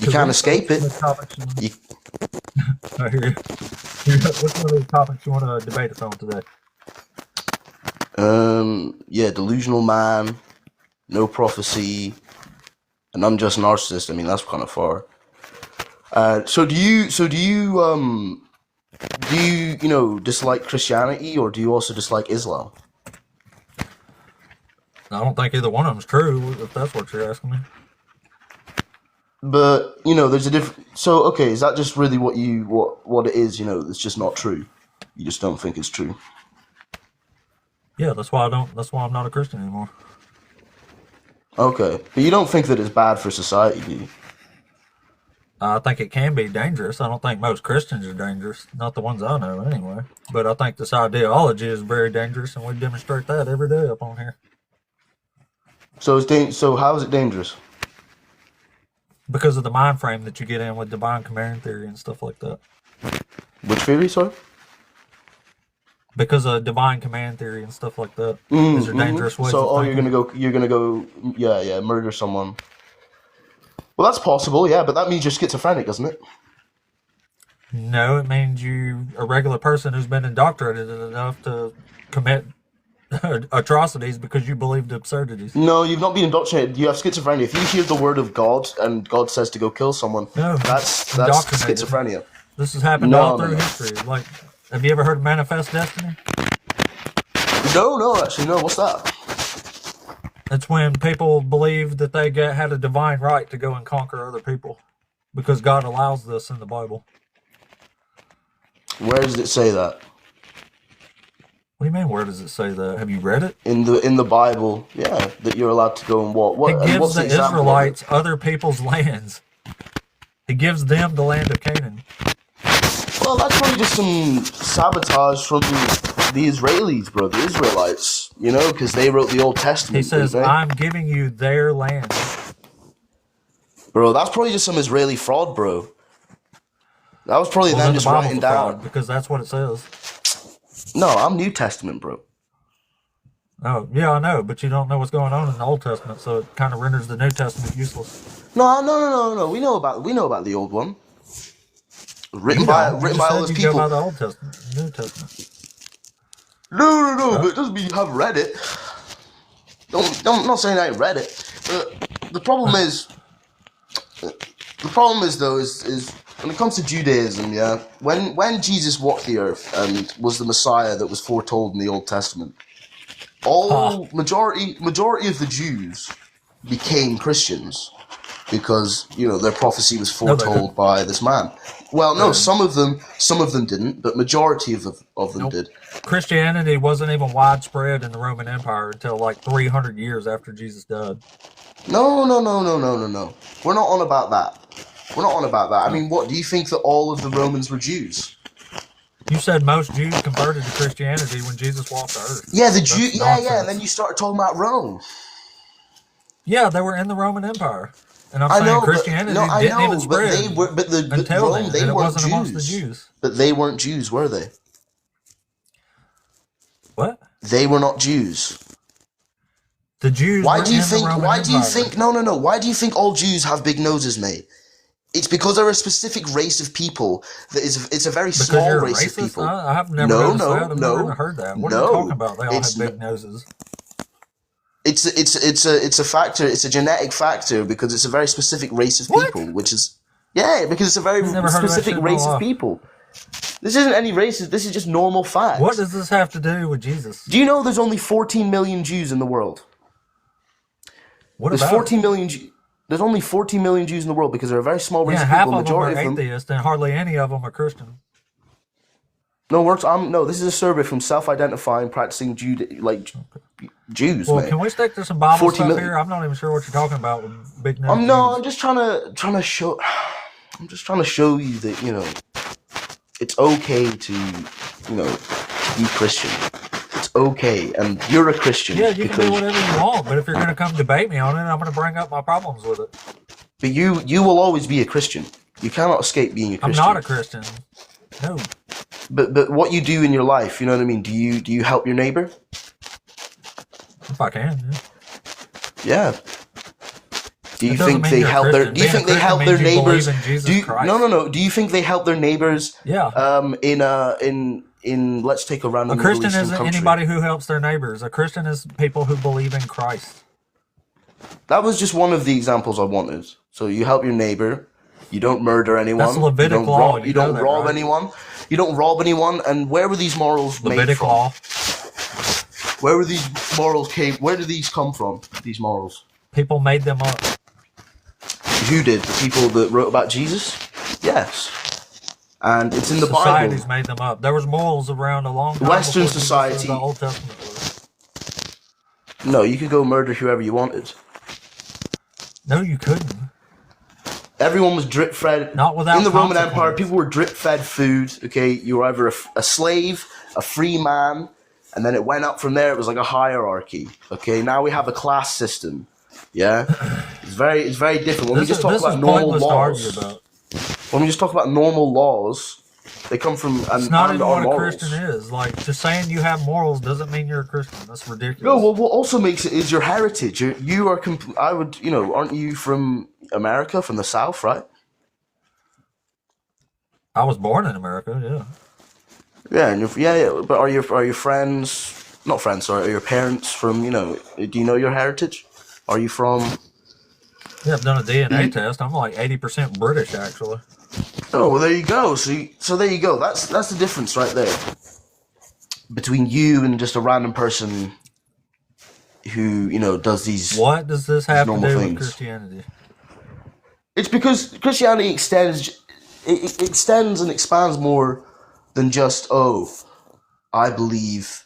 You can't escape it. I hear you. What's one of those topics you want to debate us on today? Yeah, delusional man, no prophecy, an unjust narcissist. I mean, that's kind of far. So do you dislike Christianity, or do you also dislike Islam? I don't think either one of them's true, if that's what you're asking me. But there's a different. So okay, is that just really what it is? It's just not true. You just don't think it's true. Yeah, that's why I'm not a Christian anymore. Okay, but you don't think that it's bad for society, do you? I think it can be dangerous. I don't think most Christians are dangerous. Not the ones I know, anyway. But I think this ideology is very dangerous, and we demonstrate that every day up on here. So So how is it dangerous? Because of the mind frame that you get in with divine command theory and stuff like that. Which theory, sorry? Because of divine command theory and stuff like that. These are dangerous ways. So, you're gonna go, murder someone. Well, that's possible, yeah, but that means you're schizophrenic, doesn't it? No, it means you're a regular person who's been indoctrinated enough to commit atrocities because you believed absurdities. No, you've not been indoctrinated. You have schizophrenia. If you hear the word of God and God says to go kill someone, that's schizophrenia. This has happened all through history. Like, have you ever heard of manifest destiny? No, actually, no. What's that? It's when people believe that they had a divine right to go and conquer other people because God allows this in the Bible. Where does it say that? What do you mean? Where does it say that? Have you read it? In the Bible, yeah, that you're allowed to go and what? It gives the Israelites other people's lands. It gives them the land of Canaan. Well, that's probably just some sabotage from the Israelis, bro. The Israelites, because they wrote the Old Testament. He says, "I'm giving you their land." Bro, that's probably just some Israeli fraud, bro. That was probably them just writing down. Because that's what it says. No, I'm New Testament, bro. Oh, yeah, I know, but you don't know what's going on in the Old Testament, so it kind of renders the New Testament useless. No. We know about the old one. Written by all those people. Go by the Old Testament, New Testament. No, but it doesn't mean you haven't read it. I'm not saying I ain't read it. But the problem is though, is when it comes to Judaism, yeah, when Jesus walked the earth and was the Messiah that was foretold in the Old Testament, majority of the Jews became Christians. because their prophecy was No, they foretold didn't. by this man. Well, They no, didn't. some of them didn't, but majority of them Nope. did. Christianity wasn't even widespread in the Roman Empire until like 300 years after Jesus died. No. We're not on about that. We're not on about that. I mean, what do you think that all of the Romans were Jews? You said most Jews converted to Christianity when Jesus walked the earth. Yeah, That's and nonsense. then you start talking about Rome. Yeah, they were in the Roman Empire, and I'm I saying know, Christianity didn't even spread until Rome, then, they and it weren't wasn't amongst the Jews. Jews. But they weren't Jews, were they? What? They were not Jews. The Jews Why were do you in think? the Roman Why do you Empire. think? No. Why do you think all Jews have big noses, mate? It's because they're a specific race of people. It's a very Because small you're a race of racist? people. I have never noticed that. I've never even heard that. What are you talking no. about? They all It's have big noses. it's a factor. It's a genetic factor because it's a very specific race of What? people, which is because it's a very I've never heard of that specific shit in my race of life. people. This isn't any racist. This is just normal facts. What does this have to do with Jesus? Do you know there's only 14 million Jews in the world? What There's about 14 million. There's only 14 million Jews in the world because they're a very small race Yeah, of half people. of them are Majority of them. atheists, and hardly any of them are Christian. No, this is a survey from self-identifying, practicing Jews, Well, mate. can we stick to some Bible 14 stuff million. here? I'm not even sure what you're talking about with big nose I'm Jews. just trying to show. I'm just trying to show you that it's okay to be Christian. It's okay, and you're a Christian. Yeah, you can do because- whatever you want, but if you're going to come debate me on it, I'm going to bring up my problems with it. But you will always be a Christian. You cannot escape being a I'm Christian. not a Christian. No. But what you do in your life, you know what I mean? Do you help your neighbor? If I can, yeah. Yeah. Do you It doesn't think mean they you're a help their? Christian. Do you Being a think they Christian help means their you believe neighbors? in Jesus Christ. No. Do you think they help their neighbors? Yeah. In let's take a A random Christian Middle Eastern isn't country. anybody who helps their neighbors. A Christian is people who believe in Christ. That was just one of the examples I wanted. So you help your neighbor. You don't murder anyone. That's Levitic you don't law, Rob, you know don't that, rob right? anyone. You don't rob anyone. And where were these morals made Levitic from? law. Where were these morals came? Where did these come from? These morals. People made them up. Who did? The people that wrote about Jesus? Yes. And it's in the Societies Bible. made them up. There was morals around a long time Western before Jesus society. the Old Testament was. No, you could go murder whoever you wanted. No, you couldn't. Everyone was drip fed. Not without In the Roman Empire, consequence. people were drip fed food. Okay, you were either a slave, a free man, and then it went up from there. It was like a hierarchy. Okay, now we have a class system. Yeah, it's very different. When we just talk This about is normal pointless to argue laws, about. when we just talk about normal laws, they come from It's not and even our what a morals. Christian is. Like, just saying you have morals doesn't mean you're a Christian. That's ridiculous. No, well, what also makes it is your heritage. You are. I would. Aren't you from America, from the South, right? I was born in America, yeah. Yeah, and yeah. But are your friends? Not friends. Sorry, are your parents from? Do you know your heritage? Are you from? Yeah, I've done a DNA test. I'm like 80% British, actually. Oh, well, there you go. So there you go. That's the difference right there between you and just a random person who does these. What does this have to normal do things. with Christianity? It's because Christianity extends. It extends and expands more than just I believe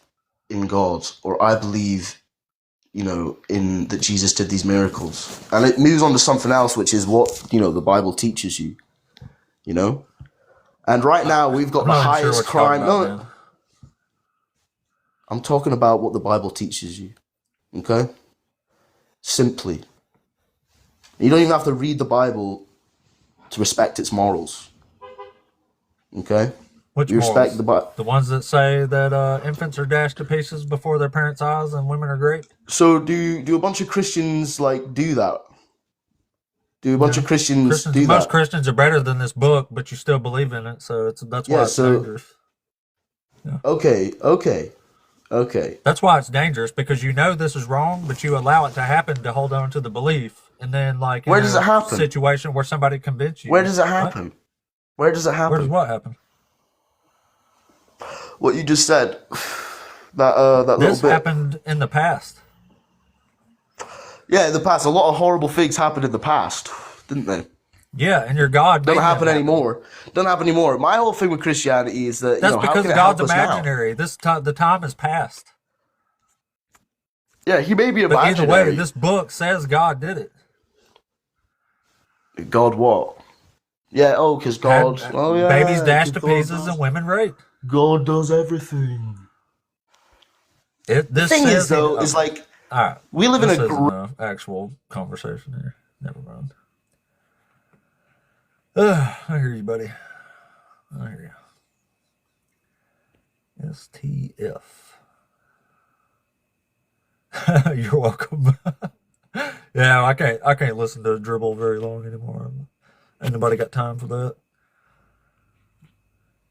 in God, or I believe in that Jesus did these miracles, and it moves on to something else, which is what the Bible teaches you. And right now we've got I'm the not even sure highest what you're crime. talking about, No, man. I'm talking about what the Bible teaches you. Okay, simply, you don't even have to read the Bible to respect its morals. Okay, Which you respect morals? the Bible. The ones that say that infants are dashed to pieces before their parents' eyes and women are great? So do a bunch of Christians do that? Do a bunch of Christians do Most that? Christians are better than this book, but you still believe in it, so that's why Yeah, it's so- dangerous. Okay. That's why it's dangerous, because you know this is wrong, but you allow it to happen to hold on to the belief, and then like in Where does a it happen? situation where somebody convinces you. Where does it happen? Where does it happen? Where does what happen? What you just said. That little This bit. happened in the past. Yeah, in the past, a lot of horrible things happened in the past. didn't they? Yeah, and your God Doesn't made them happen happen. anymore. Doesn't happen anymore. My whole thing with Christianity is that, That's how because can it God's help us now? imaginary. The time has passed. Yeah, he may be But either way, imaginary. this book says God did it. God what? Yeah, because God. Had Oh, yeah. babies dashed to God pieces and women raped. God does everything. The This thing says is, though, is like, all right, we live in this a isn't an actual conversation here. Never mind. I hear you, buddy. I hear you. STF. You're welcome. Yeah, I can't listen to dribble very long anymore. Ain't nobody got time for that.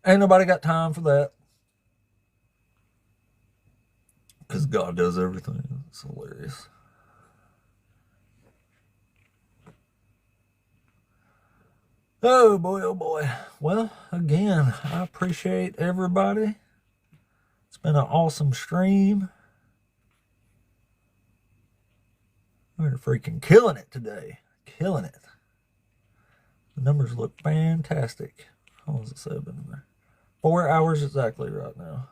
Ain't nobody got time for that. Because God does everything. It's hilarious. Oh boy, oh boy. Well, again, I appreciate everybody. It's been an awesome stream. We're freaking killing it today. Killing it. The numbers look fantastic. How long does it say in there? 4 hours exactly right now.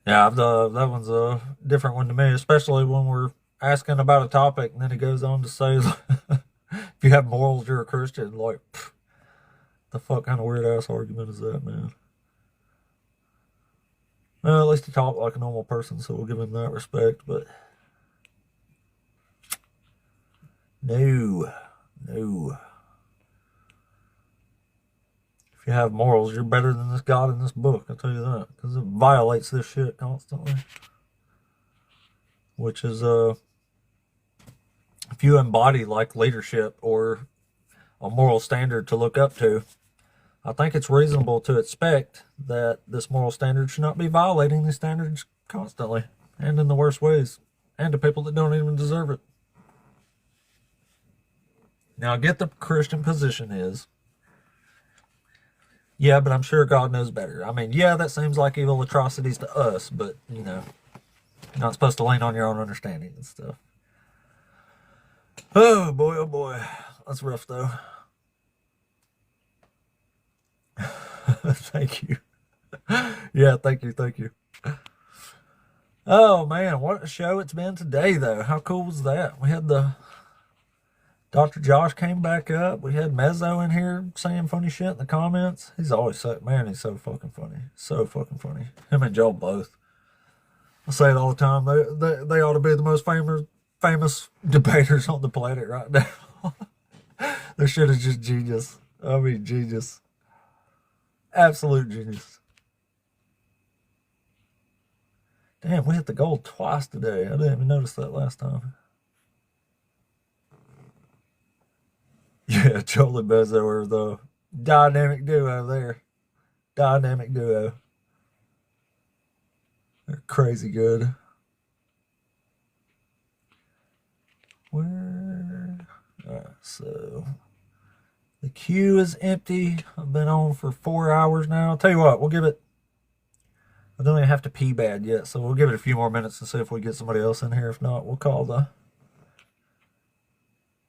Yeah, that one's a different one to me, especially when we're asking about a topic and then it goes on to say, if you have morals, you're a Christian. Like, the fuck kind of weird ass argument is that, man? Well, at least he talked like a normal person, so we'll give him that respect, but no. If you have morals, you're better than this God in this book, I'll tell you that, because it violates this shit constantly. Which is, if you embody like leadership or a moral standard to look up to, I think it's reasonable to expect that this moral standard should not be violating these standards constantly and in the worst ways and to people that don't even deserve it. Now, I get the Christian position is, yeah, but I'm sure God knows better. I mean, yeah, that seems like evil atrocities to us, but, you're not supposed to lean on your own understanding and stuff. Oh boy. That's rough, though. Thank you. Yeah, thank you. Oh, man, what a show it's been today, though. How cool was that? We had Dr. Josh came back up. We had Mezzo in here saying funny shit in the comments. He's always he's so fucking funny. So fucking funny. Him and Joel both. I say it all the time. They ought to be the most famous debaters on the planet right now. Their shit is just genius. I mean, genius. Absolute genius. Damn, we hit the goal twice today. I didn't even notice that last time. Yeah, Joel and Bezzo are the dynamic duo there. Dynamic duo. They're crazy good. So the queue is empty. I've been on for 4 hours now. I'll tell you what, we'll give it. I don't even have to pee bad yet, so we'll give it a few more minutes and see if we get somebody else in here. If not, we'll call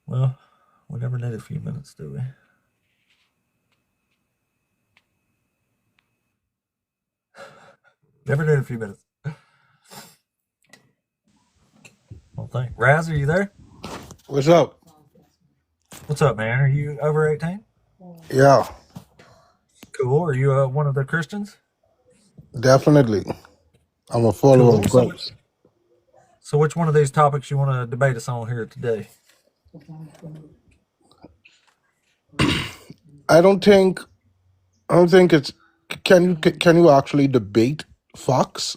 well, we never need a few minutes, do we? Never need a few minutes. Well, thank Raz, are you there? What's up? What's up, man? Are you over 18? Yeah, Cool. Are you one of the Christians? definitely. I'm a follower Cool. of Christ. So which one of these topics you want to debate us on here today? I don't think it's. Can you actually debate facts?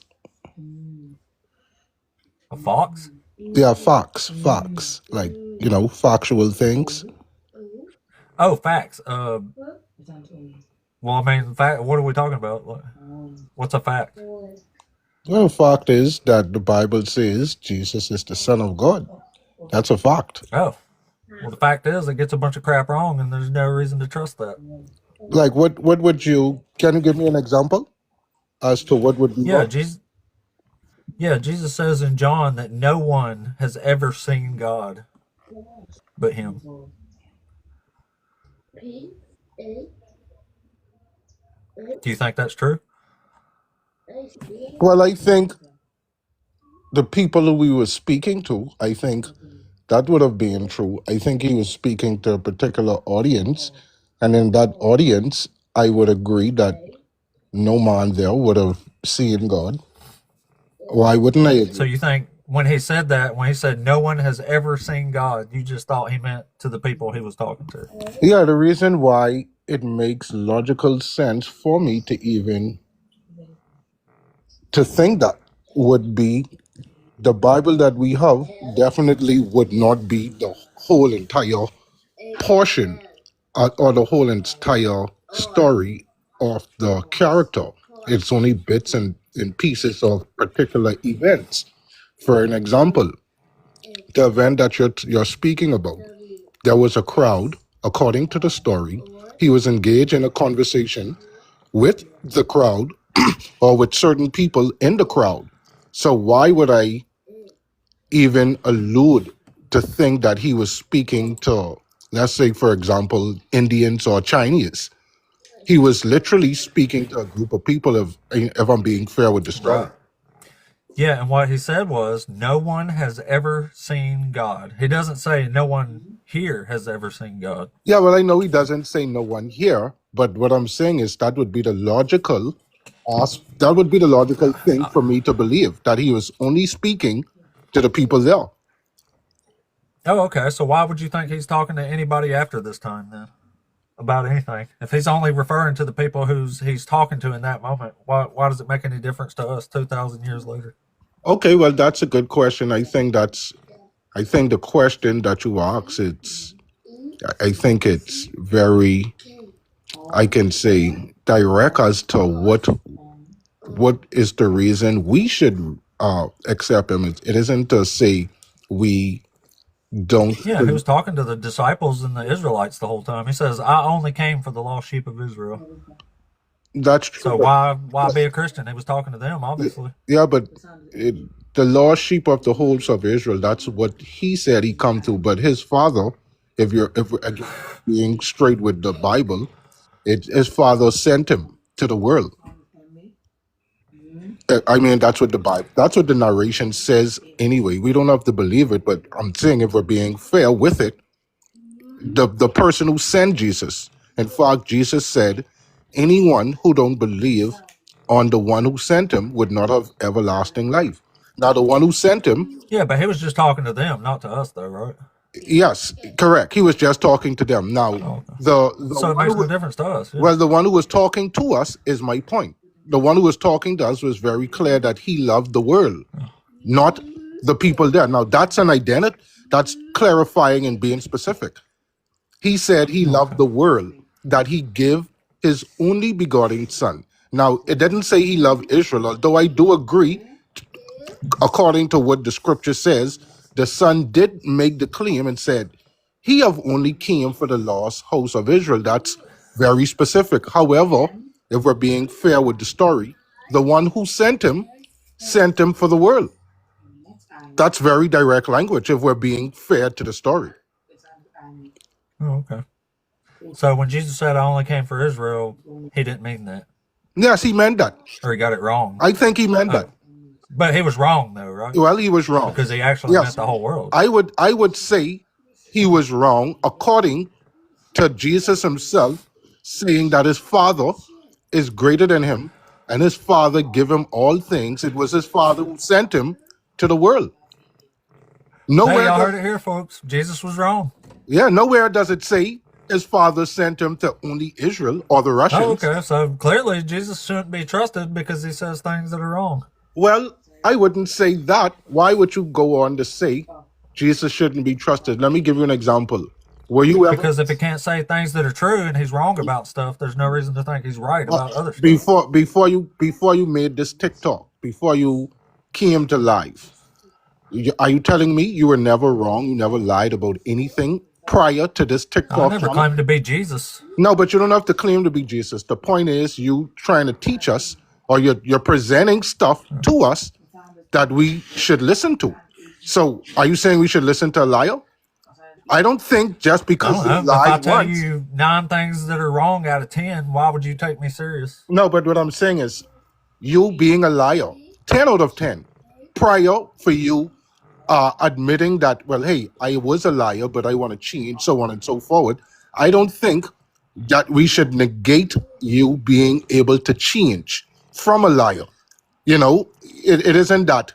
A fox? Yeah, facts, like factual things. Oh, facts. Well, I mean, what are we talking about? What's a fact? Well, fact is that the Bible says Jesus is the Son of God. That's a fact. Oh, well, the fact is it gets a bunch of crap wrong, and there's no reason to trust that. Like, what would you? Can you give me an example as to what would be Yeah, wrong? Yeah, Jesus says in John that no one has ever seen God but him. Do you think that's true? Well, I think the people who we were speaking to, I think that would have been true. I think he was speaking to a particular audience, and in that audience, I would agree that no man there would have seen God. Why wouldn't I So agree? you think when he said that, when he said no one has ever seen God, you just thought he meant to the people he was talking to? Yeah, the reason why it makes logical sense for me to even to think that would be the Bible that we have definitely would not be the whole entire portion or the whole entire story of the character. It's only bits and pieces of particular events. For an example, the event that you're speaking about, there was a crowd, according to the story. He was engaged in a conversation with the crowd or with certain people in the crowd. So why would I even allude to think that he was speaking to, let's say, for example, Indians or Chinese? He was literally speaking to a group of people, if I'm being fair with the story. Right. Yeah, and what he said was no one has ever seen God. He doesn't say no one here has ever seen God. Yeah, well, I know he doesn't say no one here, but what I'm saying is that would be the logical that would be the logical thing for me to believe that he was only speaking to the people there. Oh, okay. So why would you think he's talking to anybody after this time then? About anything. If he's only referring to the people he's talking to in that moment, why does it make any difference to us 2,000 years later? Okay, well, that's a good question. I think the question that you ask, I think it's very, I can say, direct as to what is the reason we should accept him. It isn't to say we don't. Yeah, he was talking to the disciples and the Israelites the whole time. He says, "I only came for the lost sheep of Israel." That's true. So why be a Christian? He was talking to them, obviously. Yeah, but the lost sheep of the whole of Israel. That's what he said he come to. But his father, if we're again being straight with the Bible, his father sent him to the world. I mean, that's what the narration says anyway. We don't have to believe it, but I'm saying if we're being fair with it, the person who sent Jesus, in fact, Jesus said, anyone who don't believe on the one who sent him would not have everlasting life. Now, the one who sent him, Yeah, but he was just talking to them, not to us, though, right? yes, correct. He was just talking to them. Now, Oh, okay. the So it one makes no who, difference to us. Yeah. well, the one who was talking to us is my point. The one who was talking to us was very clear that he loved the world, not the people there. Now, that's an identity. That's clarifying and being specific. He said he loved the world, that he gave his only begotten son. Now, it didn't say he loved Israel, although I do agree, according to what the scripture says, the son did make the claim and said, he have only came for the lost house of Israel. That's very specific. However, if we're being fair with the story, the one who sent him for the world. That's very direct language if we're being fair to the story. Oh, okay. So when Jesus said, "I only came for Israel," he didn't mean that, Yes, he meant that. or he got it wrong. I think he meant that. But he was wrong, though, right? Well, he was wrong. Because he actually meant the whole world. I would say he was wrong according to Jesus himself, saying that his father is greater than him and his father give him all things. It was his father who sent him to the world. Hey, Nowhere y'all does, heard it here, folks. Jesus was wrong. nowhere does it say his father sent him to only Israel or the Russians. Oh, okay. So clearly Jesus shouldn't be trusted because he says things that are wrong. Well, I wouldn't say that. Why would you go on to say Jesus shouldn't be trusted? Let me give you an example. Were you ever Because if he can't say things that are true and he's wrong about stuff, there's no reason to think he's right about other stuff. before you made this TikTok, before you came to life, are you telling me you were never wrong? You never lied about anything prior to this I TikTok never channel? claimed to be Jesus. No, but you don't have to claim to be Jesus. The point is you trying to teach us, or you're presenting stuff to us that we should listen to. So are you saying we should listen to a liar? I don't think just I because don't they know. If I lied tell once. you 9 things that are wrong out of 10, why would you take me serious? No, but what I'm saying is you being a liar, 10 out of 10, prior for you admitting that, well, hey, I was a liar, but I want to change, so on and so forward. I don't think that we should negate you being able to change from a liar. You know, it isn't that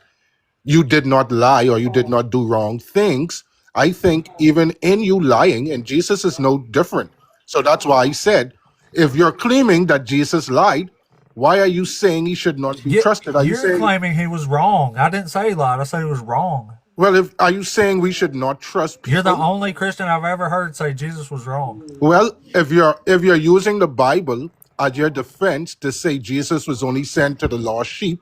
you did not lie or you did not do wrong things. I think even in you lying, and Jesus is no different. So that's why I said, if you're claiming that Jesus lied, why are you saying he should not be trusted? Are you You're saying, claiming he was wrong. I didn't say he lied. I said he was wrong. well, are you saying we should not trust You're the people? only Christian I've ever heard say Jesus was wrong. Well, if you're using the Bible as your defense to say Jesus was only sent to the lost sheep,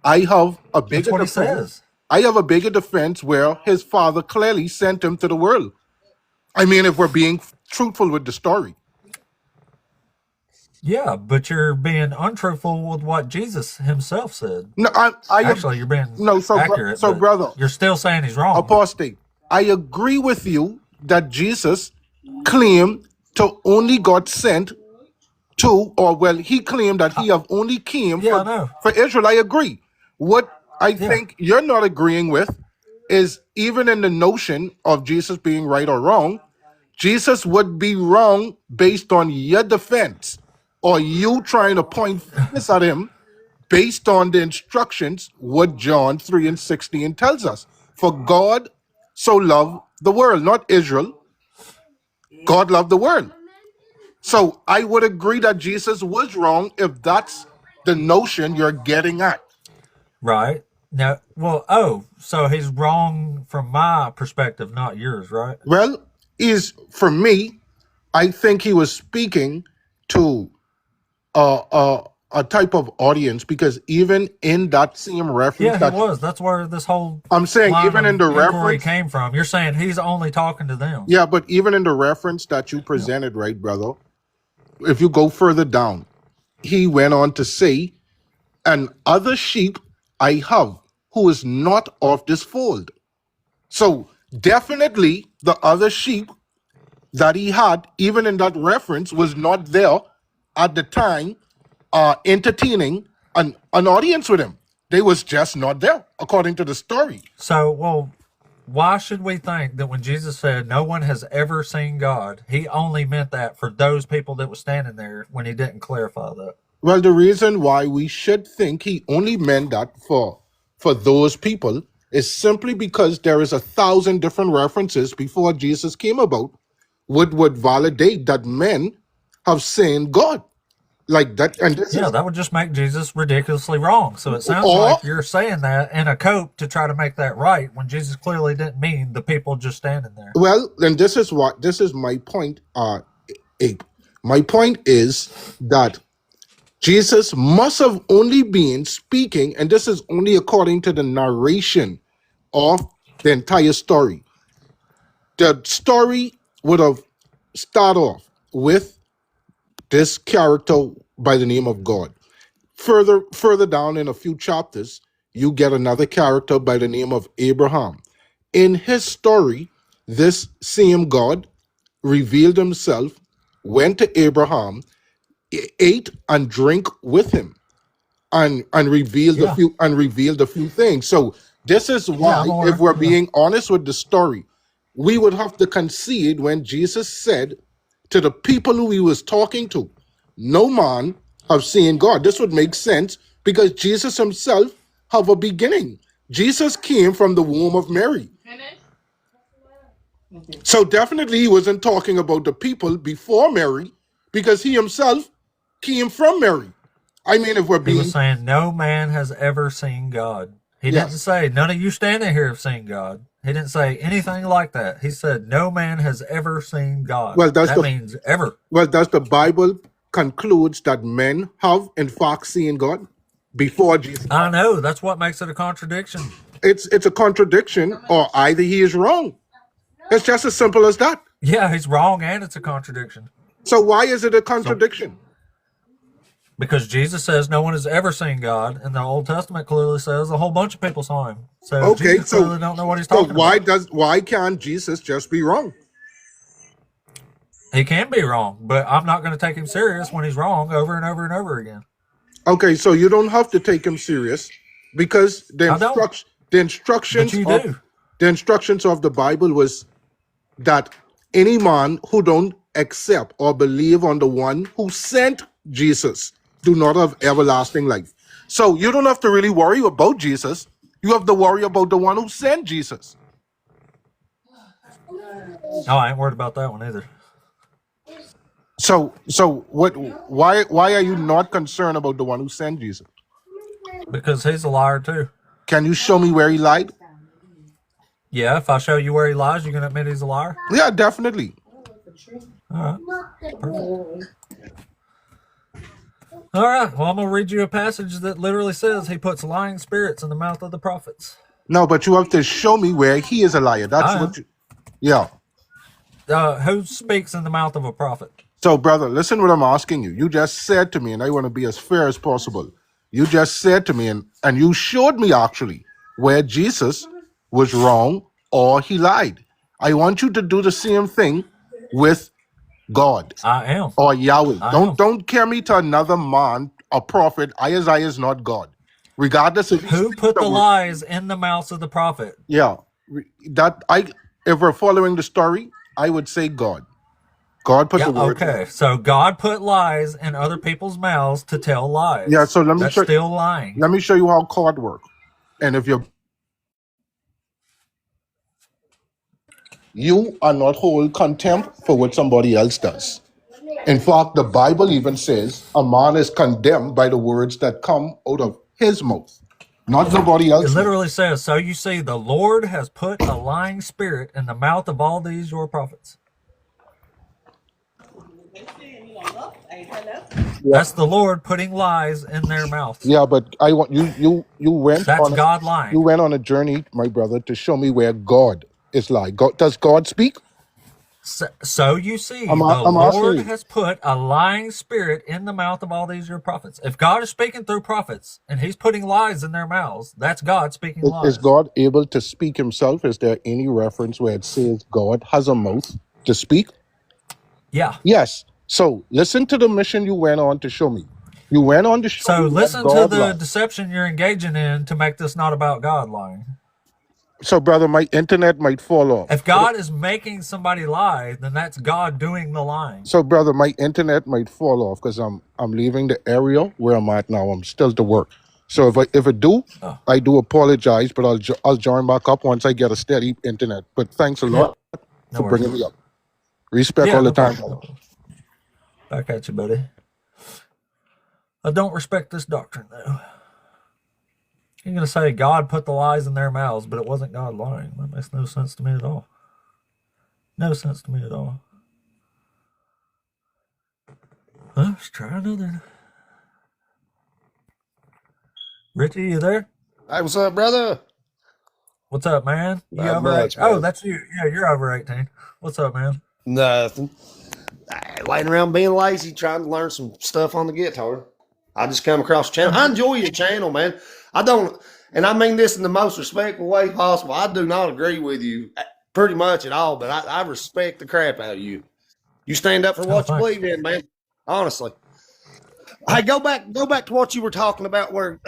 I have a That's bigger what he defense. says. I have a bigger defense where his father clearly sent him to the world. I mean, if we're being truthful with the story. Yeah, but you're being untruthful with what Jesus himself said. No, Actually, you're being no. accurate, So but brother, you're still saying he's wrong. apostate, I agree with you that Jesus claimed to only got sent to, or well, he claimed that he have only came Yeah, I know. for Israel. I agree. What I Yeah. think you're not agreeing with is even in the notion of Jesus being right or wrong, Jesus would be wrong based on your defense or you trying to point fingers at him based on the instructions what John 3 and 16 tells us. For God so loved the world, not Israel. God loved the world. So I would agree that Jesus was wrong if that's the notion you're getting at. Right. Now, well, so he's wrong from my perspective, not yours, right? Well, for me, I think he was speaking to a type of audience because even in that same reference Yeah, he that was. That's where this whole I'm saying, line even in of the inquiry reference, came from. You're saying he's only talking to them. yeah, but even in the reference that you presented, right, brother, if you go further down, he went on to say, and other sheep I have who is not of this fold. So definitely the other sheep that he had, even in that reference, was not there at the time entertaining an audience with him. They was just not there, according to the story. So, well, why should we think that when Jesus said no one has ever seen God, he only meant that for those people that was standing there when he didn't clarify that? Well, the reason why we should think he only meant that for those people is simply because there is 1,000 different references before Jesus came about would validate that men have seen God like that, and this Yeah, is that would just make Jesus ridiculously wrong. So it sounds or like you're saying that in a cope to try to make that right when Jesus clearly didn't mean the people just standing there. well, and this is my point. Abe. My point is that Jesus must have only been speaking, and this is only according to the narration of the entire story. The story would have started off with this character by the name of God. Further down in a few chapters, you get another character by the name of Abraham. In his story, this same God revealed himself, went to Abraham, ate and drank with him, and revealed Yeah. a few things. So this is Yeah, why, I'm if aware. we're Yeah. being honest with the story, we would have to concede when Jesus said to the people who he was talking to, no man have seen God. This would make sense because Jesus himself have a beginning. Jesus came from the womb of Mary. So definitely he wasn't talking about the people before Mary because he himself came from Mary. I mean, if we're He was being, saying no man has ever seen God. He didn't yes. say none of you standing here have seen God. He didn't say anything like that. He said no man has ever seen God. Well, That means ever. does the Bible concludes that men have in fact seen God before Jesus? I know. That's what makes it a contradiction. It's a contradiction, or either he is wrong. It's just as simple as that. Yeah, he's wrong and it's a contradiction. So why is it a So contradiction? Because Jesus says no one has ever seen God, and the Old Testament clearly says a whole bunch of people saw him. So Okay, Jesus clearly don't know what he's so talking about. why can't Jesus just be wrong? He can be wrong, but I'm not going to take him serious when he's wrong over and over and over again. Okay, so you don't have to take him serious because I don't. the But you do. instructions of the Bible was that any man who don't accept or believe on the one who sent Jesus do not have everlasting life. So you don't have to really worry about Jesus. You have to worry about the one who sent Jesus. No, I ain't worried about that one either. So what? Why are you not concerned about the one who sent Jesus? Because he's a liar too. Can you show me where he lied? Yeah, if I show you where he lies, you gonna admit he's a liar? Yeah, definitely. All right. Perfect. All right. Well, I'm gonna read you a passage that literally says he puts lying spirits in the mouth of the prophets. No, but you have to show me where he is a liar. That's what you. Yeah. Who speaks in the mouth of a prophet? So, brother, listen what I'm asking you. You just said to me, and I want to be as fair as possible. You just said to me, and you showed me actually where Jesus was wrong or he lied. I want you to do the same thing with God. I am. Or Yahweh. Don't carry me to another man, a prophet. Isaiah is not God. Regardless of who put the lies in the mouths of the prophet. Yeah. If we're following the story, I would say God. God put the word. Okay, so God put lies in other people's mouths to tell lies. Yeah, so let me That's show still lying. Let me show you how God works. And if you are not hold contempt for what somebody else does. In fact, the Bible even says a man is condemned by the words that come out of his mouth, not nobody else. It literally says, so you see, the Lord has put a lying spirit in the mouth of all these your prophets. That's the Lord putting lies in their mouths. Yeah, but I want you went. That's God lying. You went on a journey, my brother, to show me where God is lying. Does God speak? So you see, the Lord has put a lying spirit in the mouth of all these your prophets. If God is speaking through prophets and he's putting lies in their mouths, that's God speaking lies. Is God able to speak himself? Is there any reference where it says God has a mouth to speak? Yeah. Yes. So listen to the mission you went on to show me. You went on to show me. So listen to the deception you're engaging in to make this not about God lying. So, brother, my internet might fall off. If God is making somebody lie, then that's God doing the lying. So, brother, my internet might fall off because I'm leaving the area where I'm at now. I'm still to work. So if I do, I do apologize, but I'll join back up once I get a steady internet. But thanks a lot for bringing me up. Respect all the time. Back at you, buddy. I don't respect this doctrine, though. You're going to say God put the lies in their mouths, but it wasn't God lying. That makes no sense to me at all. No sense to me at all. Let's try another. Richie, you there? Hey, what's up, brother? What's up, man? You over 18? Oh, that's you. Yeah, you're over 18. What's up, man? Nothing. Laying around being lazy, trying to learn some stuff on the guitar. I just come across the channel. I enjoy your channel, man. I don't, and I mean this in the most respectful way possible. I do not agree with you pretty much at all, but I respect the crap out of you. You stand up for what you believe in, man. Honestly. Hey, go back to what you were talking about where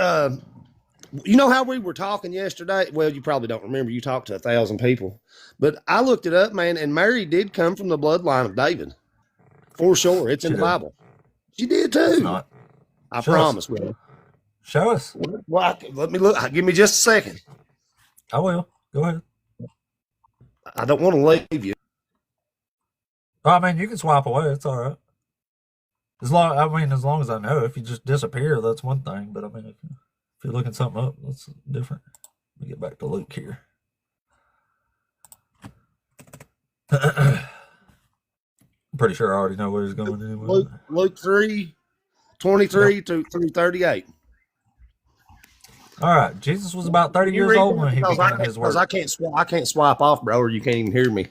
you know how we were talking yesterday? Well, you probably don't remember. You talked to 1,000 people. But I looked it up, man, and Mary did come from the bloodline of David. For sure. It's in the Bible. She did too. I promise, brother. Show us. Well, let me look. Give me just a second. I will. Go ahead. I don't want to leave you. I mean, you can swipe away. It's all right. As long as I know. If you just disappear, that's one thing. But I mean, if you're looking something up, that's different. Let me get back to Luke here. I'm pretty sure I already know where he's going anyway. Luke 3:23 through 38. All right. Jesus was about 30 years old when he began his work. I can't swipe off, bro, or you can't even hear me.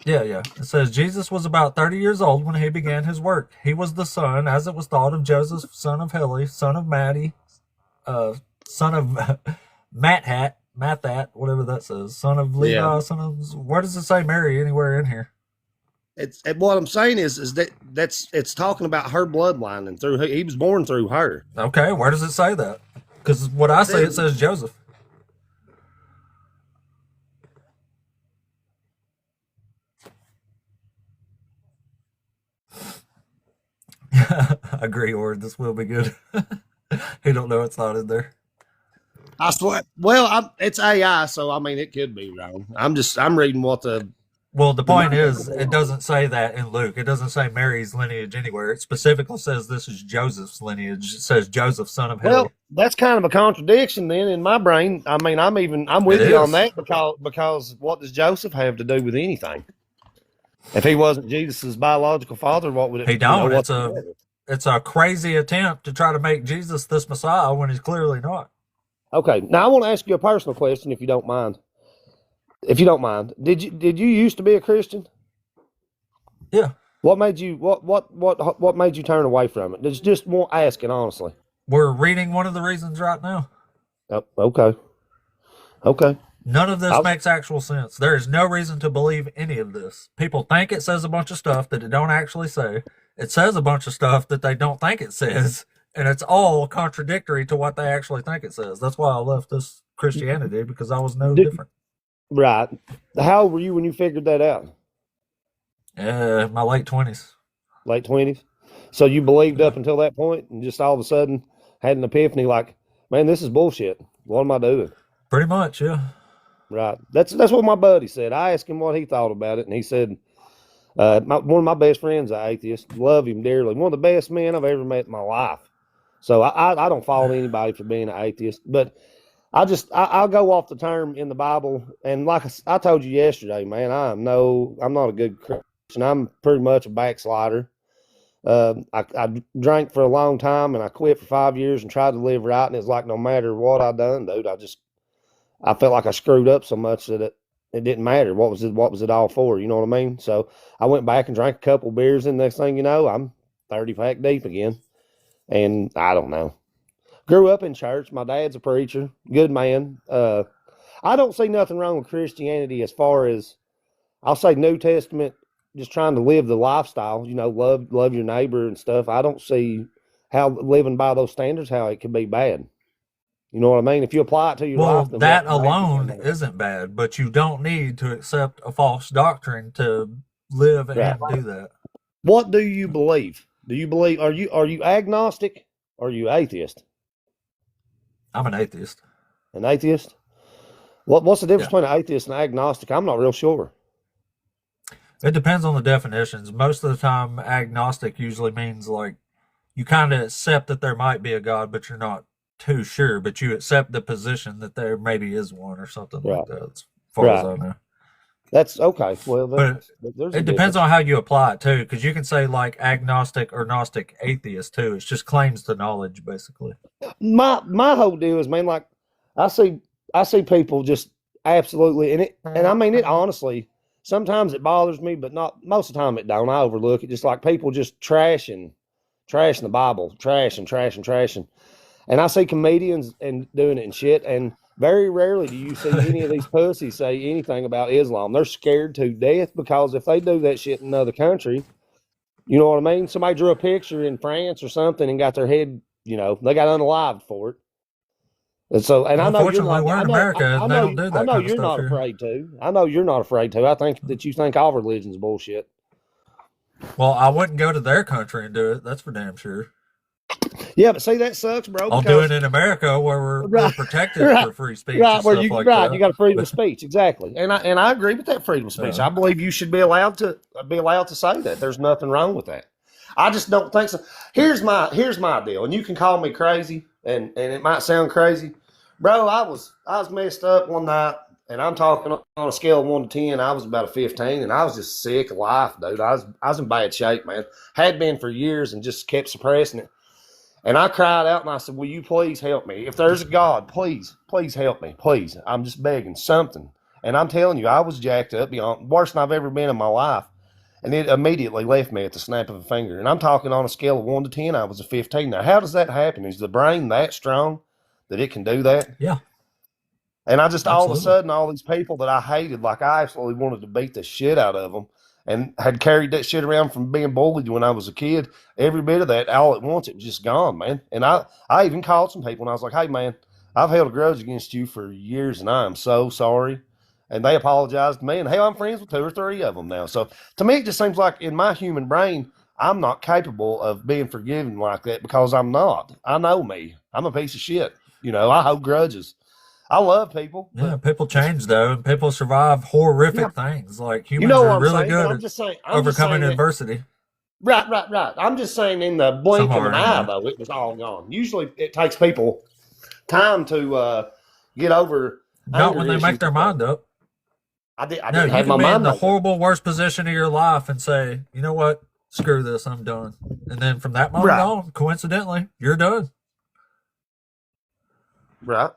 Yeah. It says Jesus was about 30 years old when he began his work. He was the son, as it was thought, of Joseph, son of Heli, son of Maddie, son of Mathat, whatever that says, son of Levi, Yeah. son of. Where does it say Mary anywhere in here? It's what I'm saying is that it's talking about her bloodline and through he was born through her. Okay, where does it say that? Because what I say, it says Joseph. Agree, or this will be good. He don't know it's not in there. I swear. Well, it's AI, so I mean it could be wrong. I'm reading what the. Well, the point is, it doesn't say that in Luke. It doesn't say Mary's lineage anywhere. It specifically says this is Joseph's lineage. It says Joseph, son of Heli. Well, that's kind of a contradiction then in my brain. I mean, I'm with It you on is. that because what does Joseph have to do with anything? If he wasn't Jesus' biological father, what would it? He don't. What's It's a crazy attempt to try to make Jesus this Messiah when he's clearly not. Okay, now I want to ask you a personal question, if you don't mind. If you don't mind, did you used to be a Christian? Yeah. What made you what made you turn away from it? It's just more asking honestly. We're reading one of the reasons right now. Oh, okay. None of this makes actual sense. There is no reason to believe any of this. People think it says a bunch of stuff that it don't actually say. It says a bunch of stuff that they don't think it says, and it's all contradictory to what they actually think it says. That's why I left this Christianity, because I was no different. Right. How old were you when you figured that out? My late 20s. Late 20s? So you believed up until that point and just all of a sudden had an epiphany like, man, this is bullshit. What am I doing? Pretty much, yeah. Right. That's what my buddy said. I asked him what he thought about it, and he said, one of my best friends, an atheist, love him dearly. One of the best men I've ever met in my life. So I don't fault anybody for being an atheist, but I'll go off the term in the Bible. And like I told you yesterday, man, I'm not a good Christian. I'm pretty much a backslider. I drank for a long time and I quit for 5 years and tried to live right. And it's like, no matter what I done, dude, I felt like I screwed up so much that it didn't matter. What was it all for? You know what I mean? So I went back and drank a couple beers, and next thing you know, I'm 30 pack deep again. And I don't know. Grew up in church. My dad's a preacher, good man. I don't see nothing wrong with Christianity as far as, I'll say New Testament, just trying to live the lifestyle, love your neighbor and stuff. I don't see how living by those standards, how it could be bad. You know what I mean? If you apply it to your life. Well, that alone isn't bad, but you don't need to accept a false doctrine to live and do that. What do you believe? Do you believe, are you agnostic or are you atheist? I'm an atheist. An atheist? What's the difference between an atheist and an agnostic? I'm not real sure. It depends on the definitions. Most of the time, agnostic usually means like you kind of accept that there might be a God, but you're not too sure, but you accept the position that there maybe is one or something like that, as far as I know. That's okay. Well, but it depends on how you apply it too, because you can say like agnostic or gnostic atheist too. It's just claims to knowledge, basically. My whole deal is, man, like I see people just absolutely, and I mean it honestly. Sometimes it bothers me, but not most of the time. It don't. I overlook it. Just like people just trashing the Bible, trashing. And I see comedians and doing it and shit. And very rarely do you see any of these pussies say anything about Islam. They're scared to death because if they do that shit in another country, you know what I mean? Somebody drew a picture in France or something and got their head, they got unalived for it. And so, and I know you're not. We're in America, and they don't do that. I know you're not afraid to. I know you're not afraid to. I think that you think all religion's bullshit. Well, I wouldn't go to their country and do it. That's for damn sure. Yeah, but see, that sucks, bro. I'll do it in America where we're protected for free speech. Right, where you that. You got a freedom of speech, exactly. And I agree with that freedom of speech. I believe you should be allowed to say that. There's nothing wrong with that. I just don't think so. Here's my deal, and you can call me crazy, and it might sound crazy, bro. I was messed up one night, and I'm talking on a scale of 1 to 10. I was about a 15, and I was just sick of life, dude. I was in bad shape, man. Had been for years, and just kept suppressing it. And I cried out and I said, will you please help me? If there's a God, please help me. Please. I'm just begging something. And I'm telling you, I was jacked up beyond worse than I've ever been in my life. And it immediately left me at the snap of a finger. And I'm talking on a scale of 1 to 10, I was a 15. Now, how does that happen? Is the brain that strong that it can do that? Yeah. And I just, all of a Absolutely. sudden, all these people that I hated, like I absolutely wanted to beat the shit out of them and had carried that shit around from being bullied when I was a kid. Every bit of that, all at once, it was just gone, man. And I even called some people and I was like, hey, man, I've held a grudge against you for years and I am so sorry. And they apologized to me. And hell, I'm friends with 2 or 3 of them now. So to me, it just seems like in my human brain, I'm not capable of being forgiven like that because I'm not. I know me. I'm a piece of shit. You know, I hold grudges. I love people. Yeah, people change though, and people survive horrific Yeah. things. Like You humans know what are I'm really saying? But good I'm at just saying, overcoming that, adversity. right. I'm just saying in the blink Some of an are, eye, anyway. though, it was all gone. Usually it takes people time to get over Not anger when they issues. make their mind up. I No, didn't you have can my be in mind the made up. horrible worst position of your life and say, you know what, screw this, I'm done. And then from that moment Right. on, coincidentally, you're done. Right.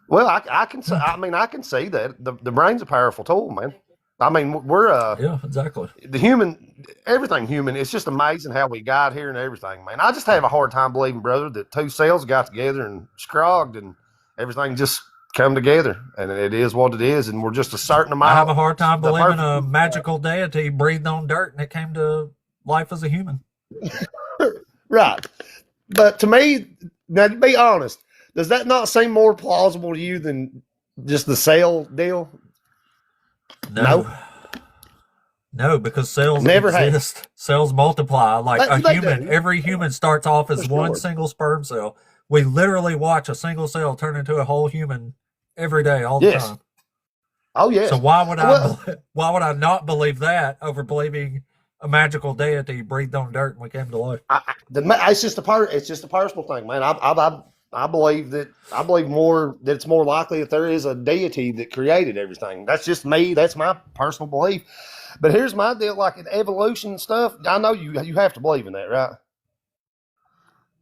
Well, I can say, I mean, I can see that the brain's a powerful tool, man. I mean, we're Yeah, exactly. the human, everything human. It's just amazing how we got here and everything, man. I just have a hard time believing, brother, that 2 cells got together and scrogged and everything just come together, and it is what it is, and we're just a certain amount. I have a hard time the believing perfect- a magical deity breathed on dirt and it came to life as a human. Right. But to me, now to be honest, does that not seem more plausible to you than just the cell deal? No, because cells Never have. exist. Cells multiply. Like They human, do. every human starts off as For one sure. single sperm cell. We literally watch a single cell turn into a whole human every day, all the Yes. time. Oh yes. So why would I not believe that over believing a magical deity breathed on dirt and we came to life? It's just a personal thing, man. I believe that more that it's more likely that there is a deity that created everything. That's just me. That's my personal belief. But here's my deal: like in evolution stuff, I know you have to believe in that, right?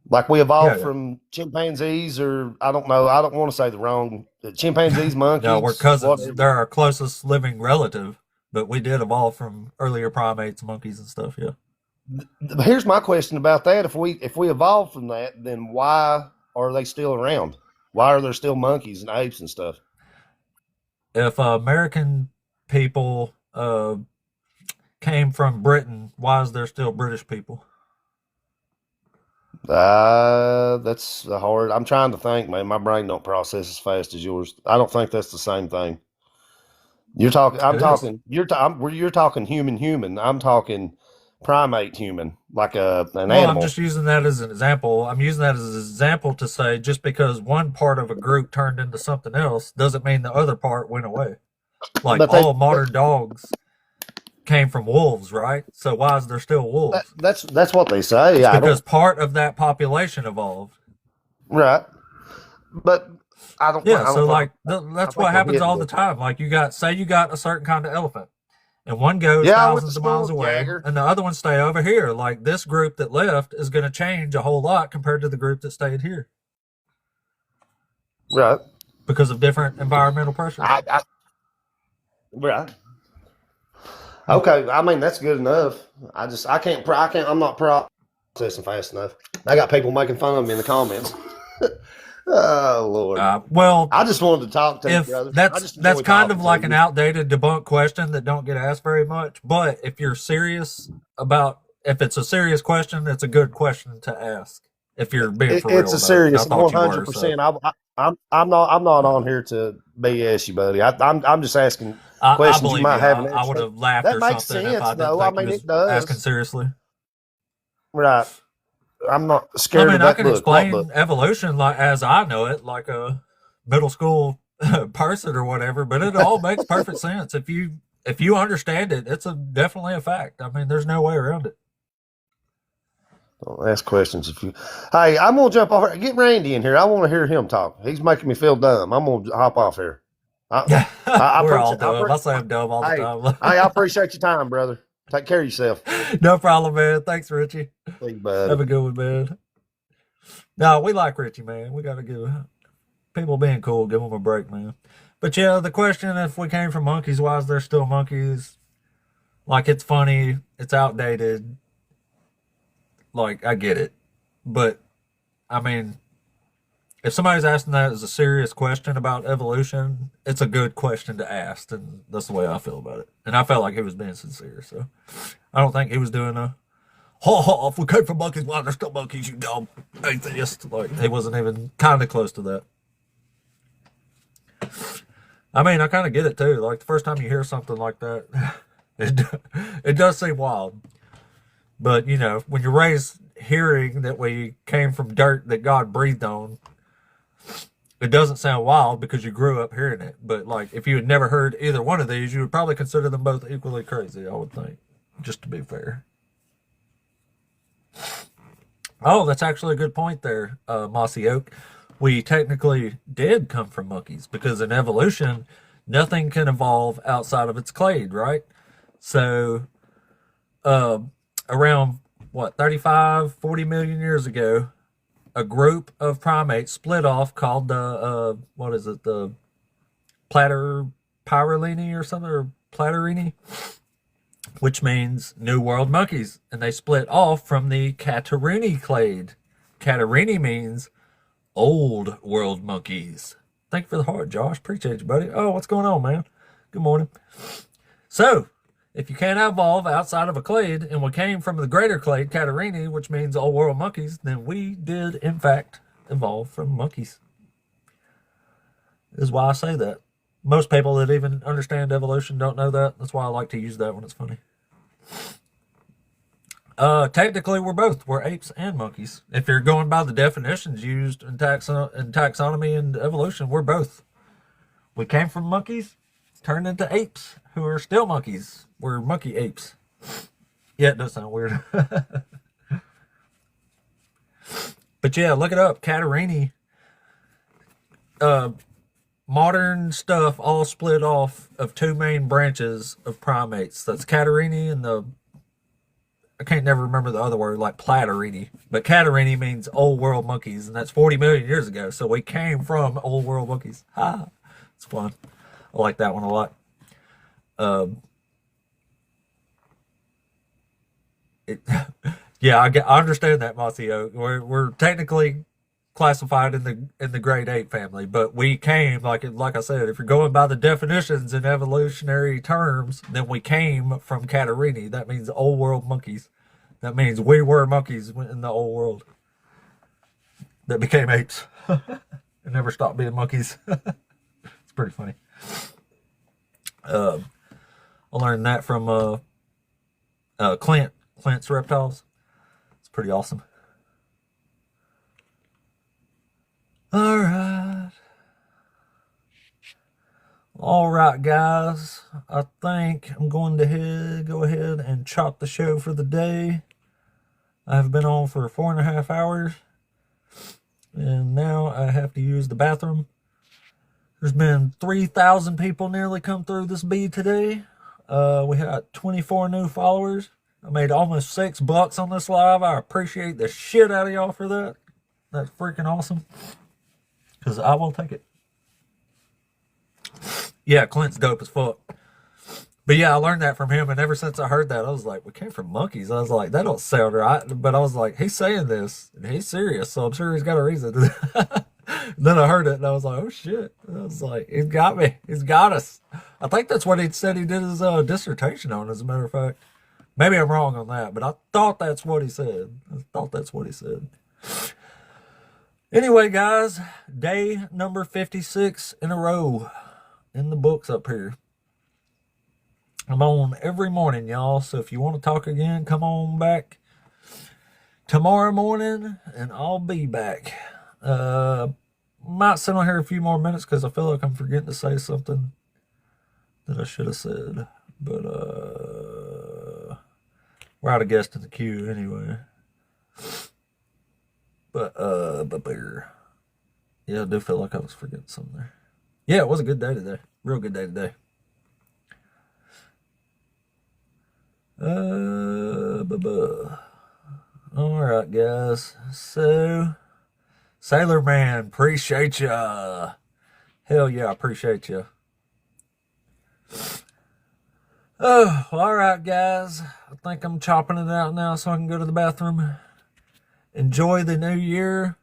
Like we evolved from chimpanzees, or I don't know. I don't want to say the wrong chimpanzees, monkeys. No, we're cousins. whatever. They're our closest living relative, but we did evolve from earlier primates, monkeys, and stuff. Yeah. Here's my question about that: if we evolved from that, then why are they still around? Why are there still monkeys and apes and stuff? If American people came from Britain, why is there still British people? That's the hard. I'm trying to think, man. My brain don't process as fast as yours. I don't think that's the same thing. You're talking. I'm It is. talking. You're talking human. I'm talking primate human, like an Well, animal. I'm just using that as an example. I'm using that as an example to say just because one part of a group turned into something else doesn't mean the other part went away. Like all modern dogs came from wolves, right? So why is there still wolves? That's what they say. It's because part of that population evolved. Right. But I don't. Yeah, I don't so think- like I that's think what we're happens getting all the there. time. Like you got a certain kind of elephant, and one goes Yeah, I went to thousands of school miles with away, Jagger. and the other ones stay over here. Like this group that left is going to change a whole lot compared to the group that stayed here Right. because of different environmental pressures. Right. Okay. I mean, that's good enough. I can't. I'm not processing fast enough. I got people making fun of me in the comments. Oh Lord. Well, I just wanted to talk to you, if brother. I that's just that's enjoy kind of talking like to an you. outdated debunk question that don't get asked very much. But if you're serious about if it's a serious question, it's a good question to ask. If you're being for real, It's a serious I thought you were, 100%. I'm not on here to BS you, buddy. I'm just asking I questions believe you might have. An I would answer. have laughed That or makes something if sense, I didn't though. I think mean, you was it does. asking seriously. Right. I'm not I scared mean, of I that can book. What explain book? evolution like as I know it, like a middle school person or whatever, but it all makes perfect sense. If you understand it, it's definitely a fact. I mean, there's no way around it. Don't ask questions if you. Hey, I'm gonna jump off. Get Randy in here. I want to hear him talk. He's making me feel dumb. I'm gonna hop off here. I We're all appreciate- dumb. I say I'm dumb all the Hey, time. hey, I appreciate your time, brother. Take care of yourself. No problem, man. Thanks, Richie. See you, buddy. Have a good one, man. No, we like Richie, man. We got to give people being cool, give them a break, man. But yeah, the question, if we came from monkeys, why is there still monkeys? Like, it's funny, it's outdated. Like, I get it. But, I mean, if somebody's asking that as a serious question about evolution, it's a good question to ask, and that's the way I feel about it. And I felt like he was being sincere, so I don't think he was doing a if we came from monkeys, why are there still monkeys, you dumb atheist? Like, he wasn't even kind of close to that. I mean, I kind of get it too. Like, the first time you hear something like that, it does seem wild. But, you know, when you're raised hearing that we came from dirt that God breathed on, it doesn't sound wild because you grew up hearing it. But, like, if you had never heard either one of these, you would probably consider them both equally crazy, I would think, just to be fair. Oh, that's actually a good point there, Mossy Oak. We technically did come from monkeys because in evolution, nothing can evolve outside of its clade, right? So, around, 35, 40 million years ago, a group of primates split off called the, the Pyralini or something, or Platyrini, which means New World monkeys. And they split off from the Catarrhini clade. Catarrhini means Old World monkeys. Thank you for the heart, Josh. Appreciate you, buddy. Oh, what's going on, man? Good morning. So, if you can't evolve outside of a clade, and we came from the greater clade, Catarrhini, which means Old World monkeys, then we did, in fact, evolve from monkeys. Is why I say that. Most people that even understand evolution don't know that. That's why I like to use that when it's funny. Technically, we're both. We're apes and monkeys. If you're going by the definitions used in taxonomy and evolution, we're both. We came from monkeys, turned into apes, who are still monkeys. We're monkey apes. Yeah, it does sound weird. But yeah, look it up. Catarrhini. Modern stuff all split off of two main branches of primates. That's Catarrhini and I can't never remember the other word, like Platyrini. But Catarrhini means Old World monkeys, and that's 40 million years ago. So we came from Old World monkeys. Ha! It's fun. I like that one a lot. Yeah, I understand that, Mossy Oak. We're technically classified in the grade 8 family, but we came, like I said, if you're going by the definitions in evolutionary terms, then we came from Catarrhini. That means Old World monkeys. That means we were monkeys in the old world that became apes and never stopped being monkeys. It's pretty funny. I learned that from Clint's Reptiles. It's pretty awesome. All right, guys. I think I'm going to go ahead and chop the show for the day. I've been on for 4.5 hours, and now I have to use the bathroom. There's been 3,000 people nearly come through this bead today. We had 24 new followers. I made almost $6 on this live. I appreciate the shit out of y'all for that. That's freaking awesome. Because I will take it. Yeah, Clint's dope as fuck. But yeah, I learned that from him, and ever since I heard that, I was like, we came from monkeys. I was like, that don't sound right. But I was like, he's saying this, and he's serious, so I'm sure he's got a reason. Then I heard it, and I was like, oh shit. I was like, he's got me. He's got us. I think that's what he said he did his dissertation on, as a matter of fact. Maybe I'm wrong on that, but I thought that's what he said. Anyway, guys, day number 56 in a row in the books up here. I'm on every morning, y'all, so if you want to talk again, come on back tomorrow morning, and I'll be back. Might sit on here a few more minutes because I feel like I'm forgetting to say something that I should have said, but we're out of guests in the queue anyway. But yeah, I do feel like I was forgetting something there. Yeah, it was a good day today. Real good day today. All right, guys. So, Sailor Man, appreciate ya. Hell yeah, I appreciate ya. Oh, all right, guys. I think I'm chopping it out now so I can go to the bathroom. Enjoy the new year.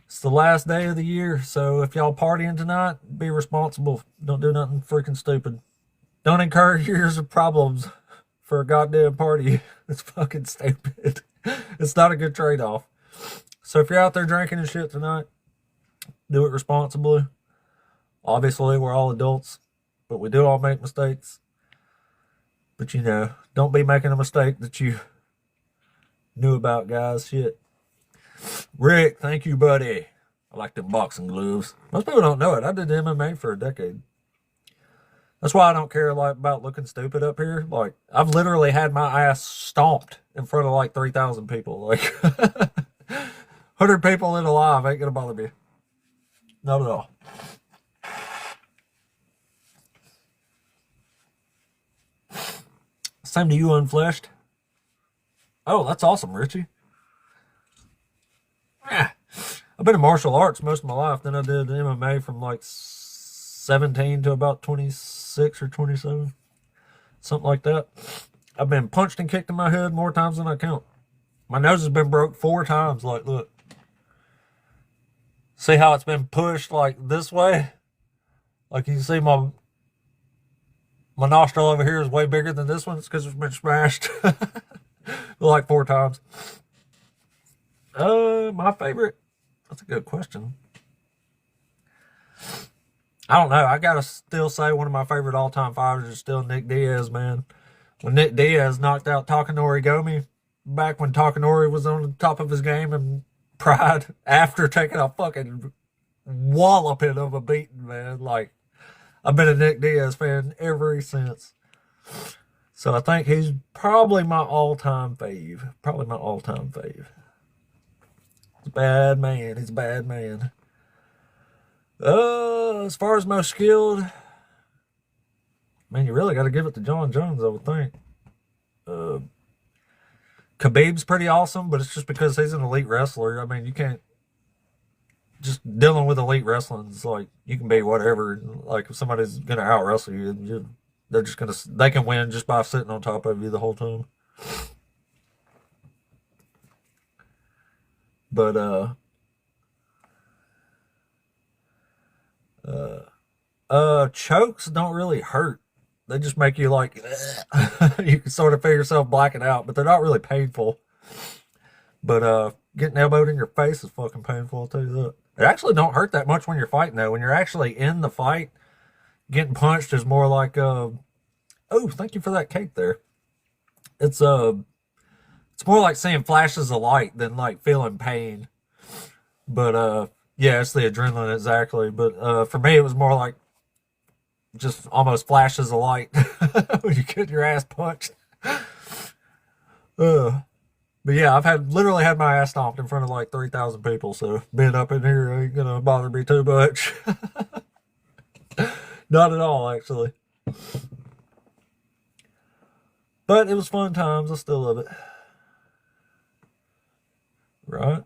It's the last day of the year, so if y'all partying tonight, be responsible. Don't do nothing freaking stupid. Don't incur years of problems for a goddamn party. It's fucking stupid. It's not a good trade-off. So if you're out there drinking and shit tonight, do it responsibly. Obviously, we're all adults, but we do all make mistakes. But, you know, don't be making a mistake that you knew about, guys. Shit. Rick, thank you, buddy. I like them boxing gloves. Most people don't know it. I did MMA for a decade. That's why I don't care like about looking stupid up here. Like, I've literally had my ass stomped in front of like 3,000 people. Like, 100 people in alive ain't gonna bother me. Not at all. Same to you, Unfleshed. Oh, that's awesome, Richie. Yeah. I've been in martial arts most of my life. Then I did MMA from like 17 to about 26 or 27. Something like that. I've been punched and kicked in my head more times than I count. My nose has been broke 4 times. Like, look. See how it's been pushed like this way? Like you can see my nostril over here is way bigger than this one. It's because it's been smashed like 4 times. My favorite? That's a good question. I don't know. I gotta still say one of my favorite all-time fighters is still Nick Diaz, man. When Nick Diaz knocked out Takanori Gomi, back when Takanori was on the top of his game and Pride, after taking a fucking walloping of a beating, man. Like, I've been a Nick Diaz fan ever since. So I think he's probably my all-time fave. Probably my all-time fave. He's a bad man. He's a bad man. As far as most skilled, man, you really got to give it to John Jones, I would think. Khabib's pretty awesome, but it's just because he's an elite wrestler. I mean, you can't just dealing with elite wrestling. It's like you can be whatever. Like if somebody's gonna out wrestle you, they're just gonna they can win just by sitting on top of you the whole time. But chokes don't really hurt. They just make you like you can sort of feel yourself blacking out, but they're not really painful. But getting elbowed in your face is fucking painful, I'll tell you that. It actually don't hurt that much when you're fighting though. When you're actually in the fight, getting punched is more like oh, thank you for that cake there. It's more like seeing flashes of light than like feeling pain. But yeah, it's the adrenaline exactly. But for me it was more like just almost flashes of light when you get your ass punched. But yeah, I've literally had my ass stomped in front of like 3,000 people, so being up in here ain't gonna bother me too much. Not at all, actually. But it was fun times. I still love it. Right?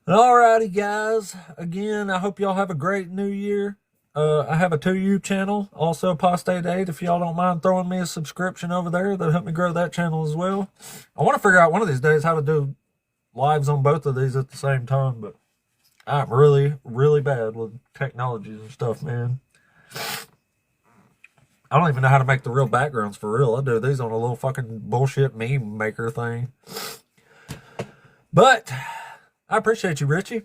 Alrighty, guys. Again, I hope y'all have a great new year. I have a 2U channel, also Apostate 8. If y'all don't mind throwing me a subscription over there, that'll help me grow that channel as well. I want to figure out one of these days how to do lives on both of these at the same time, but I'm really, really bad with technologies and stuff, man. I don't even know how to make the real backgrounds for real. I do these on a little fucking bullshit meme maker thing. But I appreciate you, Richie.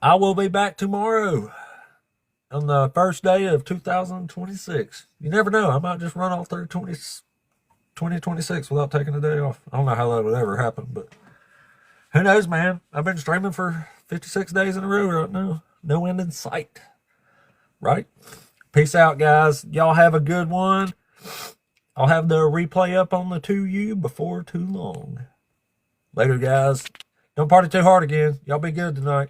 I will be back tomorrow on the first day of 2026. You never know. I might just run all through 2026 without taking a day off. I don't know how that would ever happen, but who knows, man? I've been streaming for 56 days in a row right now. No end in sight. Right? Peace out, guys. Y'all have a good one. I'll have the replay up on the 2U before too long. Later, guys. Don't party too hard again. Y'all be good tonight.